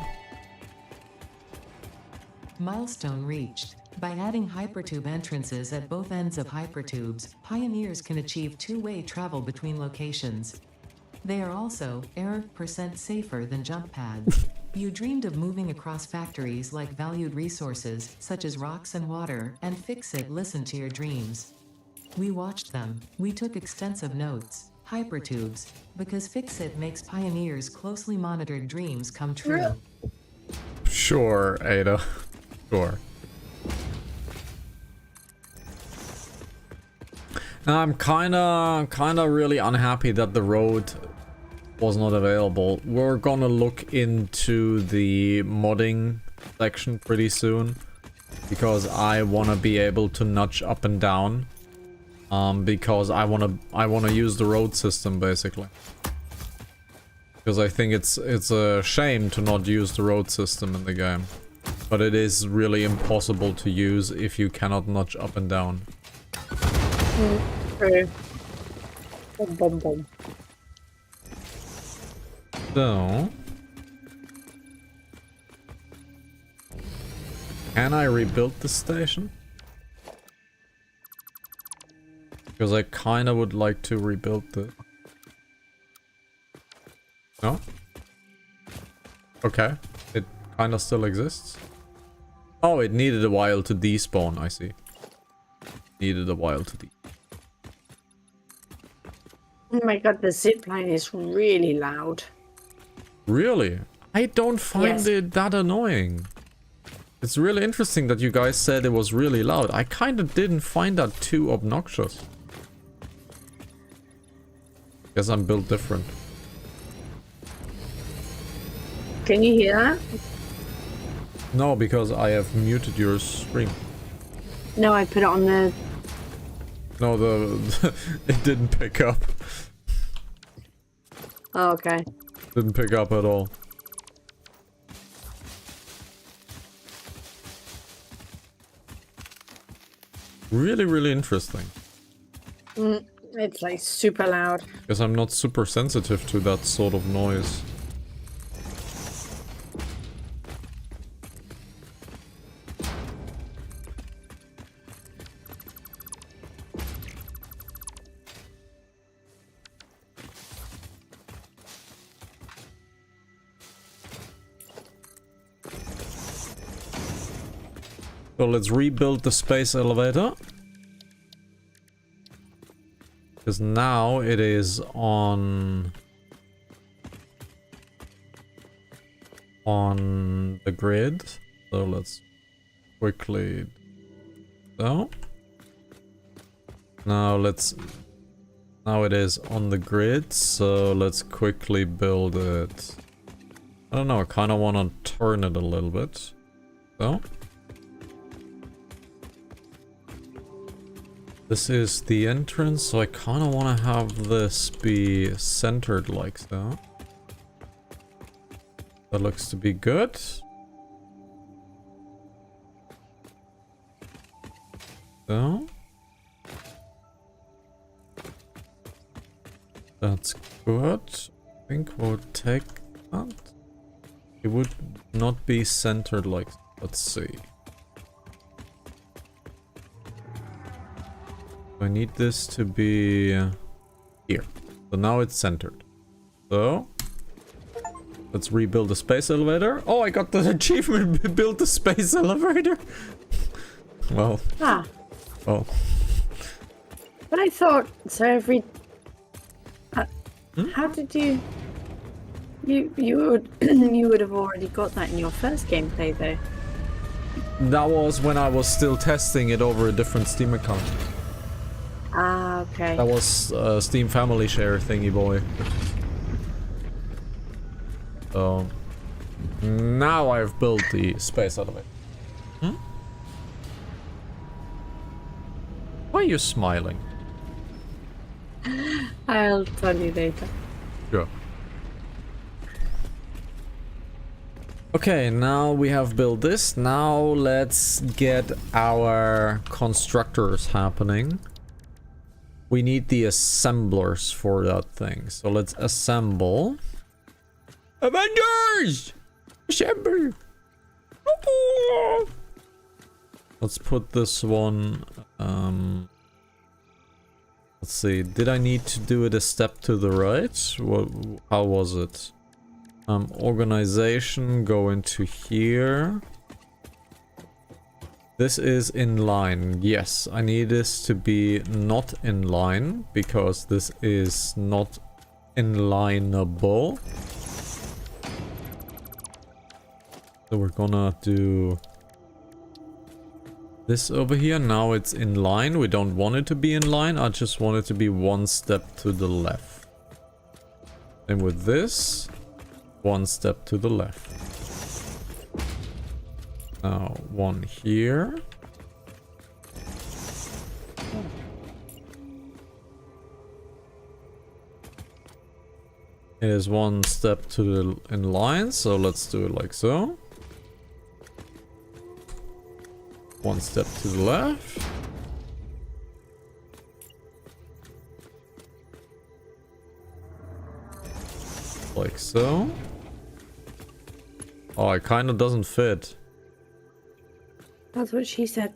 Milestone reached. By adding hypertube entrances at both ends of hypertubes, pioneers can achieve two-way travel between locations. They are also % safer than jump pads. You dreamed of moving across factories like valued resources, such as rocks and water, and Fixit listened to your dreams. We watched them. We took extensive notes. Hypertubes, because Fixit makes pioneers' closely monitored dreams come true. Sure, Ada. Sure. Now I'm kinda really unhappy that the road was not available. We're gonna look into the modding section pretty soon, because I wanna be able to nudge up and down. Because I wanna use the road system basically. Because I think it's a shame to not use the road system in the game. But it is really impossible to use if you cannot nudge up and down. True. Bum, bum, bum. So... Can I rebuild the station? Because I kinda would like to rebuild the... No? Okay. It kinda still exists. Oh, it needed a while to despawn, I see. Needed a while to Oh my god, the zipline is really loud. Really? I don't find Yes. it that annoying. It's really interesting that you guys said it was really loud. I kinda didn't find that too obnoxious. Guess I'm built different. Can you hear that? No, because I have muted your stream. No, I put it on the... No, it didn't pick up. Oh, okay. Didn't pick up at all. Really, really interesting. It's like super loud. Because I'm not super sensitive to that sort of noise. So let's rebuild the space elevator. Because now it is on the grid. So let's quickly... So. Now it is on the grid, so let's quickly build it. I don't know, I kind of want to turn it a little bit. So. This is the entrance, so I kind of want to have this be centered like so. That looks to be good. So. That's good. I think we'll take that. It would not be centered like... Let's see. I need this to be here. So now it's centered. So let's rebuild the space elevator. Oh, I got the achievement, build the space elevator. Well. Ah. Oh. But I thought, so every... How did you... You would have already got that in your first gameplay though. That was when I was still testing it over a different Steam account. Ah, okay. That was Steam Family Share thingy boy. So now I've built the space elevator. Why are you smiling? I'll tell you later. Sure. Okay, now we have built this. Now let's get our constructors happening. We need the assemblers for that thing. So let's assemble. Avengers! Assemble! Let's put this one... let's see. Did I need to do it a step to the right? How was it? Organization, go into here. This is in line. Yes, I need this to be not in line because this is not inlineable. So we're gonna do this over here. Now it's in line. We don't want it to be in line. I just want it to be one step to the left. And with this, one step to the left. Now one here. It is one step to the in line, so let's do it like so. One step to the left. Like so. Oh, it kind of doesn't fit. That's what she said.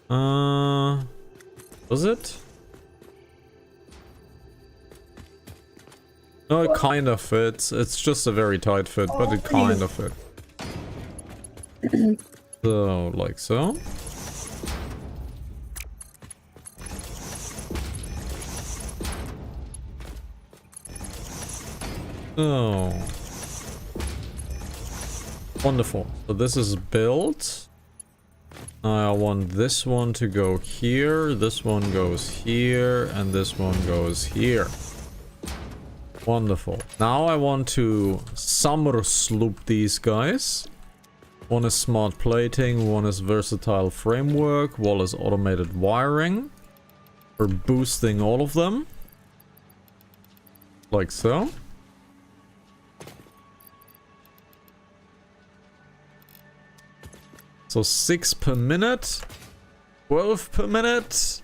Was it? No, it kind of fits. It's just a very tight fit, but it kind of fits. So, like so. So. Wonderful. So this is built. I want this one to go here, this one goes here, and this one goes here. Wonderful. Now I want to summer sloop these guys. One is smart plating, one is versatile framework, one is automated wiring. We're boosting all of them. Like so. So 6 per minute, 12 per minute,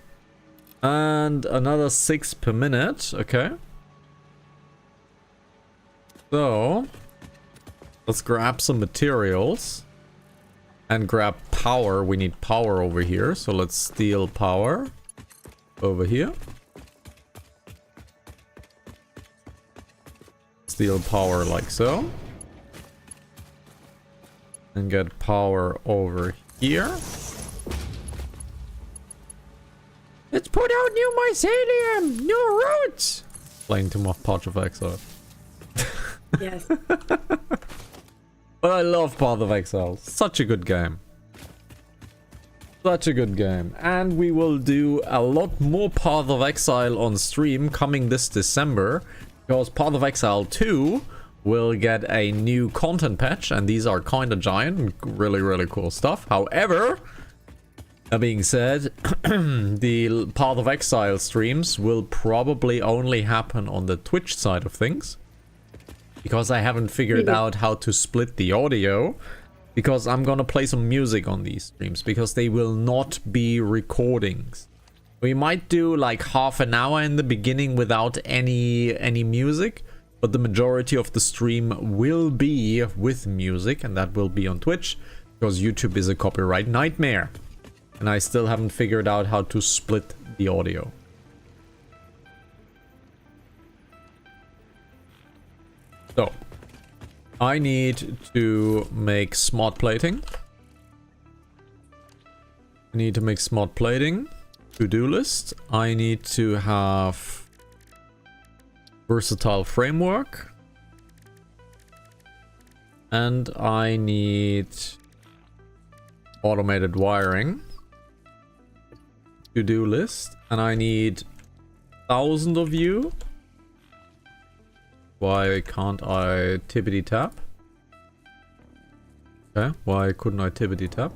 and another 6 per minute. Okay. So, let's grab some materials and grab power. We need power over here, so let's steal power over here. Steal power like so. And get power over here. Let's put out new mycelium, new roots. Playing too much Path of Exile. Yes. But I love Path of Exile. Such a good game. Such a good game. And we will do a lot more Path of Exile on stream coming this December. Because Path of Exile 2 will get a new content patch. And these are kind of giant. Really, really cool stuff. However, that being said, the Path of Exile streams will probably only happen on the Twitch side of things. Because I haven't figured out how to split the audio. Because I'm gonna play some music on these streams. Because they will not be recordings. We might do like half an hour in the beginning without any music. But the majority of the stream will be with music. And that will be on Twitch. Because YouTube is a copyright nightmare. And I still haven't figured out how to split the audio. So, I need to make smart plating. I need to make smart plating. To-do list. I need to have versatile framework. And I need automated wiring. To-do list. And I need 1,000 of you. Why can't I tippity tap? Okay, why couldn't I tippity tap?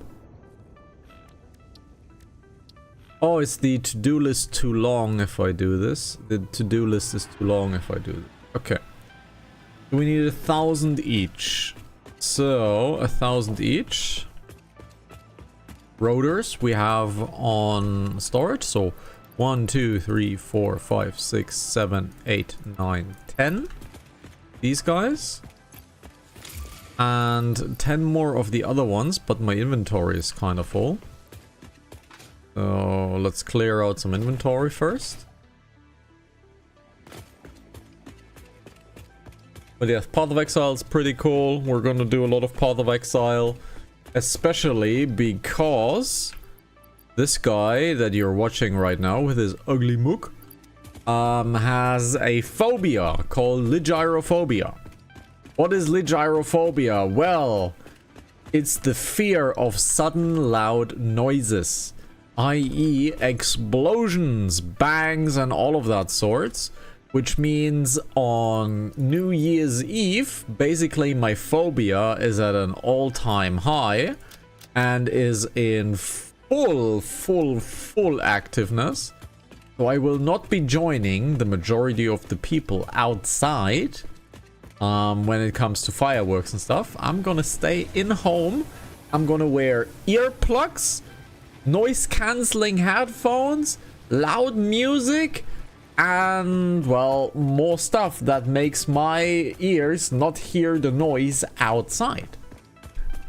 Oh, it's the to-do list too long if I do this. The to-do list is too long if I do this. Okay. We need 1,000 each. So, 1,000 each. Rotors we have on storage. So, 1, 2, 3, 4, 5, 6, 7, 8, 9, 10. These guys. And 10 more of the other ones, but my inventory is kind of full. So let's clear out some inventory first. But yeah, Path of Exile is pretty cool. We're gonna do a lot of Path of Exile. Especially because this guy that you're watching right now with his ugly mug has a phobia called Ligyrophobia. What is gyrophobia? Well, it's the fear of sudden loud noises, i.e. explosions, bangs, and all of that sorts. Which means on New Year's Eve, basically my phobia is at an all-time high and is in full activeness. So I will not be joining the majority of the people outside when it comes to fireworks and stuff. I'm gonna stay in home. I'm gonna wear earplugs, noise-canceling headphones, loud music, and, well, more stuff that makes my ears not hear the noise outside.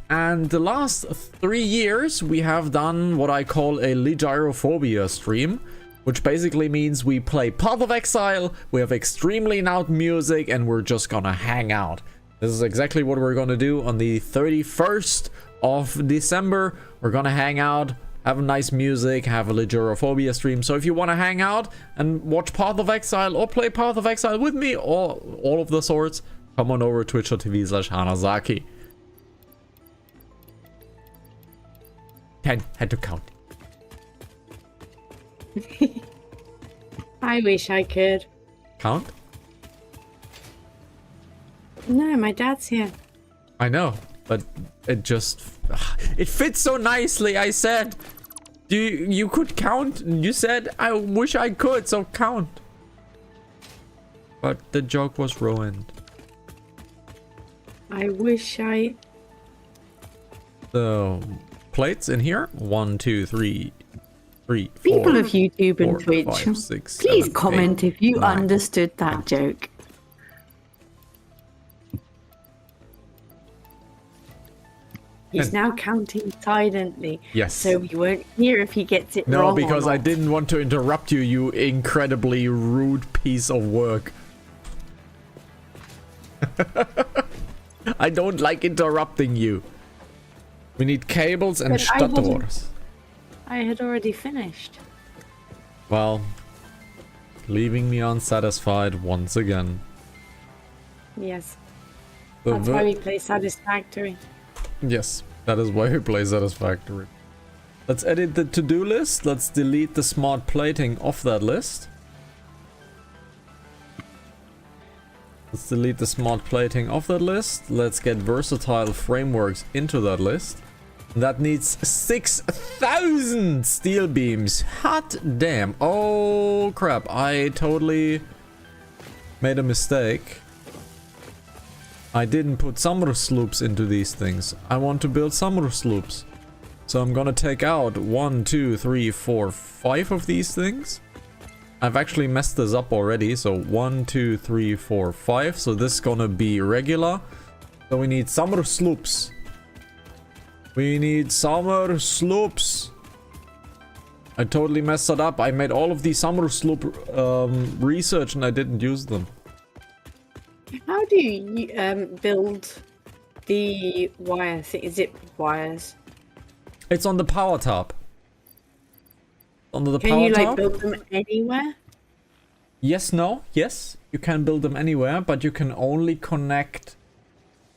And the last 3 years, we have done what I call a gyrophobia stream, which basically means we play Path of Exile, we have extremely loud music, and we're just gonna hang out. This is exactly what we're gonna do on the 31st of December. We're gonna hang out, have a nice music, have a gyrophobia stream. So if you want to hang out and watch Path of Exile or play Path of Exile with me or all of the sorts, come on over to twitch.tv/HanaZaki. 10, had to count. I wish I could. Count? No, my dad's here. I know, but it just... It fits so nicely, I said. You could count. You said, I wish I could, so count. But the joke was ruined. I wish I... So, plates in here? 1, 2, 3, 4. People of YouTube and 4, Twitch, 5, 6, please 7, comment 8, if you 9. understood that joke. He's now counting silently. Yes. So we won't hear if he gets it No, wrong. because or I not. didn't want to interrupt you, you incredibly rude piece of work. I don't like interrupting you. We need cables and But I wasn't- Stadtdoors. I had already finished. Well, leaving me unsatisfied once again. Yes. The That's why we play Satisfactory. Yes, that is why we play Satisfactory. Let's edit the to-do list. Let's delete the smart plating off that list. Let's delete the smart plating off that list. Let's get versatile frameworks into that list. That needs 6,000 steel beams. Hot damn. Oh crap, I totally made a mistake. I didn't put summer sloops into these things. I want to build summer sloops. So I'm gonna take out 1, 2, 3, 4, 5 of these things. I've actually messed this up already. So 1, 2, 3, 4, 5. So this is gonna be regular. So we need summer sloops. We need summer sloops. I totally messed it up. I made all of these summer sloop research and I didn't use them. How do you build the wire thing? Is it wires? It's on the power tab. Under the Can power you like tab? build them anywhere? Yes, no, yes. You can build them anywhere, but you can only connect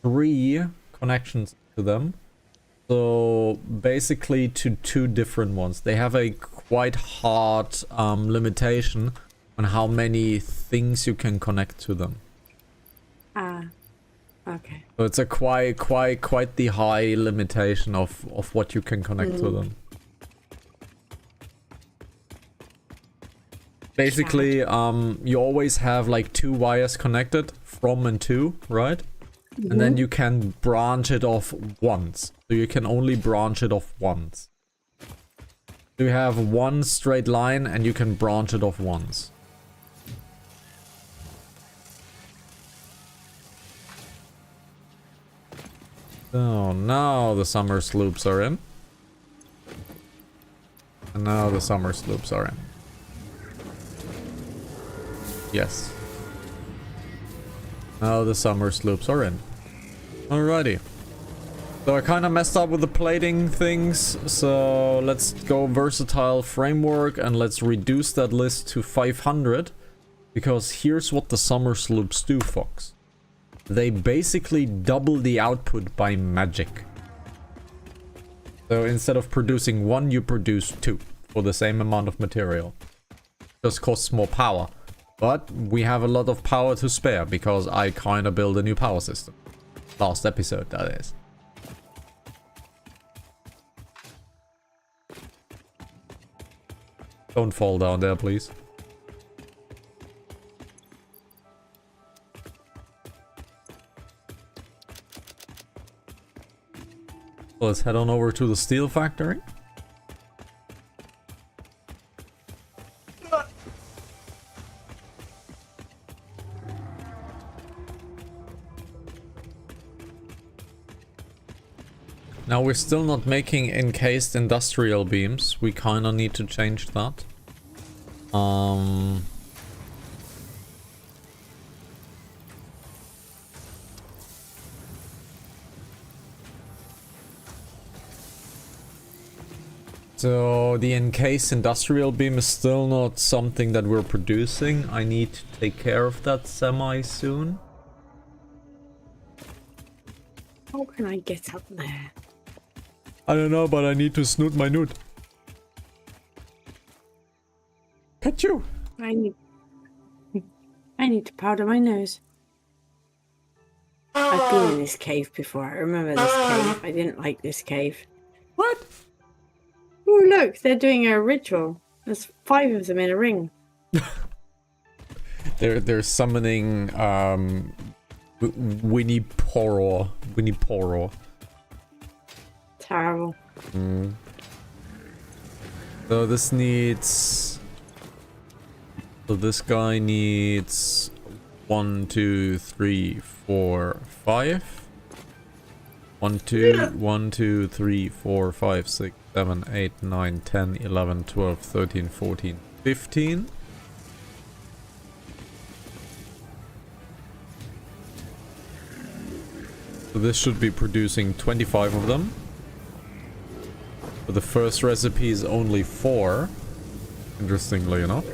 3 connections to them. So basically to 2 different ones. They have a quite hard limitation on how many things you can connect to them. Ah, okay. So it's a quite the high limitation of what you can connect to them. Basically, you always have like 2 wires connected from and to, right? And then you can branch it off once. So you can only branch it off once. You have 1 straight line and you can branch it off once. So now the summer sloops are in. And now the summer sloops are in. Yes. Now the summer sloops are in. Alrighty. So I kind of messed up with the plating things. So let's go versatile framework and let's reduce that list to 500. Because here's what the summer sloops do, Fox. they basically double the output by magic. So instead of producing 1, you produce 2 for the same amount of material. Just costs more power. But we have a lot of power to spare because I kind of built a new power system. Last episode, that is. Don't fall down there, please. Let's head on over to the steel factory. Now we're still not making encased industrial beams. We kind of need to change that. So the encased industrial beam is still not something that we're producing. I need to take care of that semi soon. How can I get up there? I don't know, but I need to snoot my newt. Pikachu! I need to powder my nose. I've been in this cave before. I remember this cave. I didn't like this cave. What? Oh, look, they're doing a ritual. There's 5 of them in a ring. They're summoning Winnie Poro. Terrible. So this needs. So this guy needs 1, 2, 3, 4, 5. 1, 2, 3, 4, 5, 6, 7, 8, 9, 10, 11, 12, 13, 14, 15. So this should be producing 25 of them. But the first recipe is only 4. Interestingly enough.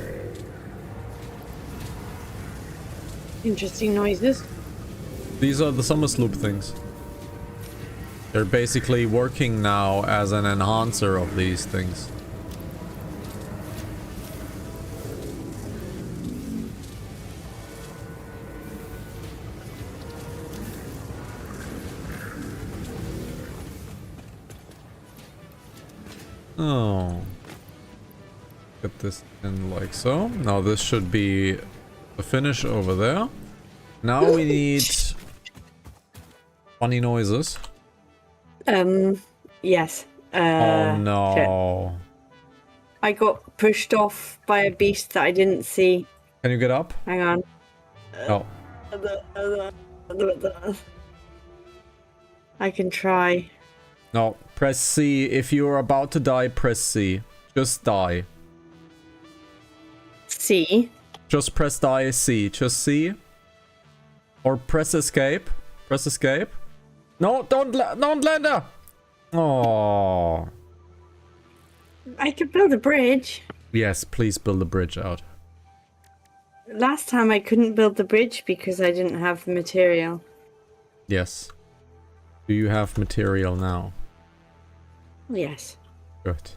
Interesting noises. These are the summer sloop things. They're basically working now as an enhancer of these things. Oh. Get this in like so. Now this should be the finish over there. Now we need funny noises. Yes. Oh no. Shit. I got pushed off by a beast that I didn't see. Can you get up? Hang on. No. I can try. No. Press C. If you're about to die, press C. Just die. C. Just press die C. Just C. Or press escape. Press escape. No, don't land there. Oh. I could build a bridge. Yes, please build a bridge out. Last time I couldn't build the bridge because I didn't have the material. Yes. Do you have material now? Yes. Good.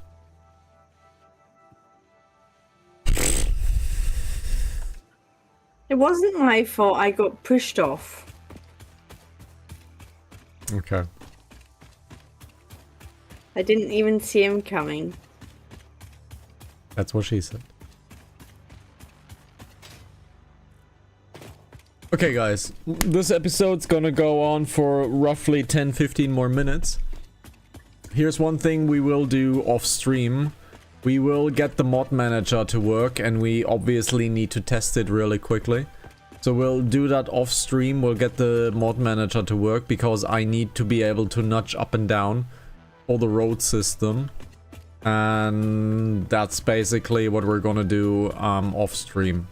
It wasn't my fault. I got pushed off. Okay. I didn't even see him coming. That's what she said. Okay, guys. This episode's gonna go on for roughly 10-15 more minutes. Here's one thing we will do off stream. We will get the mod manager to work, and we obviously need to test it really quickly. So we'll do that off stream. We'll get the mod manager to work because I need to be able to nudge up and down for the road system. And that's basically what we're gonna do off stream.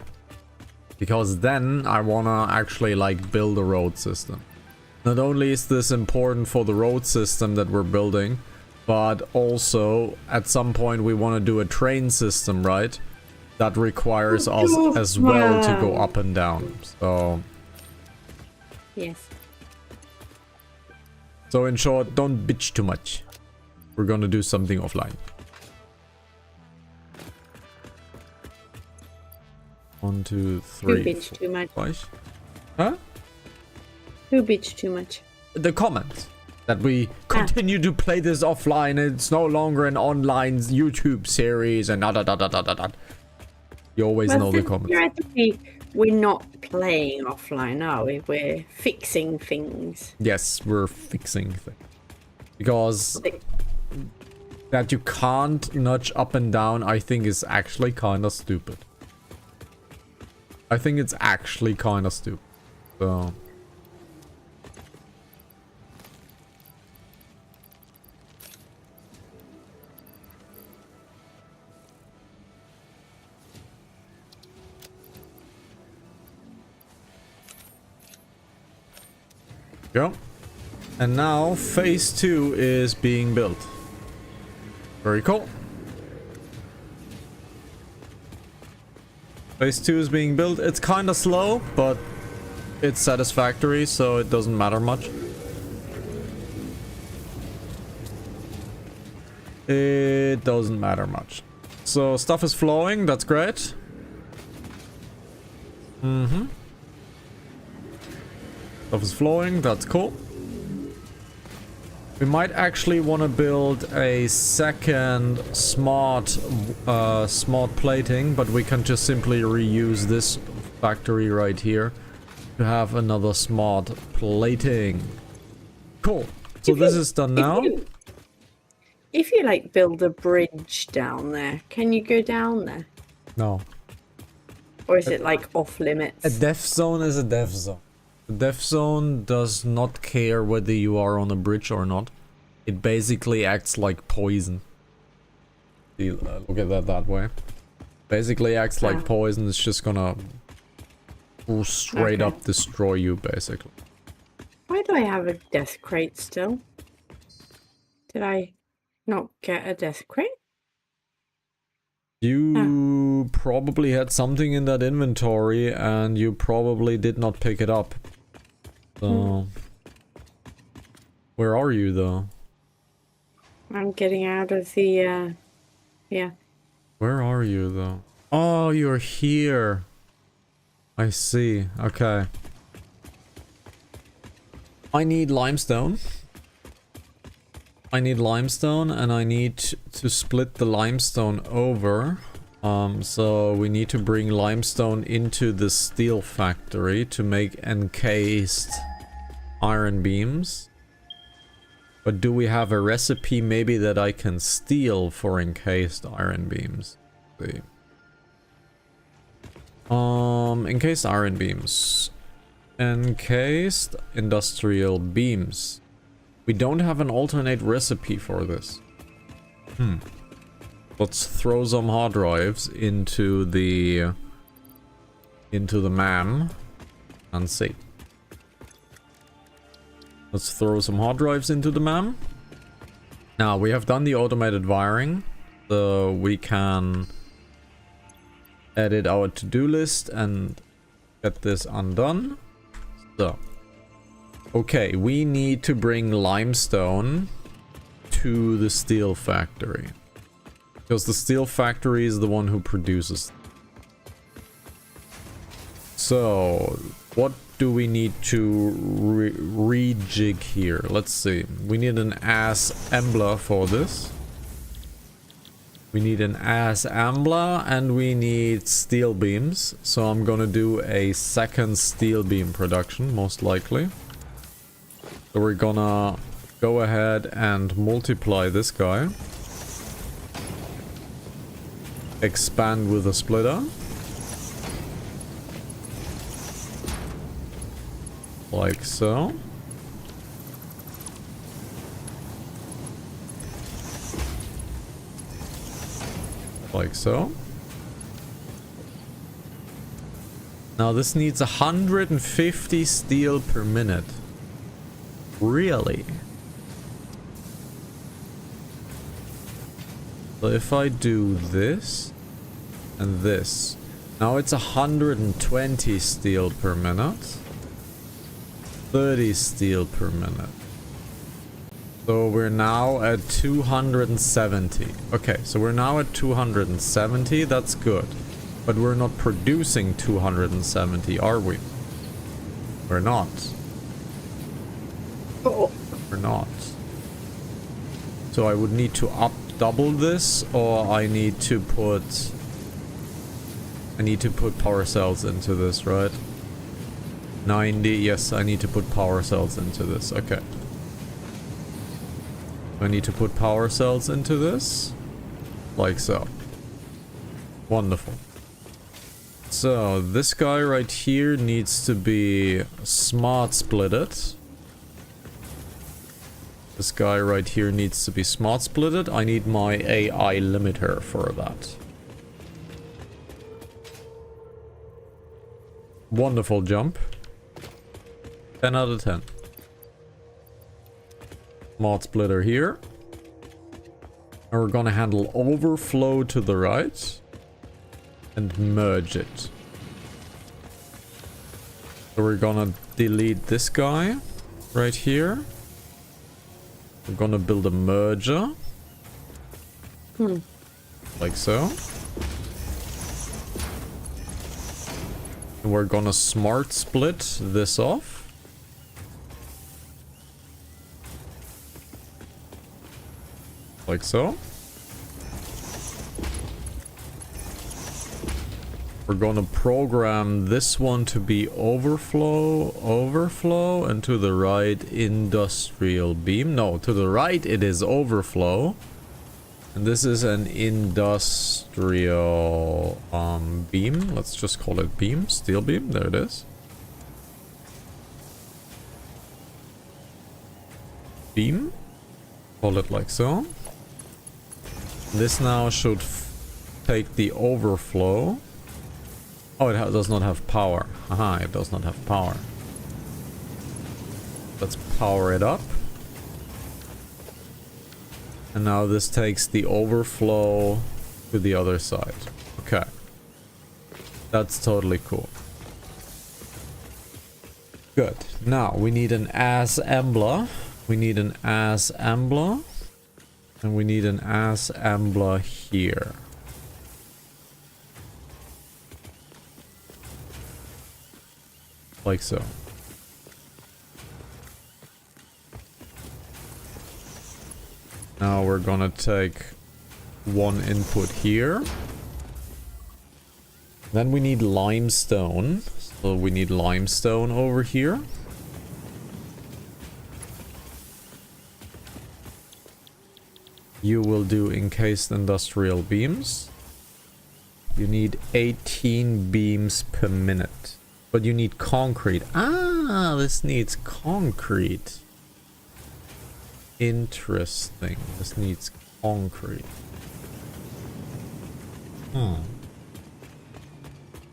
Because then I wanna actually like build a road system. Not only is this important for the road system that we're building, but also at some point we want to do a train system, right? That requires us as well to go up and down. So Yes. So in short, don't bitch too much. We're gonna do something offline. 1, 2, 3. Who bitch too much? 5. Huh? Who bitch too much? The comments that we continue to play this offline. It's no longer an online YouTube series and da da da da da da. You always know the comments. Theoretically, we're not playing offline, are we? We're fixing things. Yes, we're fixing things. Because that you can't nudge up and down, I think is actually kind of stupid. I think it's actually kind of stupid. So... Go. And now phase 2 is being built. Very cool. Phase 2 is being built. It's kind of slow, but it's satisfactory, so it doesn't matter much. It doesn't matter much. So stuff is flowing, that's great. Mm-hmm. Stuff is flowing, that's cool. We might actually want to build a second smart plating, but we can just simply reuse this factory right here to have another smart plating. Cool. So this is done now. If you like build a bridge down there, can you go down there? No. Or is it like off limits? A death zone is a death zone. The death zone does not care whether you are on a bridge or not. It basically acts like poison. Look at that way. Basically acts like poison. It's just gonna straight up destroy you, basically. Why do I have a death crate still? Did I not get a death crate? You probably had something in that inventory and you probably did not pick it up. So... Where are you, though? I'm getting out of the, yeah. Where are you, though? Oh, you're here. I see. Okay. I need limestone. I need limestone, and I need to split the limestone over. So we need to bring limestone into the steel factory to make encased iron beams. But do we have a recipe maybe that I can steal for encased iron beams? Let's see. Encased iron beams. Encased industrial beams. We don't have an alternate recipe for this. Let's throw some hard drives into the MAM and see. Let's throw some hard drives into the MAM. Now we have done the automated wiring, so we can edit our to-do list and get this undone. So, okay, we need to bring limestone to the steel factory. Because the steel factory is the one who produces. So, what do we need to rejig here? Let's see. We need an assembler for this. We need an assembler and we need steel beams. So I'm gonna do a second steel beam production, most likely. So we're gonna go ahead and multiply this guy. Expand with a splitter. Like so. Like so. Now this needs 150 steel per minute. Really? So if I do this and this, now it's 120 steel per minute. 30 steel per minute. So we're now at 270. Okay, so we're now at 270. That's good. But we're not producing 270, are we? We're not. Oh. We're not. So I would need to double this, or I need to put power cells into this, right? 90. Yes, I need to put power cells into this. Okay. I need to put power cells into this. Like so. Wonderful. So, this guy right here needs to be smart splitted. This guy right here needs to be smart splitted. I need my AI limiter for that. Wonderful jump. 10 out of 10. Smart splitter here. And we're gonna handle overflow to the right. And merge it. So we're gonna delete this guy right here. We're gonna build a merger. Like so. And we're gonna smart split this off. Like so. We're gonna program this one to be overflow, and to the right industrial beam. No, to the right it is overflow. And this is an industrial beam. Let's just call it beam, steel beam. There it is. Beam. Call it like so. This now should take the overflow. Oh, it does not have power. Aha, it does not have power. Let's power it up. And now this takes the overflow to the other side. Okay. That's totally cool. Good. Now, we need an assembler. We need an assembler. And we need an assembler here. Like so. Now we're gonna take one input here. Then we need limestone. So we need limestone over here. You will do encased industrial beams. You need 18 beams per minute. But you need concrete. Ah, this needs concrete. Interesting. This needs concrete.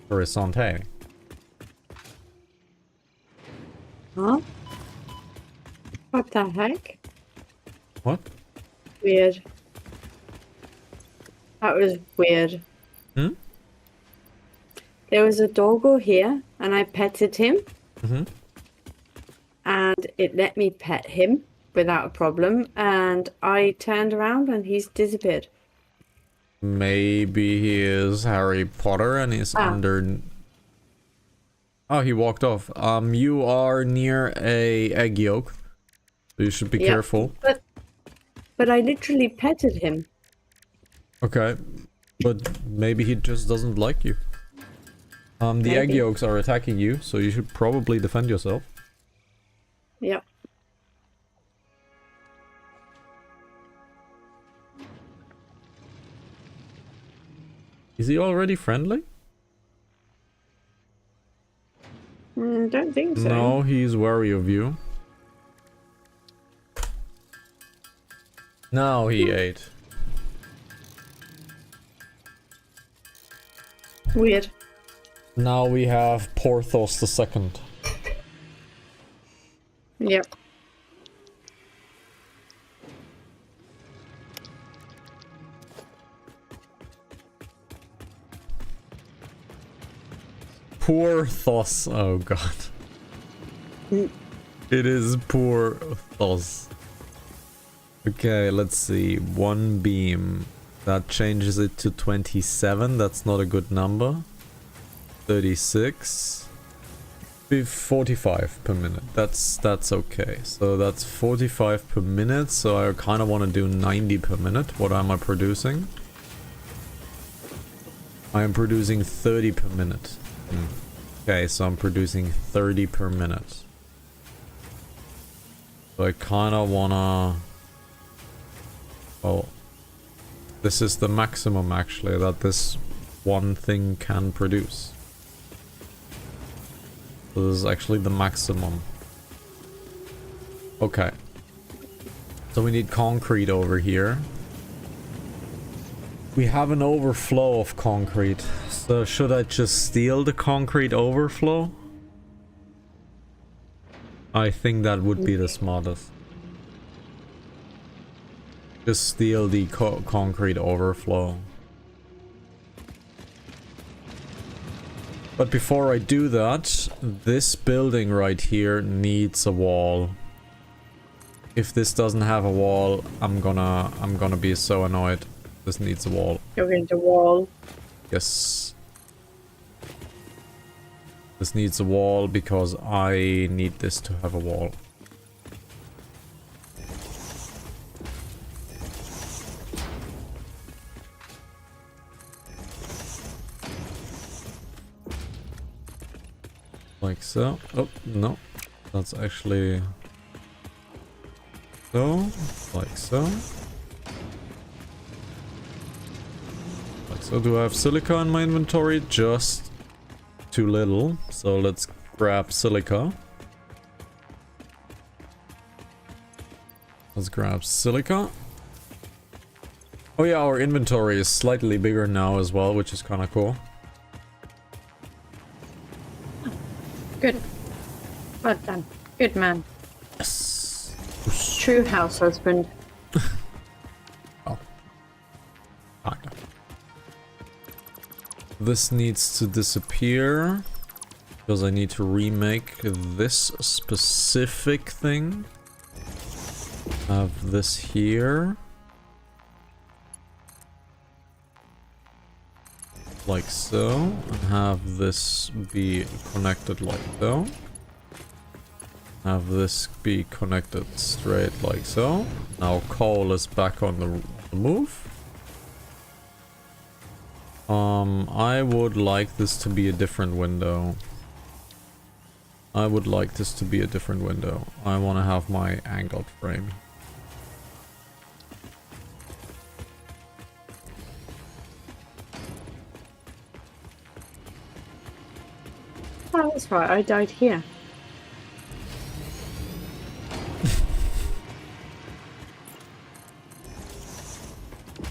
Horizonte. Huh? What the heck? What? Weird. That was weird. There was a doggo here, and I petted him. And it let me pet him without a problem. And I turned around, and he's disappeared. Maybe he is Harry Potter, and he's under... Oh, he walked off. You are near a egg yolk. So you should be careful. But I literally petted him. Okay. But maybe he just doesn't like you. The egg yolks are attacking you, so you should probably defend yourself. Yep. Is he already friendly? Don't think so. No, he's wary of you. Now he ate. Weird. Now we have Porthos the Second. Yep. Porthos. Oh god. It is poor thos. Okay, let's see. One beam. That changes it to 27. That's not a good number. 36. 45 per minute. That's okay. So that's 45 per minute. So I kind of want to do 90 per minute. What am I producing? I am producing 30 per minute. Okay, so I'm producing 30 per minute. So I kind of wanna... Oh, this is the maximum actually that this one thing can produce. So this is actually the maximum. Okay. So we need concrete over here. We have an overflow of concrete. So should I just steal the concrete overflow? I think that would be the smartest. Just steal the concrete overflow. But before I do that, this building right here needs a wall. If this doesn't have a wall, I'm gonna be so annoyed. This needs a wall. You're going to wall. Yes. This needs a wall because I need this to have a wall. Like so. Oh, no. That's actually... So. Like so. Like so. Do I have silica in my inventory? Just too little. So let's grab silica. Let's grab silica. Oh yeah, our inventory is slightly bigger now as well, which is kind of cool. Good. Well done. Good man. Yes. True house husband. Oh. Kinda. This needs to disappear. Because I need to remake this specific thing. Have this here. Like so, and have this be connected like so. Have this be connected straight like so. Now coal is back on the move. I would like this to be a different window. I would like this to be a different window. I want to have my angled frame. Oh, that's right. I died here.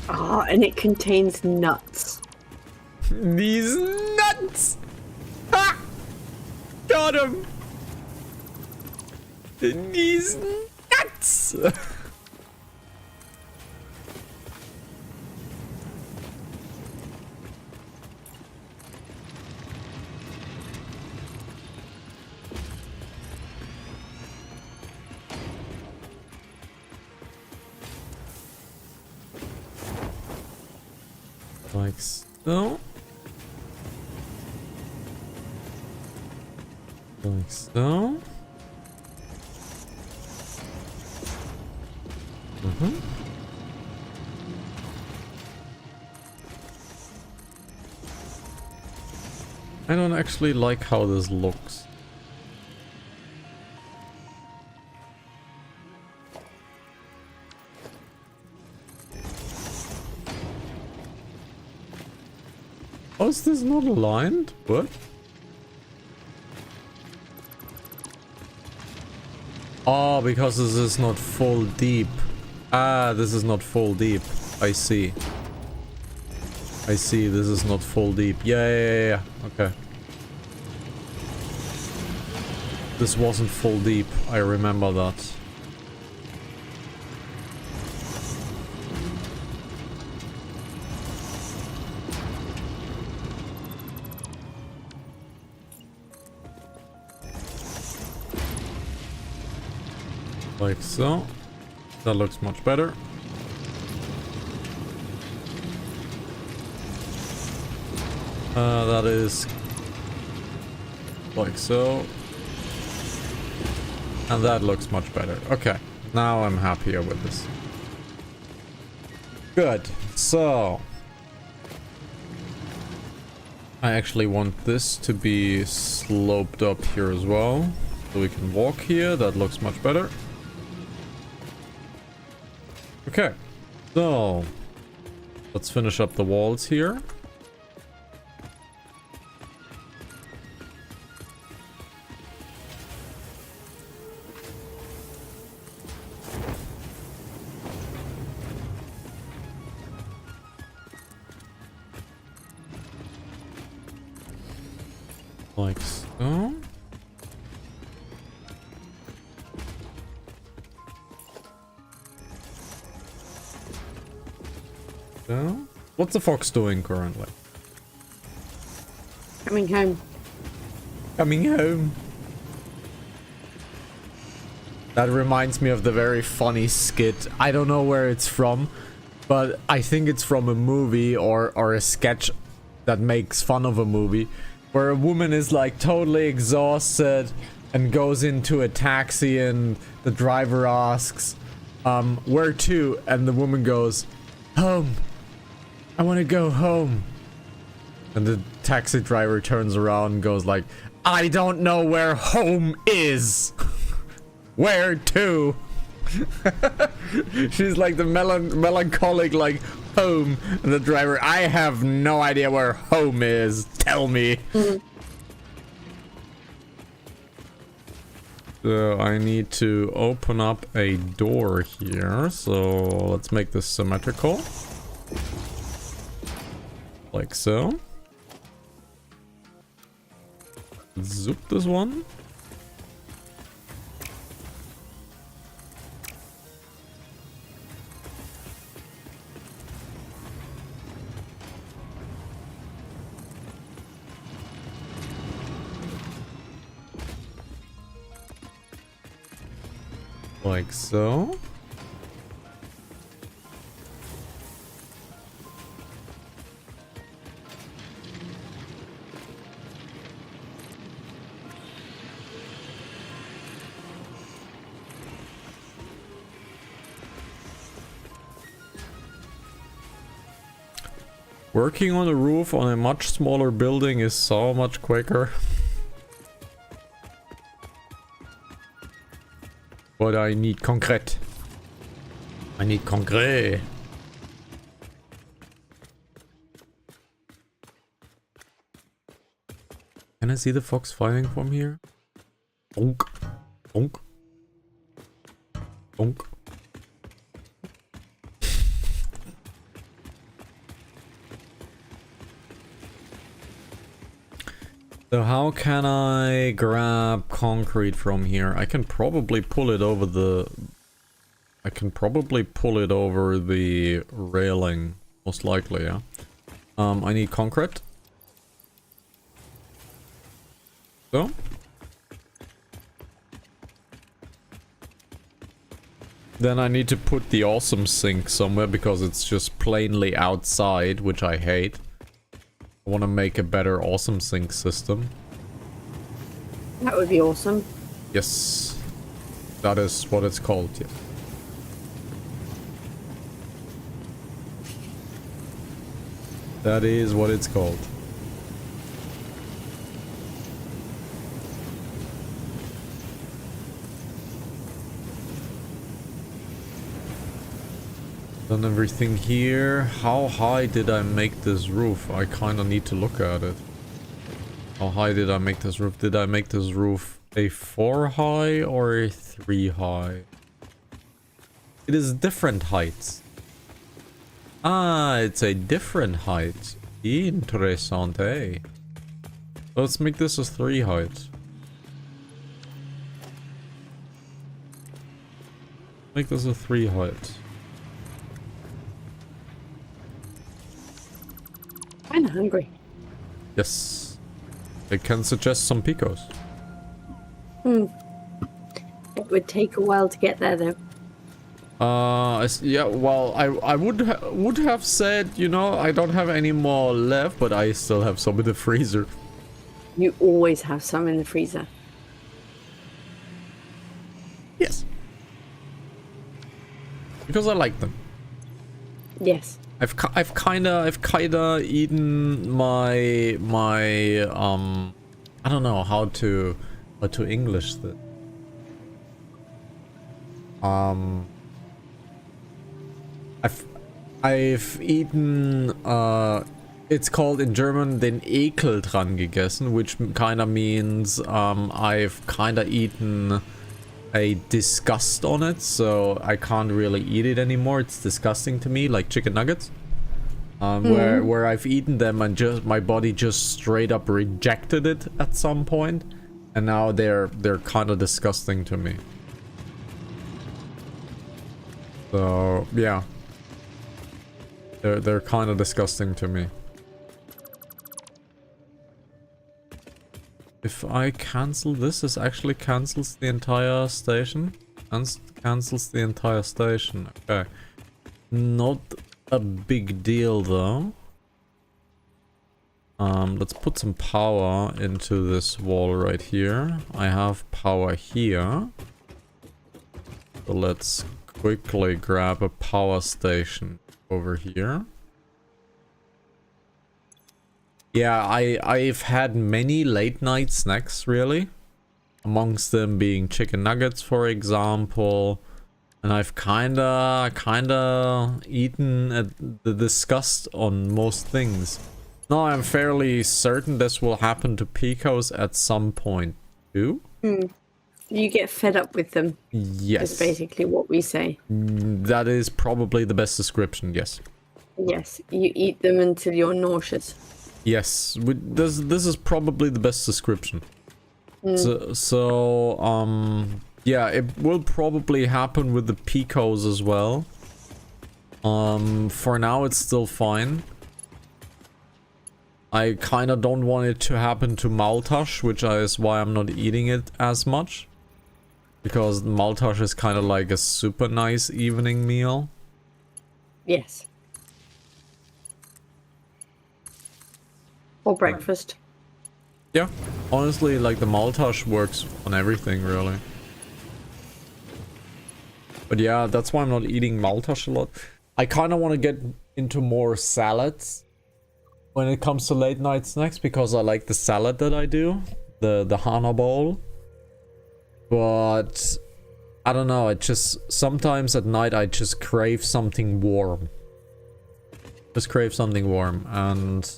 Ah, and it contains nuts. These nuts! Ah! Got him! These nuts! Like so. Like so. I don't actually like how this looks. Oh, is this not aligned? What? Oh, because this is not full deep. Ah, this is not full deep. I see. I see, this is not full deep. Yeah. Okay. This wasn't full deep. I remember that. Like so. That looks much better. That is like so. And that looks much better. Okay, now I'm happier with this. Good. So I actually want this to be sloped up here as well. So we can walk here. That looks much better. Okay. So let's finish up the walls here. Like so. So, what's the fox doing currently? Coming home. Coming home. That reminds me of the very funny skit. I don't know where it's from, but I think it's from a movie or a sketch that makes fun of a movie, where a woman is like totally exhausted and goes into a taxi and the driver asks, where to? And the woman goes, home. I want to go home. And the taxi driver turns around and goes like, I don't know where home is. Where to? She's like the melancholic like home, and the driver, I have no idea where home is. Tell me. So I need to open up a door here. So let's make this symmetrical. Like so. Zoop this one. Like so. Working on the roof on a much smaller building is so much quicker. But I need concrete. I need concrete. Can I see the fox fighting from here? Bonk. Bonk. Bonk. So how can I grab concrete from here? I can probably pull it over the... I can probably pull it over the railing. Most likely, yeah. I need concrete. So. Then I need to put the awesome sink somewhere because it's just plainly outside, which I hate. I want to make a better awesome sink system. That would be awesome. Yes. That is what it's called, yeah. That is what it's called. Done everything here. How high did I make this roof? I kind of need to look at it. How high did I make this roof? Did I make this roof a 4 high or a 3 high? It is different heights. Ah, it's a different height. Interessante. Let's make this a 3 height. Make this a 3 height. I'm hungry. Yes. I can suggest some picos. It would take a while to get there, though. Yeah, well, I would have said, you know, I don't have any more left, but I still have some in the freezer. You always have some in the freezer. Yes. Because I like them. Yes. I've kinda eaten my I don't know how to English this. I've eaten it's called in German den Ekel dran gegessen, which kinda means I've kinda eaten a disgust on it, so I can't really eat it anymore. It's disgusting to me, like chicken nuggets. Where I've eaten them and just my body just straight up rejected it at some point, and now they're kind of disgusting to me. So yeah, they're kind of disgusting to me. If I cancel this actually cancels the entire station. Cancels the entire station. Okay. Not a big deal though. Let's put some power into this wall right here. I have power here. So let's quickly grab a power station over here. Yeah, I've had many late night snacks really. Amongst them being chicken nuggets, for example. And I've kinda eaten the disgust on most things. Now I'm fairly certain this will happen to Picos at some point too. You get fed up with them. Yes. That's basically what we say. That is probably the best description, yes. Yes, you eat them until you're nauseous. Yes, this is probably the best description. So, yeah, it will probably happen with the Picos as well. For now it's still fine. I kinda don't want it to happen to Maltash, which is why I'm not eating it as much. Because Maltash is kinda like a super nice evening meal. Yes. Or breakfast. Yeah, honestly, like the Maltash works on everything, really. But yeah, that's why I'm not eating Maltash a lot. I kind of want to get into more salads when it comes to late night snacks, because I like the salad that I do, the Hana bowl. But I don't know, it just sometimes at night I just crave something warm. Just crave something warm, and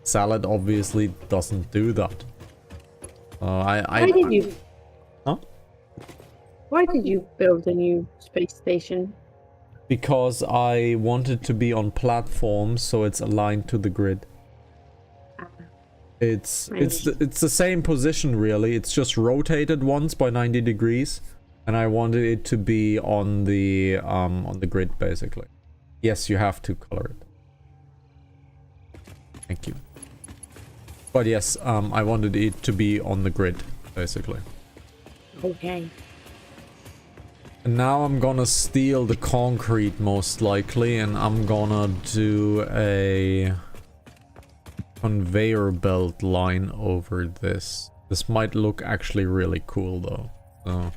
salad obviously doesn't do that. Why did you? Huh? Why did you build a new space station? Because I wanted to be on platforms so it's aligned to the grid. It's the same position really. It's just rotated once by 90 degrees, and I wanted it to be on the grid basically. Yes, you have to color it. Thank you. But yes, I wanted it to be on the grid, basically. Okay. And now I'm gonna steal the concrete most likely, and I'm gonna do a conveyor belt line over this. This might look actually really cool though. So,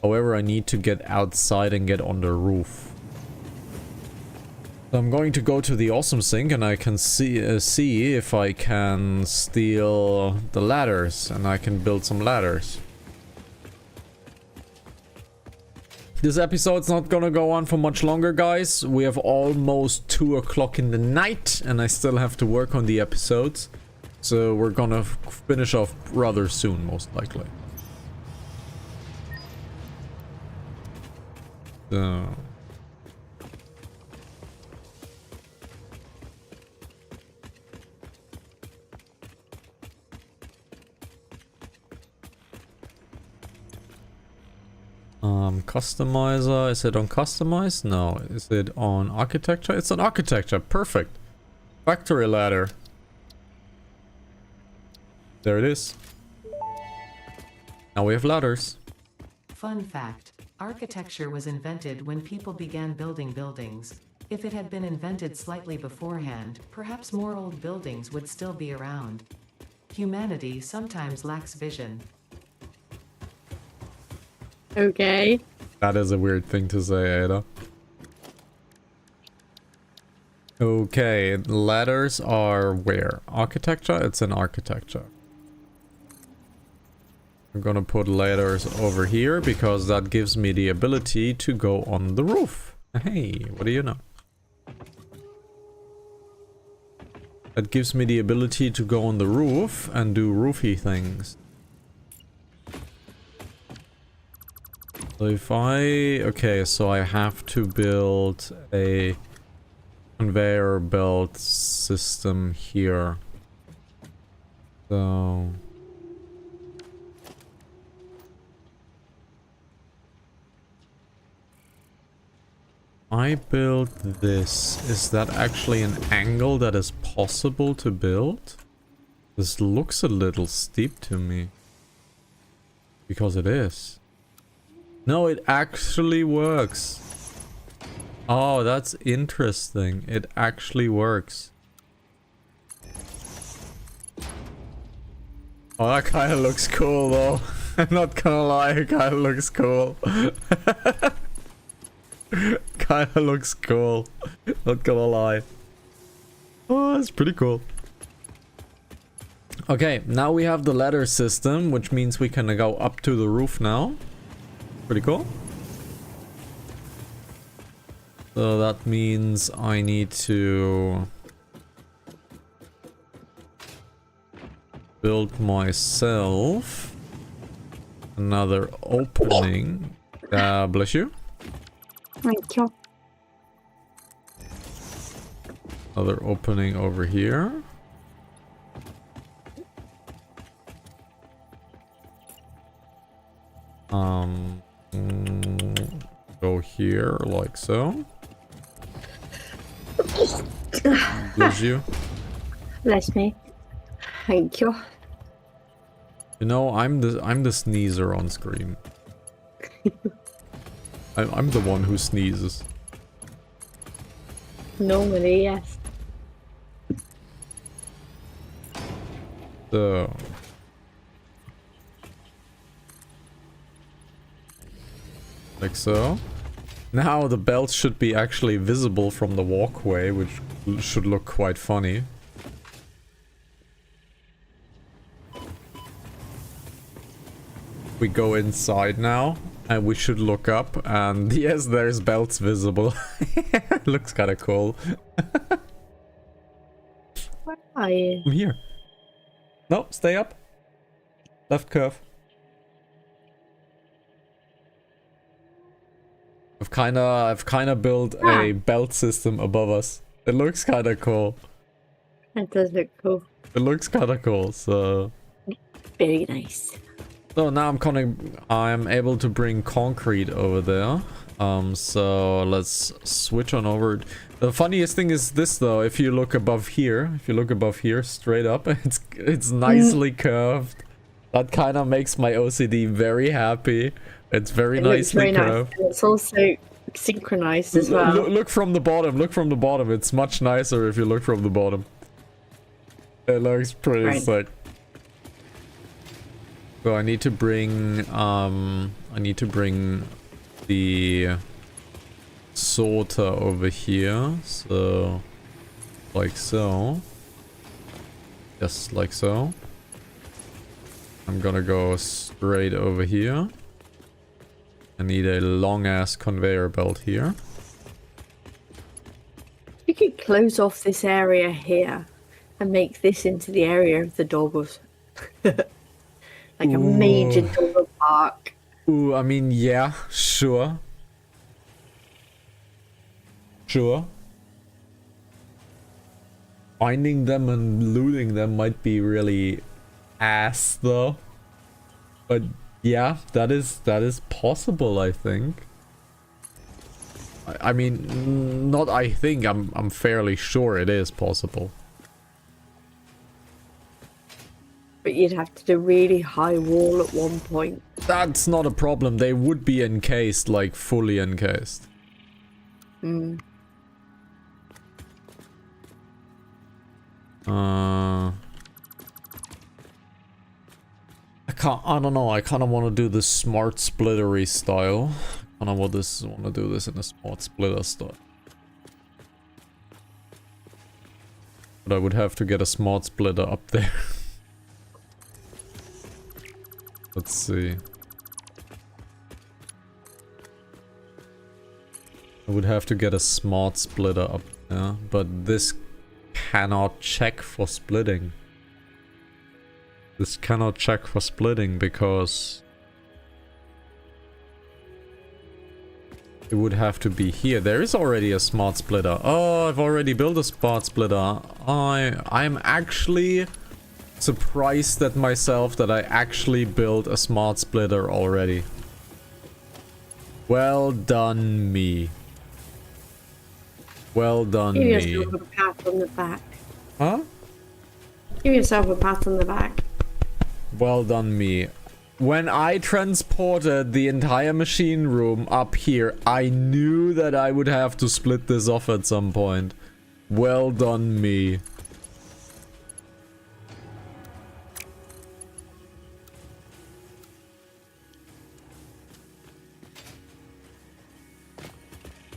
however, I need to get outside and get on the roof. So I'm going to go to the awesome sink, and I can see if I can steal the ladders, and I can build some ladders. This episode's not gonna go on for much longer, guys. We have almost 2 o'clock in the night, and I still have to work on the episodes. So we're gonna finish off rather soon, most likely. So... customizer, is it on customize? No. Is it on architecture? It's on architecture, perfect. Factory ladder. There it is. Now we have ladders. Fun fact, architecture was invented when people began building buildings. If it had been invented slightly beforehand, perhaps more old buildings would still be around. Humanity sometimes lacks vision. Okay. That is a weird thing to say, Ada. Okay, ladders are where? Architecture? It's in architecture. I'm gonna put ladders over here because that gives me the ability to go on the roof. Hey, what do you know? That gives me the ability to go on the roof and do roofy things. So if okay, so I have to build a conveyor belt system here. So I built this. Is that actually an angle that is possible to build? This looks a little steep to me. Because it is. No, it actually works. Oh, that's interesting. It actually works. Oh, that kind of looks cool though. I'm not gonna lie, it kind of looks cool. Kinda looks cool. Not gonna lie. Oh, that's pretty cool. Okay, now we have the ladder system, which means we can go up to the roof now. Pretty cool. So that means I need to build myself another opening. Bless you. Thank you. Another opening over here. Go here like so. Bless you. Bless me. Thank you. You know, I'm the sneezer on screen. I'm the one who sneezes. Normally, yes. So like so. Now the belts should be actually visible from the walkway, which should look quite funny. We go inside now, and we should look up, and yes, there's belts visible. Looks kinda cool. Where are you? I'm here. No, stay up. Left curve. I've kinda built a belt system above us. It looks kinda cool. That does look cool. It looks kinda cool, so... Very nice. So now I'm able to bring concrete over there. So let's switch on over. The funniest thing is this though, if you look above here, straight up, it's nicely curved. That kind of makes my OCD very happy. It's very nicely curved. Nice. It's also synchronized as well. Look from the bottom. It's much nicer if you look from the bottom. It looks pretty sick. So I need to bring the sorter over here. So like so. Just like so. I'm gonna go straight over here. I need a long ass conveyor belt here. You could close off this area here and make this into the area of the doggos. Like a major doggo park. Ooh, I mean, yeah, sure. Sure. Finding them and looting them might be really ass though. But yeah, that is possible, I think. I mean, not I think, I'm fairly sure it is possible. But you'd have to do a really high wall at one point. That's not a problem. They would be encased, like fully encased. Hmm. I don't know. I kind of want to do the smart splittery style. I don't want to do this in a smart splitter style. But I would have to get a smart splitter up there. Let's see. I would have to get a smart splitter up there, but this cannot check for splitting. This cannot check for splitting because it would have to be here. There is already a smart splitter. Oh, I've already built a smart splitter. I'm actually surprised at myself that I actually built a smart splitter already. Well done me. Well done Give me. yourself a pat on the back. Huh? Give yourself a pat on the back. Well done me. When I transported the entire machine room up here, I knew that I would have to split this off at some point. Well done me.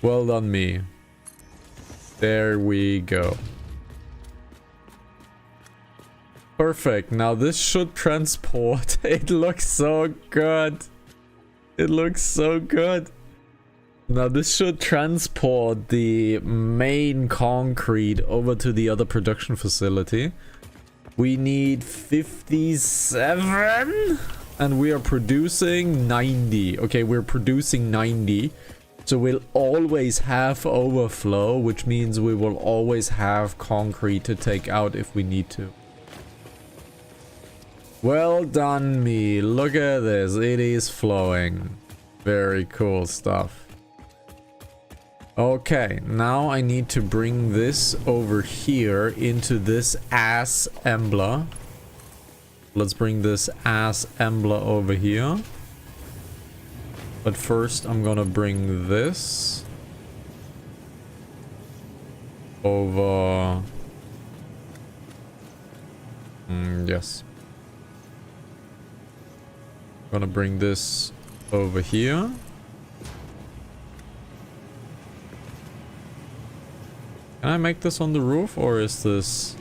Well done me. There we go. Perfect. Now this should transport. It looks so good. It looks so good. Now this should transport the main concrete over to the other production facility. We need 57 and we are producing 90. Okay, we're producing 90. So we'll always have overflow, which means we will always have concrete to take out if we need to. Well done me. Look at this. It is flowing. Very cool stuff. Okay, now I need to bring this over here into this assembler. Let's bring this assembler over here. But first I'm gonna bring this over. Yes. Gonna bring this over here. Can I make this on the roof, or is this...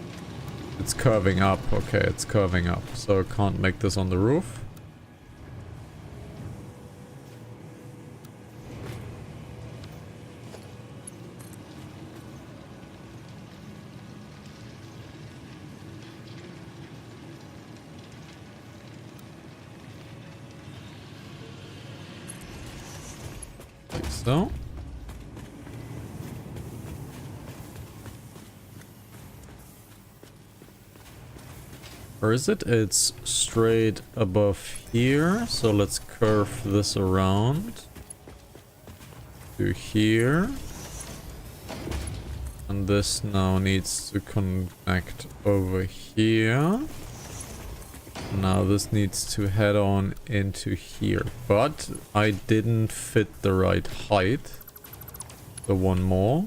It's curving up. Okay, it's curving up. So I can't make this on the roof. Like so. Or is it? It's straight above here. So let's curve this around to here. And this now needs to connect over here. Now this needs to head on into here. But I didn't fit the right height. So one more.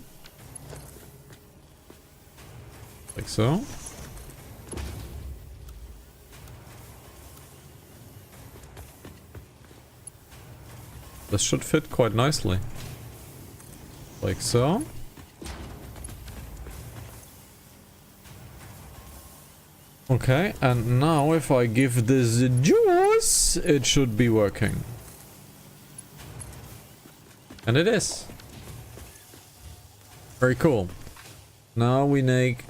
Like so. This should fit quite nicely. Like so. Okay, and now if I give this a juice, it should be working. And it is. Very cool. Now we make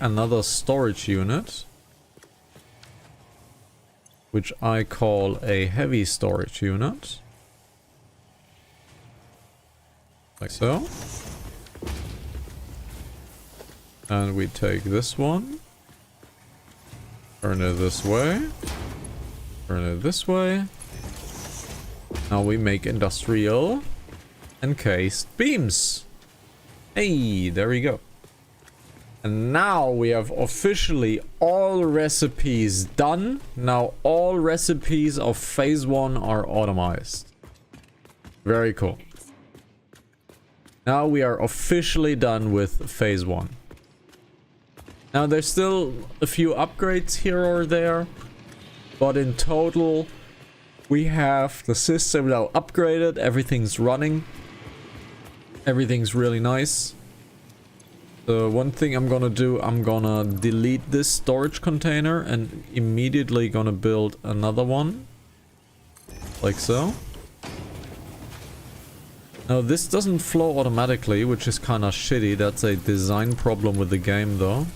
another storage unit, which I call a heavy storage unit. Like so. And we take this one. Turn it this way. Turn it this way. Now we make industrial encased beams. Hey, there we go. And now we have officially all recipes done. Now all recipes of phase 1 are automized. Very cool. Now we are officially done with phase 1. Now there's still a few upgrades here or there, but in total we have the system now upgraded. Everything's running. Everything's really nice. The one thing I'm gonna do, I'm gonna delete this storage container and immediately gonna build another one. Like so. Now this doesn't flow automatically, which is kind of shitty. That's a design problem with the game though.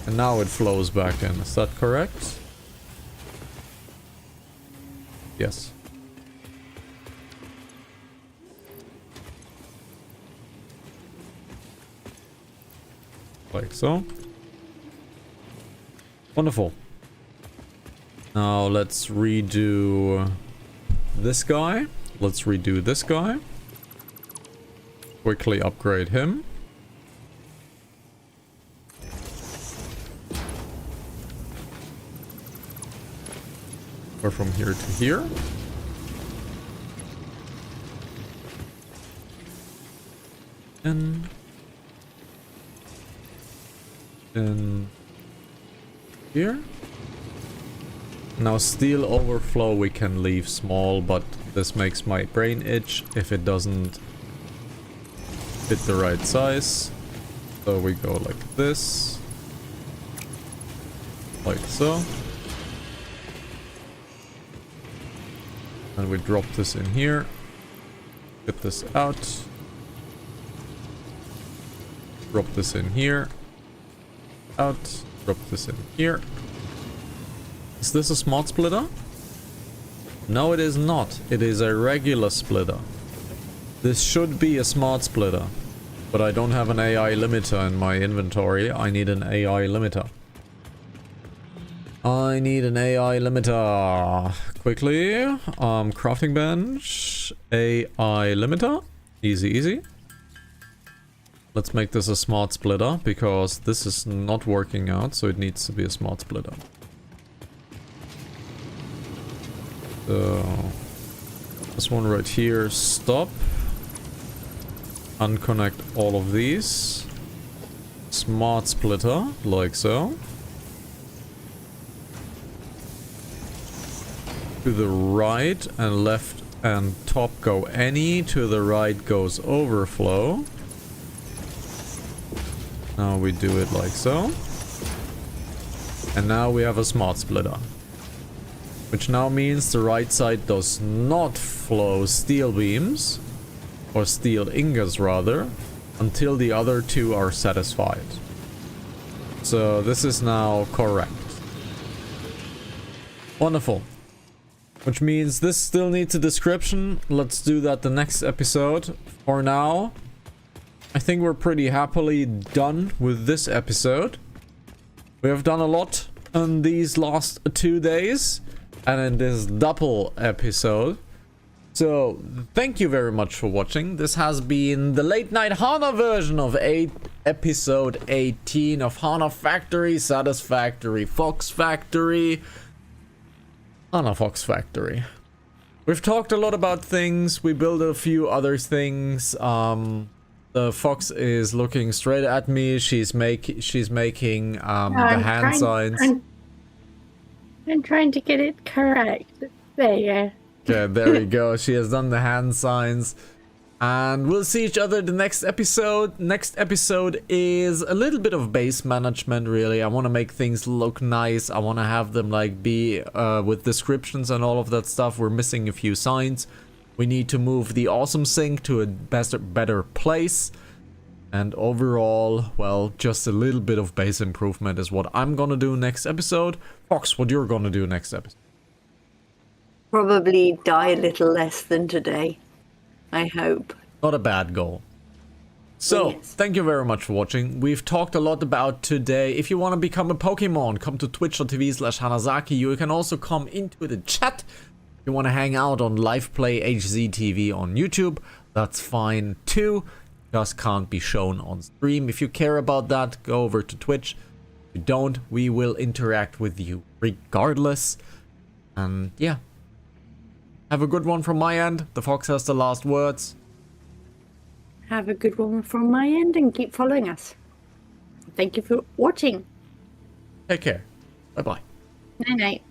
And now it flows back in. Is that correct? Yes. Like so. Wonderful. Now let's redo this guy. Let's redo this guy. Quickly upgrade him. Or from here to here. And here. Now steel overflow we can leave small, but this makes my brain itch if it doesn't fit the right size. So we go like this. Like so. And we drop this in here. Get this out. Drop this in here. Out. Drop this in here. Is this a smart splitter? No, it is not. It is a regular splitter. This should be a smart splitter. But I don't have an AI limiter in my inventory. I need an AI limiter. I need an AI limiter. Quickly. Crafting bench. AI limiter. Easy, easy. Let's make this a smart splitter, because this is not working out, so it needs to be a smart splitter. So, this one right here, stop. Unconnect all of these. Smart splitter, like so. To the right and left and top go any, to the right goes overflow. Now we do it like so. And now we have a smart splitter. Which now means the right side does not flow steel beams, or steel ingots rather, until the other two are satisfied. So this is now correct. Wonderful. Which means this still needs a description. Let's do that the next episode. For now, I think we're pretty happily done with this episode. We have done a lot in these last 2 days and in this double episode. So, thank you very much for watching. This has been the late night HANA version of episode 18 of HanaFactory, Satisfactory, Fox Factory, HanaFox We've talked a lot about things. We built a few other things. The fox is looking straight at me. She's making the hand signs. I'm trying to get it correct. There you go. Okay, there we go. She has done the hand signs. And we'll see each other the next episode. Next episode is a little bit of base management, really. I want to make things look nice. I want to have them like be with descriptions and all of that stuff. We're missing a few signs. We need to move the awesome sink to a better place. And overall, well, just a little bit of base improvement is what I'm gonna do next episode. Fox, what you're gonna do next episode? Probably die a little less than today. I hope. Not a bad goal. So, yes. Thank you very much for watching. We've talked a lot about today. If you want to become a Pokemon, come to twitch.tv/Hanazaki. You can also come into the chat. If you want to hang out on LivePlay HZTV on YouTube, that's fine too. just can't be shown on stream. If you care about that, go over to Twitch. If you don't, we will interact with you regardless. And yeah. Have a good one from my end. The Fox has the last words. Have a good one from my end and keep following us. Thank you for watching. Take care. Bye-bye. Night night.